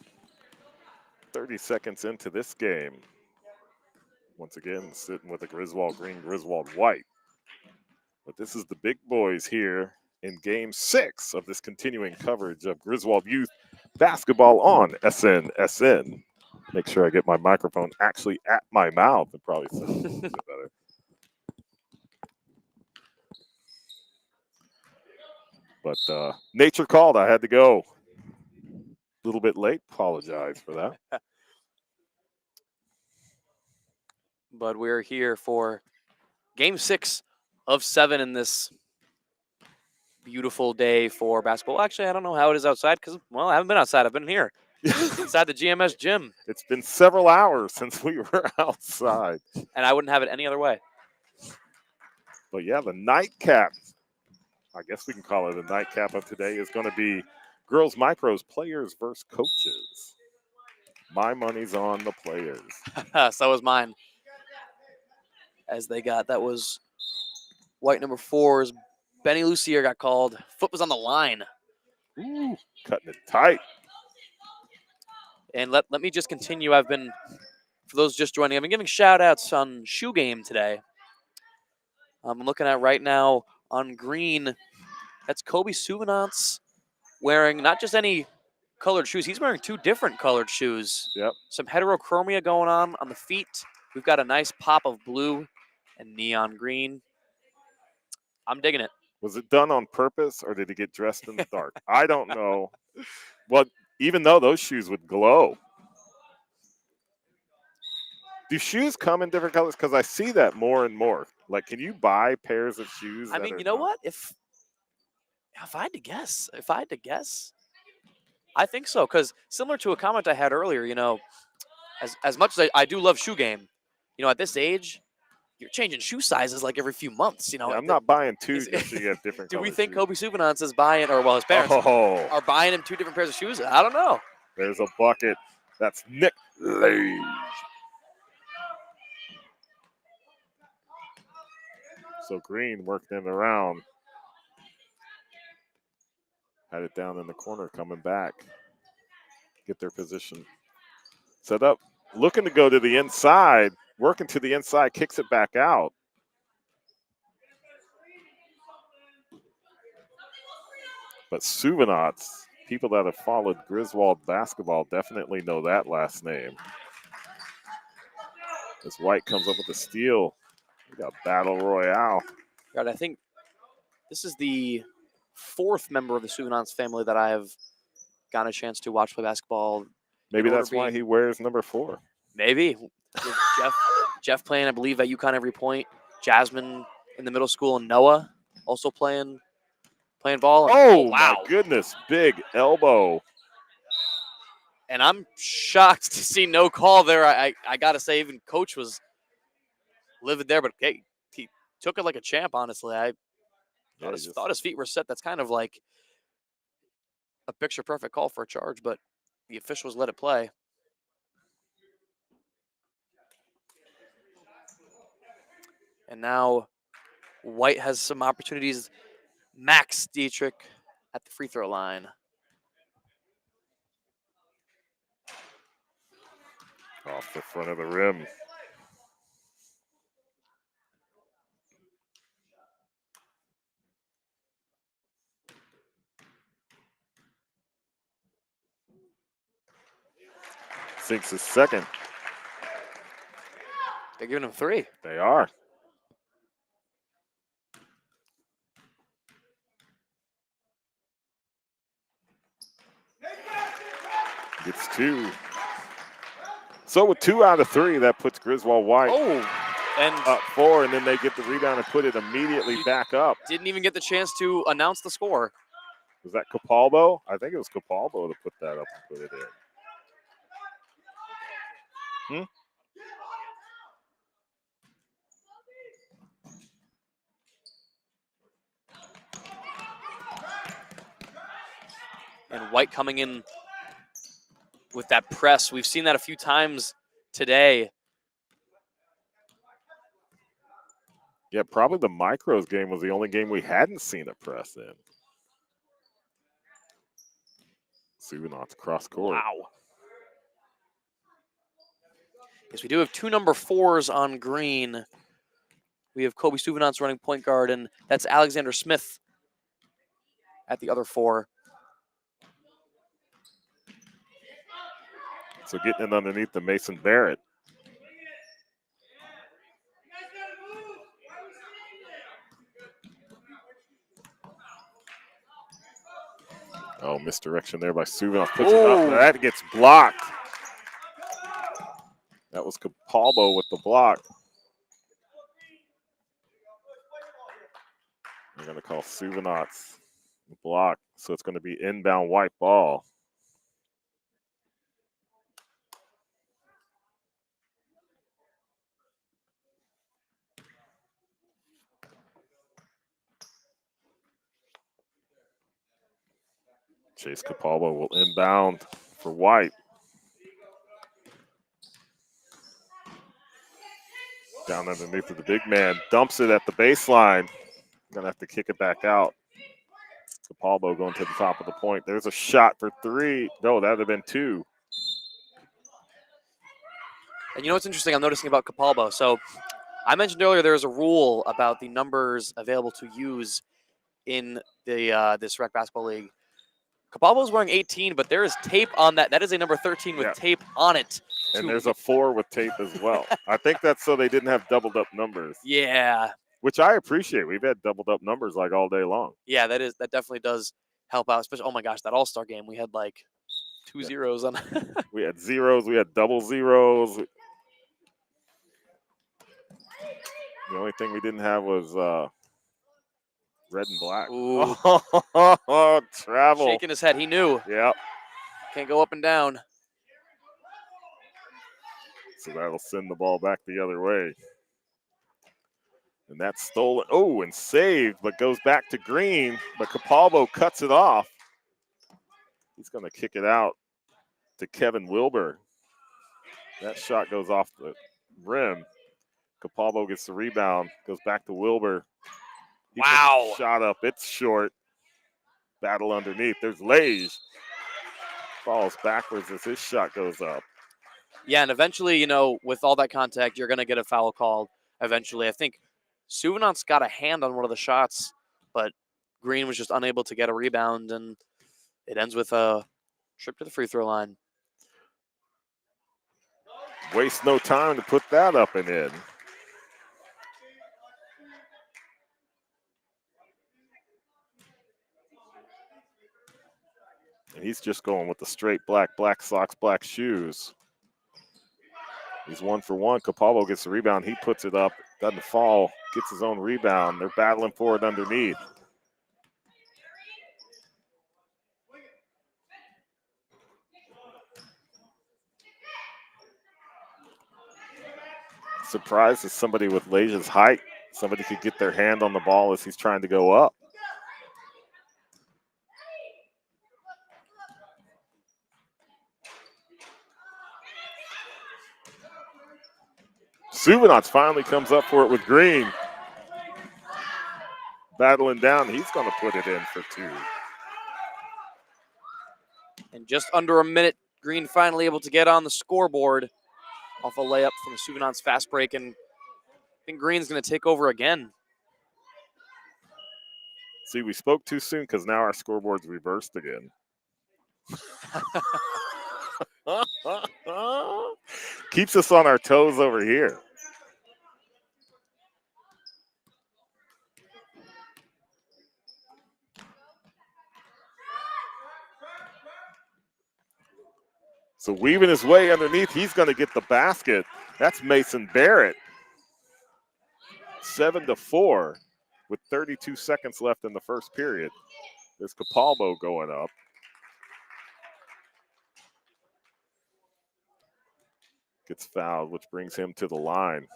30 seconds into this game. Once again, sitting with the Griswold green, Griswold white. But this is the big boys here in game 6 of this continuing coverage of Griswold Youth basketball on SNSN. Make sure I get my microphone actually at my mouth. It probably sounds a little bit better. But nature called. I had to go. A little bit late. Apologize for that. But we're here for game 6 of 7 in this beautiful day for basketball. Actually, I don't know how it is outside because, well, I haven't been outside. I've been here inside the GMS gym. It's been several hours since we were outside. And I wouldn't have it any other way. But yeah, the nightcap, I guess we can call it a nightcap of today, is going to be girls micros, players versus coaches. My money's on the players. So was mine. As they got, that was white number 4's Benny Lucier got called. Foot was on the line. Ooh, cutting it tight. And let me just continue. I've been, for those just joining, I've been giving shout outs on Shoe Game today. I'm looking at right now on green. That's Kobe Souvenance wearing not just any colored shoes. He's wearing 2 different colored shoes. Yep. Some heterochromia going on the feet. We've got a nice pop of blue and neon green. I'm digging it. Was it done on purpose or did he get dressed in the dark? I don't know. Well, even though those shoes would glow. Do shoes come in different colors? Because I see that more and more. Like, can you buy pairs of shoes? I mean, you know what? If I had to guess, I think so. Because similar to a comment I had earlier, you know, as much as I do love Shoe Game, you know, at this age, you're changing shoe sizes like every few months. You know, Yeah, I'm not buying 2 just so you have different Do we colored think shoes. Kobe Souvenance is buying, or well, his parents are buying him 2 different pairs of shoes? I don't know. There's a bucket. That's Nick Lage. So Green working it around. Had it down in the corner, coming back. Get their position set up. Looking to go to the inside. Working to the inside, kicks it back out. But Souvenance, people that have followed Griswold basketball definitely know that last name. As White comes up with the steal. We got Battle Royale. God, I think this is the 4th member of the Souvenance family that I have gotten a chance to watch play basketball. Maybe that's why he wears number 4. Maybe. With Jeff playing, I believe, at UConn every point. Jasmine in the middle school, and Noah also playing ball. And, oh, wow. My goodness. Big elbow. And I'm shocked to see no call there. I got to say, even Coach was livid there, but hey, he took it like a champ, honestly. I thought his feet were set. That's kind of like a picture-perfect call for a charge, but the officials let it play. And now White has some opportunities. Max Dietrich at the free throw line. Off the front of the rim. Sinks his second. They're giving him 3. They are. Gets 2. So with 2 out of 3, that puts Griswold White and up 4, and then they get the rebound and put it immediately back up. Didn't even get the chance to announce the score. Was that Capalbo? I think it was Capalbo to put that up and put it in. And White coming in with that press. We've seen that a few times today. Yeah, probably the Micros game was the only game we hadn't seen a press in. Suvanot's cross court. Wow. Yes, we do have 2 number 4s on green. We have Kobe Suvanot's running point guard, and that's Alexander Smith at the other 4. So getting it underneath the Mason Barrett. Oh, misdirection there by Suvanot. Puts it up. That gets blocked. That was Capalbo with the block. They're going to call Suvanot's block. So it's going to be inbound white ball. Chase Capalbo will inbound for White. Down underneath of the big man. Dumps it at the baseline. Gonna have to kick it back out. Capalbo going to the top of the point. There's a shot for 3. No, that would have been 2. And you know what's interesting I'm noticing about Capalbo? So I mentioned earlier there's a rule about the numbers available to use in the this rec basketball league. Capalbo's wearing 18, but there is tape on that. That is a number 13 with tape on it. And there's a 4 with tape as well. I think that's so they didn't have doubled up numbers. Yeah. Which I appreciate. We've had doubled up numbers like all day long. Yeah, that definitely does help out. Especially, oh my gosh, that All-Star game, we had like 2 zeros on. We had zeros. We had double zeros. The only thing we didn't have was red and black. Ooh. Oh, travel. Shaking his head. He knew. Yep. Can't go up and down. So that'll send the ball back the other way. And that's stolen. Oh, and saved, but goes back to Green. But Capalbo cuts it off. He's going to kick it out to Kevin Wilbur. That shot goes off the rim. Capalbo gets the rebound, goes back to Wilbur. He Wow. Shot up. It's short. Battle underneath. There's Lage. Falls backwards as his shot goes up. Yeah, and eventually, you know, with all that contact, you're going to get a foul called eventually. I think Suvanot's got a hand on one of the shots, but Green was just unable to get a rebound, and it ends with a trip to the free throw line. Waste no time to put that up and in. And he's just going with the straight black socks, black shoes. He's 1 for 1. Capalbo gets the rebound. He puts it up. Doesn't fall. Gets his own rebound. They're battling for it underneath. Surprised as somebody with Lage's height, somebody could get their hand on the ball as he's trying to go up. Suvanot finally comes up for it with Green. Battling down, he's going to put it in for 2. And just under a minute, Green finally able to get on the scoreboard off a layup from Suvanot's fast break, and I think Green's going to take over again. See, we spoke too soon because now our scoreboard's reversed again. Keeps us on our toes over here. So weaving his way underneath, he's going to get the basket. That's Mason Barrett. 7-4 with 32 seconds left in the first period. There's Capalbo going up. Gets fouled, which brings him to the line.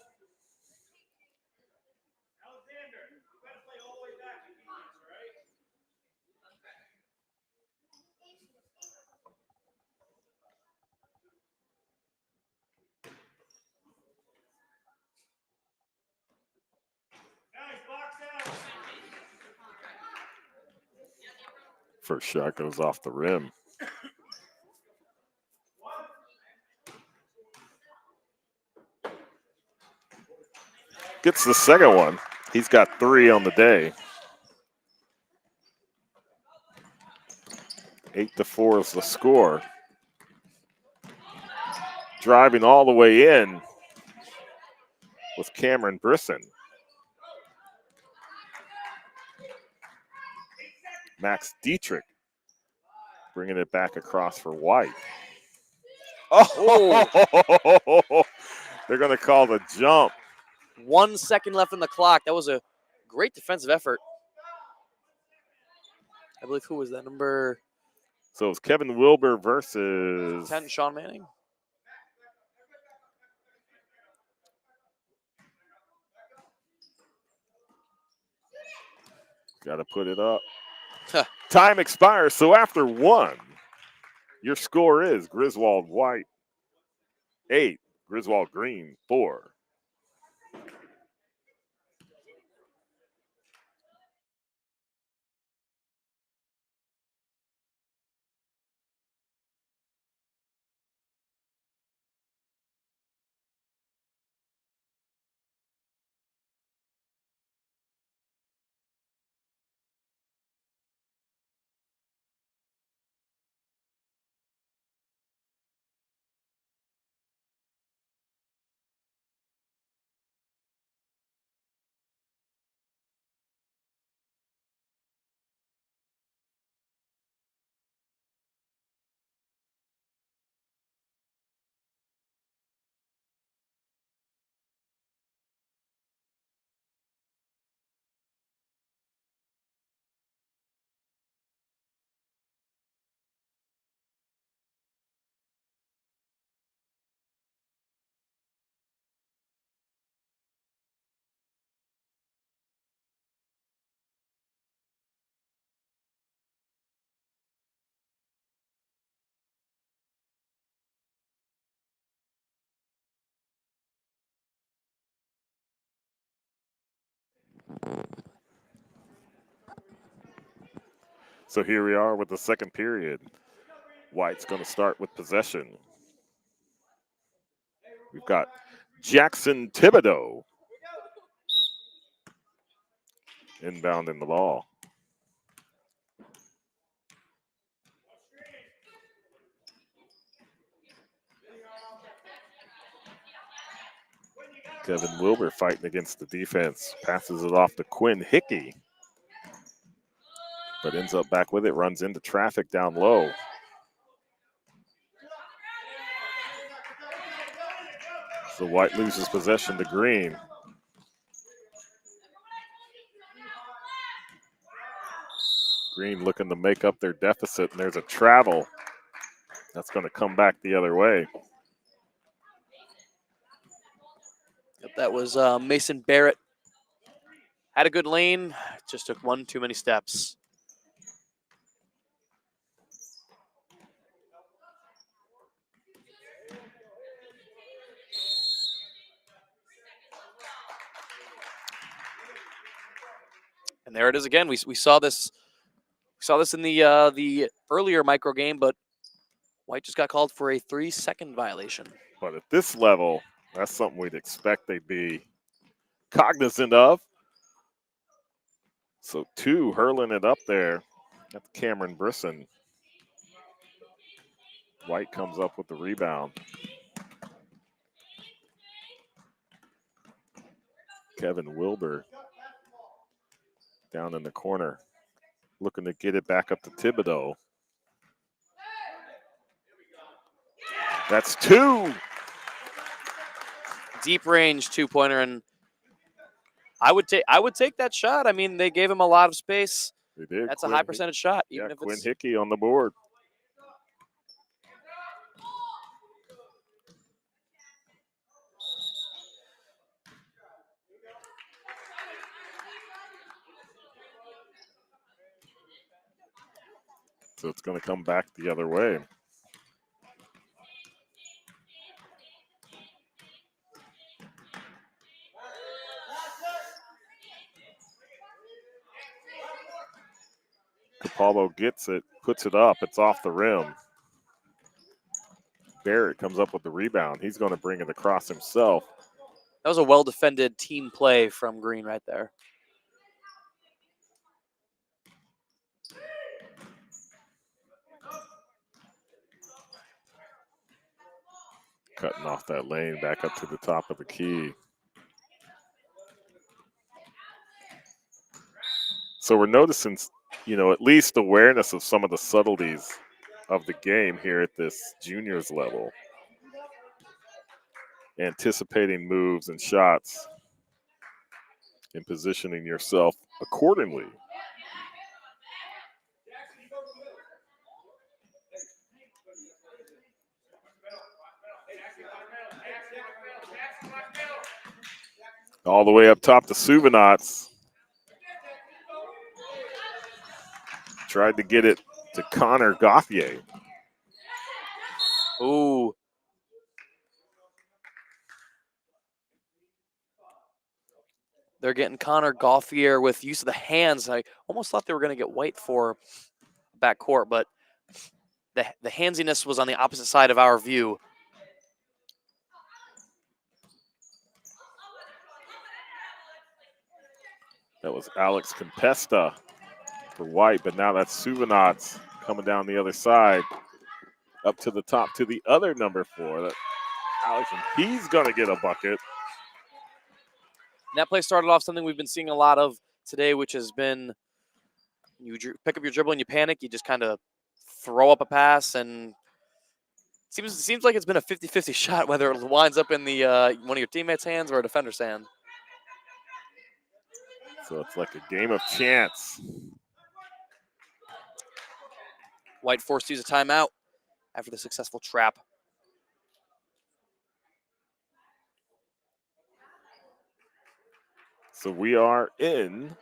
First shot goes off the rim. gets the second one. He's got 3 on the day. 8-4 is the score. Driving all the way in was Cameron Brisson. Max Dietrich bringing it back across for White. Oh, they're going to call the jump. 1 second left on the clock. That was a great defensive effort. I believe, who was that? Number So it's Kevin Wilbur versus 10, Sean Manning. Got to put it up. Huh. Time expires. So after 1, your score is Griswold White 8, Griswold Green 4. So here we are with the second period. White's going to start with possession. We've got Jackson Thibodeau inbound in the ball. Kevin Wilbur fighting against the defense. Passes it off to Quinn Hickey. But ends up back with it. Runs into traffic down low. So White loses possession to Green. Green looking to make up their deficit, and there's a travel. That's going to come back the other way. Yep, that was Mason Barrett. Had a good lane, just took 1 too many steps. And there it is again. We saw this. We saw this in the earlier micro game, but White just got called for a 3-second violation. But at this level, that's something we'd expect they'd be cognizant of. So 2 hurling it up there. That's Cameron Brisson. White comes up with the rebound. Kevin Wilbur down in the corner, looking to get it back up to Thibodeau. That's 2. Deep range 2-pointer, and I would take that shot. I mean, they gave him a lot of space. They did. That's a high percentage shot, even if Quinn it's Hickey on the board. So it's going to come back the other way. Capallo gets it, puts it up. It's off the rim. Barrett comes up with the rebound. He's going to bring it across himself. That was a well-defended team play from Green right there. Cutting off that lane back up to the top of the key. So we're noticing, at least awareness of some of the subtleties of the game here at this juniors level. Anticipating moves and shots and positioning yourself accordingly. All the way up top to Suvanats. Tried to get it to Connor Gauthier. Ooh. They're getting Connor Gauthier with use of the hands. I almost thought they were going to get White for backcourt, but the handsiness was on the opposite side of our view. That was Alex Compesta for White, but now that's Suvanats coming down the other side. Up to the top to the other number 4. That Alex, and he's going to get a bucket. And that play started off something we've been seeing a lot of today, which has been you pick up your dribble and you panic. You just kind of throw up a pass, and it seems like it's been a 50-50 shot, whether it winds up in the one of your teammates' hands or a defender's hand. So it's like a game of chance. White forced to use a timeout after the successful trap. So we are in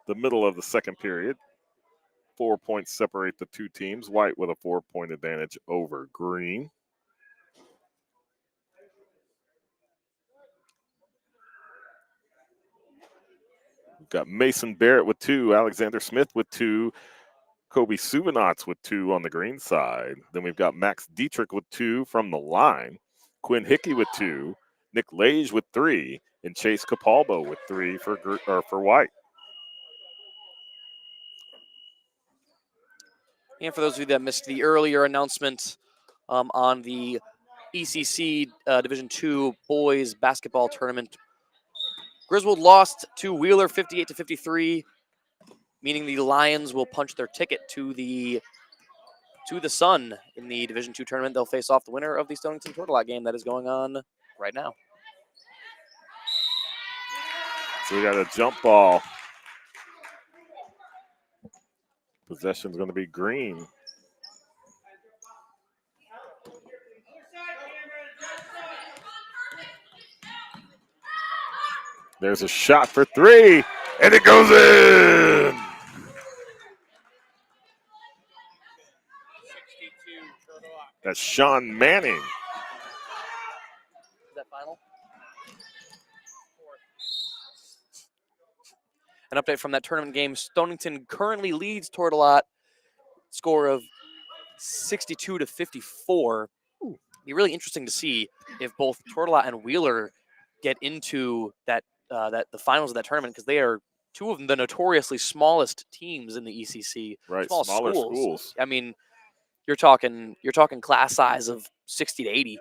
the middle of the second period. 4 points separate the two teams. White with a 4-point advantage over Green. We've got Mason Barrett with 2, Alexander Smith with 2, Kobe Suvanats with 2 on the Green side. Then we've got Max Dietrich with 2 from the line, Quinn Hickey with 2, Nick Lage with 3, and Chase Capalbo with 3 for White. And for those of you that missed the earlier announcement on the ECC Division II boys basketball tournament, Griswold lost to Wheeler 58-53, meaning the Lions will punch their ticket to the Sun in the Division II tournament. They'll face off the winner of the Stonington Tortolot game that is going on right now. So we got a jump ball. Possession's going to be Green. There's a shot for 3, and it goes in. That's Sean Manning. Is that final? An update from that tournament game. Stonington currently leads Tortolot, score of 62-54. Be really interesting to see if both Tortolot and Wheeler get into the finals of that tournament, because they are two of the notoriously smallest teams in the ECC. Right, Small smaller schools. I mean, you're talking class size of 60 to 80.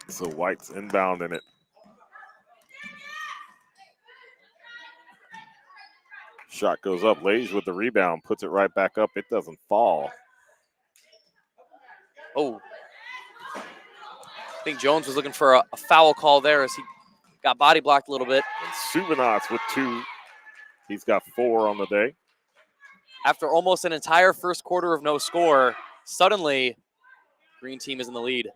So White's inbound in it. Shot goes up. Lage with the rebound, puts it right back up. It doesn't fall. Oh. I think Jones was looking for a foul call there as he got body blocked a little bit. And Suvanats with 2. He's got 4 on the day. After almost an entire first quarter of no score, suddenly Green team is in the lead.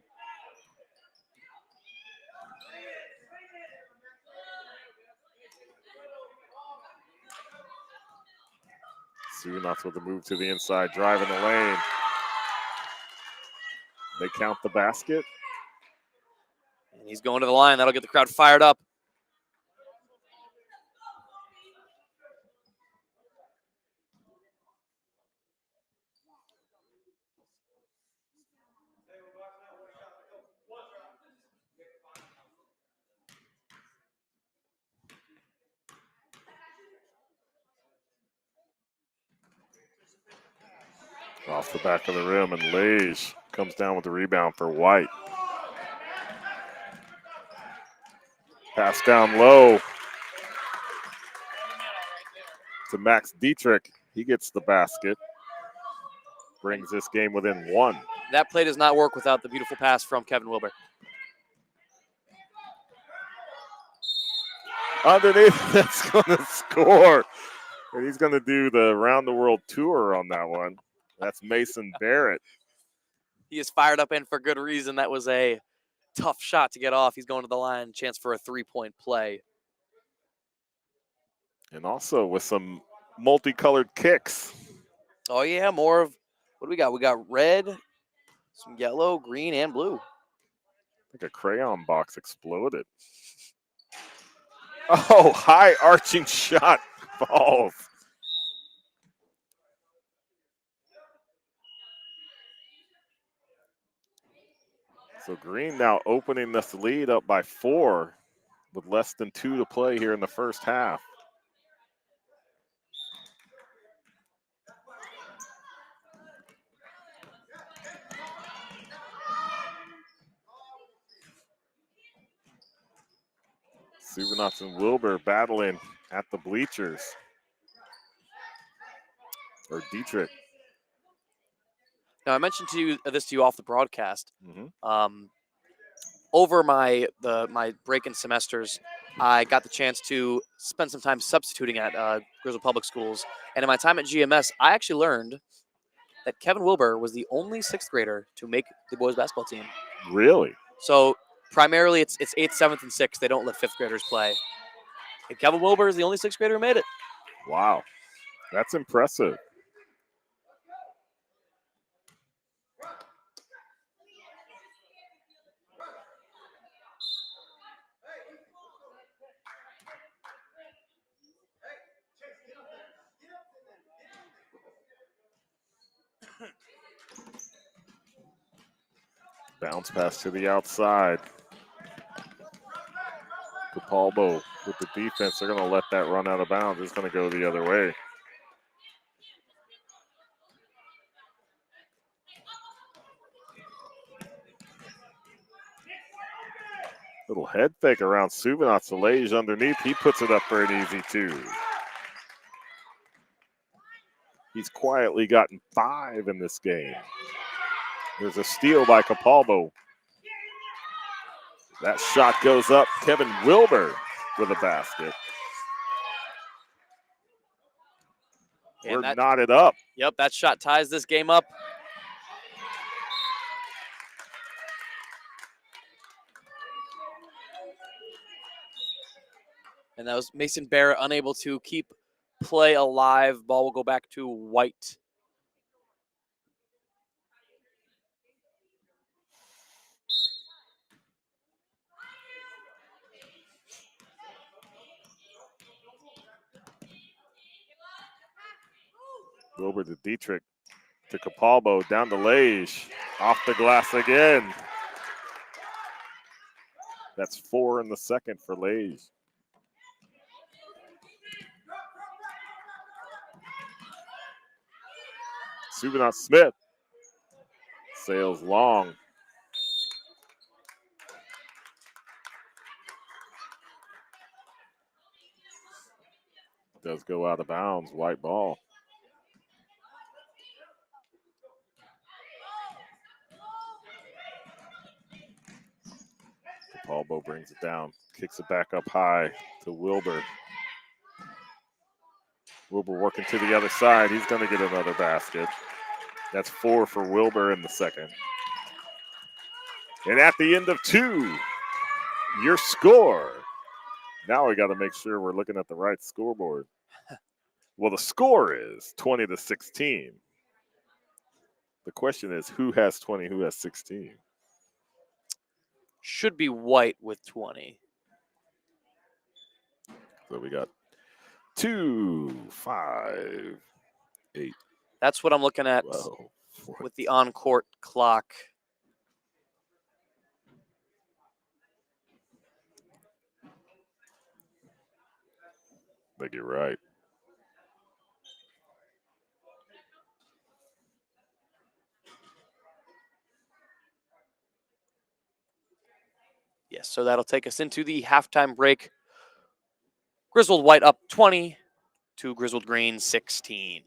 Suvanats with the move to the inside, driving the lane. They count the basket. And he's going to the line. That'll get the crowd fired up. Off the back of the rim, and Lage comes down with the rebound for White. Pass down low to Max Dietrich. He gets the basket. Brings this game within 1. That play does not work without the beautiful pass from Kevin Wilbur. Underneath, that's going to score. And he's going to do the round the world tour on that one. That's Mason Barrett. He is fired up and for good reason. That was a tough shot to get off. He's going to the line. Chance for a 3-point play. And also with some multicolored kicks. Oh, yeah. More of what do we got? We got red, some yellow, green, and blue. I think a crayon box exploded. Oh, high arching shot falls. So Green now opening this lead up by 4 with less than 2 to play here in the first half. Suvanov and Wilbur battling at the bleachers. Or Dietrich. Now, I mentioned to you off the broadcast. Mm-hmm. Over my break in semesters, I got the chance to spend some time substituting at Griswold Public Schools. And in my time at GMS, I actually learned that Kevin Wilbur was the only 6th grader to make the boys basketball team. Really? So primarily it's 8th, 7th, and 6th. They don't let 5th graders play. And Kevin Wilbur is the only 6th grader who made it. Wow. That's impressive. Bounce pass to the outside. Capalbo with the defense. They're going to let that run out of bounds. It's going to go the other way. Little head fake around Suvanov. Salage underneath. He puts it up for an easy 2. He's quietly gotten 5 in this game. There's a steal by Capalbo. That shot goes up. Kevin Wilbur with a basket. And We're knotted up. Yep, that shot ties this game up. And that was Mason Barrett unable to keep play alive. Ball will go back to White. Wilbur to Dietrich to Capalbo down to Lage. Off the glass again. That's 4 in the second for Lage. Suvanov Smith sails long. Does go out of bounds. White ball. Capalbo brings it down, kicks it back up high to Wilbur. Wilbur working to the other side. He's going to get another basket. That's 4 for Wilbur in the second. And at the end of 2, your score. Now we got to make sure we're looking at the right scoreboard. Well, the score is 20-16. The question is, who has 20, who has 16? Should be White with 20. So we got 2, 5, 8. That's what I'm looking at 12, with the on-court clock. I think you're right. So that'll take us into the halftime break. Griswold White up 20 to Griswold Green 16.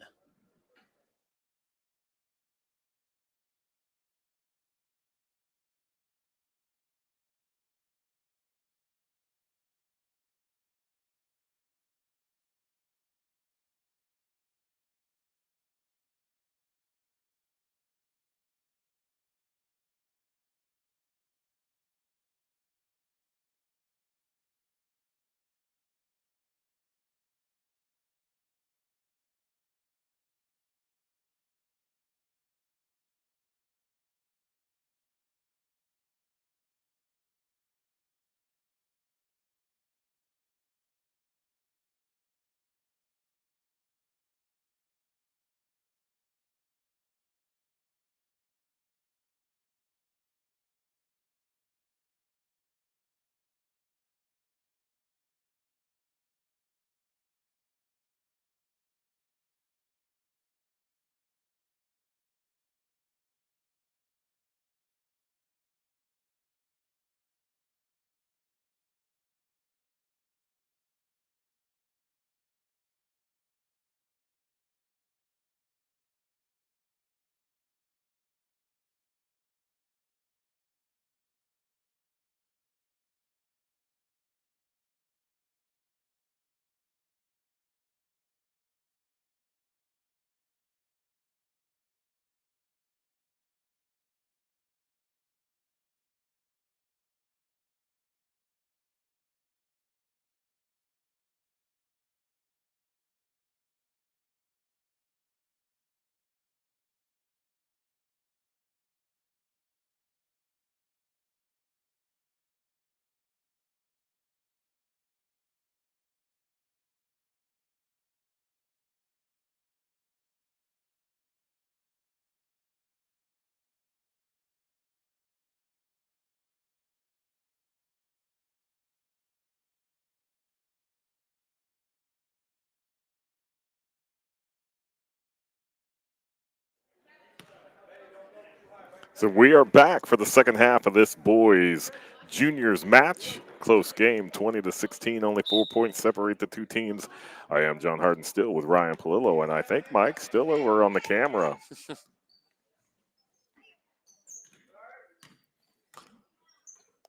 So we are back for the second half of this boys juniors match. Close game, 20-16. Only 4 points separate the two teams. I am John Harden, still with Ryan Palillo, and I think Mike still over on the camera. The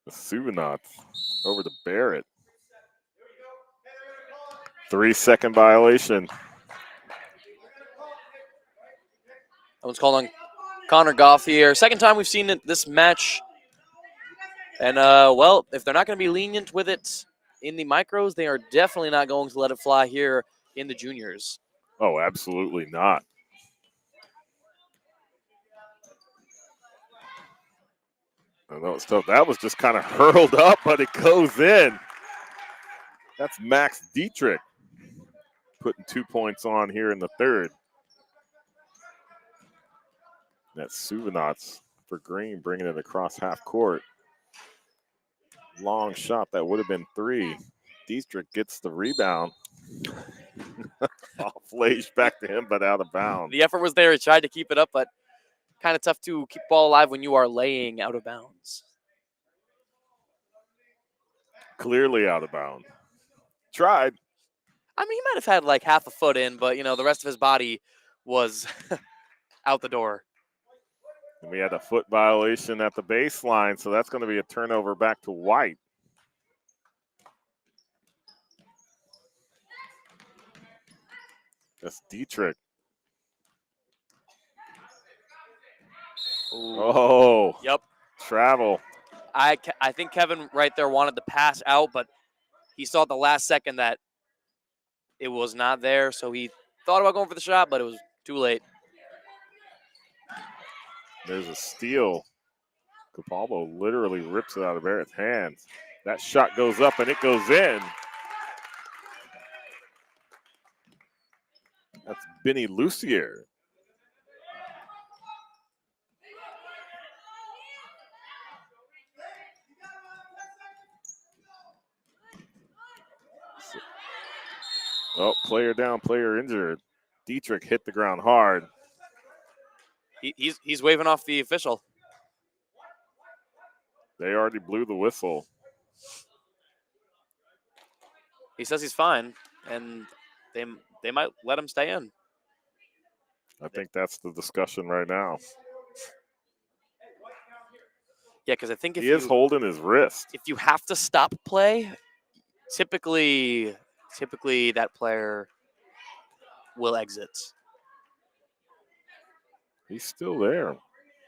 Suvanauts over to Barrett. 3-second violation. That one's called on Connor Goff here. Second time we've seen this match. And, well, if they're not going to be lenient with it in the micros, they are definitely not going to let it fly here in the juniors. Oh, absolutely not. Oh, that was tough. That was just kind of hurled up, but it goes in. That's Max Dietrich putting 2 points on here in the third. That's Suvanauts for Green, bringing it across half court. Long shot that would have been 3. Dietrich gets the rebound. Off Flage back to him, but out of bounds. The effort was there. He tried to keep it up, but kind of tough to keep ball alive when you are laying out of bounds. Clearly out of bounds. Tried. I mean, he might have had like half a foot in, but, you know, the rest of his body was out the door. And we had a foot violation at the baseline, so that's going to be a turnover back to White. That's Dietrich. Ooh. Oh. Yep. Travel. I think Kevin right there wanted to pass out, but he saw at the last second that it was not there, so he thought about going for the shot, but it was too late. There's a steal. Capalbo literally rips it out of Barrett's hands. That shot goes up and it goes in. That's Benny Lucier. Oh, player down, player injured. Dietrich hit the ground hard. He's waving off the official. They already blew the whistle. He says he's fine, and they might let him stay in. I think that's the discussion right now. Yeah, because I think He is holding his wrist. if you have to stop play, typically that player will exit. He's still there.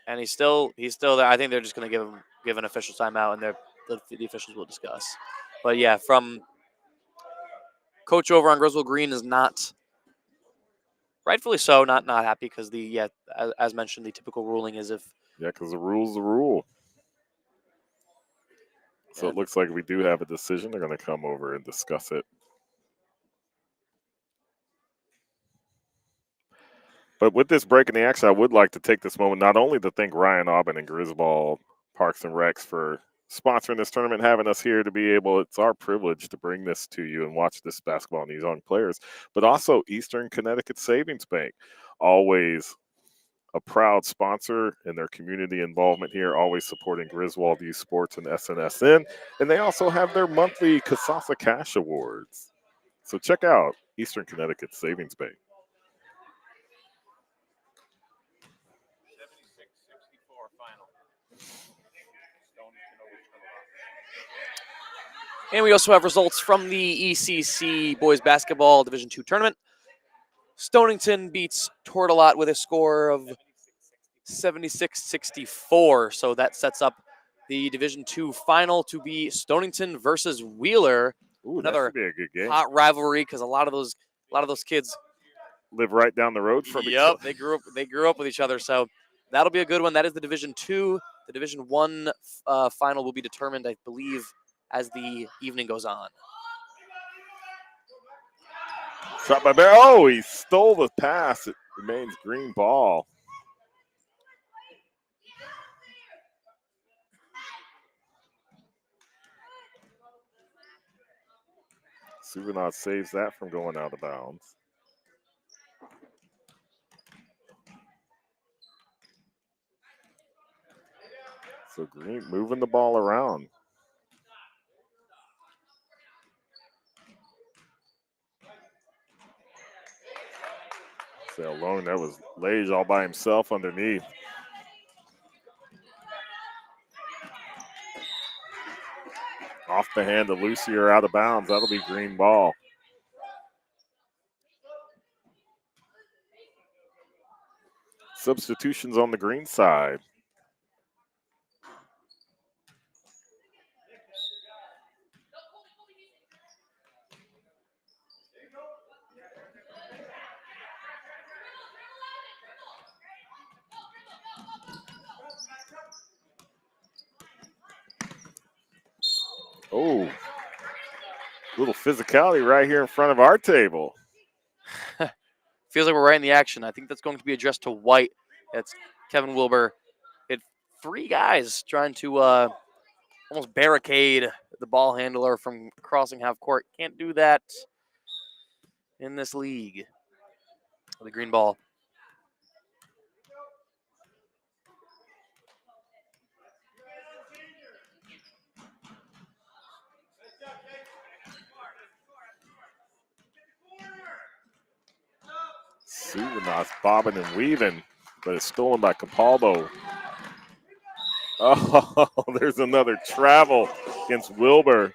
And he's still there. I think they're just going to give an official timeout, and the officials will discuss. But yeah, from coach over on Griswold Green is not, rightfully so, not happy because as mentioned, the typical ruling is if because the rule's the rule. So it looks like we do have a decision. They're going to come over and discuss it. But with this break in the action, I would like to take this moment not only to thank Ryan Aubin and Griswold Parks and Recs for sponsoring this tournament, having us here to be able, it's our privilege to bring this to you and watch this basketball and these young players, but also Eastern Connecticut Savings Bank, always a proud sponsor in their community involvement here, always supporting Griswold Youth Sports and SNSN. And they also have their monthly Casasa Cash Awards. So check out Eastern Connecticut Savings Bank. 76-64 final. And we also have results from the ECC Boys Basketball Division II tournament. Stonington beats Tortolot with a score of 76-64. So that sets up the Division II final to be Stonington versus Wheeler. Ooh, another that should be a good game. Hot rivalry because a lot of those kids live right down the road from each Yep, other. they grew up with each other. So that'll be a good one. That is the Division II. The Division I final will be determined, I believe, as the evening goes on. Shot by Bear. Oh, he stole the pass. It remains green ball. Suvanov saves that from going out of bounds. So Green moving the ball around. So alone, that was Lage all by himself underneath. Off the hand of Lucier, out of bounds. That'll be green ball. Substitutions on the green side. Oh, little physicality right here in front of our table. Feels like we're right in the action. I think that's going to be addressed to White. That's Kevin Wilbur. Hit three guys trying to almost barricade the ball handler from crossing half court. Can't do that in this league. The green ball. Suvanov's bobbing and weaving, but it's stolen by Capaldo. Oh, there's another travel against Wilbur.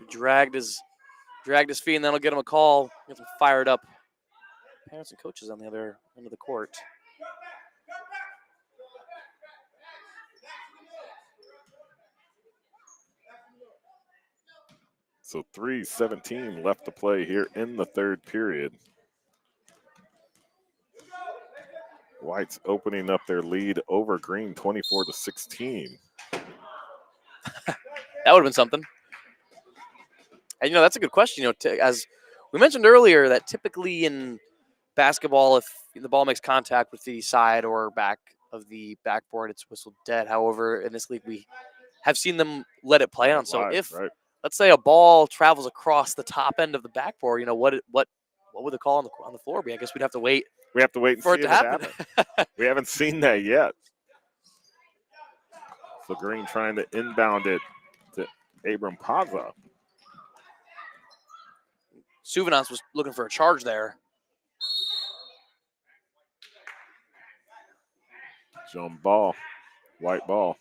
Dragged his feet, and that'll get him a call. Get him fired up. Parents and coaches on the other end of the court. So 3:17 left to play here in the third period. White's opening up their lead over Green 24-16. That would have been something. And, that's a good question. As we mentioned earlier, that typically in basketball, if the ball makes contact with the side or back of the backboard, it's whistled dead. However, in this league, we have seen them let it play on. So if, let's say, a ball travels across the top end of the backboard, what would the call on the floor be? I guess we'd have to wait. We have to wait and for see it to if happen. happens. We haven't seen that yet. So Green trying to inbound it to Abram Paza. Suvenance was looking for a charge there. Jump ball. White ball.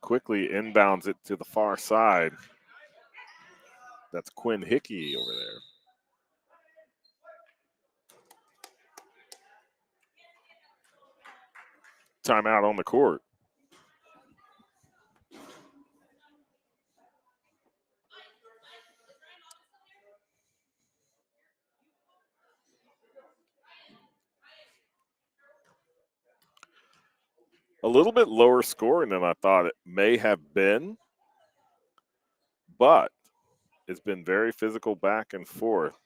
Quickly inbounds it to the far side. That's Quinn Hickey over there. Timeout on the court. A little bit lower scoring than I thought it may have been, but it's been very physical back and forth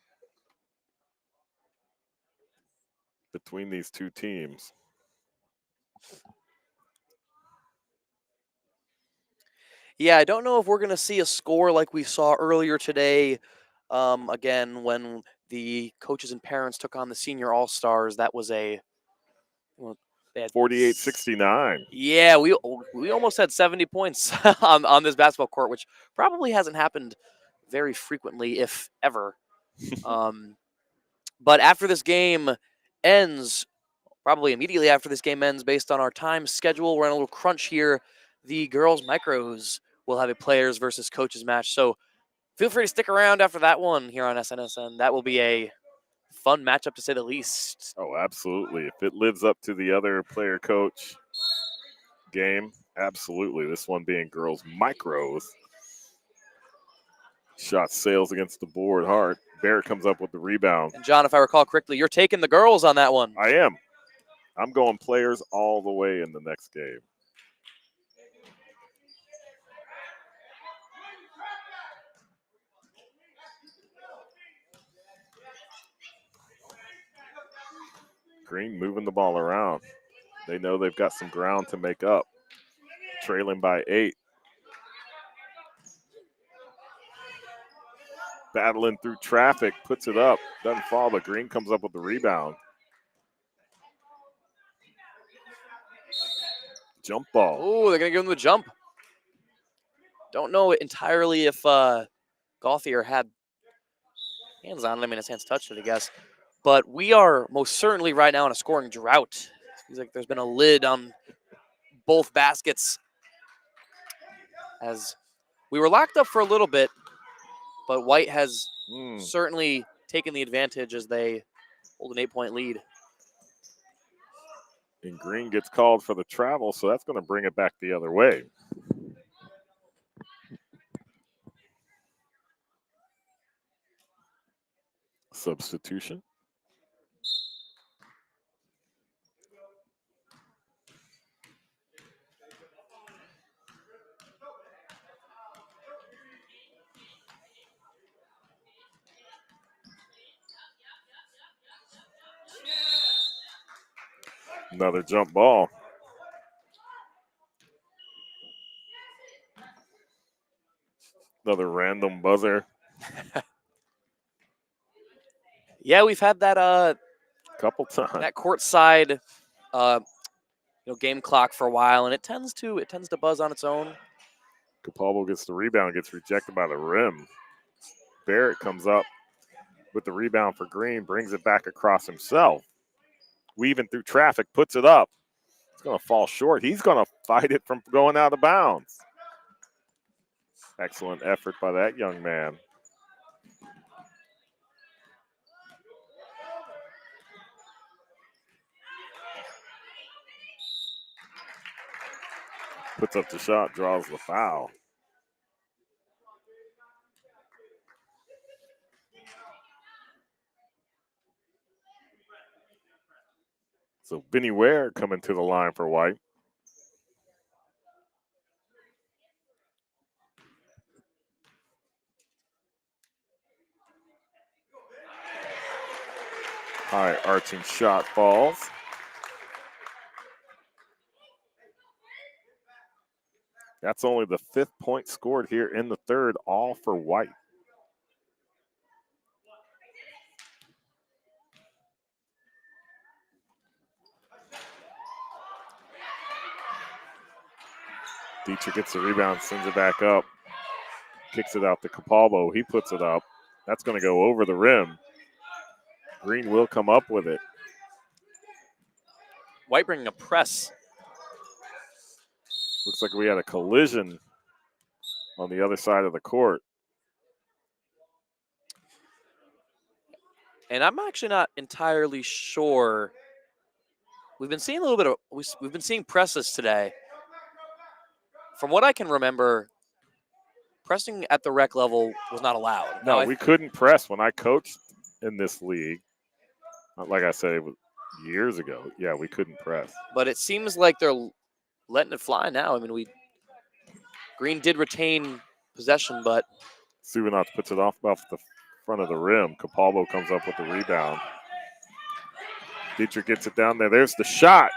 between these two teams. Yeah, I don't know if we're going to see a score like we saw earlier today. Again, when the coaches and parents took on the senior all-stars, that was a 48-69. Yeah, we almost had 70 points on this basketball court, which probably hasn't happened very frequently, if ever. But after this game ends, probably immediately after this game ends, based on our time schedule, we're in a little crunch here. The girls' micros will have a players versus coaches match. So feel free to stick around after that one here on SNSN. That will be a fun matchup to say the least. Oh, absolutely. If it lives up to the other player coach game, absolutely. This one being girls' micros. Shot sails against the board hard. Barrett comes up with the rebound. And John, if I recall correctly, you're taking the girls on that one. I am. I'm going players all the way in the next game. Green moving the ball around. They know they've got some ground to make up. Trailing by 8. Battling through traffic, puts it up. Doesn't fall, but Green comes up with the rebound. Jump ball. Oh, they're going to give him the jump. Don't know entirely if Gauthier had hands on it. I mean, his hands touched it, I guess. But we are most certainly right now in a scoring drought. Seems like there's been a lid on both baskets. As we were locked up for a little bit, but White has certainly taken the advantage as they hold an 8-point lead. And Green gets called for the travel, so that's going to bring it back the other way. Substitution. Another jump ball. Another random buzzer. Yeah, we've had that couple times. That courtside game clock for a while, and it tends to buzz on its own. Capalbo gets the rebound, gets rejected by the rim. Barrett comes up with the rebound for Green, brings it back across himself. Weaving through traffic, puts it up. It's going to fall short. He's going to fight it from going out of bounds. Excellent effort by that young man. Puts up the shot, draws the foul. So Vinny Ware coming to the line for White. High arching shot falls. That's only the 5th point scored here in the third, all for White. Dietrich gets the rebound, sends it back up, kicks it out to Capalbo. He puts it up. That's going to go over the rim. Green will come up with it. White bringing a press. Looks like we had a collision on the other side of the court. And I'm actually not entirely sure. We've been seeing a little bit of, we've been seeing presses today. From what I can remember, pressing at the rec level was not allowed. No, Now, we couldn't press when I coached in this league. Like I said, it was years ago. Yeah, we couldn't press. But it seems like they're letting it fly now. I mean, Green did retain possession, but Suvanov puts it off the front of the rim. Capalbo comes up with the rebound. Dietrich gets it down there. There's the shot.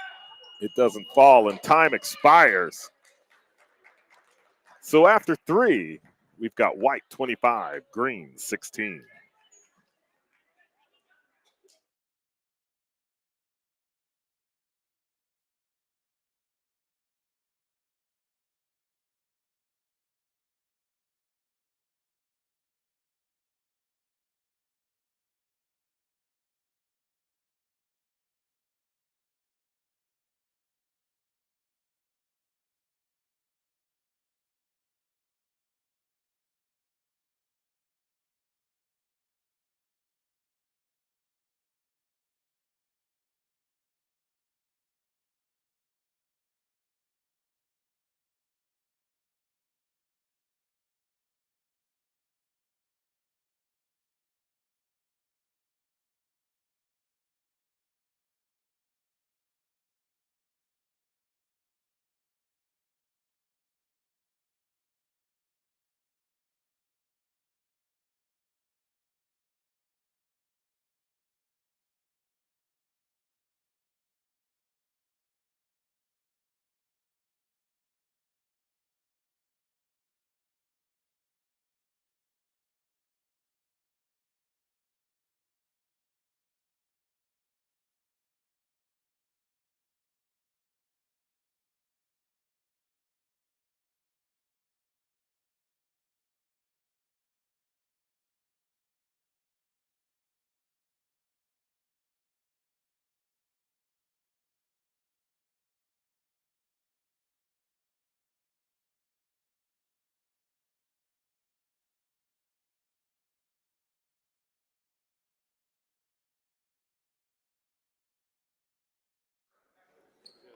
It doesn't fall, and time expires. So after 3, we've got White 25, Green 16.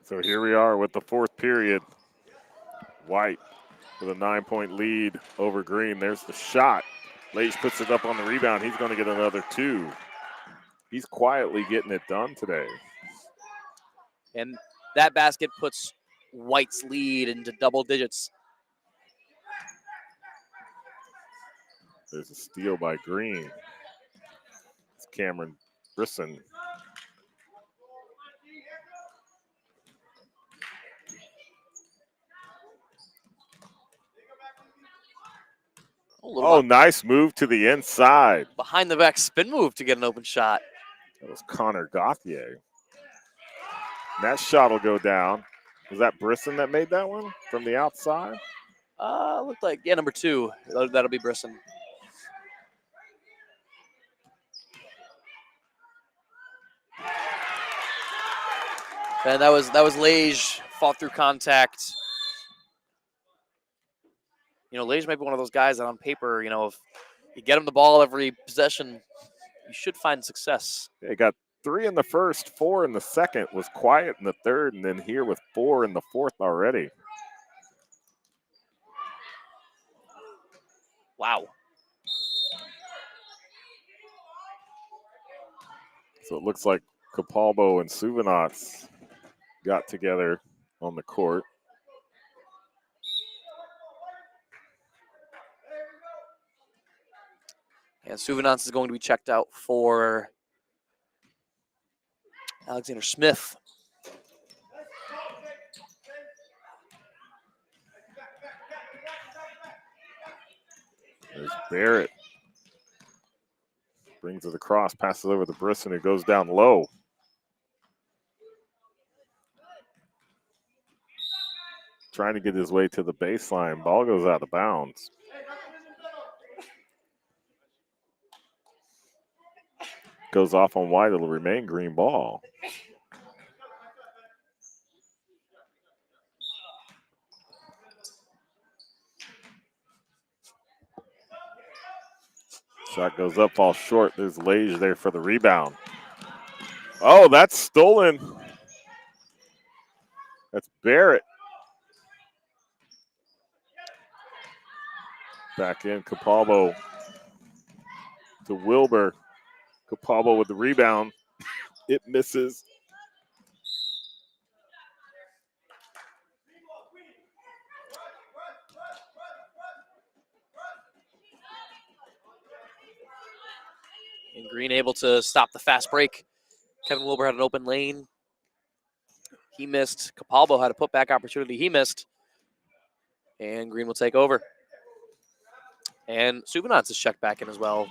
So here we are with the 4th period. White with a 9-point lead over Green. There's the shot. Leish puts it up on the rebound. He's going to get another 2. He's quietly getting it done today. and that basket puts White's lead into double digits. There's a steal by Green. It's Cameron Brisson. Oh, nice move to the inside. Behind the back spin move to get an open shot. That was Connor Gauthier. And that shot will go down. Was that Brisson that made that one from the outside? Looked like, yeah, number 2. That'll be Brisson. And that was Leish, fought through contact. You know, Leish might be one of those guys that on paper, you know, if you get him the ball every possession, you should find success. They got 3 in the first, 4 in the second, was quiet in the third, and then here with 4 in the fourth already. Wow. So it looks like Capalbo and Suvanov got together on the court. And Suvanov is going to be checked out for Alexander Smith. There's Barrett. Brings it across, passes over to Brisson, who goes down low. trying to get his way to the baseline. Ball goes out of bounds. Goes off on White. It'll remain green ball. Shot goes up, falls short. There's Lage there for the rebound. Oh, that's stolen. That's Barrett. Back in, Capalbo to Wilbur. Capalbo with the rebound. It misses. And Green able to stop the fast break. Kevin Wilbur had an open lane. He missed. Capalbo had a putback opportunity. He missed. And Green will take over. And Subinats is checked back in as well.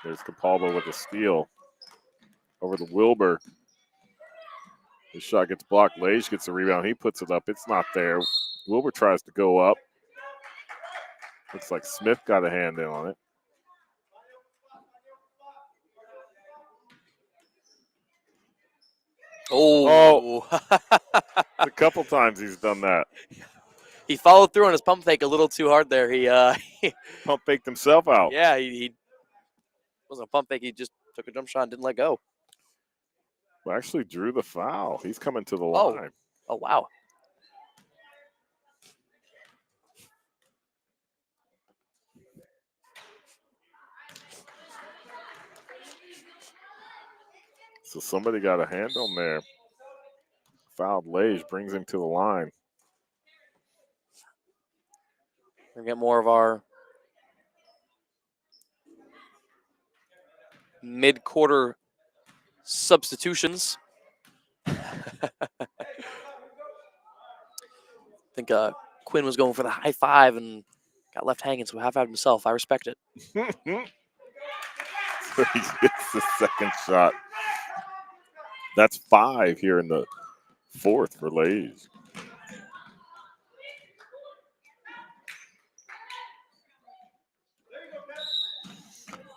There's Capalbo with a steal over the Wilbur. His shot gets blocked. Lage gets the rebound. He puts it up. It's not there. Wilbur tries to go up. Looks like Smith got a hand in on it. Oh. A couple times he's done that. He followed through on his pump fake a little too hard there. He pump faked himself out. Yeah, he wasn't a pump fake. He just took a jump shot and didn't let go. Well, actually drew the foul. He's coming to the line. Oh, wow. So somebody got a hand on there. Fouled Lage, brings him to the line. We're going to get more of our mid-quarter substitutions. I think Quinn was going for the high five and got left hanging, so high-fived himself. I respect it. So he gets the second shot. That's 5 here in the fourth for Lage.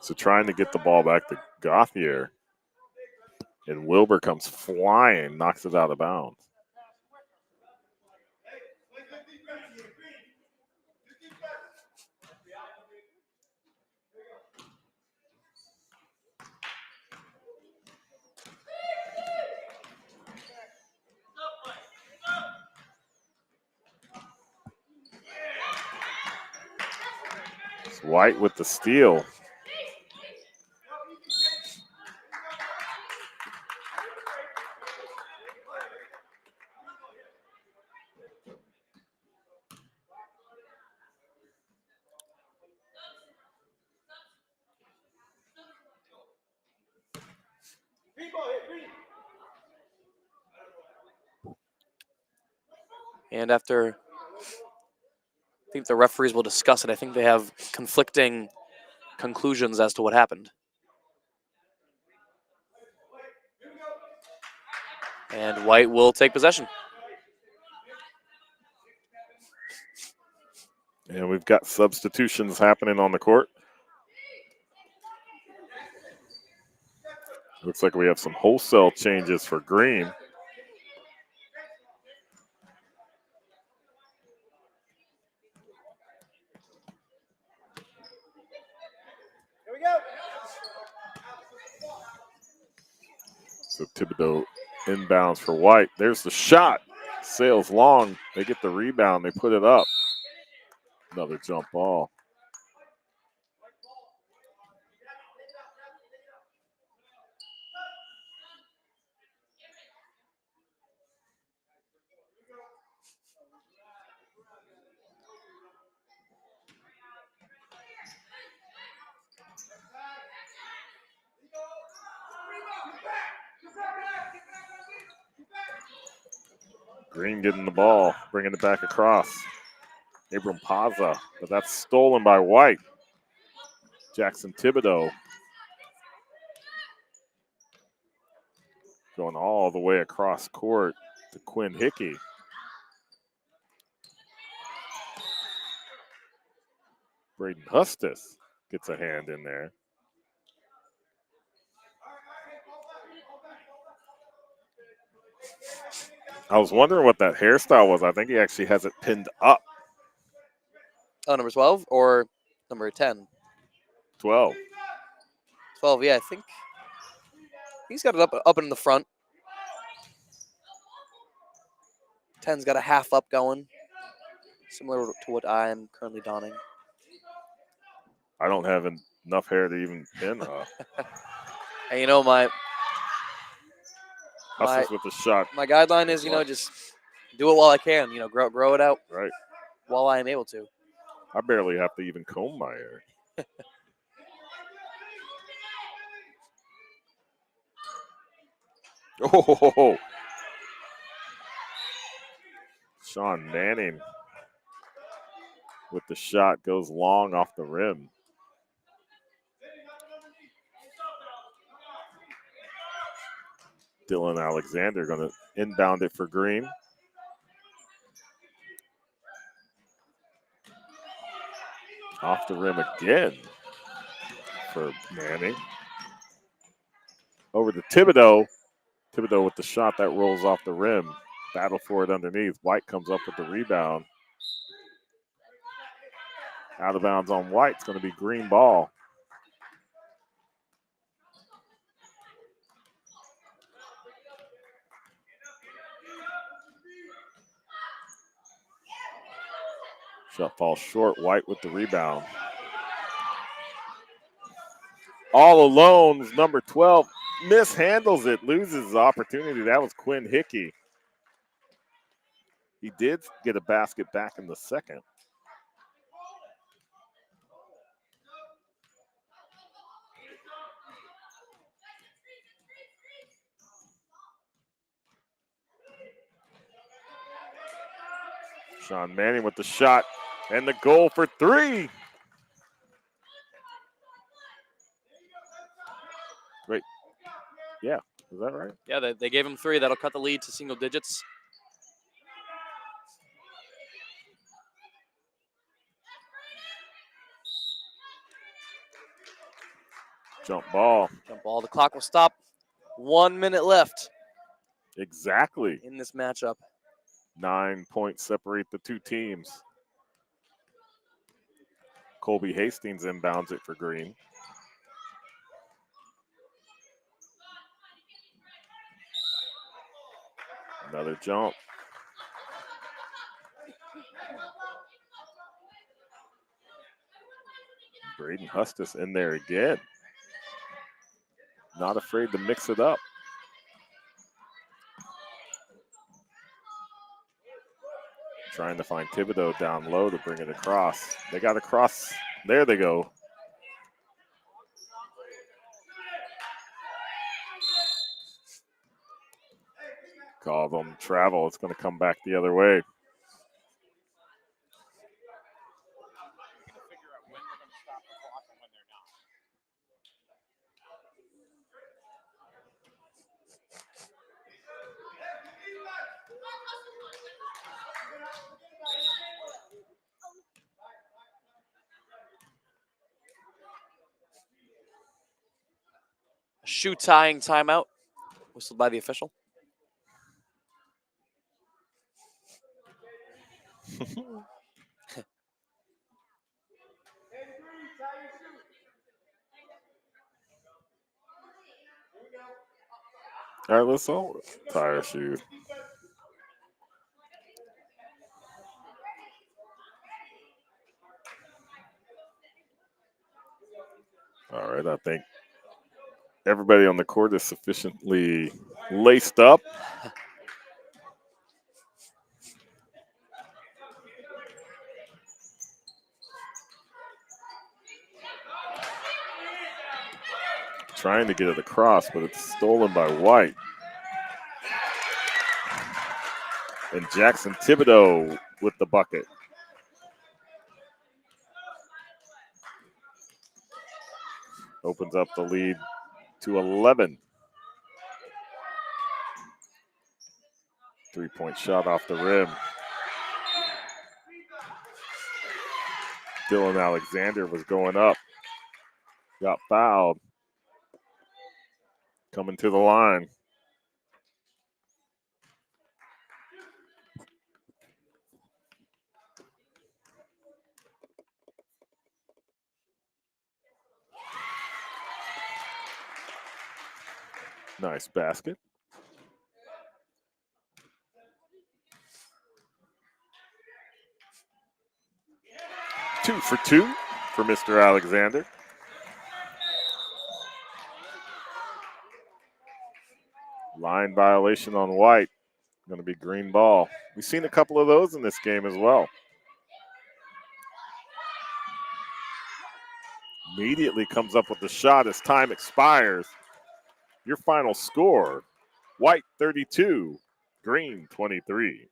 So trying to get the ball back to Gauthier. And Wilbur comes flying, knocks it out of bounds. It's White with the steal. And after, I think the referees will discuss it. I think they have conflicting conclusions as to what happened. And White will take possession. And we've got substitutions happening on the court. Looks like we have some wholesale changes for Green. Here we go. So Thibodeau inbounds for White. There's the shot. Sails long. They get the rebound. They put it up. Another jump ball. Green getting the ball, bringing it back across. Abram Paza, but that's stolen by White. Jackson Thibodeau going all the way across court to Quinn Hickey. Braden Hustis gets a hand in there. I was wondering what that hairstyle was. I think he actually has it pinned up. Oh, number 12 or number 10? 12. 12, yeah, I think he's got it up in the front. 10's got a half up going, similar to what I am currently donning. I don't have enough hair to even pin up. And you know, my Hustis with the shot. my guideline is, just do it while I can. Grow it out Right. while I am able to. I barely have to even comb my hair. Oh, Sean Manning with the shot goes long off the rim. Dylan Alexander going to inbound it for Green. Off the rim again for Manning. Over to Thibodeau. Thibodeau with the shot that rolls off the rim. Battle for it underneath. White comes up with the rebound. Out of bounds on White. It's going to be Green ball. Shot falls short. White with the rebound. All alone is number 12. Mishandles it. Loses his opportunity. That was Quinn Hickey. He did get a basket back in the second. Sean Manning with the shot and the goal for three. Wait, yeah, is that right? Yeah, they gave him 3. That'll cut the lead to single digits. Jump ball. Jump ball. The clock will stop. 1 minute left. Exactly. In this matchup. 9 points separate the two teams. Colby Hastings inbounds it for Green. Another jump. Braden Hustis in there again. Not afraid to mix it up. Trying to find Thibodeau down low to bring it across. They got across. There they go. Call them travel. It's going to come back the other way. Shoe tying timeout. Whistled by the official. All right, let's all tie our shoe. All right, I think everybody on the court is sufficiently laced up. Trying to get it across, but it's stolen by White. And Jackson Thibodeau with the bucket. Opens up the lead to 11. 3-point shot off the rim. Dylan Alexander was going up. Got fouled. Coming to the line. Nice basket. Two for two for Mr. Alexander. Line violation on White. Going to be green ball. We've seen a couple of those in this game as well. Immediately comes up with the shot as time expires. Your final score, White 32, Green 23.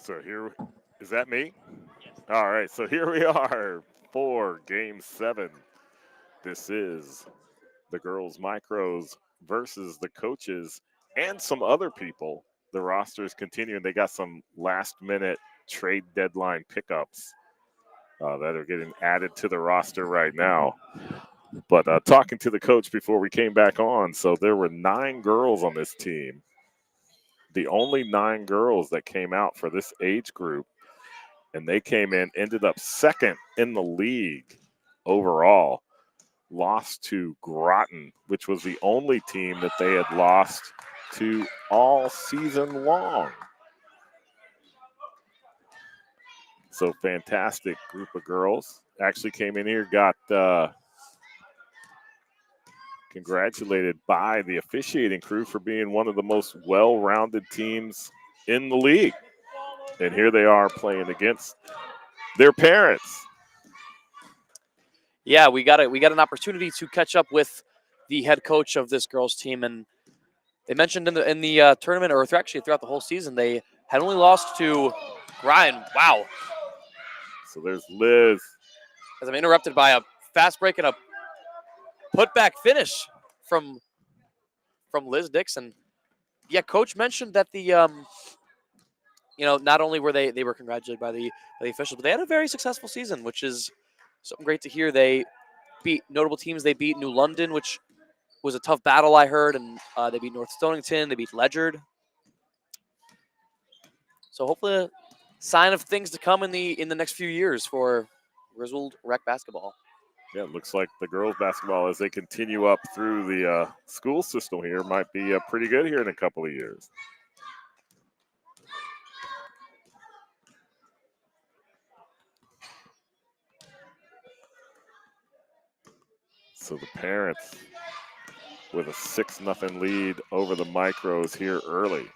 So here, is that me? All right, so here we are for Game 7. This is the girls' micros versus the coaches and some other people. The roster is continuing. They got some last-minute trade deadline pickups that are getting added to the roster right now. But talking to the coach before we came back on, so there were 9 girls on this team. The only 9 girls that came out for this age group, and they came in, ended up second in the league overall. Lost to Groton, which was the only team that they had lost to all season long. So fantastic group of girls. Actually came in here, got congratulated by the officiating crew for being one of the most well-rounded teams in the league. And here they are playing against their parents. Yeah, we got an opportunity to catch up with the head coach of this girls team, and they mentioned in the tournament, or actually throughout the whole season, they had only lost to Ryan. Wow. So there's Liz. As I'm interrupted by a fast break and a putback finish from Liz Dixon. Yeah, coach mentioned that the not only were they were congratulated by the officials, but they had a very successful season, which is something great to hear. They beat notable teams. They beat New London, which was a tough battle, I heard, and they beat North Stonington. They beat Ledyard. So hopefully a sign of things to come in the next few years for Griswold Rec basketball. Yeah, it looks like the girls basketball, as they continue up through the school system here, might be pretty good here in a couple of years. So the parents with a 6-0 lead over the micros here early.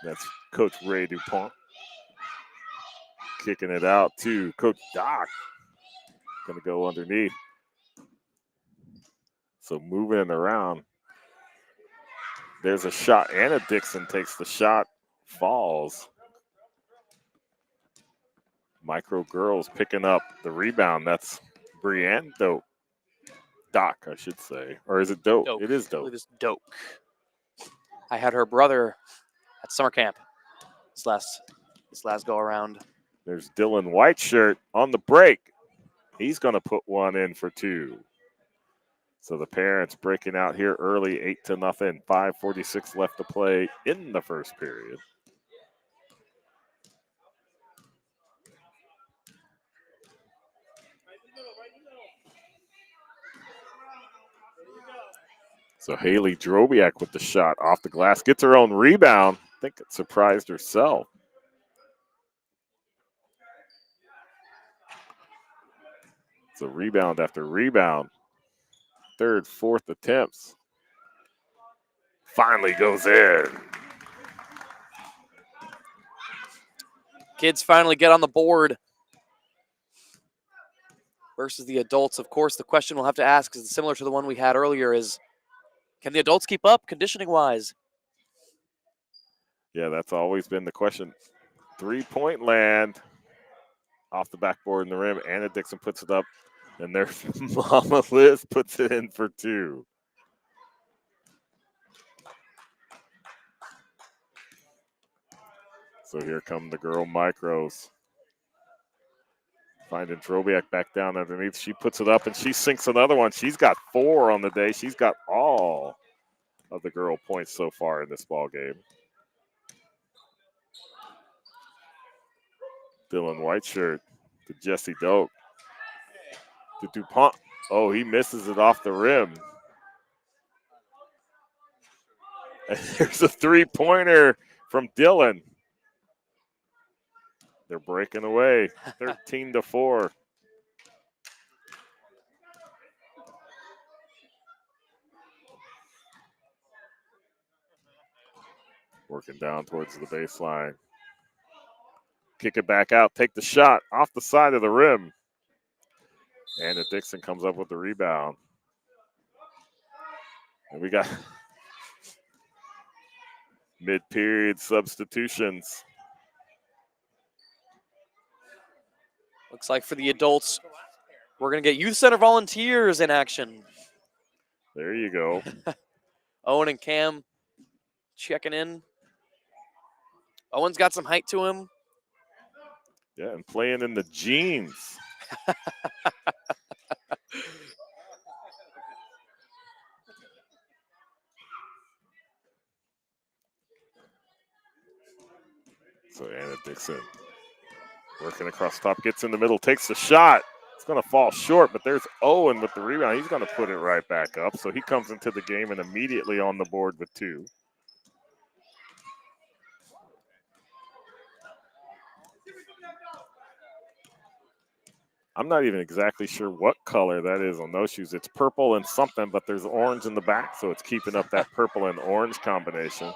That's Coach Ray DuPont. Kicking it out to Coach Doc. Going to go underneath. So moving it around. There's a shot. Anna Dixon takes the shot, falls. Micro girls picking up the rebound. That's Brienne Dope. Doc, I should say. Or is it Dope? Dope. It is I Dope. believe it's Dope. I had her brother at summer camp this last go around. There's Dylan Whiteshirt on the break. He's going to put one in for 2. So the parents breaking out here early, 8-0. 5:46 left to play in the first period. So Haley Drobiak with the shot off the glass. Gets her own rebound. I think it surprised herself. So rebound after rebound. Third, fourth attempts. Finally goes in. Kids finally get on the board versus the adults. Of course, the question we'll have to ask is similar to the one we had earlier is, can the adults keep up conditioning-wise? Yeah, that's always been the question. 3-point land off the backboard in the rim. Anna Dixon puts it up, and their Mama Liz puts it in for 2. So here come the girl micros. Finding Drobiak back down underneath. She puts it up, and she sinks another one. She's got 4 on the day. She's got all of the girl points so far in this ball game. Dylan Whiteshirt to Jesse Doak. To DuPont. Oh, he misses it off the rim. And there's a 3-pointer from Dylan. They're breaking away, 13-4. Working down towards the baseline. Kick it back out, take the shot off the side of the rim. Anna Dixon comes up with the rebound. And we got Mid-period substitutions. Looks like for the adults, we're going to get Youth Center volunteers in action. There you go. Owen and Cam checking in. Owen's got some height to him. Yeah, and playing in the jeans. So Anna Dixon working across top, gets in the middle, takes the shot. It's going to fall short, but there's Owen with the rebound. He's going to put it right back up. So he comes into the game and immediately on the board with 2. I'm not even exactly sure what color that is on those shoes. It's purple and something, but there's orange in the back, so it's keeping up that purple and orange combination.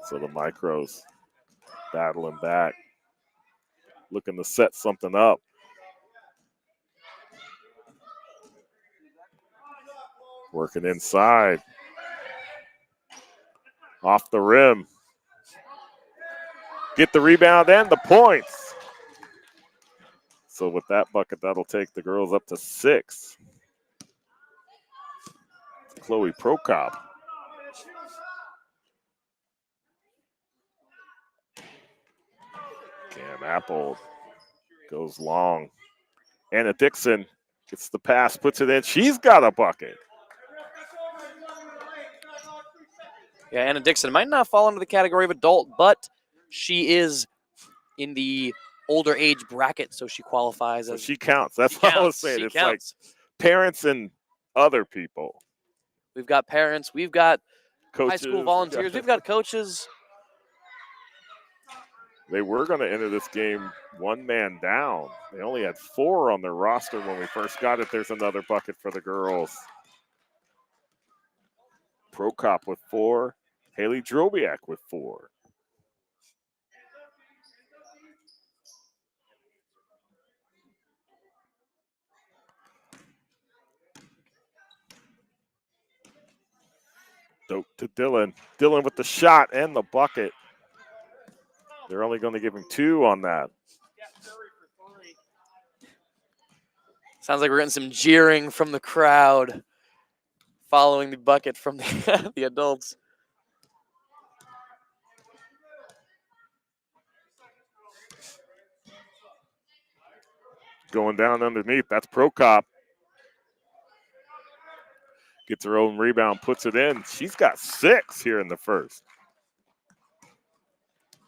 So the Micros battling back, looking to set something up. Working inside. Off the rim. Get the rebound and the points. So with that bucket, that'll take the girls up to 6. Chloe Prokop. Cam Apple goes long. Anna Dixon gets the pass, puts it in. She's got a bucket. Yeah, Anna Dixon might not fall into the category of adult, but she is in the older age bracket, so she qualifies So as. she counts. That's what I was saying. It's like parents and other people. We've got parents. We've got coaches, high school volunteers. We've got coaches. They were going to enter this game 1 man down. They only had 4 on their roster when we first got it. There's another bucket for the girls. Prokop with 4. Haley Drobiak with 4. Dope to Dylan. Dylan with the shot and the bucket. They're only going to give him 2 on that. Sounds like we're getting some jeering from the crowd following the bucket from the adults. Going down underneath. That's Prokop. Gets her own rebound, puts it in. She's got 6 here in the first.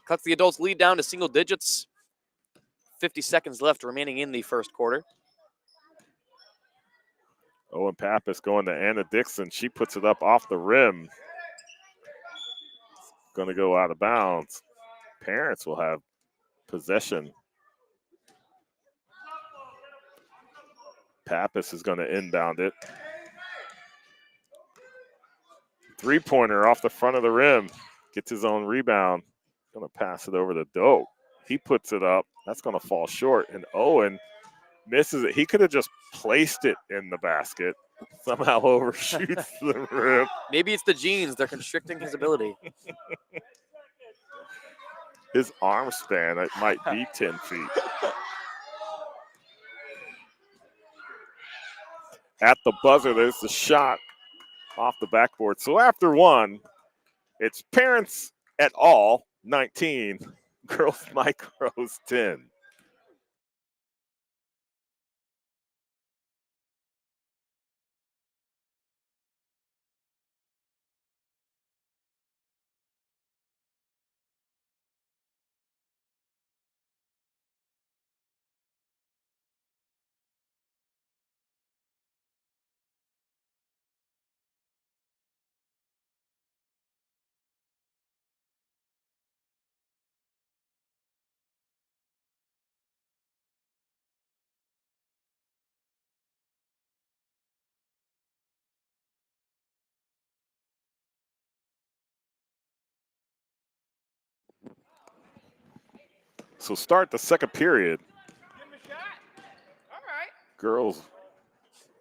Cuts the adults' lead down to single digits. 50 seconds left remaining in the first quarter. Owen Pappas going to Anna Dixon. She puts it up off the rim. Going to go out of bounds. Parents will have possession. Pappas is going to inbound it. 3-pointer off the front of the rim. Gets his own rebound. Going to pass it over to Dope. He puts it up. That's going to fall short. And Owen misses it. He could have just placed it in the basket. Somehow overshoots the rim. Maybe it's the jeans. They're constricting his ability. His arm span, it might be 10 feet. At the buzzer, there's the shot off the backboard. So after 1, it's Parents et al. 19, Girls Micros 10. So start the second period. Girls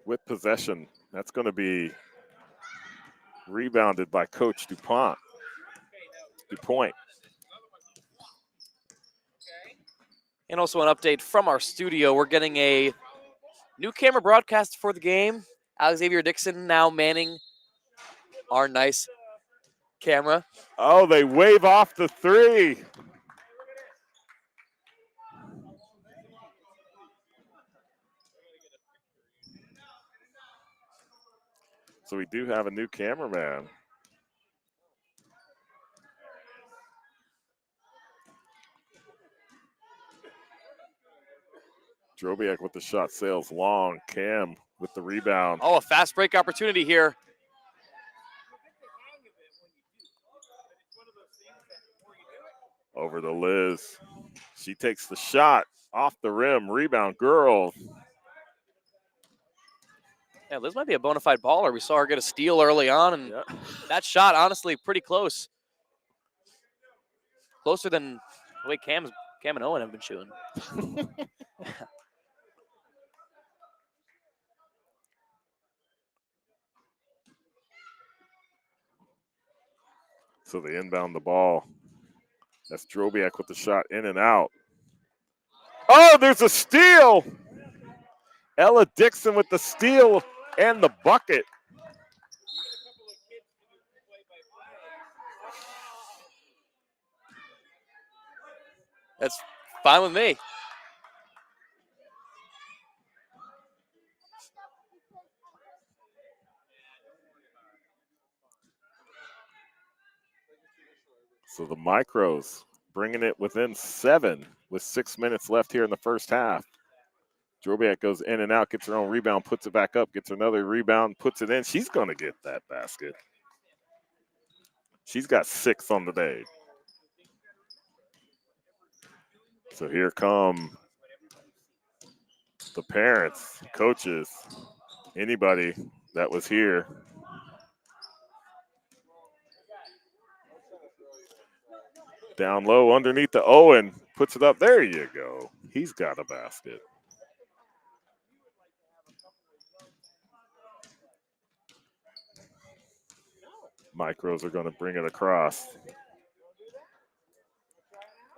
with possession. That's going to be rebounded by Coach DuPont. And also an update from our studio. We're getting a new camera broadcast for the game. Xavier Dixon now manning our nice camera. Oh, they wave off the three. So we do have a new cameraman. Drobiak with the shot, sails long. Cam with the rebound. Oh, a fast break opportunity here. Over to Liz. She takes the shot off the rim. Rebound, girl. Yeah, Liz might be a bona fide baller. We saw her get a steal early on, and that shot, honestly, pretty close. Closer than the way Cam and Owen have been shooting. So they inbound the ball. That's Drobiak with the shot in and out. Oh, there's a steal. Ella Dixon with the steal and the bucket. That's fine with me. So the Micros bringing it within 7 with 6 minutes left here in the first half. Drobiak goes in and out, gets her own rebound, puts it back up, gets another rebound, puts it in. She's going to get that basket. She's got 6 on the day. So here come the parents, coaches, anybody that was here. Down low underneath the Owen, puts it up. There you go. He's got a basket. Micros are going to bring it across.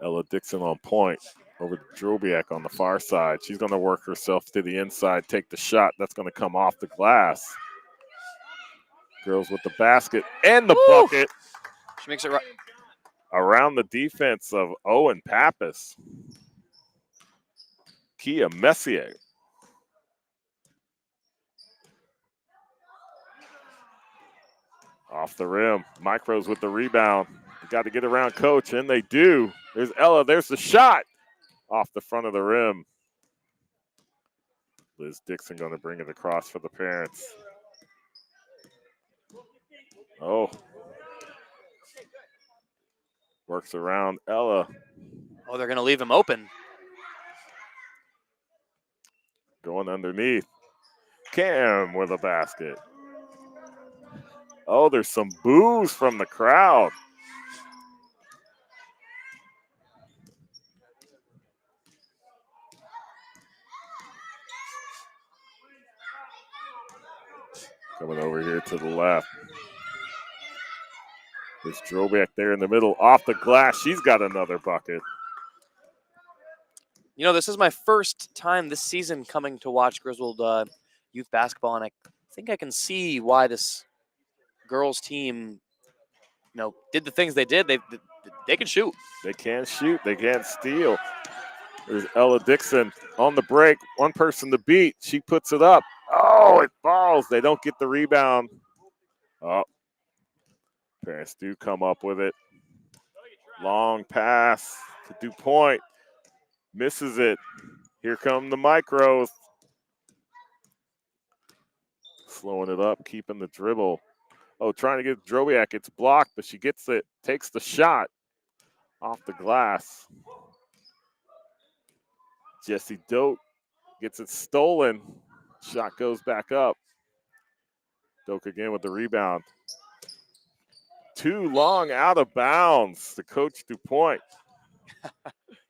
Ella Dixon on point. Over to Drobiak on the far side. She's going to work herself to the inside, take the shot. That's going to come off the glass. Girls with the basket and the bucket. She makes it right. Around the defense of Owen Pappas. Kia Messier. Off the rim. Micros with the rebound. They got to get around coach, and they do. There's Ella. There's the shot. Off the front of the rim. Liz Dixon going to bring it across for the parents. Oh. Works around Ella. Oh, they're going to leave him open. Going underneath. Cam with a basket. Oh, there's some boos from the crowd. Coming over here to the left. There's Drobiak there in the middle, off the glass. She's got another bucket. You know, this is my first time this season coming to watch Griswold Youth basketball, and I think I can see why this girls team, you know, did the things they did. They can shoot. They can't shoot. They can't steal. There's Ella Dixon on the break. One person to beat. She puts it up. Oh, it falls. They don't get the rebound. Oh, parents do come up with it. Long pass to DuPont. Misses it. Here come the Micros. Slowing it up, keeping the dribble. Oh, trying to get Drobiak. It's blocked, but she gets it. Takes the shot off the glass. Jessie Doak gets it stolen. Shot goes back up. Doak again with the rebound. Too long out of bounds to Coach DuPont.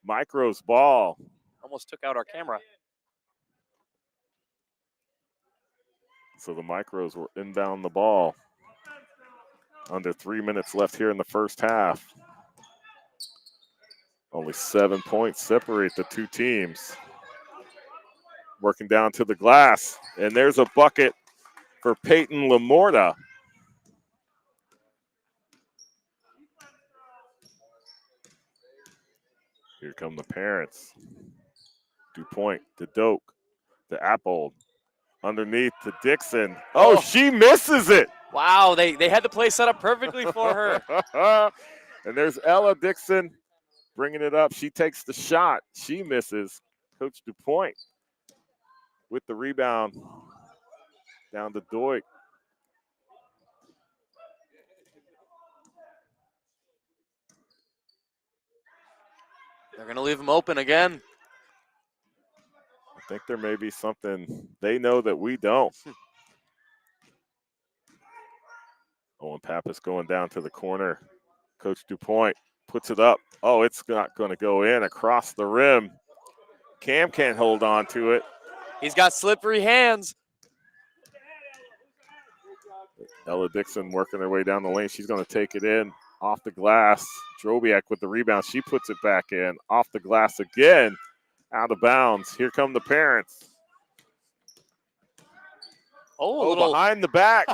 Micros ball. Almost took out our camera. So the Micros will inbound the ball. Under 3 minutes left here in the first half. Only 7 points separate the two teams. Working down to the glass. And there's a bucket for Peyton Lamorta. Here come the parents. DuPont to Doak to Appold. Underneath to Dixon. Oh, she misses it. Wow, they had the play set up perfectly for her. And there's Ella Dixon bringing it up. She takes the shot. She misses. Coach DuPont with the rebound. Down to Doig. They're going to leave him open again. I think there may be something they know that we don't. Owen Pappas going down to the corner. Coach DuPont puts it up. Oh, it's not going to go in across the rim. Cam can't hold on to it. He's got slippery hands. Ella Dixon working her way down the lane. She's going to take it in off the glass. Drobiak with the rebound. She puts it back in. Off the glass again. Out of bounds. Here come the parents. Oh, little behind the back.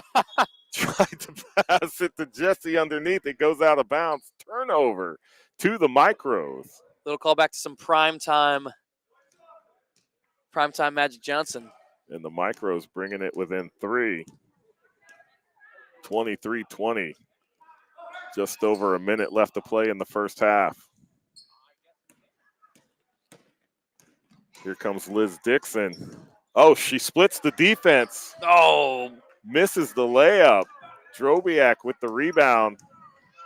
Tried to pass it to Jesse underneath. It goes out of bounds. Turnover to the Micros. little call back to some primetime Magic Johnson. And the Micros bringing it within 3. 23-20. Just over a minute left to play in the first half. Here comes Liz Dixon. Oh, she splits the defense. Oh, misses the layup. Drobiak with the rebound.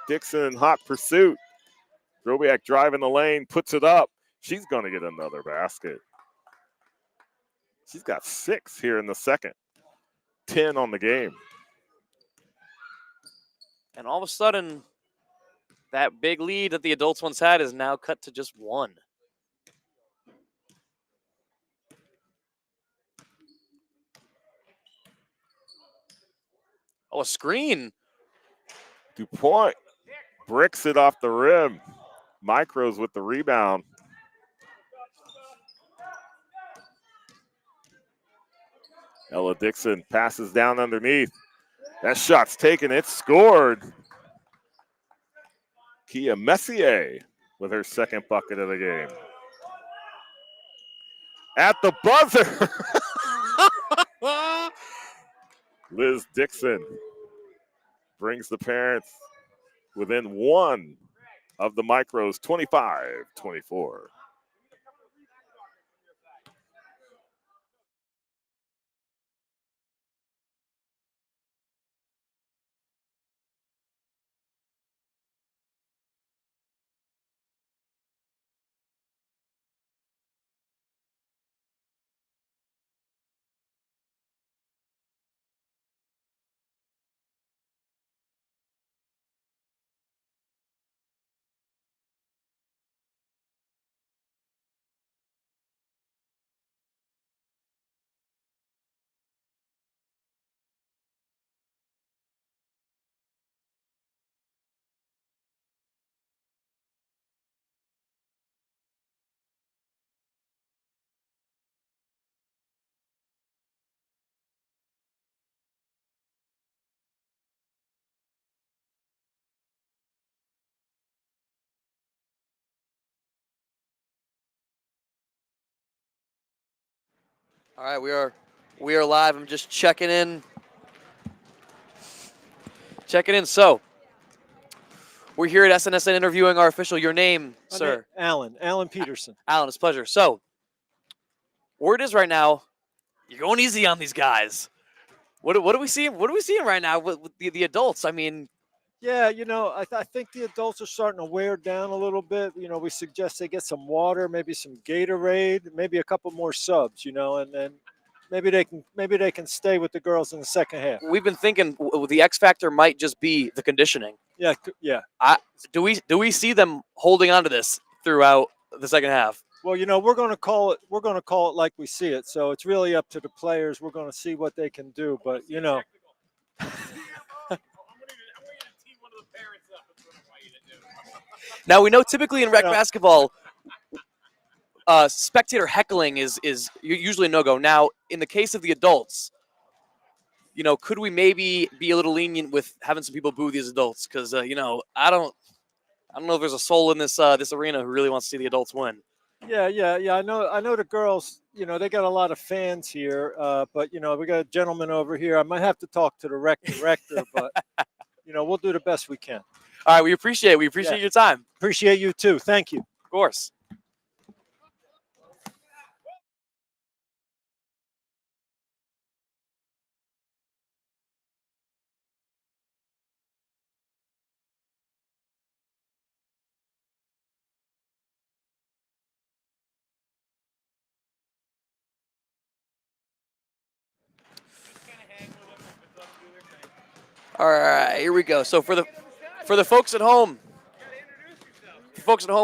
Dixon in hot pursuit. Drobiak driving the lane, puts it up. She's going to get another basket. She's got 6 here in the second. 10 on the game. and all of a sudden, that big lead that the adults once had is now cut to just 1. Oh, a screen. DuPont bricks it off the rim. Micros with the rebound. Ella Dixon passes down underneath. That shot's taken. It's scored. Kia Messier with her second bucket of the game. At the buzzer. Liz Dixon brings the parents within 1 of the Micros, 25-24. All right, we are live. I'm just checking in. So, we're here at SNSN interviewing our official. Your name, sir? Alan Peterson. Alan, it's a pleasure. So, word is right now, you're going easy on these guys. What are we seeing? What are we seeing right now with the adults? I mean, Yeah, I think the adults are starting to wear down a little bit. We suggest they get some water, maybe some Gatorade, maybe a couple more subs. And then maybe they can stay with the girls in the second half. we've been thinking the X factor might just be the conditioning. Yeah, yeah. Do we see them holding on to this throughout the second half? Well, we're going to call it. We're going to call it like we see it. So it's really up to the players. We're going to see what they can do. But Now we know typically in rec basketball, spectator heckling is usually a no-go. Now, in the case of the adults, could we maybe be a little lenient with having some people boo these adults? Because I don't know if there's a soul in this arena who really wants to see the adults win. Yeah. I know the girls. They got a lot of fans here. But we got a gentleman over here. I might have to talk to the rec director, but we'll do the best we can. All right, we appreciate it. We appreciate your time. Appreciate you too. Thank you. Of course. All right, here we go. So for the folks at home,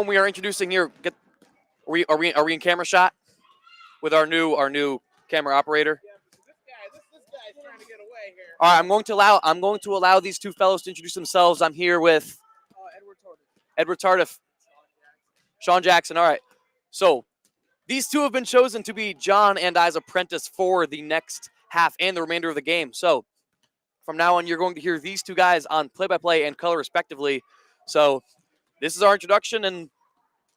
we are introducing here. Are we in camera shot with our new camera operator? All right, I'm going to allow these two fellows to introduce themselves. I'm here with Edward Tardif, Sean Jackson. All right, so these two have been chosen to be John and I's apprentice for the next half and the remainder of the game. So from now on, you're going to hear these two guys on play-by-play and color respectively. So this is our introduction, and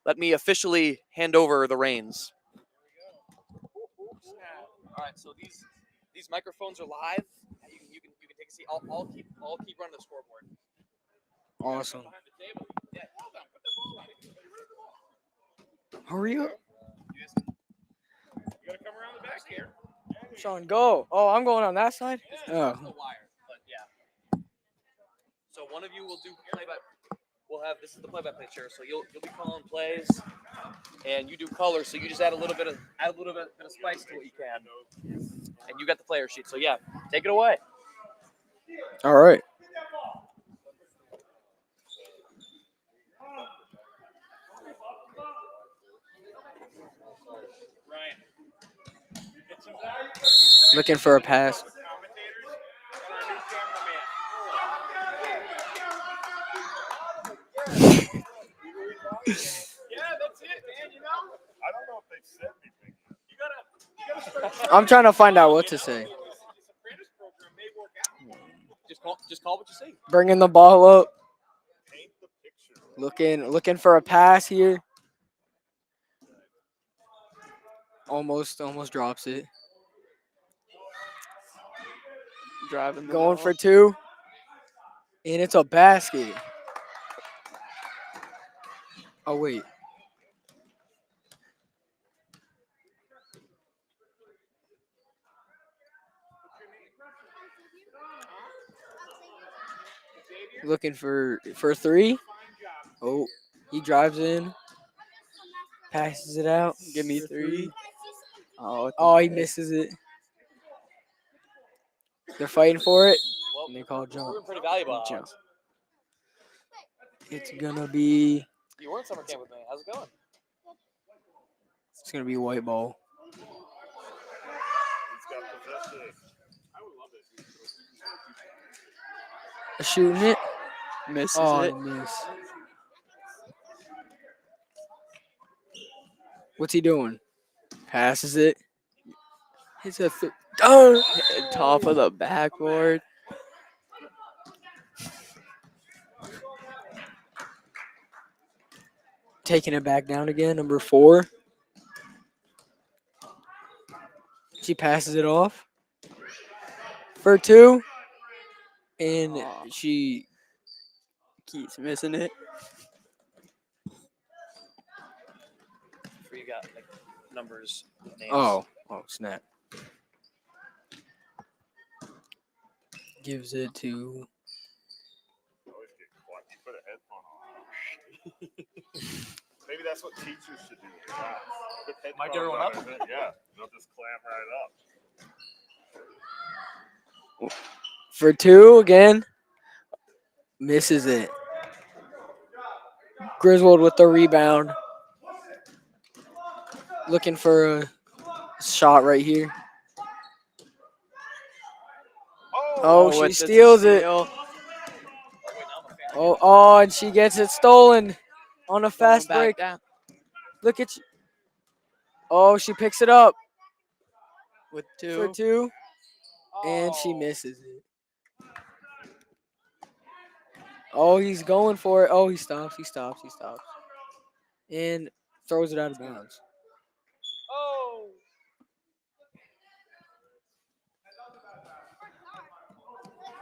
let me officially hand over the reins. All right, so these microphones are live. You can take a seat. I'll keep running the scoreboard. Awesome. Hurry up. You gotta come around the back here. Sean, go. Oh, I'm going on that side? The Oh. wire, but yeah. So one of you will do play-by. We'll have this is the play-by-play chair, so you'll be calling plays, and you do color. So you just add a little bit of spice to what you can, and you got the player sheet. So yeah, take it away. All right. Looking for a pass. Yeah, that's it, man. I don't know if they've said anything. You gotta I'm trying to find out what to say. Just call what you see. Bringing the ball up. Paint the picture. Looking for a pass here. Almost drops it. Driving. Going for two. And it's a basket. Oh, wait. Looking for three. Oh, he drives in. Passes it out. Give me for three. Oh, he misses it. They're fighting for it. Well, And they call jump. we're pretty valuable. Jump. It's gonna be. You were in summer camp with me. How's it going? It's gonna be a white ball. He's got possession. I would love it. Shooting it. Misses Oh, it. miss. What's he doing? Passes it. It's a Top of the backboard. taking it back down again. Number 4. She passes it off for 2. And she keeps missing it. You got like numbers, names. Oh, snap. Gives it to. Always get caught. You put a headphone on. Maybe that's what teachers should do. Put Mic everyone headphones up? on, yeah, they'll just clam right up. For 2 again. Misses it. Griswold with the rebound. looking for a shot right here. Oh, she with the steals it. steal. Oh, and she gets it stolen on a Going fast back break. down Look at you. Oh, she picks it up with for 2. 2, and she misses it. Oh, he's going for it. Oh, he stops. And throws it out of bounds.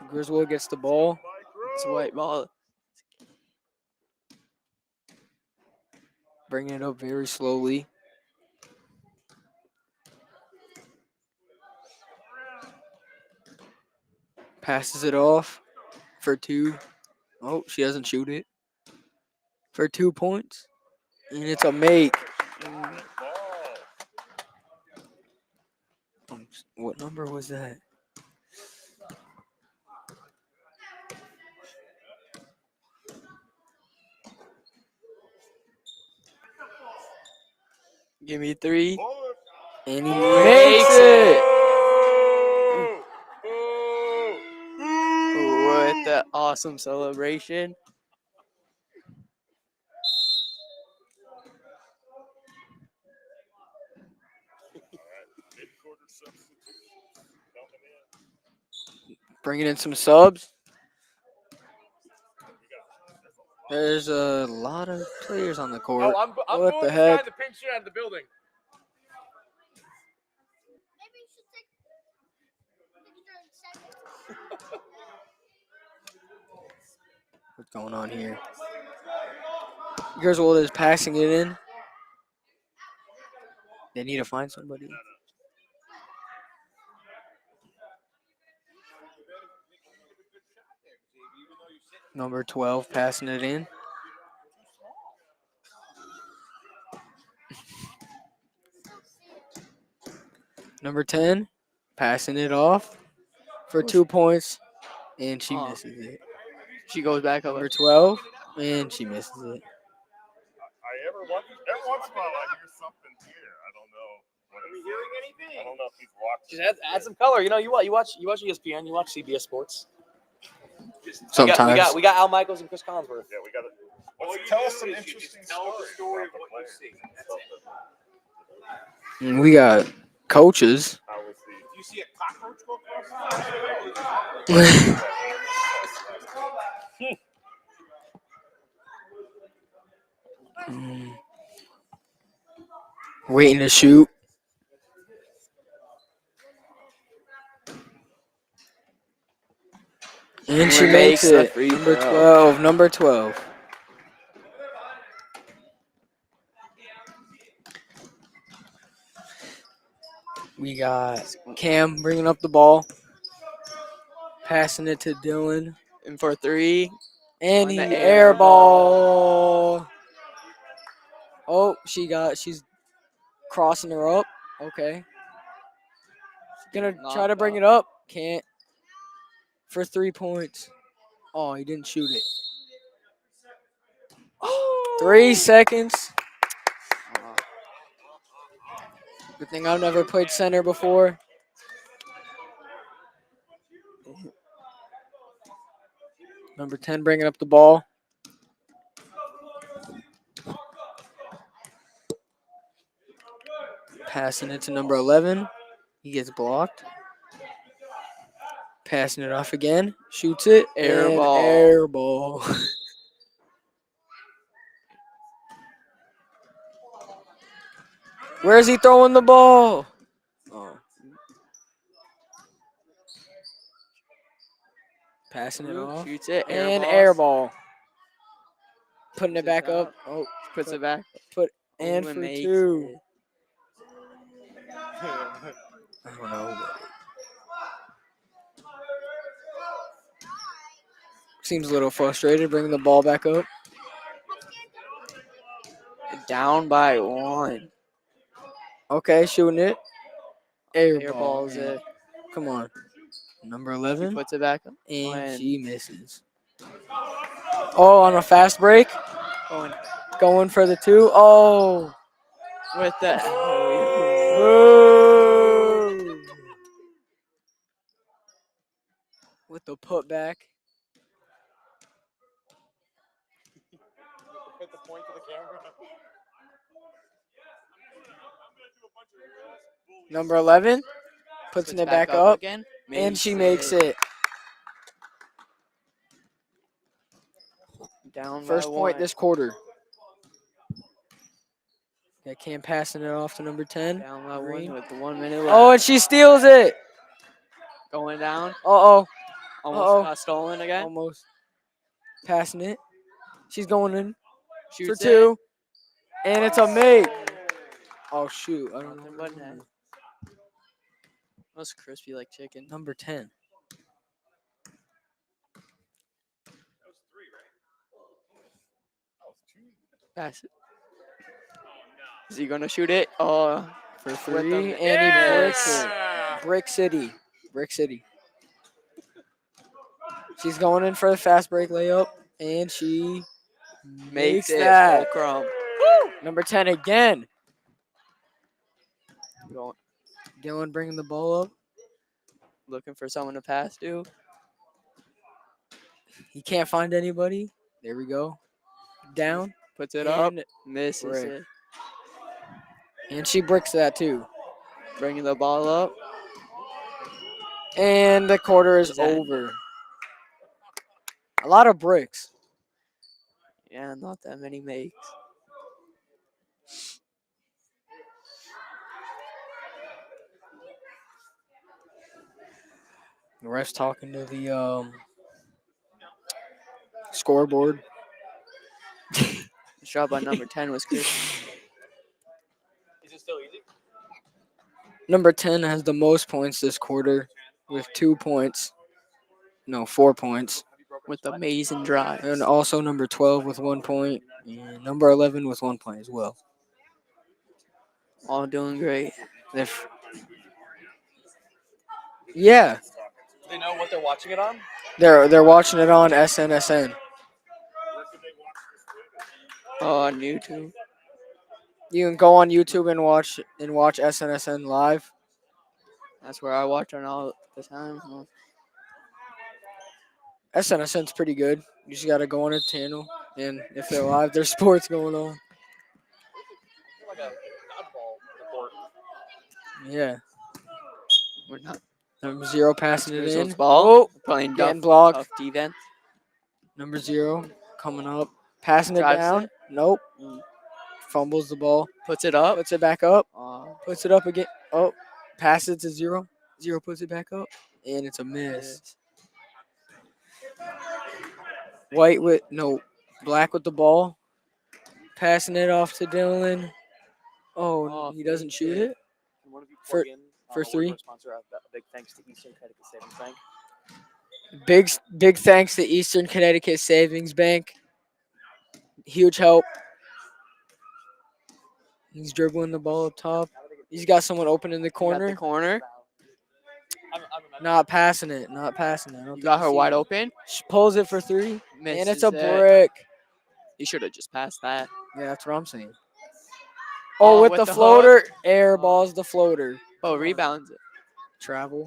Griswold gets the ball. It's a white ball. Bringing it up very slowly. Passes it off for 2. Oh, she doesn't shoot it. For 2 points. And it's a make. What number was that? Give me 3. And he makes it. With the awesome celebration. Bringing in some subs. There's a lot of players on the court. I'm What going the this guy heck? in the pinch shot of the building. What's going on here? Griswold is passing it in. They need to find somebody. Number 12 passing it in. Number 10 passing it off for 2 points, and she misses it. She goes back up. Number 12, and she misses it. Every once in a while I hear something here. I don't know. Are we hearing anything? I don't know if he's watching. Just add some color. You know, you watch ESPN, you watch CBS Sports. Sometimes. We got Al Michaels and Chris Collinsworth. Yeah, we got to. Tell us some interesting stories. About the players. And we got coaches. How was the? Do you see a cockroach go Waiting to shoot. And she makes it. Number 12. We got Cam bringing up the ball. Passing it to Dylan. And for 3. And he air ball. Oh, she's crossing her up. Okay. Gonna try to bring it up. Can't. For 3 points. Oh, he didn't shoot it. 3 seconds. Good thing I've never played center before. Number 10 bringing up the ball. Passing it to number 11. He gets blocked. Passing it off again. Shoots it. Air and ball. Air ball. Where's he throwing the ball? Oh. Passing it off. Shoots it. And air ball. Putting it back up. Oh, Puts it back. And for makes 2. it. I don't know. Seems a little frustrated bringing the ball back up. Down by 1. Okay, shooting it. Air ball. Balls it. Come on. Number 11. She puts it back up. And she misses. Oh, on a fast break. Going for the 2. Oh. With the Boo! With the putback. Hit the point to the camera. Number 11 puts Puts it back up, again. and she makes it. Down First by point one. this quarter. Got Cam passing it off to number 10. Down by Green. 1 with 1 minute left. Oh, and she steals it. Going down. Uh-oh. Almost got stolen again. Almost. Passing it. She's going in Shoots for 2. it. And it's a make. Oh, shoot. I don't know. Nothing but net. That's crispy like chicken. Number 10. Pass it. Is he gonna shoot it? Oh, For with 3, the and he bricks miss. it. Brick City. Brick City. She's going in for the fast break layup, and she makes it. that. Fulcrum. Number 10 again. Going, Dylan bringing the ball up. looking for someone to pass to. He can't find anybody. There we go. Down. Puts it up. And Misses brick. it. And she bricks that too. Bringing the ball up. And the quarter is over. A lot of bricks. Yeah, not that many makes. The ref's talking to the scoreboard. The shot by number 10 was good. Is it still easy? Number 10 has the most points this quarter with 2 points. No, 4 points. With amazing drives. And also number 12 with 1 point. And number 11 with 1 point as well. All doing great. Yeah, Do they know what they're watching it on? they're watching it on SNSN. Oh, on YouTube. You can go on YouTube and watch SNSN live. That's where I watch on all the time. Huh? SNSN's pretty good. You just gotta go on a channel, and if they're live, there's sports going on. Like a dodgeball report. Yeah. We're not. Number 0 passing it in. Griswold's ball. Oh, Playing getting tough blocked. defense. Number 0 coming up, passing it Drives down. it. Nope. Fumbles the ball. Puts it up. Puts it back up. Oh, Puts it up again. Oh, passes it to 0. 0 puts it back up, and it's a miss. White with black with the ball. Passing it off to Dylan. Oh, he doesn't shoot it. Can one of you For- plug in for a word 3? from our sponsor? A big thanks to Eastern Connecticut Savings Bank. Big thanks to Eastern Connecticut Savings Bank. Huge help. He's dribbling the ball up top. He's got someone open in the got corner. the corner. Not passing it. Not passing it. I don't You think got you her see wide it. open. She pulls it for 3. And it's a Misses it. brick. You should have just passed that. Yeah, that's what I'm saying. Oh, Oh, with with the the floater. Air balls the floater. Oh, rebounds it. Travel.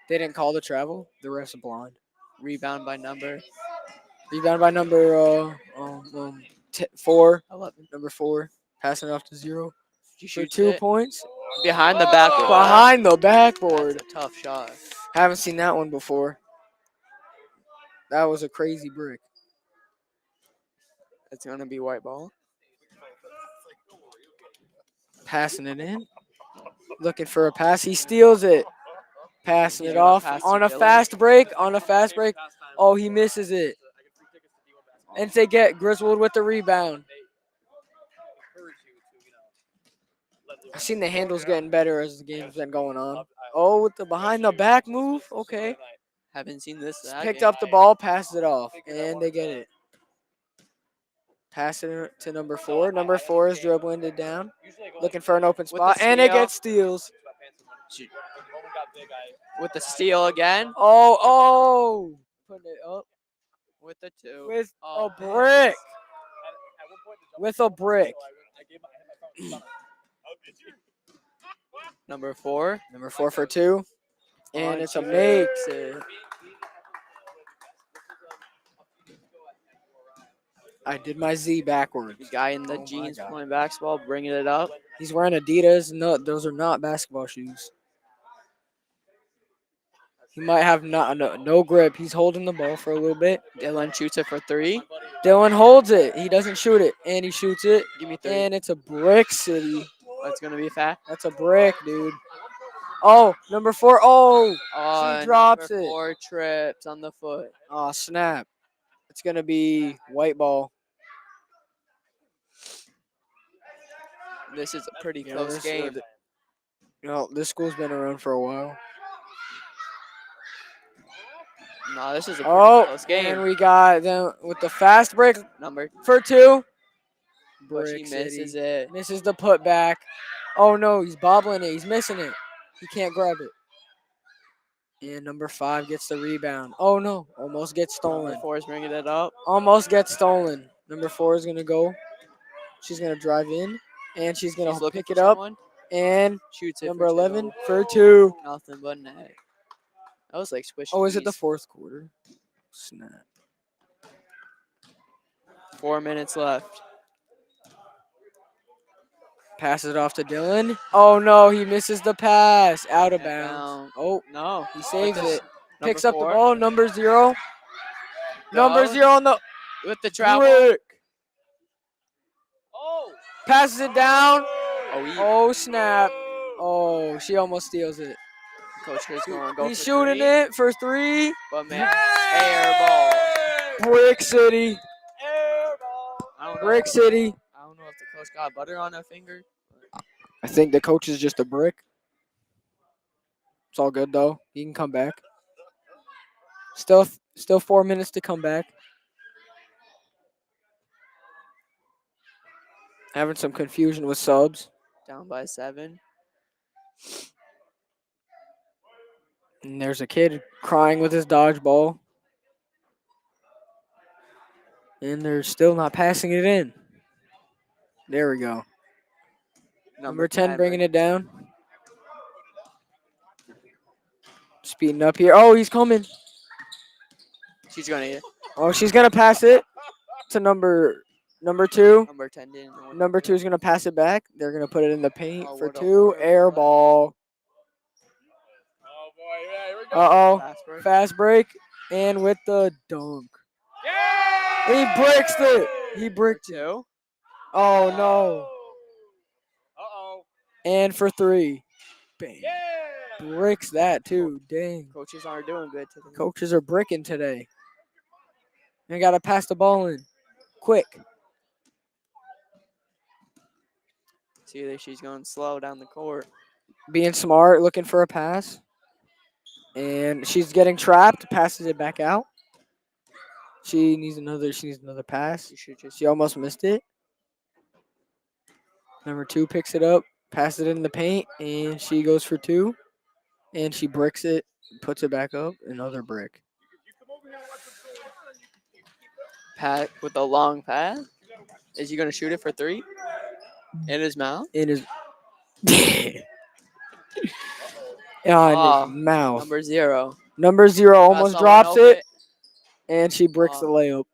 They didn't call the travel. The ref's blind. Rebound by number Rebound by number 4. 11. Number 4. Passing it off to 0. She For shoots 2 it points. behind the backboard. Behind the backboard. That's a tough shot. Haven't seen that one before. That was a crazy brick. It's gonna be white ball. Passing it in. Looking for a pass. He steals it. Passing He's it gonna off pass to on a Dylan. fast break. Oh, he misses it. And they get Griswold with the rebound. I've seen the handles getting better as the game's been going on. Oh, with the behind the back move. Okay. Haven't seen this. Picked up the ball, passes it off, and they get it. Passing it to number 4. Number 4 is dribbling it down, looking for an open spot, and it gets steals. With the steal again. Oh. Putting it up With the 2. with Oh, a brick. With a brick. Number 4. Number 4 for 2. And it's a Punch make. makes it. I did my Z backwards. The guy in the Oh my jeans God. playing basketball, bringing it up. He's wearing Adidas. No, those are not basketball shoes. He might have no grip. He's holding the ball for a little bit. Dylan shoots it for 3. Dylan holds it. He doesn't shoot it, and he shoots it. Give me 3. And it's a brick city. That's gonna be fat. That's a brick, dude. Oh, number 4. Oh, Oh, she drops number it. 4 trips on the foot. Oh, snap. It's going to be white ball. This is a pretty You close game. This school's been around for a while. No, this is a pretty close game. And we got them with the fast break Number for 2. but she Brick misses City. it. Misses the putback. Oh, no, he's bobbling it. He's missing it. He can't grab it. And number 5 gets the rebound. Oh, no. Almost gets stolen. Number 4 is bringing it up. Almost gets stolen. Number 4 is going to go. She's going to drive in. And she's going to pick it up. And shoots it. number for 11 2. for 2. Nothing but net. That was like squish. Oh, is it the 4th quarter? Snap. 4 minutes left. Passes it off to Dylan. Oh, no. He misses the pass. Out of bounds. Oh, no. He saves it. Number Picks up the 4. ball. Number 0. Number Go. 0 on the With the travel. brick. Oh. Passes it down. Oh, Oh, snap. Oh, she almost steals it. Coach is going to go He's for shooting 3, it for 3. but man, air ball. Brick City. I don't know. Brick City. I don't know if the coach got butter on her finger. I think the coach is just a brick. It's all good, though. He can come back. Still 4 minutes to come back. Having some confusion with subs. Down by 7. And there's a kid crying with his dodgeball. And they're still not passing it in. There we go. Number 10 bringing it down. Speeding up here. Oh, he's coming. She's going to get. Oh, she's going to pass it to number 2. Number 10 didn't know what to Number do. 2 is going to pass it back. They're going to put it in the paint Oh, for what a 2. Air ball. Oh boy, yeah, here we go. Uh-oh. Fast break. Fast break. And with the dunk. He bricks it. He bricked it. 2. Oh, no. Uh-oh. And for 3. Bang. Yeah. Bricks that, too. Dang. Coaches aren't doing good today. Coaches are bricking today. They got to pass the ball in. Quick. See that she's going slow down the court. Being smart, looking for a pass. And she's getting trapped. Passes it back out. She needs another pass. She almost missed it. Number 2 picks it up. Passes it in the paint. And she goes for 2. And she bricks it. Puts it back up. Another brick. Pat with a long pass. Is he going to shoot it for 3? In his mouth? In his Oh, mouth. Number 0. Number 0 almost someone drops open. it. And she bricks the layup.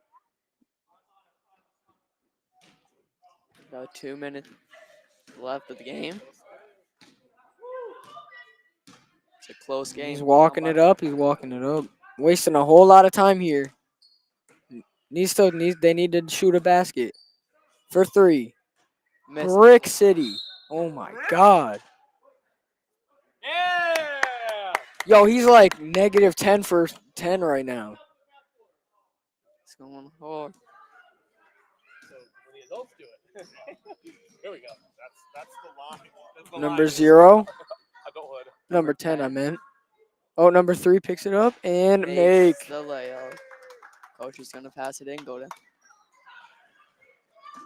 About 2 minutes left of the game. It's a close game. He's walking it up. He's walking it up. Wasting a whole lot of time here. They need to shoot a basket. For 3. Missed. Brick City. Oh my God. Yeah. Yo, he's like negative 10 for 10 right now. It's going hard. So when the adults do it. Here we go. That's the line. That's the Number line. 0. Adulthood. Number 10, I meant. Oh, number 3 picks it up and make. Makes the layup. Coach is going to pass it in. Go to.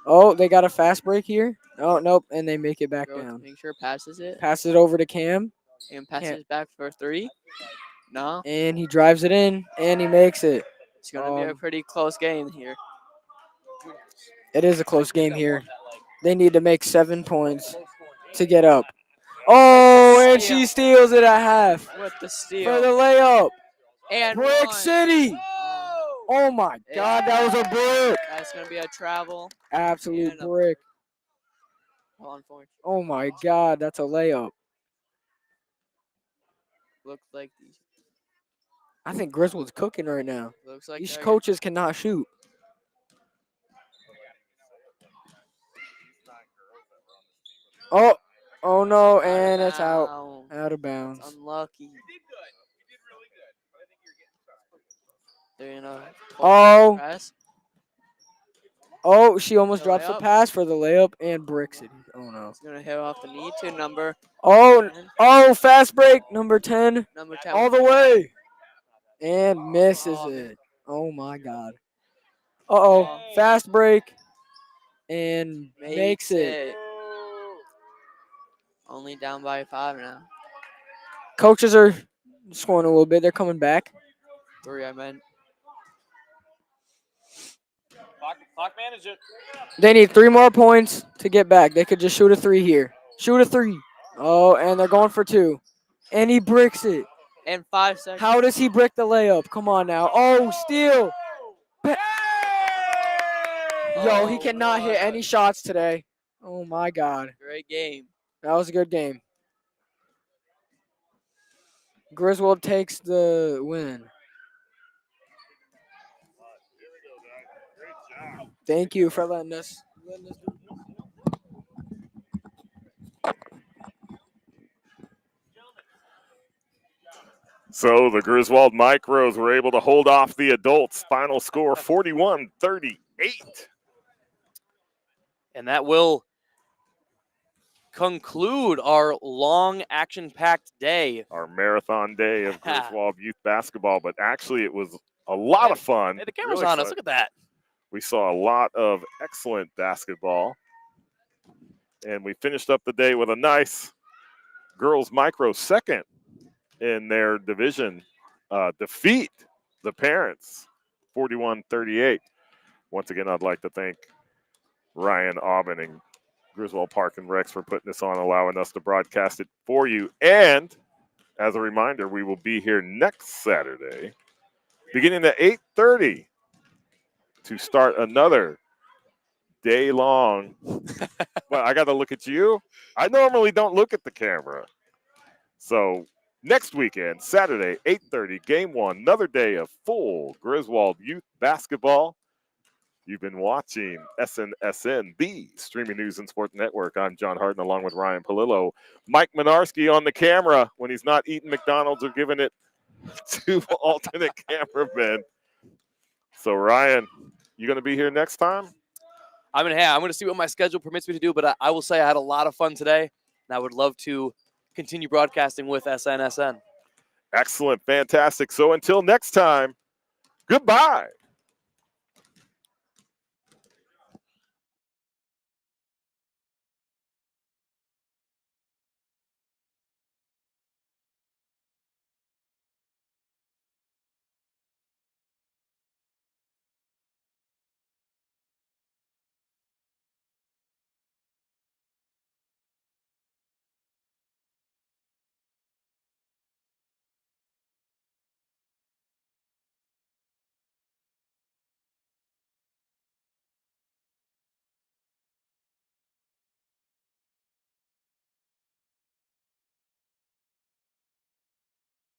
Oh, they got a fast break here. Oh, nope. And they make it back Go, down. make sure passes it. Passes it over to Cam. And passes back for 3. No. And he drives it in. And he makes it. It's going to be a pretty close game here. It is a close game here. They need to make 7 points to get up. Oh, and she steals it at half With the for steal. the layup. And Brick one. City. Oh my God, that was a brick. That's going to be a travel. Absolute And a- brick. Hold on for it. Oh my God, that's a layup. Looks like these. I think Griswold's cooking right now. Looks like These they're coaches cannot shoot. Oh no, and it's out. bounds. Out of bounds. It's unlucky. They're in a Oh. press. Oh, she almost The drops the layup. pass for the layup and bricks it. Oh no. He's gonna hit off the knee to number. Oh, 10. oh, fast break, number 10. Number 10. All the way. And misses it. Oh my God. Uh-oh. Fast break. And makes it. Only down by 5 now. Coaches are scoring a little bit. They're coming back. 3, I meant. Clock manage it. They need 3 more points to get back. They could just shoot a 3 here. Shoot a 3. Oh, and they're going for 2. And he bricks it. And 5 seconds. How does he brick the layup? Come on now. Oh, steal. Yo, he cannot hit any shots today. Oh, my God. Great game. That was a good game. Griswold takes the win. Thank you for letting us do. So the Griswold Micros were able to hold off the adults. Final score 41-38. And that will conclude our long action-packed day. Our marathon day of Griswold Youth Basketball, but actually it was a lot of fun. Hey, the camera's Really on us. fun. Look at that. We saw a lot of excellent basketball. And we finished up the day with a nice girls micro second in their division defeat the parents 41-38. Once again, I'd like to thank Ryan Aubin and Griswold Park and Rex for putting this on, allowing us to broadcast it for you. And as a reminder, we will be here next Saturday, beginning at 8:30, to start another day long. Well, I got to look at you. I normally don't look at the camera. So next weekend, Saturday, 8:30, game 1, another day of full Griswold Youth Basketball. You've been watching SNSN, the Streaming News and Sports Network. I'm John Harden along with Ryan Palillo. Mike Minarski on the camera when he's not eating McDonald's or giving it to alternate cameramen. So, Ryan, you going to be here next time? I'm going to see what my schedule permits me to do, but I will say I had a lot of fun today, and I would love to continue broadcasting with SNSN. Excellent. Fantastic. So until next time, goodbye.